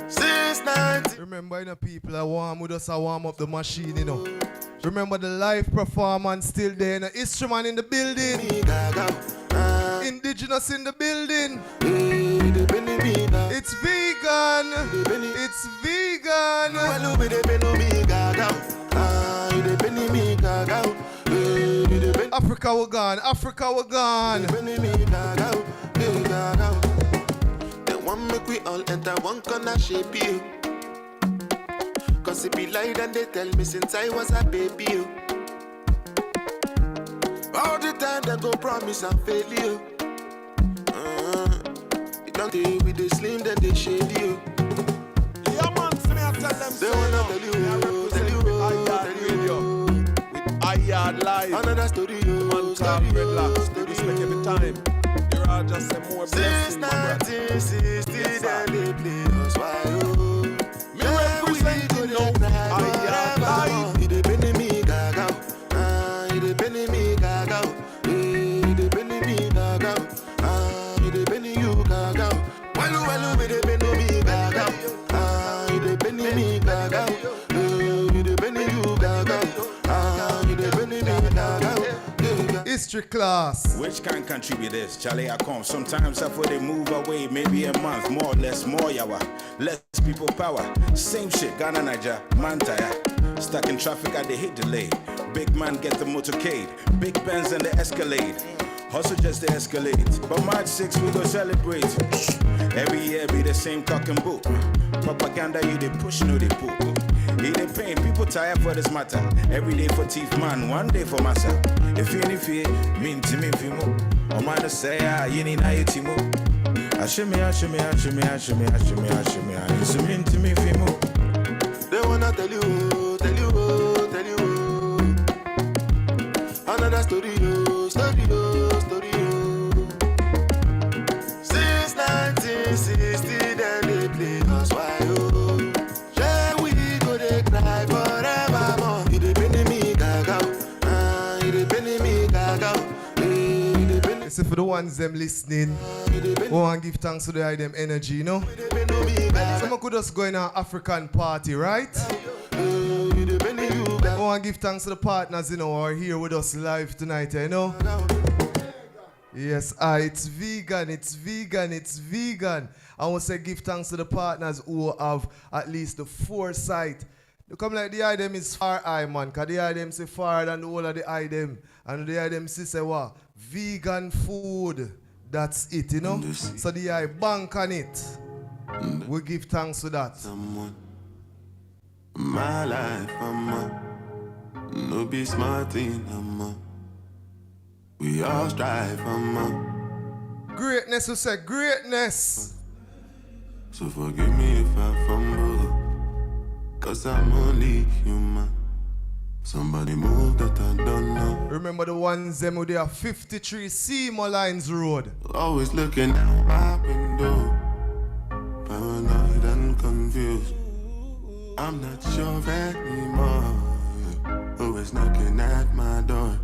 S: Since 19.
A: Remember, you know, people are warm with us, I warm up the machine, you know. Remember the live performance still there, you know. Instrument in the building. Indigenous in the building. It's vegan. It's vegan. Africa we're gone.
S: They want make we all enter one corner shape you. Cause it be light and they tell me since I was a baby you. All the time they go promise and fail you. It don't deal with the slim then they shade you.
F: Yeah man, so me I tell them
S: they wanna tell you.
F: YAAD live.
S: Another story,
F: man called Dreadlocks. They respect every time. You're all just a more blessing, my brother.
S: Since 1960, then they play us why
F: me representing now YAAD live.
S: You dey penny me
A: history class.
J: Which kind of country be this? Charlie, I come. Sometimes after they move away, maybe a month, more or less, more yawa. Less people power. Same shit, Ghana, Niger, man tire. Stuck in traffic, I they hit delay. Big man get the motorcade. Big Benz and the Escalade. Hustle just to escalate. But March 6 we go celebrate. Every year be the same cock and boot. Propaganda you they push, no they poop. He they pain, people tired for this matter. Every day for teeth man, one day for massa. If you need fear, mean to me fimo. O man to say you need a timo. Ashimi. It's mean to me fimo.
S: They wanna tell you. Another story. Since 1960, then they play us why yeah, we go they cry forevermore. It depend me gaga.
A: For the ones them listening, we want to give thanks to the IDM energy, you know. Someone could just go in an African party, right? We want to give thanks to the partners, you know, who are here with us live tonight, you know. Yes, it's vegan. I want to say give thanks to the partners who have at least the foresight. You come like the IDM is far eye, man, because the IDM say far than the whole of the IDM. And the IDM say what? Vegan food. That's it, you know? So the I bank on it. We give thanks to that.
S: My life, no be smart thing, we all strive,
A: Greatness, we say greatness.
S: So forgive me if I fumble, cause I'm only human. Somebody move that I don't know.
A: Remember the ones them who they are 53C Molynes Road.
S: Always looking out my window, paranoid and confused. I'm not sure anymore who is knocking at my door.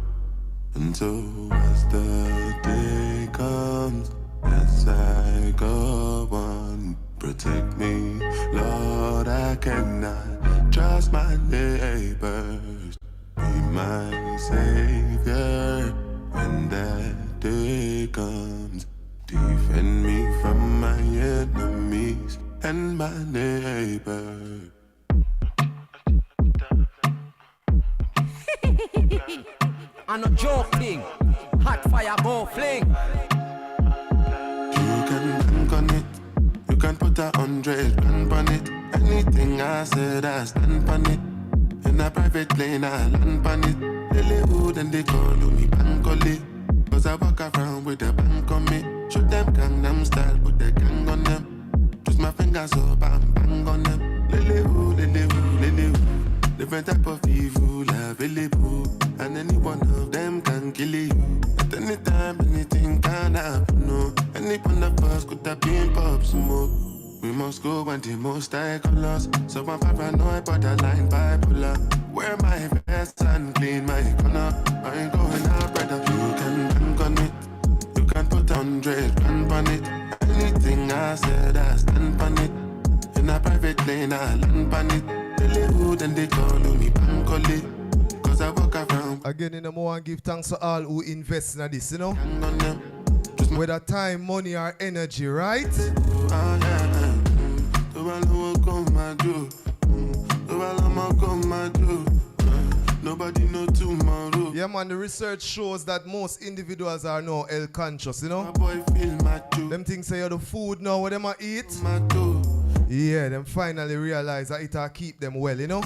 S: And so as the day comes, as I go on, protect me, Lord, I cannot trust my neighbors. Be my savior when that day comes. Defend me from my enemies and my neighbors.
D: I'm not joking. Hot fire go fling.
S: You can bank on it. You can put 100 grand on it. Anything I said, I stand on it. In a private plane, I land on it. Lilywood and they call me Bankole. Cause I walk around with a bank on me. Shoot them Gangnam style, put the gang on them. Twist my fingers up and bang on them. Lilywood. Different type of evil available. And any one of them can kill you. At any time, anything can happen, no. Any one of us could have been pop smoke. We must go when the most I colors. So I'm paranoid, borderline bipolar. Wear my vest and clean my corner. I ain't going out, brother. You can bank on it. You can put 100 grand on it. Anything I said, I stand on it. In a private plane, I land on it. Lilywood and they call me Bankole. Cause I walk around.
A: Again, you know, I want to give thanks to all who invest in this, you know. Whether time, money, or energy, right?
S: Nobody know tomorrow.
A: Yeah, man, the research shows that most individuals are now health conscious, you know.
S: My boy feel my too.
A: Them things say the food now, what them a eat. Yeah, them finally realize that it'll keep them well, you know.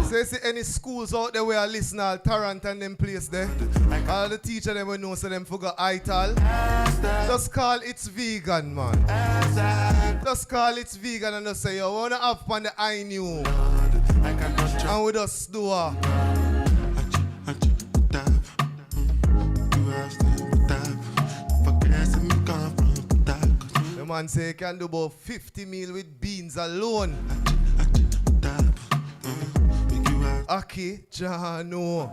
A: So you see any schools out there where I listen all Tarrant and them place there? All the teacher them will know so them forgot ITRAL. Just call it's vegan, man. Just call it's vegan and just say, yo, we wanna have fun the I knew. And we just do the man say you can do about 50 meal with beans alone. Aki, Jano.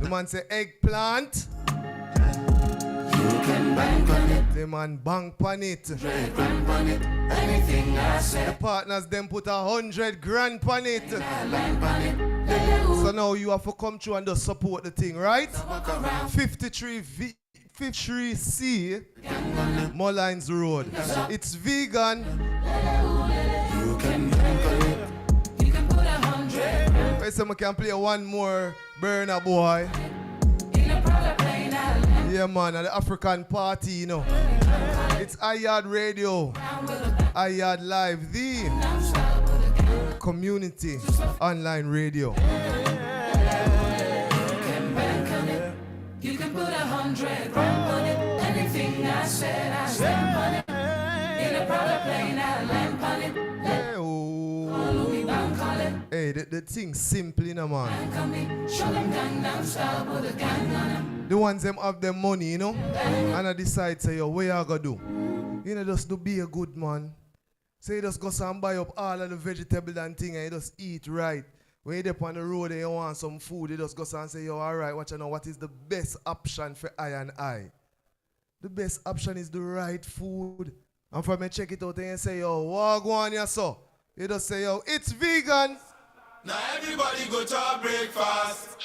A: The man say eggplant.
S: You
E: can bank on it.
A: The man bank on it.
E: Bank on it. Anything I say.
A: The partners them put 100 grand on it.
E: Bank on it.
A: So now you have to come through and just support the thing, right? 53C Molynes Road. It's vegan.
E: You can bank on it. You can put 100.
A: I say I can play one more burner boy. Yeah man, at the African party, you know. It's YAAD Radio. YAAD Live, the community online radio.
E: You can put 100 grand on it. Anything I said, I stand on it. In a private plane, I lamp on it. Louis Bank on it.
A: Hey, the thing simple, you know, man.
E: Show them Gangnam Style, put a gang on them.
A: The ones them have their money, you know, and I decide, say, yo, what you gonna do? You know, just to be a good man. So you just go and buy up all of the vegetables and thing and you just eat right. When you're up on the road and you want some food, you just go and say, yo, all right, watch you know, what is the best option for I and I? The best option is the right food. And for me, check it out and you say, yo, what go on here, so? You just say, yo, it's vegan.
E: Now everybody go to a breakfast.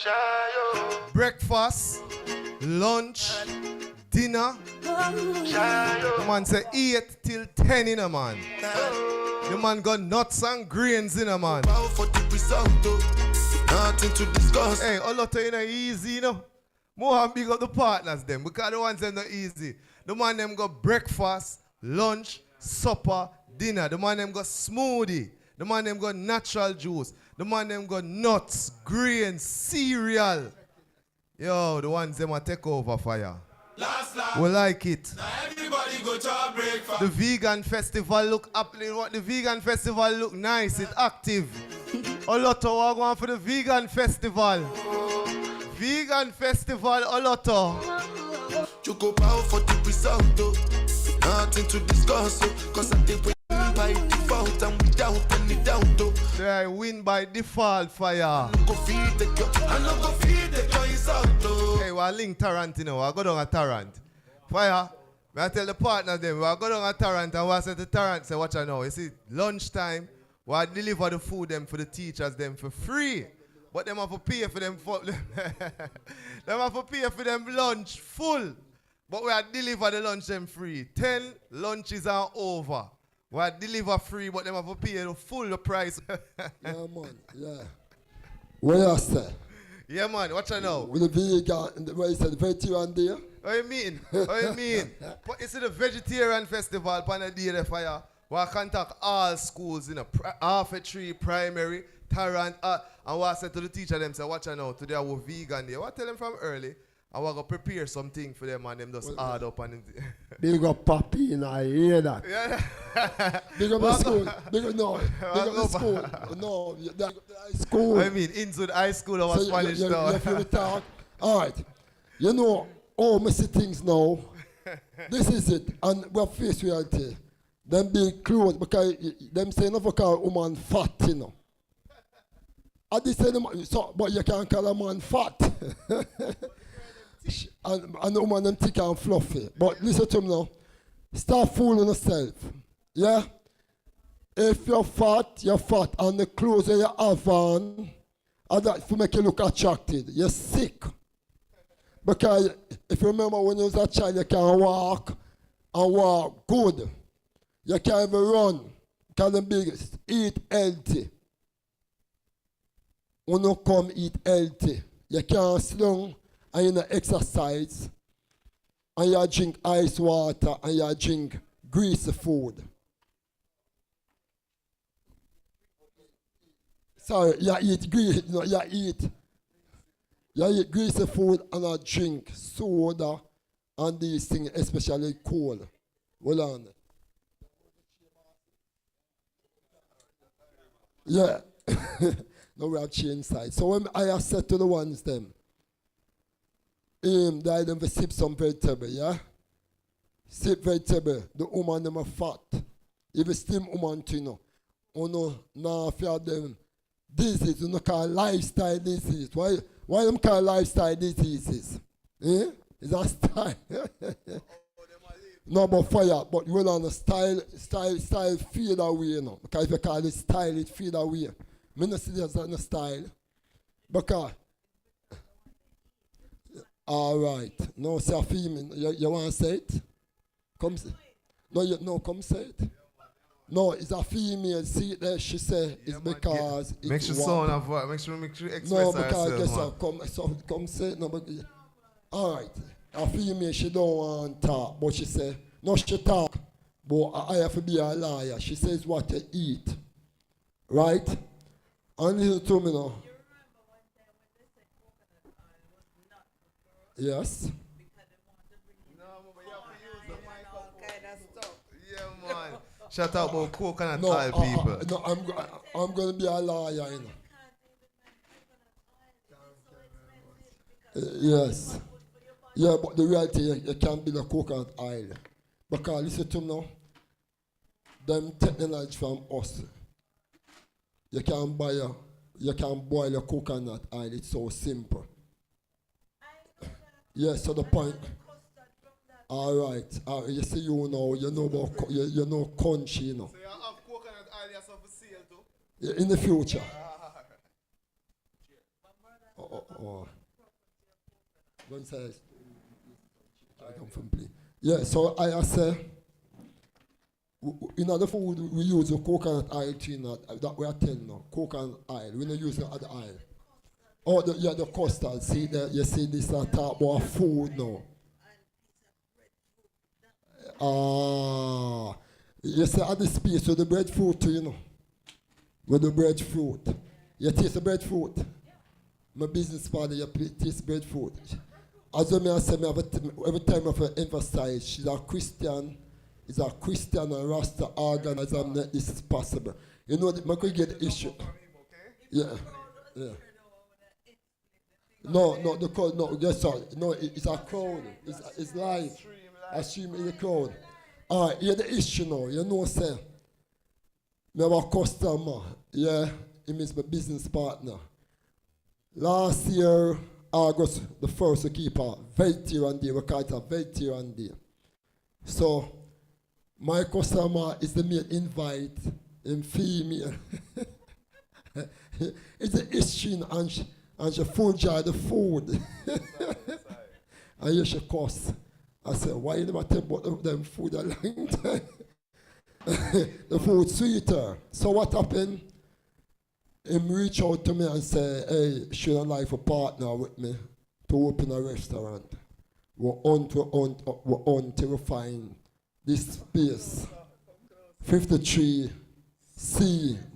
A: Breakfast, lunch, dinner. The man say 8 till 10 in a man. The man got nuts and grains in a man.
S: Nothing to discuss.
A: Hey, Olooto ain't easy, you know. More big up the partners them because the ones them not easy. The man them got breakfast, lunch, supper, dinner. The man them got smoothie. The man them got natural juice. The man them got nuts, grains, cereal. Yo, the ones them a take over fire.
E: Last.
A: We like it.
E: Now everybody go to a breakfast.
A: The vegan festival look happening. What the vegan festival look nice. It's active. Olooto, we're going for the vegan festival. Vegan festival, Olooto.
S: You go power for the result, though. Nothing to discuss, cause I think we win by default and without any doubt, though.
A: They win by default, fire.
S: Go feed the girl, I no go feed the girl, it's out, though.
A: Hey, we're link Tarantino. We're going down a Tarrant. Fire. I tell the partners them, we're going down a Tarrant and we say to Tarrant, say, watch I know. You see, lunchtime, we deliver the food them for the teachers them for free. But them have to pay for them them have to pay for them lunch full. But we are deliver the lunch them free. 10 lunches are over. We are deliver free, but them have to pay the full price.
G: Yeah, man, yeah. What you say?
A: Yeah, man, watch I know.
G: With the vegan, what you said, the vegetarian there?
A: What you mean? What you mean? But it's the vegetarian festival on the day of fire. We contact all schools, you know, half a tree, primary, Tarrant, and what I said to the teacher, them say, watch I know, today I was vegan day. What I tell them from early, and we're going to prepare something for them and them just add up and
G: Big up Papi, and I hear that.
A: Yeah.
G: Big up the school. Big up, no. Big up the school. No, the high school.
A: I mean, into the high school, I was Spanish now.
G: You feel the talk? All right. You know, I see things now. This is it. And we have face reality. Them big clothes, because them say never call a woman fat, you know. I did say them, so, but you can't call a man fat. and the woman them thick and fluffy. But listen to me now. Stop fooling yourself. Yeah? If you're fat, and the clothes that you have on, and that to make you look attractive. You're sick. Because if you remember when you was a child, you can walk and walk good. You can't even run. Because the biggest, eat healthy. When you come eat healthy, you can't slung and you exercise, and you drink ice water, and you drink greasy food. Sorry, you eat greasy, no, you eat greasy food and you drink soda and these things, especially cold. Hold on. Yeah. Now we have changed sides. So when I have said to the ones them, they them sip some vegetable, yeah? Sip vegetable, the woman them are fat. If you steam woman to know, now fear them disease, you know call lifestyle disease. Why them call lifestyle diseases? Eh? Is that style? No about fire, but you on the style fade away, you know. Because if you call it style, it fade away. Me not see this as a style. Because, all right. No, say a female. You want to say it? Come say. No, come say it. No, it's a female. See it there. She say it's because it's
A: make sure sound of voice. Make sure express
G: no,
A: herself.
G: Because come say it. No, but all right. A female, she don't want to talk, but she say, no, she talk, but I have to be a liar. She says what to eat, right? And listen to me now. Yes.
A: Yeah, man. Shut up about coconut oil, people.
G: No, I'm going to be a liar, you know. Yes. Yeah, but the reality, you can't build a coconut oil. Because listen to me now, them technology from us. You can boil a coconut oil, it's so simple. Yes, so the point. All right. You see, you know about you know country, you know.
A: So you have coconut oil yourself for sale too?
G: Yeah, in the future. Don't say. I come from play. Yeah, so I say, in other food, we use the coconut oil that we are telling now. Coconut oil, we don't use the other oil. Oh, the custard. See, you see this talk about food now. You see, at the space with the breadfruit too, you know. With the breadfruit. You taste the breadfruit? My business partner, you taste breadfruit. As I say, every time I emphasize, she's a Christian, is a Christian and Rasta organism that this is possible. You know, I could get the issue. Yeah. No, the crowd, no, yes, sorry. No, it's a crowd. It's live. I stream in the crowd. All right, here's the issue now. You know, say, I have a customer. Yeah, he means my business partner. Last year, August the 1st, we keep a vegetarian day. We call it a vegetarian day. So, my customer is the male invite in female. It's an issue and she full jar the food. And you should cost. I said, why you never tell about them food a long time? The food sweeter. So what happened? Him reach out to me and say, hey, should I like a partner with me to open a restaurant? We're on till we find this space. 53C,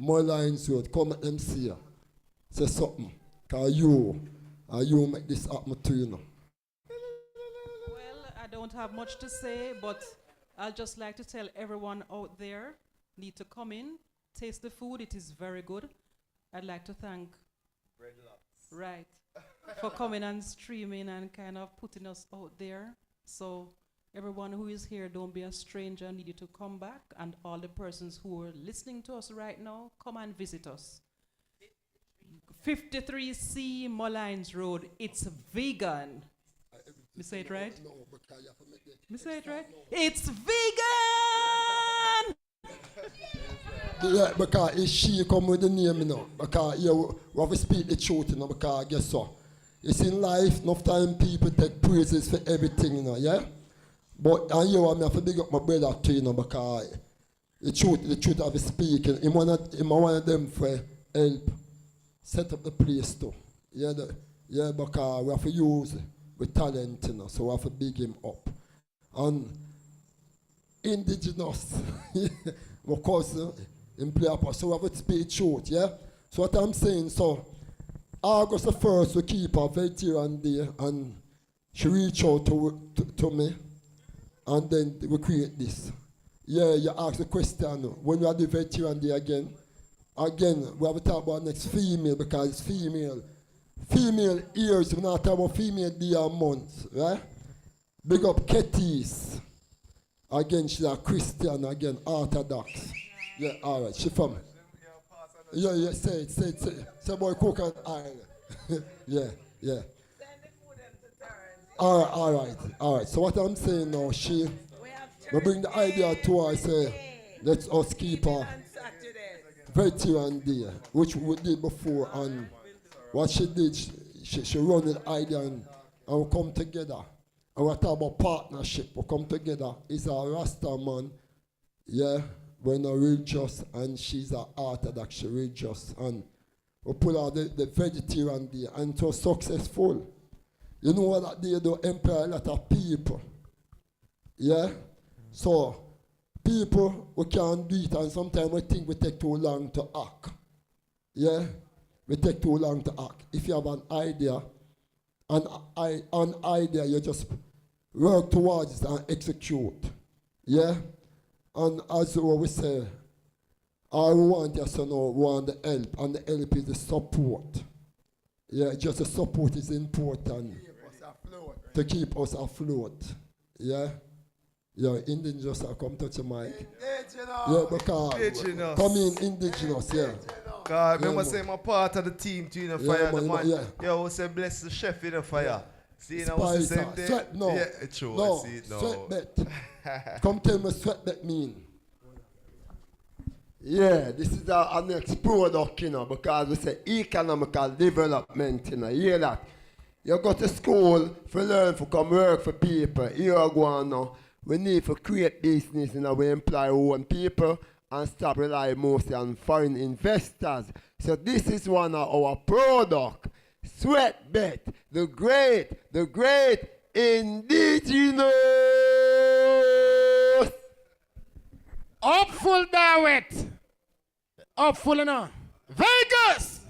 G: Molynes Road. Come at them see ya. Say something. Because you make this happen to you now.
K: Well, I don't have much to say, but I'd just like to tell everyone out there, need to come in, taste the food, it is very good. I'd like to thank Right for coming and streaming and kind of putting us out there. So everyone who is here, don't be a stranger, need you to come back, and all the persons who are listening to us right now, come and visit us. 53C Molynes Road, it's vegan. Me say it right?
G: No, because you have to make it.
K: Me say it right? It's vegan!
G: Yeah, because it's she come with the name, you know. Because you have to speak the truth, you know, because guess what? It's in life, enough time people take praises for everything, you know, yeah? But and you want me to big up my brother too, you know, because the truth of speaking. I'm one of them for help set up the place too. Yeah, because we have to use with talent, you know, so we have to big him up. And Indigenous, of course, in play up, so we have to speak truth, yeah? So what I'm saying, so August the 1st, we keep a vegetarian day, and she reached out to me, and then we create this. Yeah, you ask the question, when we have the vegetarian day again, we have to talk about next female, because it's female. Female ears, we're not talking about female day a month, right? Big up Ketis. Again, she's a Christian, again, Orthodox. Yeah, all right, she from. Yeah, say it. Say boy, cook and oil. Yeah. All right. So what I'm saying now, she.
O: We have
G: I bring the idea to her, I say, let's us keep a veteran day, which we did before, and what she did, she run with the idea and we come together. And we talk about partnership, we come together. He's a Rasta man, yeah, we're not religious, and she's an Orthodox, she religious, and we pull out the vegetarian day, and it was successful. You know what that day do employ a lot of people. Yeah? So, people, we can't do it, and sometimes we think we take too long to act. Yeah? We take too long to act. If you have an idea, an idea, you just work towards it and execute. Yeah? And as we say, all we want is to know, we want the help, and the help is the support. Yeah, just the support is important to keep us afloat. Yeah? Yeah, Indigenous, come touch the mic. Yeah, because
A: Indigenous.
G: Come in, Indigenous, yeah.
A: God, remember say I'm a part of the team too in the fire,
G: man,
A: the man.
G: yeah.
A: Yeah, we say bless the chef in the fire. See, you know
G: Spicer,
A: what's the same thing?
G: sweat, no.
A: Yeah, it's true.
G: No,
A: I see it now.
G: sweat bet. Come tell me what sweat bet mean.
Q: Yeah, this is our next product, you know, because we say economical development, you know, you hear that? You go to school for learn, for come work for people. Here you go on now. We need to create business, you know, we employ our own people and stop relying mostly on foreign investors. So this is one of our products. Sweat bet, the great Indigenous.
I: Upful Dawit. Upful enough. Vegas.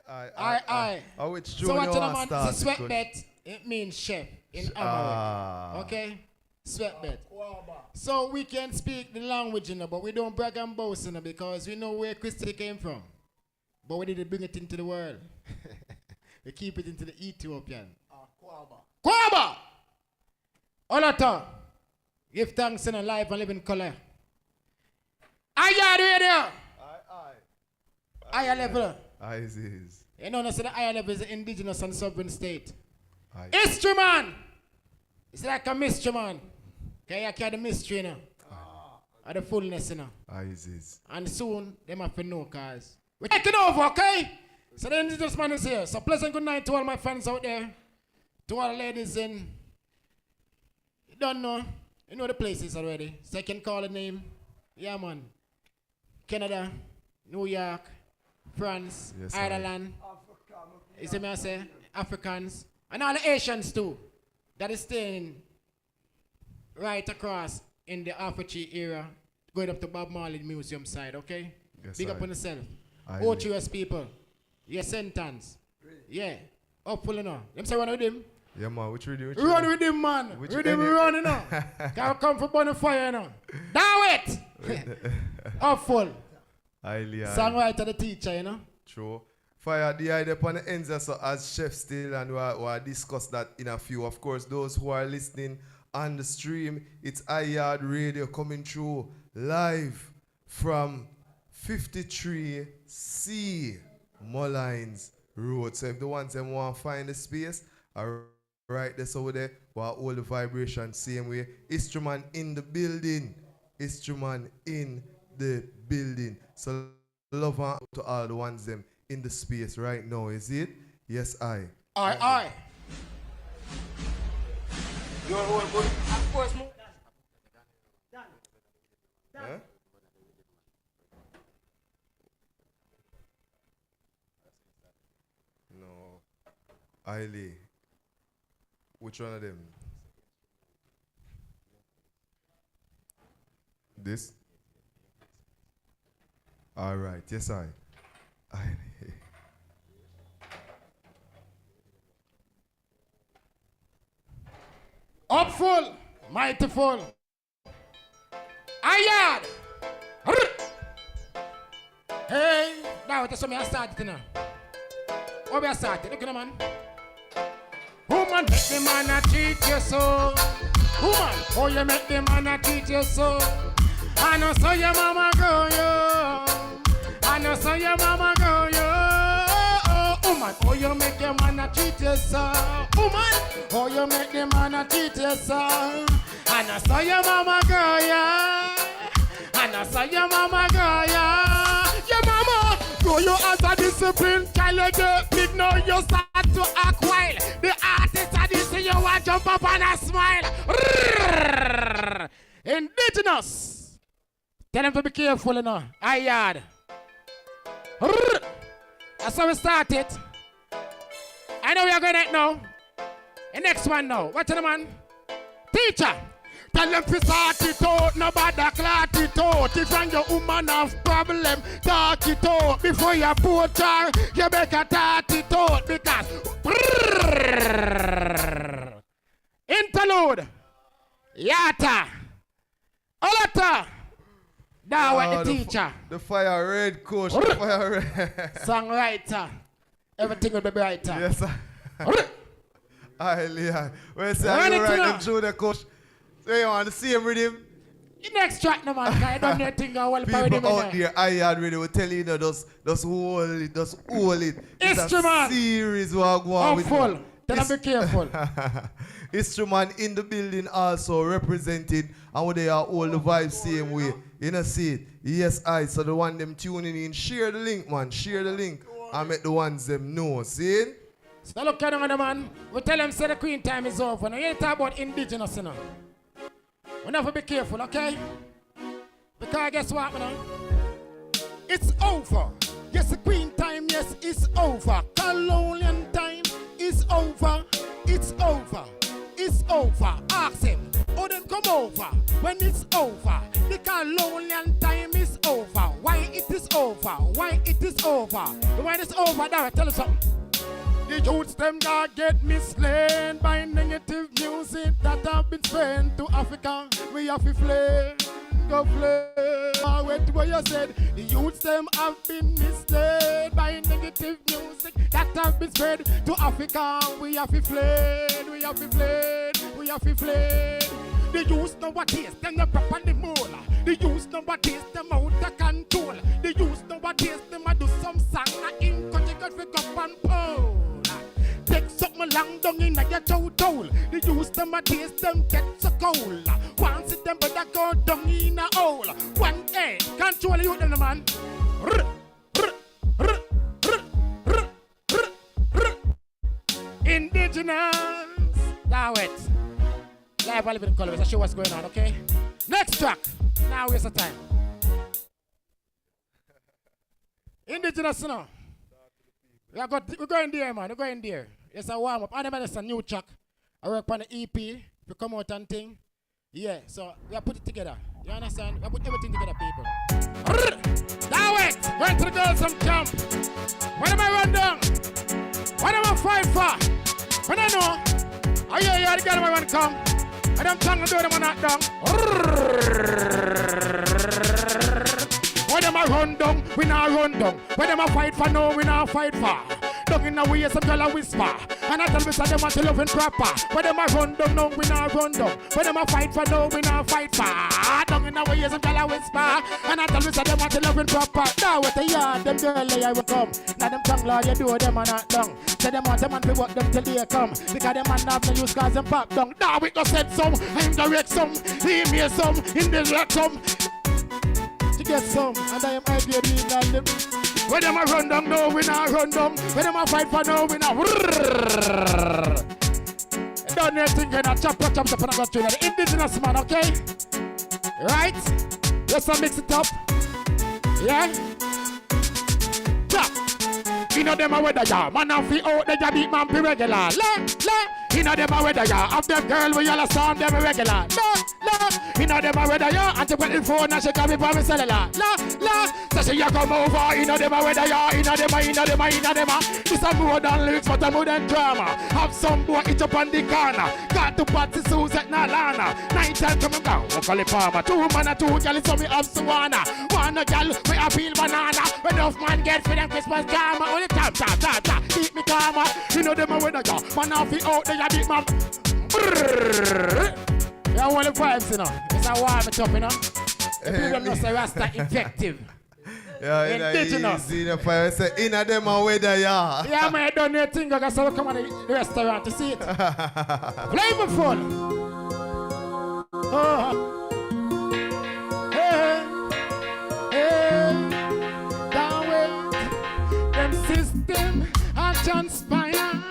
I: Aye.
A: Which
I: so what you know, man,
A: start?
I: it's a sweat bet. It means chef in Amharic. Okay? Sweat bet. So we can speak the language, you know, but we don't brag and boast, you know, because we know where Christy came from. But we didn't bring it into the world. We keep it into the Ethiopian. Kwaba! Olooto. Give thanks in a life and live in color. YAAD radio. Higher level.
A: Is.
I: You know, the higher level is the indigenous and sovereign state. History, man. It's like a mystery, man. Okay, you carry the mystery, you know. Or the fullness, you know.
A: Is.
I: And soon, they have to know, cause we're taking over, okay? So the indigenous man is here. So pleasant good night to all my fans out there. To all the ladies in. You don't know. You know the places already. Second call the name. Yeah, man. Canada, New York, France,
A: yes,
I: Ireland. You see me I say? Africans. And all the Asians too. That is staying right across in the Afro-Chi era. Going up to Bob Marley Museum side, okay?
A: Yes,
I: Big up on yourself.
A: Aye.
I: OTUS people. Your sentence. Yeah. Upful enough. Them say run with him.
A: Yeah, man, which reading?
I: Run with him, man. With him, run, you know. Can't come for bonfire, you know. Dawit! Upful. Songwriter, the teacher, you know.
A: True. Fire the idea upon the ends so as chef still, and we'll discuss that in a few. Of course, those who are listening on the stream, it's YAAD Radio coming through live from 53C Molynes Road. So if the ones that want to find the space, right that's over there, while all the vibration same way. Instrument in the building. Instrument in the building. So love to all the ones them in the space right now, is it? Yes, I.
I: Aye. You're all good. Of course, done.
A: Huh? No. Ailey. Which one of them? This? All right. Yes, I.
I: Upful, mightyful. YAAD. Hey, now that's what I started now. What I started? Look at the man. Woman, make the man a treat you so. Woman, oh you make the man a treat you so. I know so your mama go yo. I know so your mama go yo. Woman, oh you make the man a treat you so. Woman, oh you make the man a treat you so. And I saw your mama girl, yeah. And I saw your mama girl, yeah. Your mama, go you as a discipline. Child, you get big now, you start to act wild. The artist are this, you want jump up and a smile. Indigenous. Tell them to be careful, you know. YAAD. That's how we started. I know we are going to now. The next one now. Watch the man. Teacher. Tell them to start it out. Nobody clot it out. If you're your woman have problem, talk it out. Before you put her, you better talk it out. Because interlude. Yata. Olooto. Now what the teacher.
A: The fire red coach. The fire red.
I: Songwriter. Everything will be brighter.
A: Yes, sir. Aye, Leon. Where's the right junior coach? So you want the same rhythm?
I: The next track, no man. I don't know anything.
A: People out there, YAAD really will tell you, just hold it, just hold it.
I: Instrument.
A: It's a series we're going with.
I: Full. Tell them be careful.
A: Instrument in the building also represented, and they are all the vibes same way. You know, see it? Yes, so the one them tuning in, share the link, man. Share the link and make the ones them know. See it?
I: So look at them, man. We tell them say the queen time is over. Now you talk about indigenous, you know. We have to be careful, okay? Because guess what, man? It's over. Yes, the queen time, yes, it's over. Colonial time is over. It's over. It's over. Ask him. Oh, then come over. When it's over. The colonial time is over. Why it is over? Why it is over? When it's over, now tell us something. The youths them that get misled by negative music that have been sent to Africa. We have to flay, go flay. Wait what you said. The youths them have been misled by negative music that have been spread to Africa. We have to flay, we have to flay, we have to flay. The youths know what is, them the prop and the mola. The youths know what is, them out of control. The youths know what is, them a do some song in country got pick up and pole. Take something long down in your toe. The youths them a taste them get so cold. Once it them but they go down in a hole. One day, control you them man. Indigenous. Now it. Live and living in color. I'll show what's going on, okay? Next track. Now waste the time. Indigenous, no. We're going there, man. We're going there. It's a warm up. And it's a new track. I work on the EP. We come out and thing. Yeah, so we have put it together. You understand? We have put everything together, people. Now wait. Going to the girls some camp. What am I run down? What am I fight for? When I know. Oh yeah, the girl I want to come. I don't tongue do them not down. When them a run down, we not run down. When them a fight for no, we not fight for. Down in the way, some girl a whisper. And I tell me say them want to love and proper. When them a run down, no, we not run down. When them a fight for no, we not fight for. Down in the way, some girl a whisper. And I tell me say them want to love and proper. Now with the yard, them girl I will come. Now them tongue law, you do them a not down. Say them want them and we work them till they come. Because them man have no use cause them pop down. Now we go send some, I'm direct some, email some, indirect some. To get some, and I am ideally than them. When them a run down, no, we not run down. When them a fight for no, we not. Done anything, gonna chop, and I go to the indigenous man, okay? Right? Let's mix it up. Yeah? Chop. You know them a weather, yeah. Man off the out, they just beat man be regular. La. You know them a weather, yeah. Of them girl, we all sound them regular. La. You know them a weather, yeah. And to put the phone and she can be for me cellular. La. So she come over. You know them a weather, yeah. You know them a. This a more than lyrics, but a more than drama. Have some boy eat up on the corner. Got to party Suzette Nalana. 9 times coming down, we call it Palmer. 2 man and 2 girls, so me have Suwana. One girl, we a peel banana. When enough man get for them Christmas drama. Only tap, keep me calmer. You know them a weather, yeah. Man off the out, they a beat man. Yeah, all the vibes, you know. It's a warm it up, you know. The people know say Rasta effective.
A: Yeah,
I: indigenous.
A: In a them a weather, yeah.
I: Yeah, man, I don't know a thing. I guess I will come on the restaurant to see it. Flavorful. Oh, hey, hey, down with them system and transpire.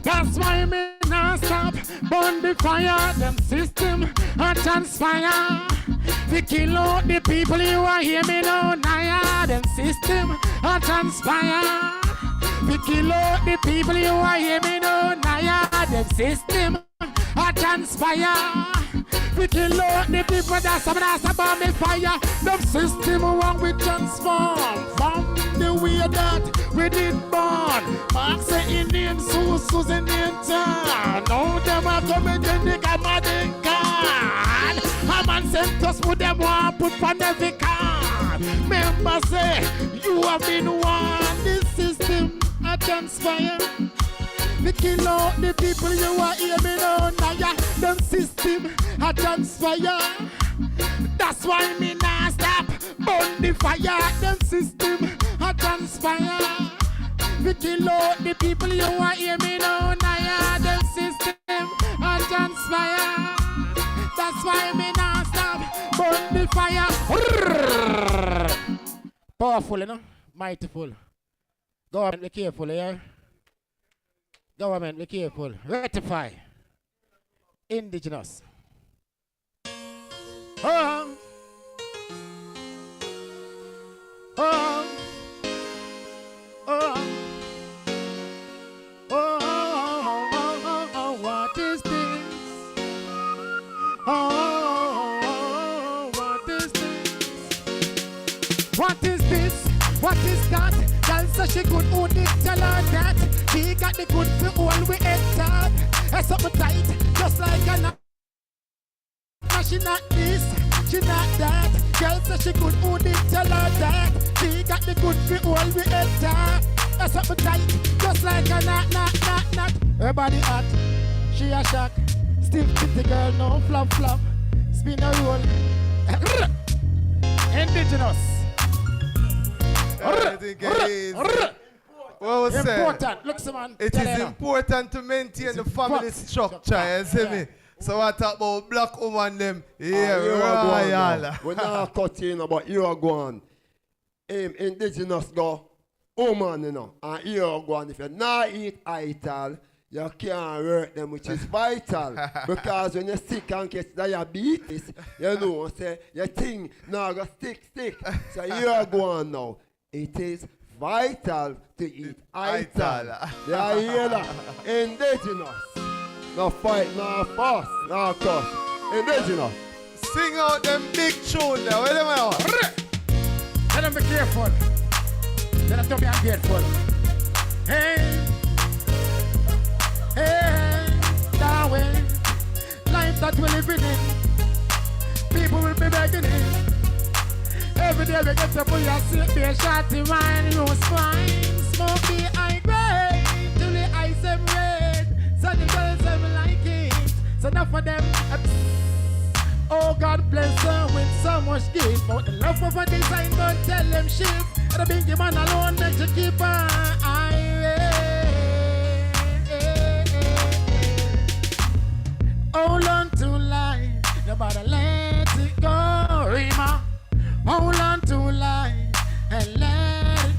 I: That's why me not stop burn the fire. Them system and transpire. We kill out the people you are hear me now. Naya, them system and transpire. We kill out the people you are hear me now. Naya, them system and transpire. We kill out the people that's about me fire. Them system wrong we transform from the way that we did born. Mark say Indian Susus in the town. Now them are coming to the Gamadic card. A man sent us with them one put on every card. Member say you have been one. This system a transpire. We kill out the people you are hear me now. Now them system a transpire. That's why me not stop burn the fire. Them system a transpire. We kill out the people you are hear me now. Now them system a transpire. That's why me not stop burn the fire. Powerful, you know, mightyful. Government, be careful, yeah. Government, be careful. Rectify. Indigenous. Oh. Oh. Oh. Oh. What is this? Oh. What is this? What is this? What is that? Girl says she good, who did tell her that? She got the good for all we entered. It's something tight, just like a knot. No, she not this, she not that. Girl says she good, who did tell her that? She got the good for all we entered. It's something tight, just like a knot. Her body hot, she a shock. Stiff pretty girl, no flop. Spin a roll. Indigenous.
A: I think it is. What was
I: important. Look, man.
A: It is important to maintain the family structure, you see me? So I talk about black woman them. Yeah, royal.
Q: We're not cutting about you go on. Indigenous go, woman, you know. And you go on. If you not eat ITRAL, you can't hurt them, which is vital. Because when you're sick and get diabetes, you know, say, your thing now go stick. So you go on now. It is vital to eat ITRAL. You hear that? Indigenous. No fight, no fuss, no cuss. Indigenous.
A: Sing out them big tune there. Where them are?
I: Let them be careful. Let them be ungrateful. Hey, that way. Life that we living in. People will be begging in. Every day we get to pull your seat, be a shotty wine, rose wine. Smoke the high grade, till the eyes them red. So the girls them like it, so enough of them. Oh God bless her with so much gift. But the love of a design, don't tell them shit. And the big man alone makes you keep her eye. Hold on to life, nobody let it go, Rima. Hold on to life and let it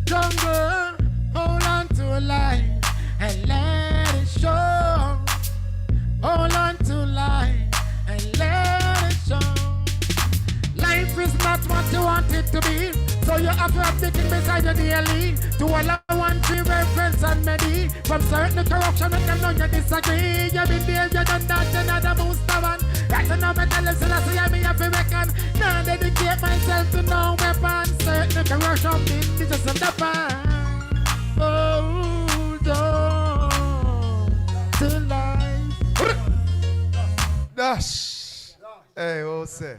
I: jungle. Hold on to life and let it show. Hold on to life and let it show. Life is not what you want it to be, so you have to have it beside you daily. To all I want to reference and many. From certain corruption, make them know you disagree. You been there, you done that, you not the most of one. Right now, me tell them, so I see me have to reckon. Now dedicate myself to no weapon. Certain corruption, me just on the pan. Hold on to life.
A: Dash. Hey, what say?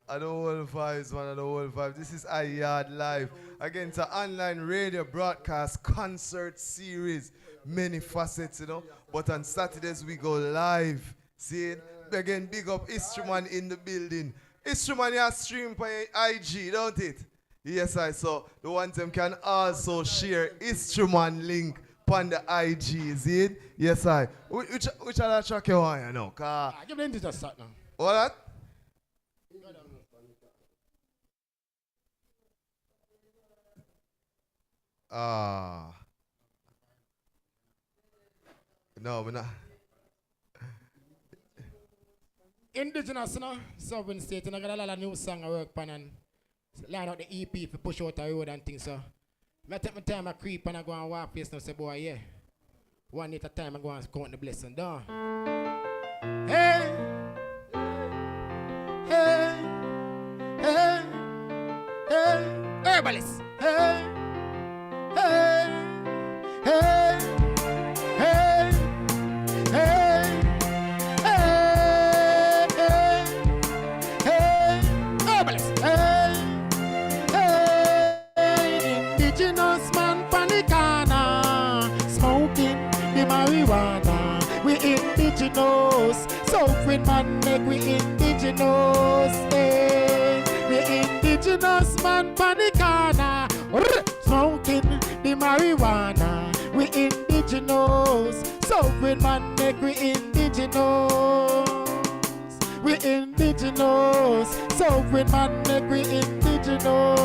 A: I the whole vibes, man, I the whole vibe. This is YAAD Live. Again, it's an online radio broadcast concert series. Many facets, you know. But on Saturdays, we go live. See it? Again, big up Instrument in the building. Instrument, you stream by IG, don't it? Yes, I saw. The ones them can also share Instrument link on the IG, see it? Yes, I. Which other track you want, you know?
I: Give me this shot now.
A: What that? No, we're not.
I: Indigenous, you know, sovereign state, and I got a lot of new song I work on and line out the EP for push out the road and things, so I take my time, I creep and I go and walk place and say, boy, yeah. One at a time, I go and count the blessing down. Hey, hey, hey, hey, herbalist. Hey, hey, hey, hey, hey, hey, hey, herbalist. Hey, hey, indigenous man panicana, smoking the marijuana. We indigenous, sovereign man make we indigenous. Hey, we indigenous man panicana, smoking the marijuana. We indigenous, sovereign man make we indigenous. We indigenous, sovereign man make we indigenous.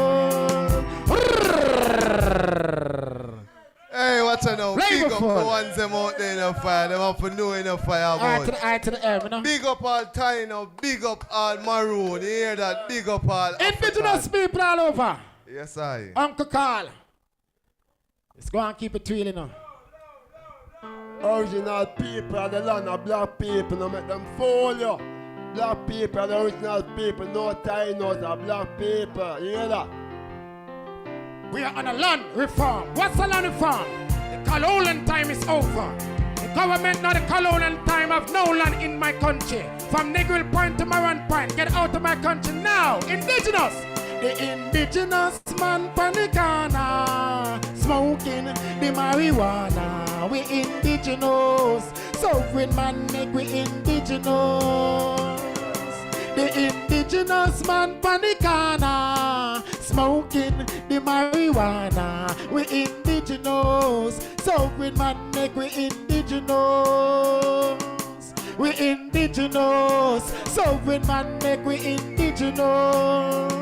A: Hey, what's I know? Big up the ones them out there in the fire. Them have to know in the fire about.
I: Eye to the air, you know?
A: Big up all Taino, big up all Maroon. You hear that? Big up all
I: Indigenous people all over.
A: Yes, I.
I: Uncle Carl. Let's go and keep it real, you know.
Q: Original people of the land of black people, no make them fool you. Black people are the original people, no Tainos are black people. You hear that?
I: We are on a land reform. What's a land reform? The colonial time is over. The government, not the colonial time, of no land in my country. From Negril Point to Maran Point, get out of my country now. Indigenous. The indigenous man panicana, smoking the marijuana. We indigenous, sovereign man make we indigenous. The indigenous man panicana, smoking the marijuana. We indigenous, sovereign man make we indigenous. We indigenous, sovereign man make we indigenous.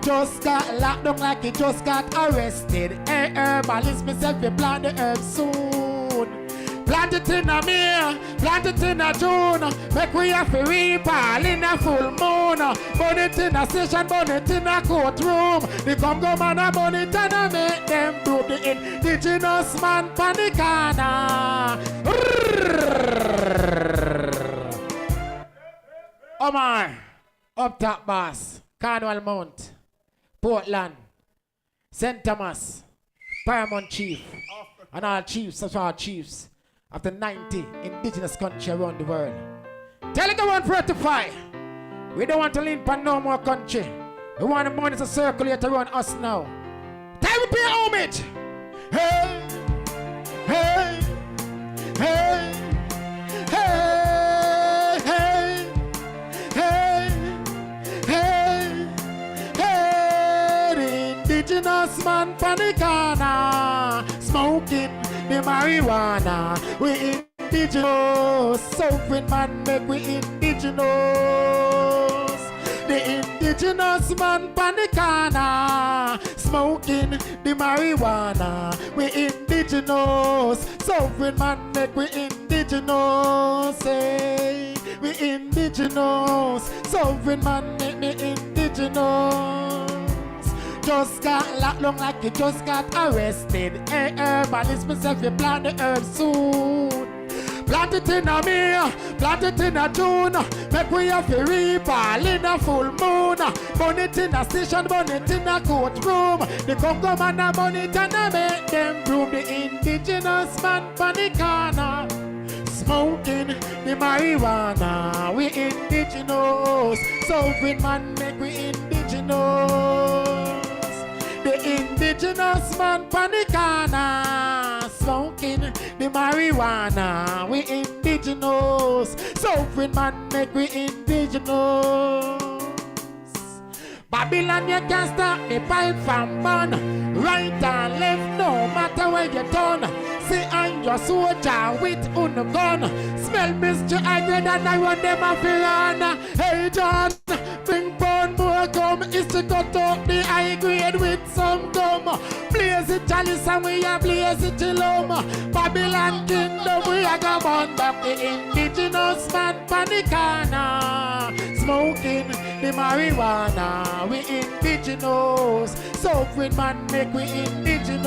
I: Just got locked down like he just got arrested. Hey, herbalist, myself, we plant the herb soon. Plant it in a May, plant it in a June. Make we have a reap all in a full moon. Burn it in a station, burn it in a courtroom. The Congo man a burn it and a make them do the indigenous man panicana. Oh my, up top boss, Carnival Mount, Portland, St. Thomas, Paramount Chief, and all chiefs of our chiefs of the 90 indigenous country around the world. Tell it one 45. We don't want to lean for no more country. We want the money to circulate around us now. Time to pay homage. Hey, hey, hey, hey, hey, hey, hey, hey, the indigenous man panicana, smoking the marijuana. We indigenous, sovereign man make we indigenous. The indigenous man panicana, smoking the marijuana. We indigenous, sovereign man make we indigenous. Hey, we indigenous, sovereign man make me indigenous. Just got locked down like he just got arrested. Hey, herbalist, myself, you plant the herb soon. Plant it in a May, plant it in a June. Make we have a reap all in a full moon. Burn it in a station, burn it in a courtroom. The Congo man a burn it and a make them bloom. The indigenous man panicana, smoking the marijuana. We indigenous, sovereign man make we indigenous. The indigenous man panicana, smoking the marijuana. We indigenous, sovereign man make we indigenous. Babylon, you can't stop the pipe from burn. Right and left, no matter where you turn. Pussy and your soldier with on gun. Smell Mr. Hagrid and I want them off run. Hey John, bring pound more gum. Is to cut up the high grade with some gum. Blaze it chalice and we a blaze it chillum. Babylon kingdom we a go burn back the indigenous man panicana. Smoking the marijuana. We indigenous. Sovereign man make we indigenous.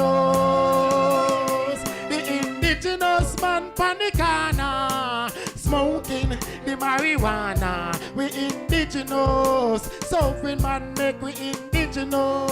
I: The indigenous man panicana. Smoking the marijuana. We indigenous. Sovereign man make we indigenous.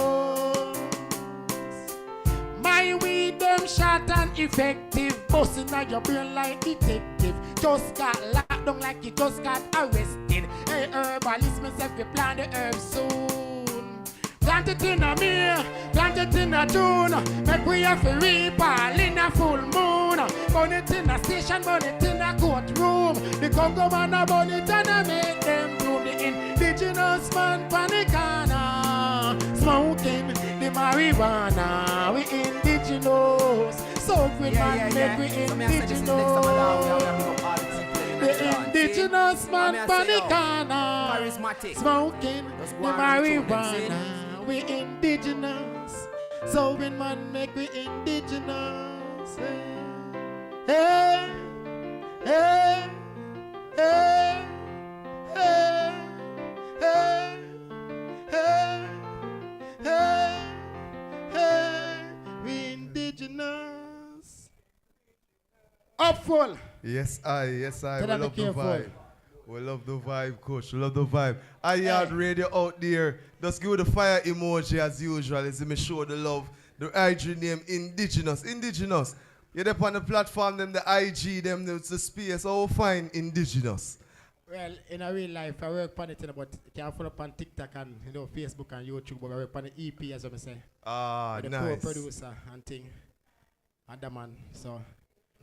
I: My weed them short and effective. Busting on your brain like detective. Just got locked down like you just got arrested. Hey herbalist, myself we plant the herb soon. Plant it in a May, plant it in a June. Make we have a reap all in a full moon. Burn it in a station, burn it in a courtroom. The Congo man a burn it and a make them do the indigenous man panicana. Smoking the marijuana, we indigenous. Sovereign man make we indigenous. The indigenous man panicana.
D: KarisMa'atic.
I: Smoking the marijuana, we indigenous. Sovereign man make we indigenous. Hey, hey, hey, hey, hey, hey, hey, hey, we indigenous. Up full.
A: Yes, I. We
I: Tell
A: love the vibe. We love the vibe, coach. We love the vibe. YAAD radio out there. Just give the fire emoji as usual. Let me show the love. The IG name Indigenous. Indigenous. You're there on the platform, them, the IG, them, the space. All fine, Indigenous.
I: Well, in a real life, I work on it, but you can follow up on TikTok and Facebook and YouTube, but I work on the EP, as I say.
A: Ah,
I: with
A: nice.
I: The co-producer and thing. And the man. So,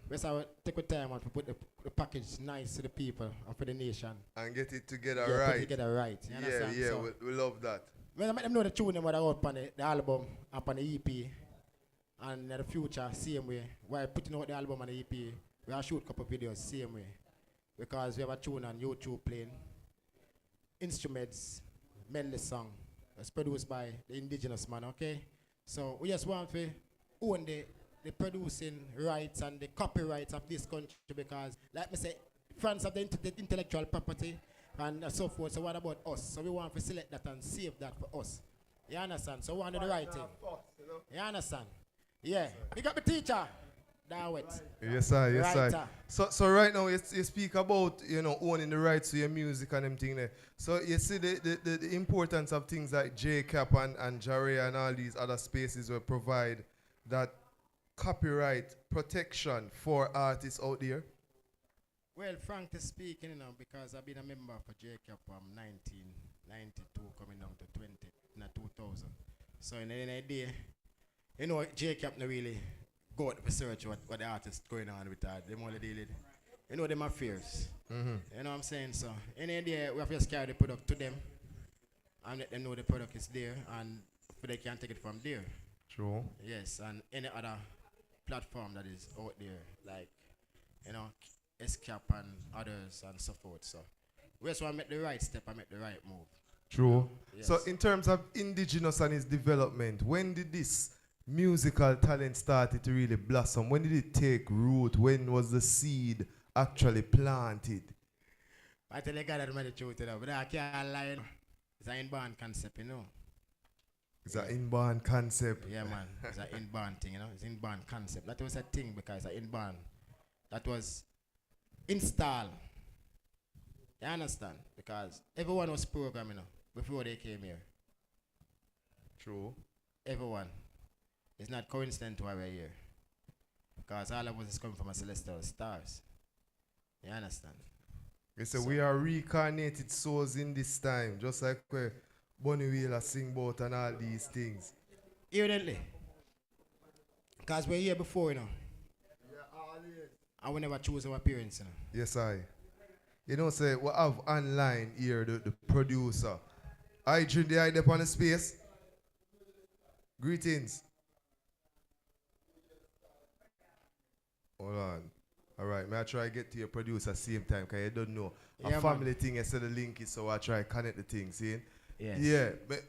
I: we take the time out to put the package nice to the people and for the nation.
A: And get it together
I: right.
A: right.
I: Put it together right. You understand?
A: Yeah,
I: so,
A: we love that.
I: Well, I make them know the tune them what I got on the album, up on the EP. And in the future, same way. While putting out the album and the EP, we will shoot a couple of videos, same way. Because we have a tune on YouTube playing. Instruments, Menelik song. It's produced by the indigenous man, okay? So we just want to own the producing rights and the copyrights of this country because, like me say, France have the intellectual property and so forth. So what about us? So we want to select that and save that for us. You understand? So we want to do the right thing. You understand? Yeah. We got the teacher.
A: Yes, sir. So right now you speak about owning the rights to your music and everything there. So you see the importance of things like JCap and Jaria and all these other spaces will provide that copyright protection for artists out there.
I: Well, frankly speaking, because I've been a member for JCap from 1992 coming down to 2000. So in a day, JCap not really go out to research what the artist going on with that. They only deal with, them affairs. You know what I'm saying? So in a day, we have to just carry the product to them and let them know the product is there and they can take it from there.
A: True.
I: Yes, and any other platform that is out there, like, SCAP and others and so forth. So we just want to make the right step and make the right move.
A: True.
I: Yes.
A: So in terms of Indigenous and its development, when did this musical talent started to really blossom? When did it take root? When was the seed actually planted?
I: I tell you God that the truth, but I can't lie. It's an inborn concept,
A: It's an inborn concept.
I: Yeah, man. It's an inborn thing, It's an inborn concept. That was a thing because it's an inborn. That was installed. You understand? Because everyone was programmed, before they came here.
A: True.
I: Everyone. It's not coincidental why we're here. Because all of us is coming from a celestial stars. You understand?
A: So we are reincarnated souls in this time, just like where Bonnie Wheeler sing about and all these things.
I: Evidently. Because we're here before, And we never choose our appearance,
A: Yes, I. Say we have online here the producer. I drink the idea upon the space. Greetings. on. All right, may I try to get to your producer same time, because you don't know.
I: Yeah,
A: a
I: man.
A: family thing, I said the link is, so I try to connect the thing, see?
I: Yes.
A: Yeah, but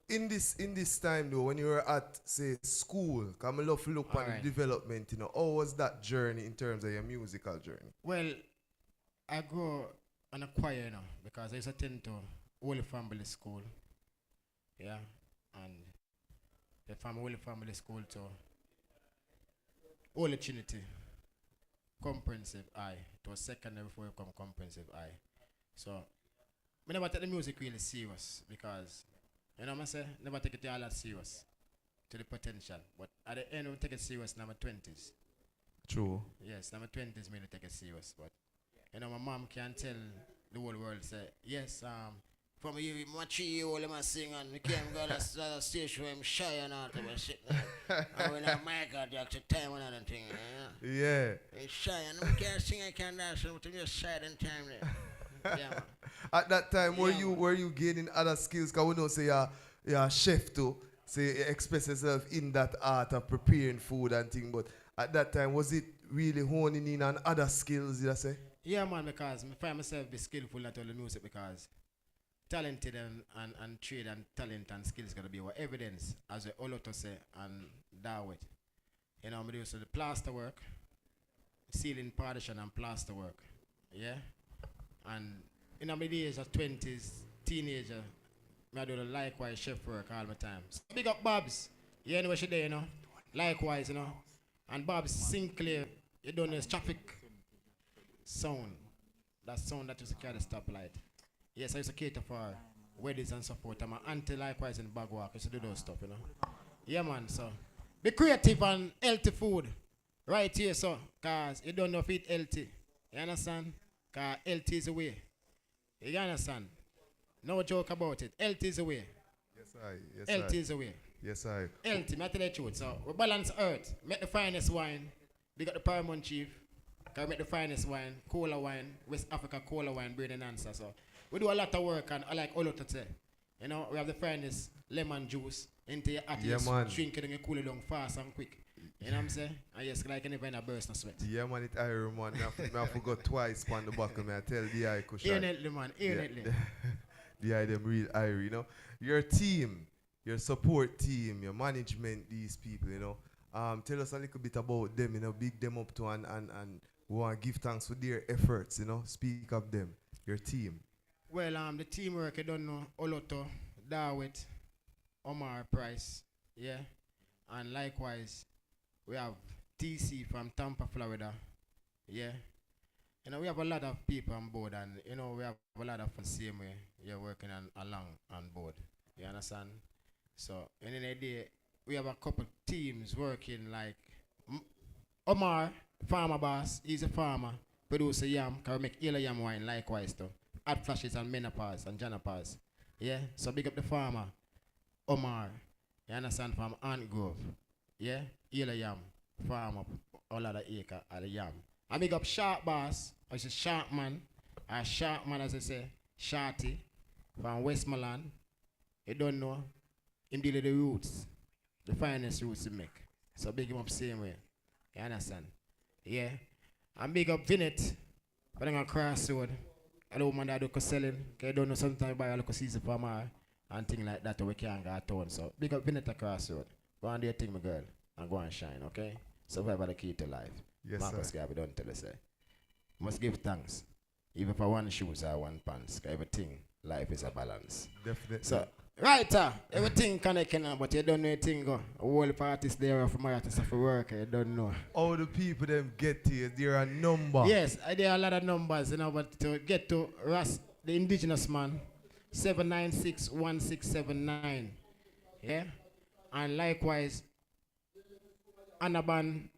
A: in this time though, when you were at, say, school, because I love to look on
I: Alright.
A: the development, you know, how was that journey in terms of your musical journey?
I: Well, I grew on a choir, you know, because I used to attend to Holy Family School. Yeah, and from Holy Family School to Holy Trinity Comprehensive High. It was secondary before you come Comprehensive High. So, I never take the music really serious because, you know what I say, never take it all that serious to the potential. But at the end, we take it serious in my 20s.
A: True.
I: Yes, in my 20s, me take it serious. But, you know, my mom can tell the whole world, say, yes, from you, my 3-year-old, I'm singing, and we can't go to the stage where I'm shy and all that shit. And when I'm Michael Jackson, time and other thing, you know?
A: Yeah.
I: I'm shy, and we can't sing, I can't dance, but I'm just shy in time there. Yeah, man.
A: At that time, were you gaining other skills? Because we know, say, you're a chef too. Say, you express yourself in that art of preparing food and things. But at that time, was it really honing in on other skills, did I say?
I: Yeah, man, because I find myself be skillful at all the music because talented and trade and talent and skills gotta be our evidence, as the Olooto say and Dawit. You know, I do so the plaster work, ceiling partition and plaster work. Yeah? And in my days of 20s, teenager, I do the likewise chef work all the time. So big up Bob's. You know what she there, you know? Likewise, you know. And Bob's Sinclair, you don't know his traffic sound. That sound that used to carry the stoplight. Yes, I used to cater for weddings and support. I'm an auntie likewise in Bagwalk. I used to do those stuff, you know. Yeah, man, so. Be creative and healthy food. Right here, so. Because you don't know if it's healthy. You understand? Because healthy is the way. You understand? No joke about it. Healthy is the way.
A: Yes, I. Yes,
I: Healthy is the way.
A: Yes, I.
I: Healthy, I tell you the truth. So, we balance earth. Make the finest wine. We got the Paramount Chief. Can we make the finest wine, cola wine, West Africa cola wine, bring an answer. So we do a lot of work, and I like Oloot say. You know, we have the finest lemon juice into your attic, drink it and you cool it down fast and quick. You know what I'm saying? And yes, like any kind of burst of sweat.
A: Yeah, man, it Heru, man. I forgot twice on the back of me. I tell DI Kushan.
I: Earnestly, man, earnestly.
A: DI them real Heru, you know. Your team, your support team, your management, these people, you know. Tell us a little bit about them, you know, big them up to and we want to give thanks for their efforts, you know. Speak of them, your team.
I: Well, the teamwork, I don't know, Olooto, Dawit, Omar Price, yeah. And likewise, we have TC from Tampa, Florida, yeah. You know, we have a lot of people on board, and, you know, we have a lot of the same way, you're working along on board, you understand? So, in the day, we have a couple teams working like Omar, farmer boss, he's a farmer, produce a yam, can we make yellow yam wine likewise too. Add flashes and menopause and janopause. Yeah, so big up the farmer, Omar, you understand, from Ant Grove. Yeah, yellow yam, farm up all of the acre of the yam. I big up Sharp boss, which is Sharp man, as I say, Shorty, from Westmoreland. You don't know, him deal with the roots, the finest roots to make. So big him up same way. You understand? Yeah. And big up Vinet, but I'm on Crossroad. I don't mind that do selling. Cause I don't know sometimes buy a little season for my and things like that we can't go town. So big up Vinet at Crossroad. Go on there thing, my girl, and go and shine, okay? Survive the key to life.
A: Yes,
I: Marcus Garvey don't tell us, must give thanks. Even for one shoes or one pants. Cause everything, life is a balance.
A: Definitely.
I: So right, everything connecting, but you don't know anything go. A whole parties there for my artists for work, you don't know.
A: All the people them get here, there are numbers.
I: Yes, there are a lot of numbers, you know, but to get to Ras, the Indigenous man, 7961679. Yeah? And likewise, Anaban,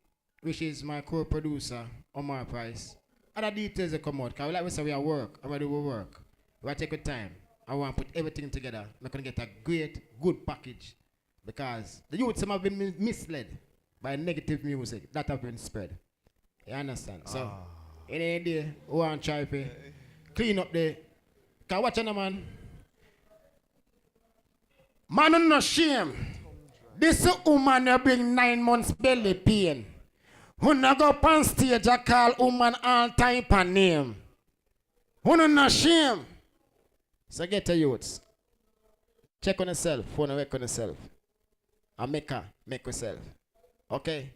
I: which is my co-producer, Omar Price. Other details that come out, because like we say, we are work, already we work. We take our time. I want to put everything together. I'm going to get a great, good package. Because the youths have been misled by negative music that have been spread. You understand? So, in any day, we want to try to clean up the... Because watch on, man. Man, no shame. This woman bring 9 months belly pain. Who not go up on stage and call woman all type of name. Who not shame. So get the youths. Check on yourself. Phone work on yourself. And make yourself. Okay?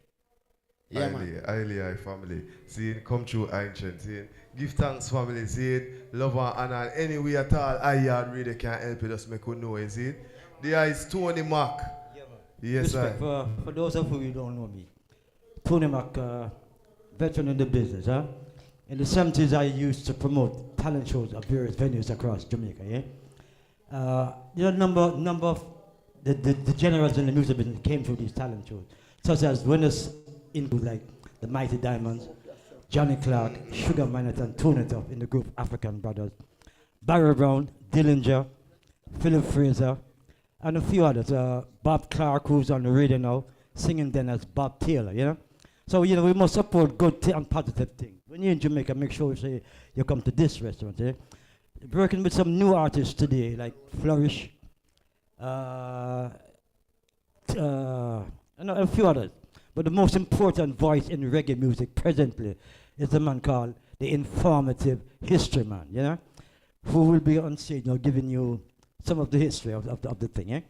I: Yeah, man.
A: Highly, family. See, come through ancient. See, give thanks, family. See, love and honor. Anyway at all, YAAD really can't help it. Just make you know it. See, there is Tony Mac. Yeah, man. Yes,
O: respect
A: sir.
O: For those of you who don't know me, Tony Mac, veteran in the business, huh? In the 70s, I used to promote talent shows at various venues across Jamaica, yeah? There are a number of the generals in the music business came through these talent shows, such as winners into like the Mighty Diamonds, Johnny Clark, Sugar Minot, and Tony Tuff in the group African Brothers, Barry Brown, Dillinger, Philip Fraser, and a few others. Bob Clark, who's on the radio now, singing then as Bob Taylor, you know? So, you know, we must support good and positive things. When you're in Jamaica, make sure you come to this restaurant, eh? Working with some new artists today, like Flourish, and a few others. But the most important voice in reggae music presently is a man called the informative history man, you know, who will be on stage now giving you some of the history of the thing, eh?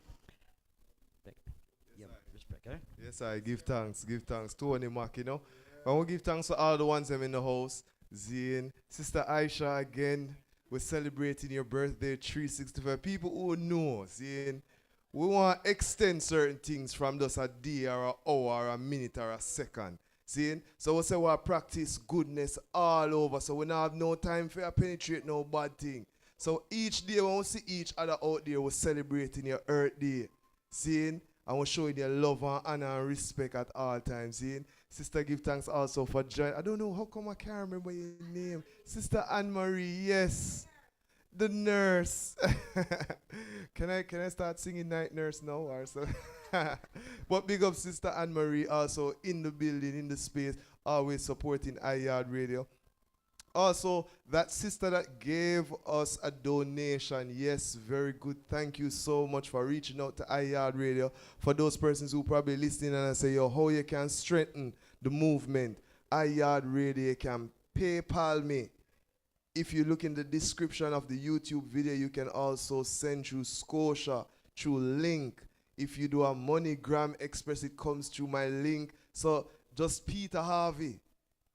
O: Yeah, respect, eh?
A: Yes, I give thanks to Tony Mac, you know. I want to give thanks to all the ones that are in the house. Zane, Sister Aisha again. We're celebrating your birthday, 365. People who know, Zane, we want to extend certain things from just a day or an hour or a minute or a second. See? So we say we practice goodness all over. So we don't have no time for penetrate no bad thing. So each day when we see each other out there, we're celebrating your Earth Day. See? And we're showing your love and honor and respect at all times. See? Sister, give thanks also for joining. I don't know how come I can't remember your name. Sister Anne-Marie, yes. The nurse. Can I start singing Night Nurse now or so? But big up Sister Anne-Marie also in the building, in the space, always supporting YAAD Radio. Also, that sister that gave us a donation, yes, very good. Thank you so much for reaching out to YAAD Radio. For those persons who probably listening and say, yo, how you can strengthen the movement, YAAD Radio can PayPal me. If you look in the description of the YouTube video, you can also send through Scotia, through link. If you do a MoneyGram Express, it comes through my link. So just Peter Harvey.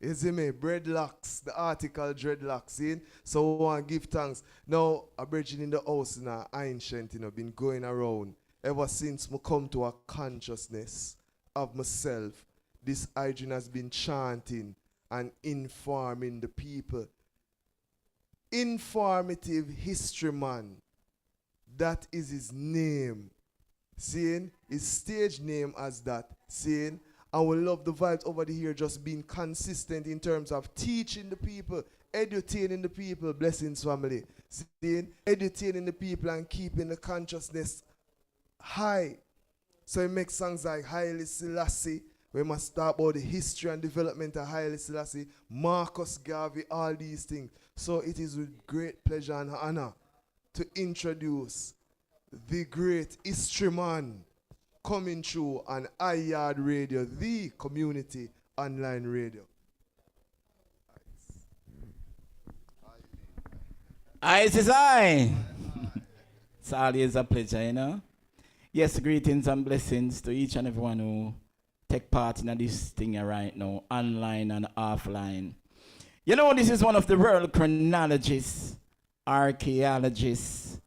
A: You see me? Dreadlocks, the article Dreadlocks in. So we want to give thanks. Now, a bridging in the house now, ancient, you know, been going around. Ever since I come to a consciousness of myself, this hygiene has been chanting and informing the people. Informative history man. That is his name. Seeing his stage name as that. Seeing, and we love the vibes over here just being consistent in terms of teaching the people, edutaining the people, blessings family. Seeing, edutaining the people and keeping the consciousness high. So he makes songs like Haile Selassie. We must talk about the history and development of Haile Selassie, Marcus Garvey, all these things. So it is with great pleasure and honor to introduce the great history man coming through on YAAD Radio, the community online radio.
P: It's I. It's always a pleasure, you know. Yes, greetings and blessings to each and everyone who take part in this thing right now, online and offline. You know, this is one of the world chronologists, archaeologists,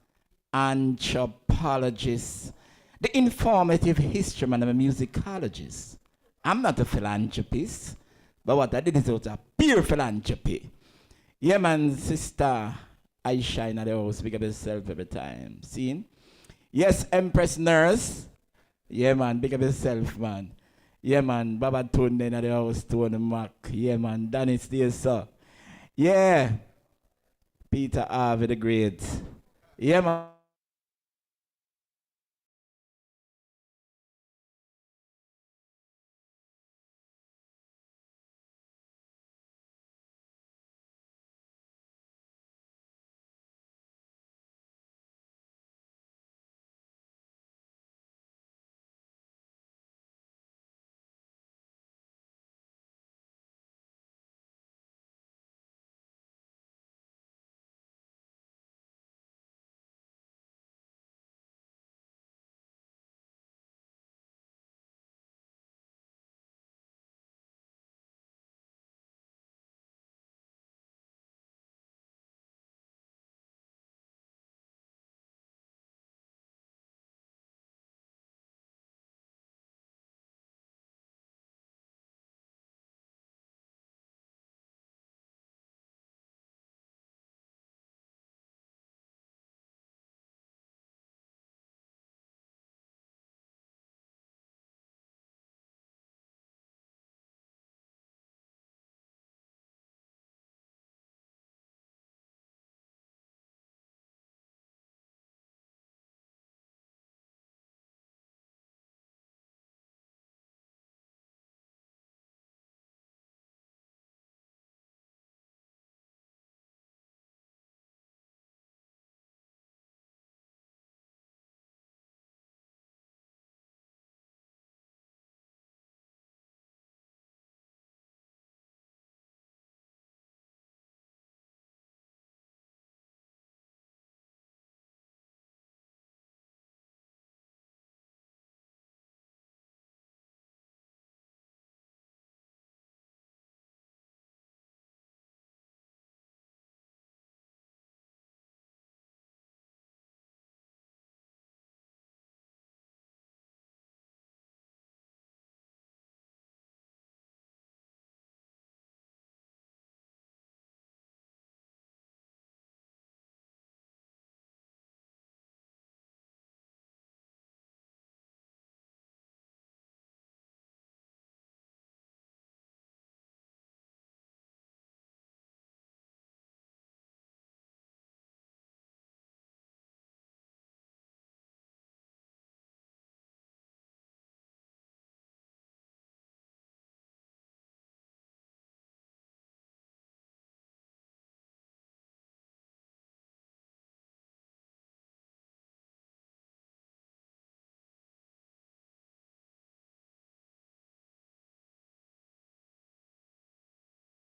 P: anthropologists, the informative history man, I'm a musicologist. I'm not a philanthropist, but what I did is a pure philanthropy. Yeah, man, Sister Aisha in the house, big up yourself every time. Seen? Yes, Empress Nurse. Yeah, man, big up yourself, man. Yeah, man, Baba Tunde in the house, Tony Mac. Yeah, man, Danny still so. Yeah. Peter Harvey the Great. Yeah, man.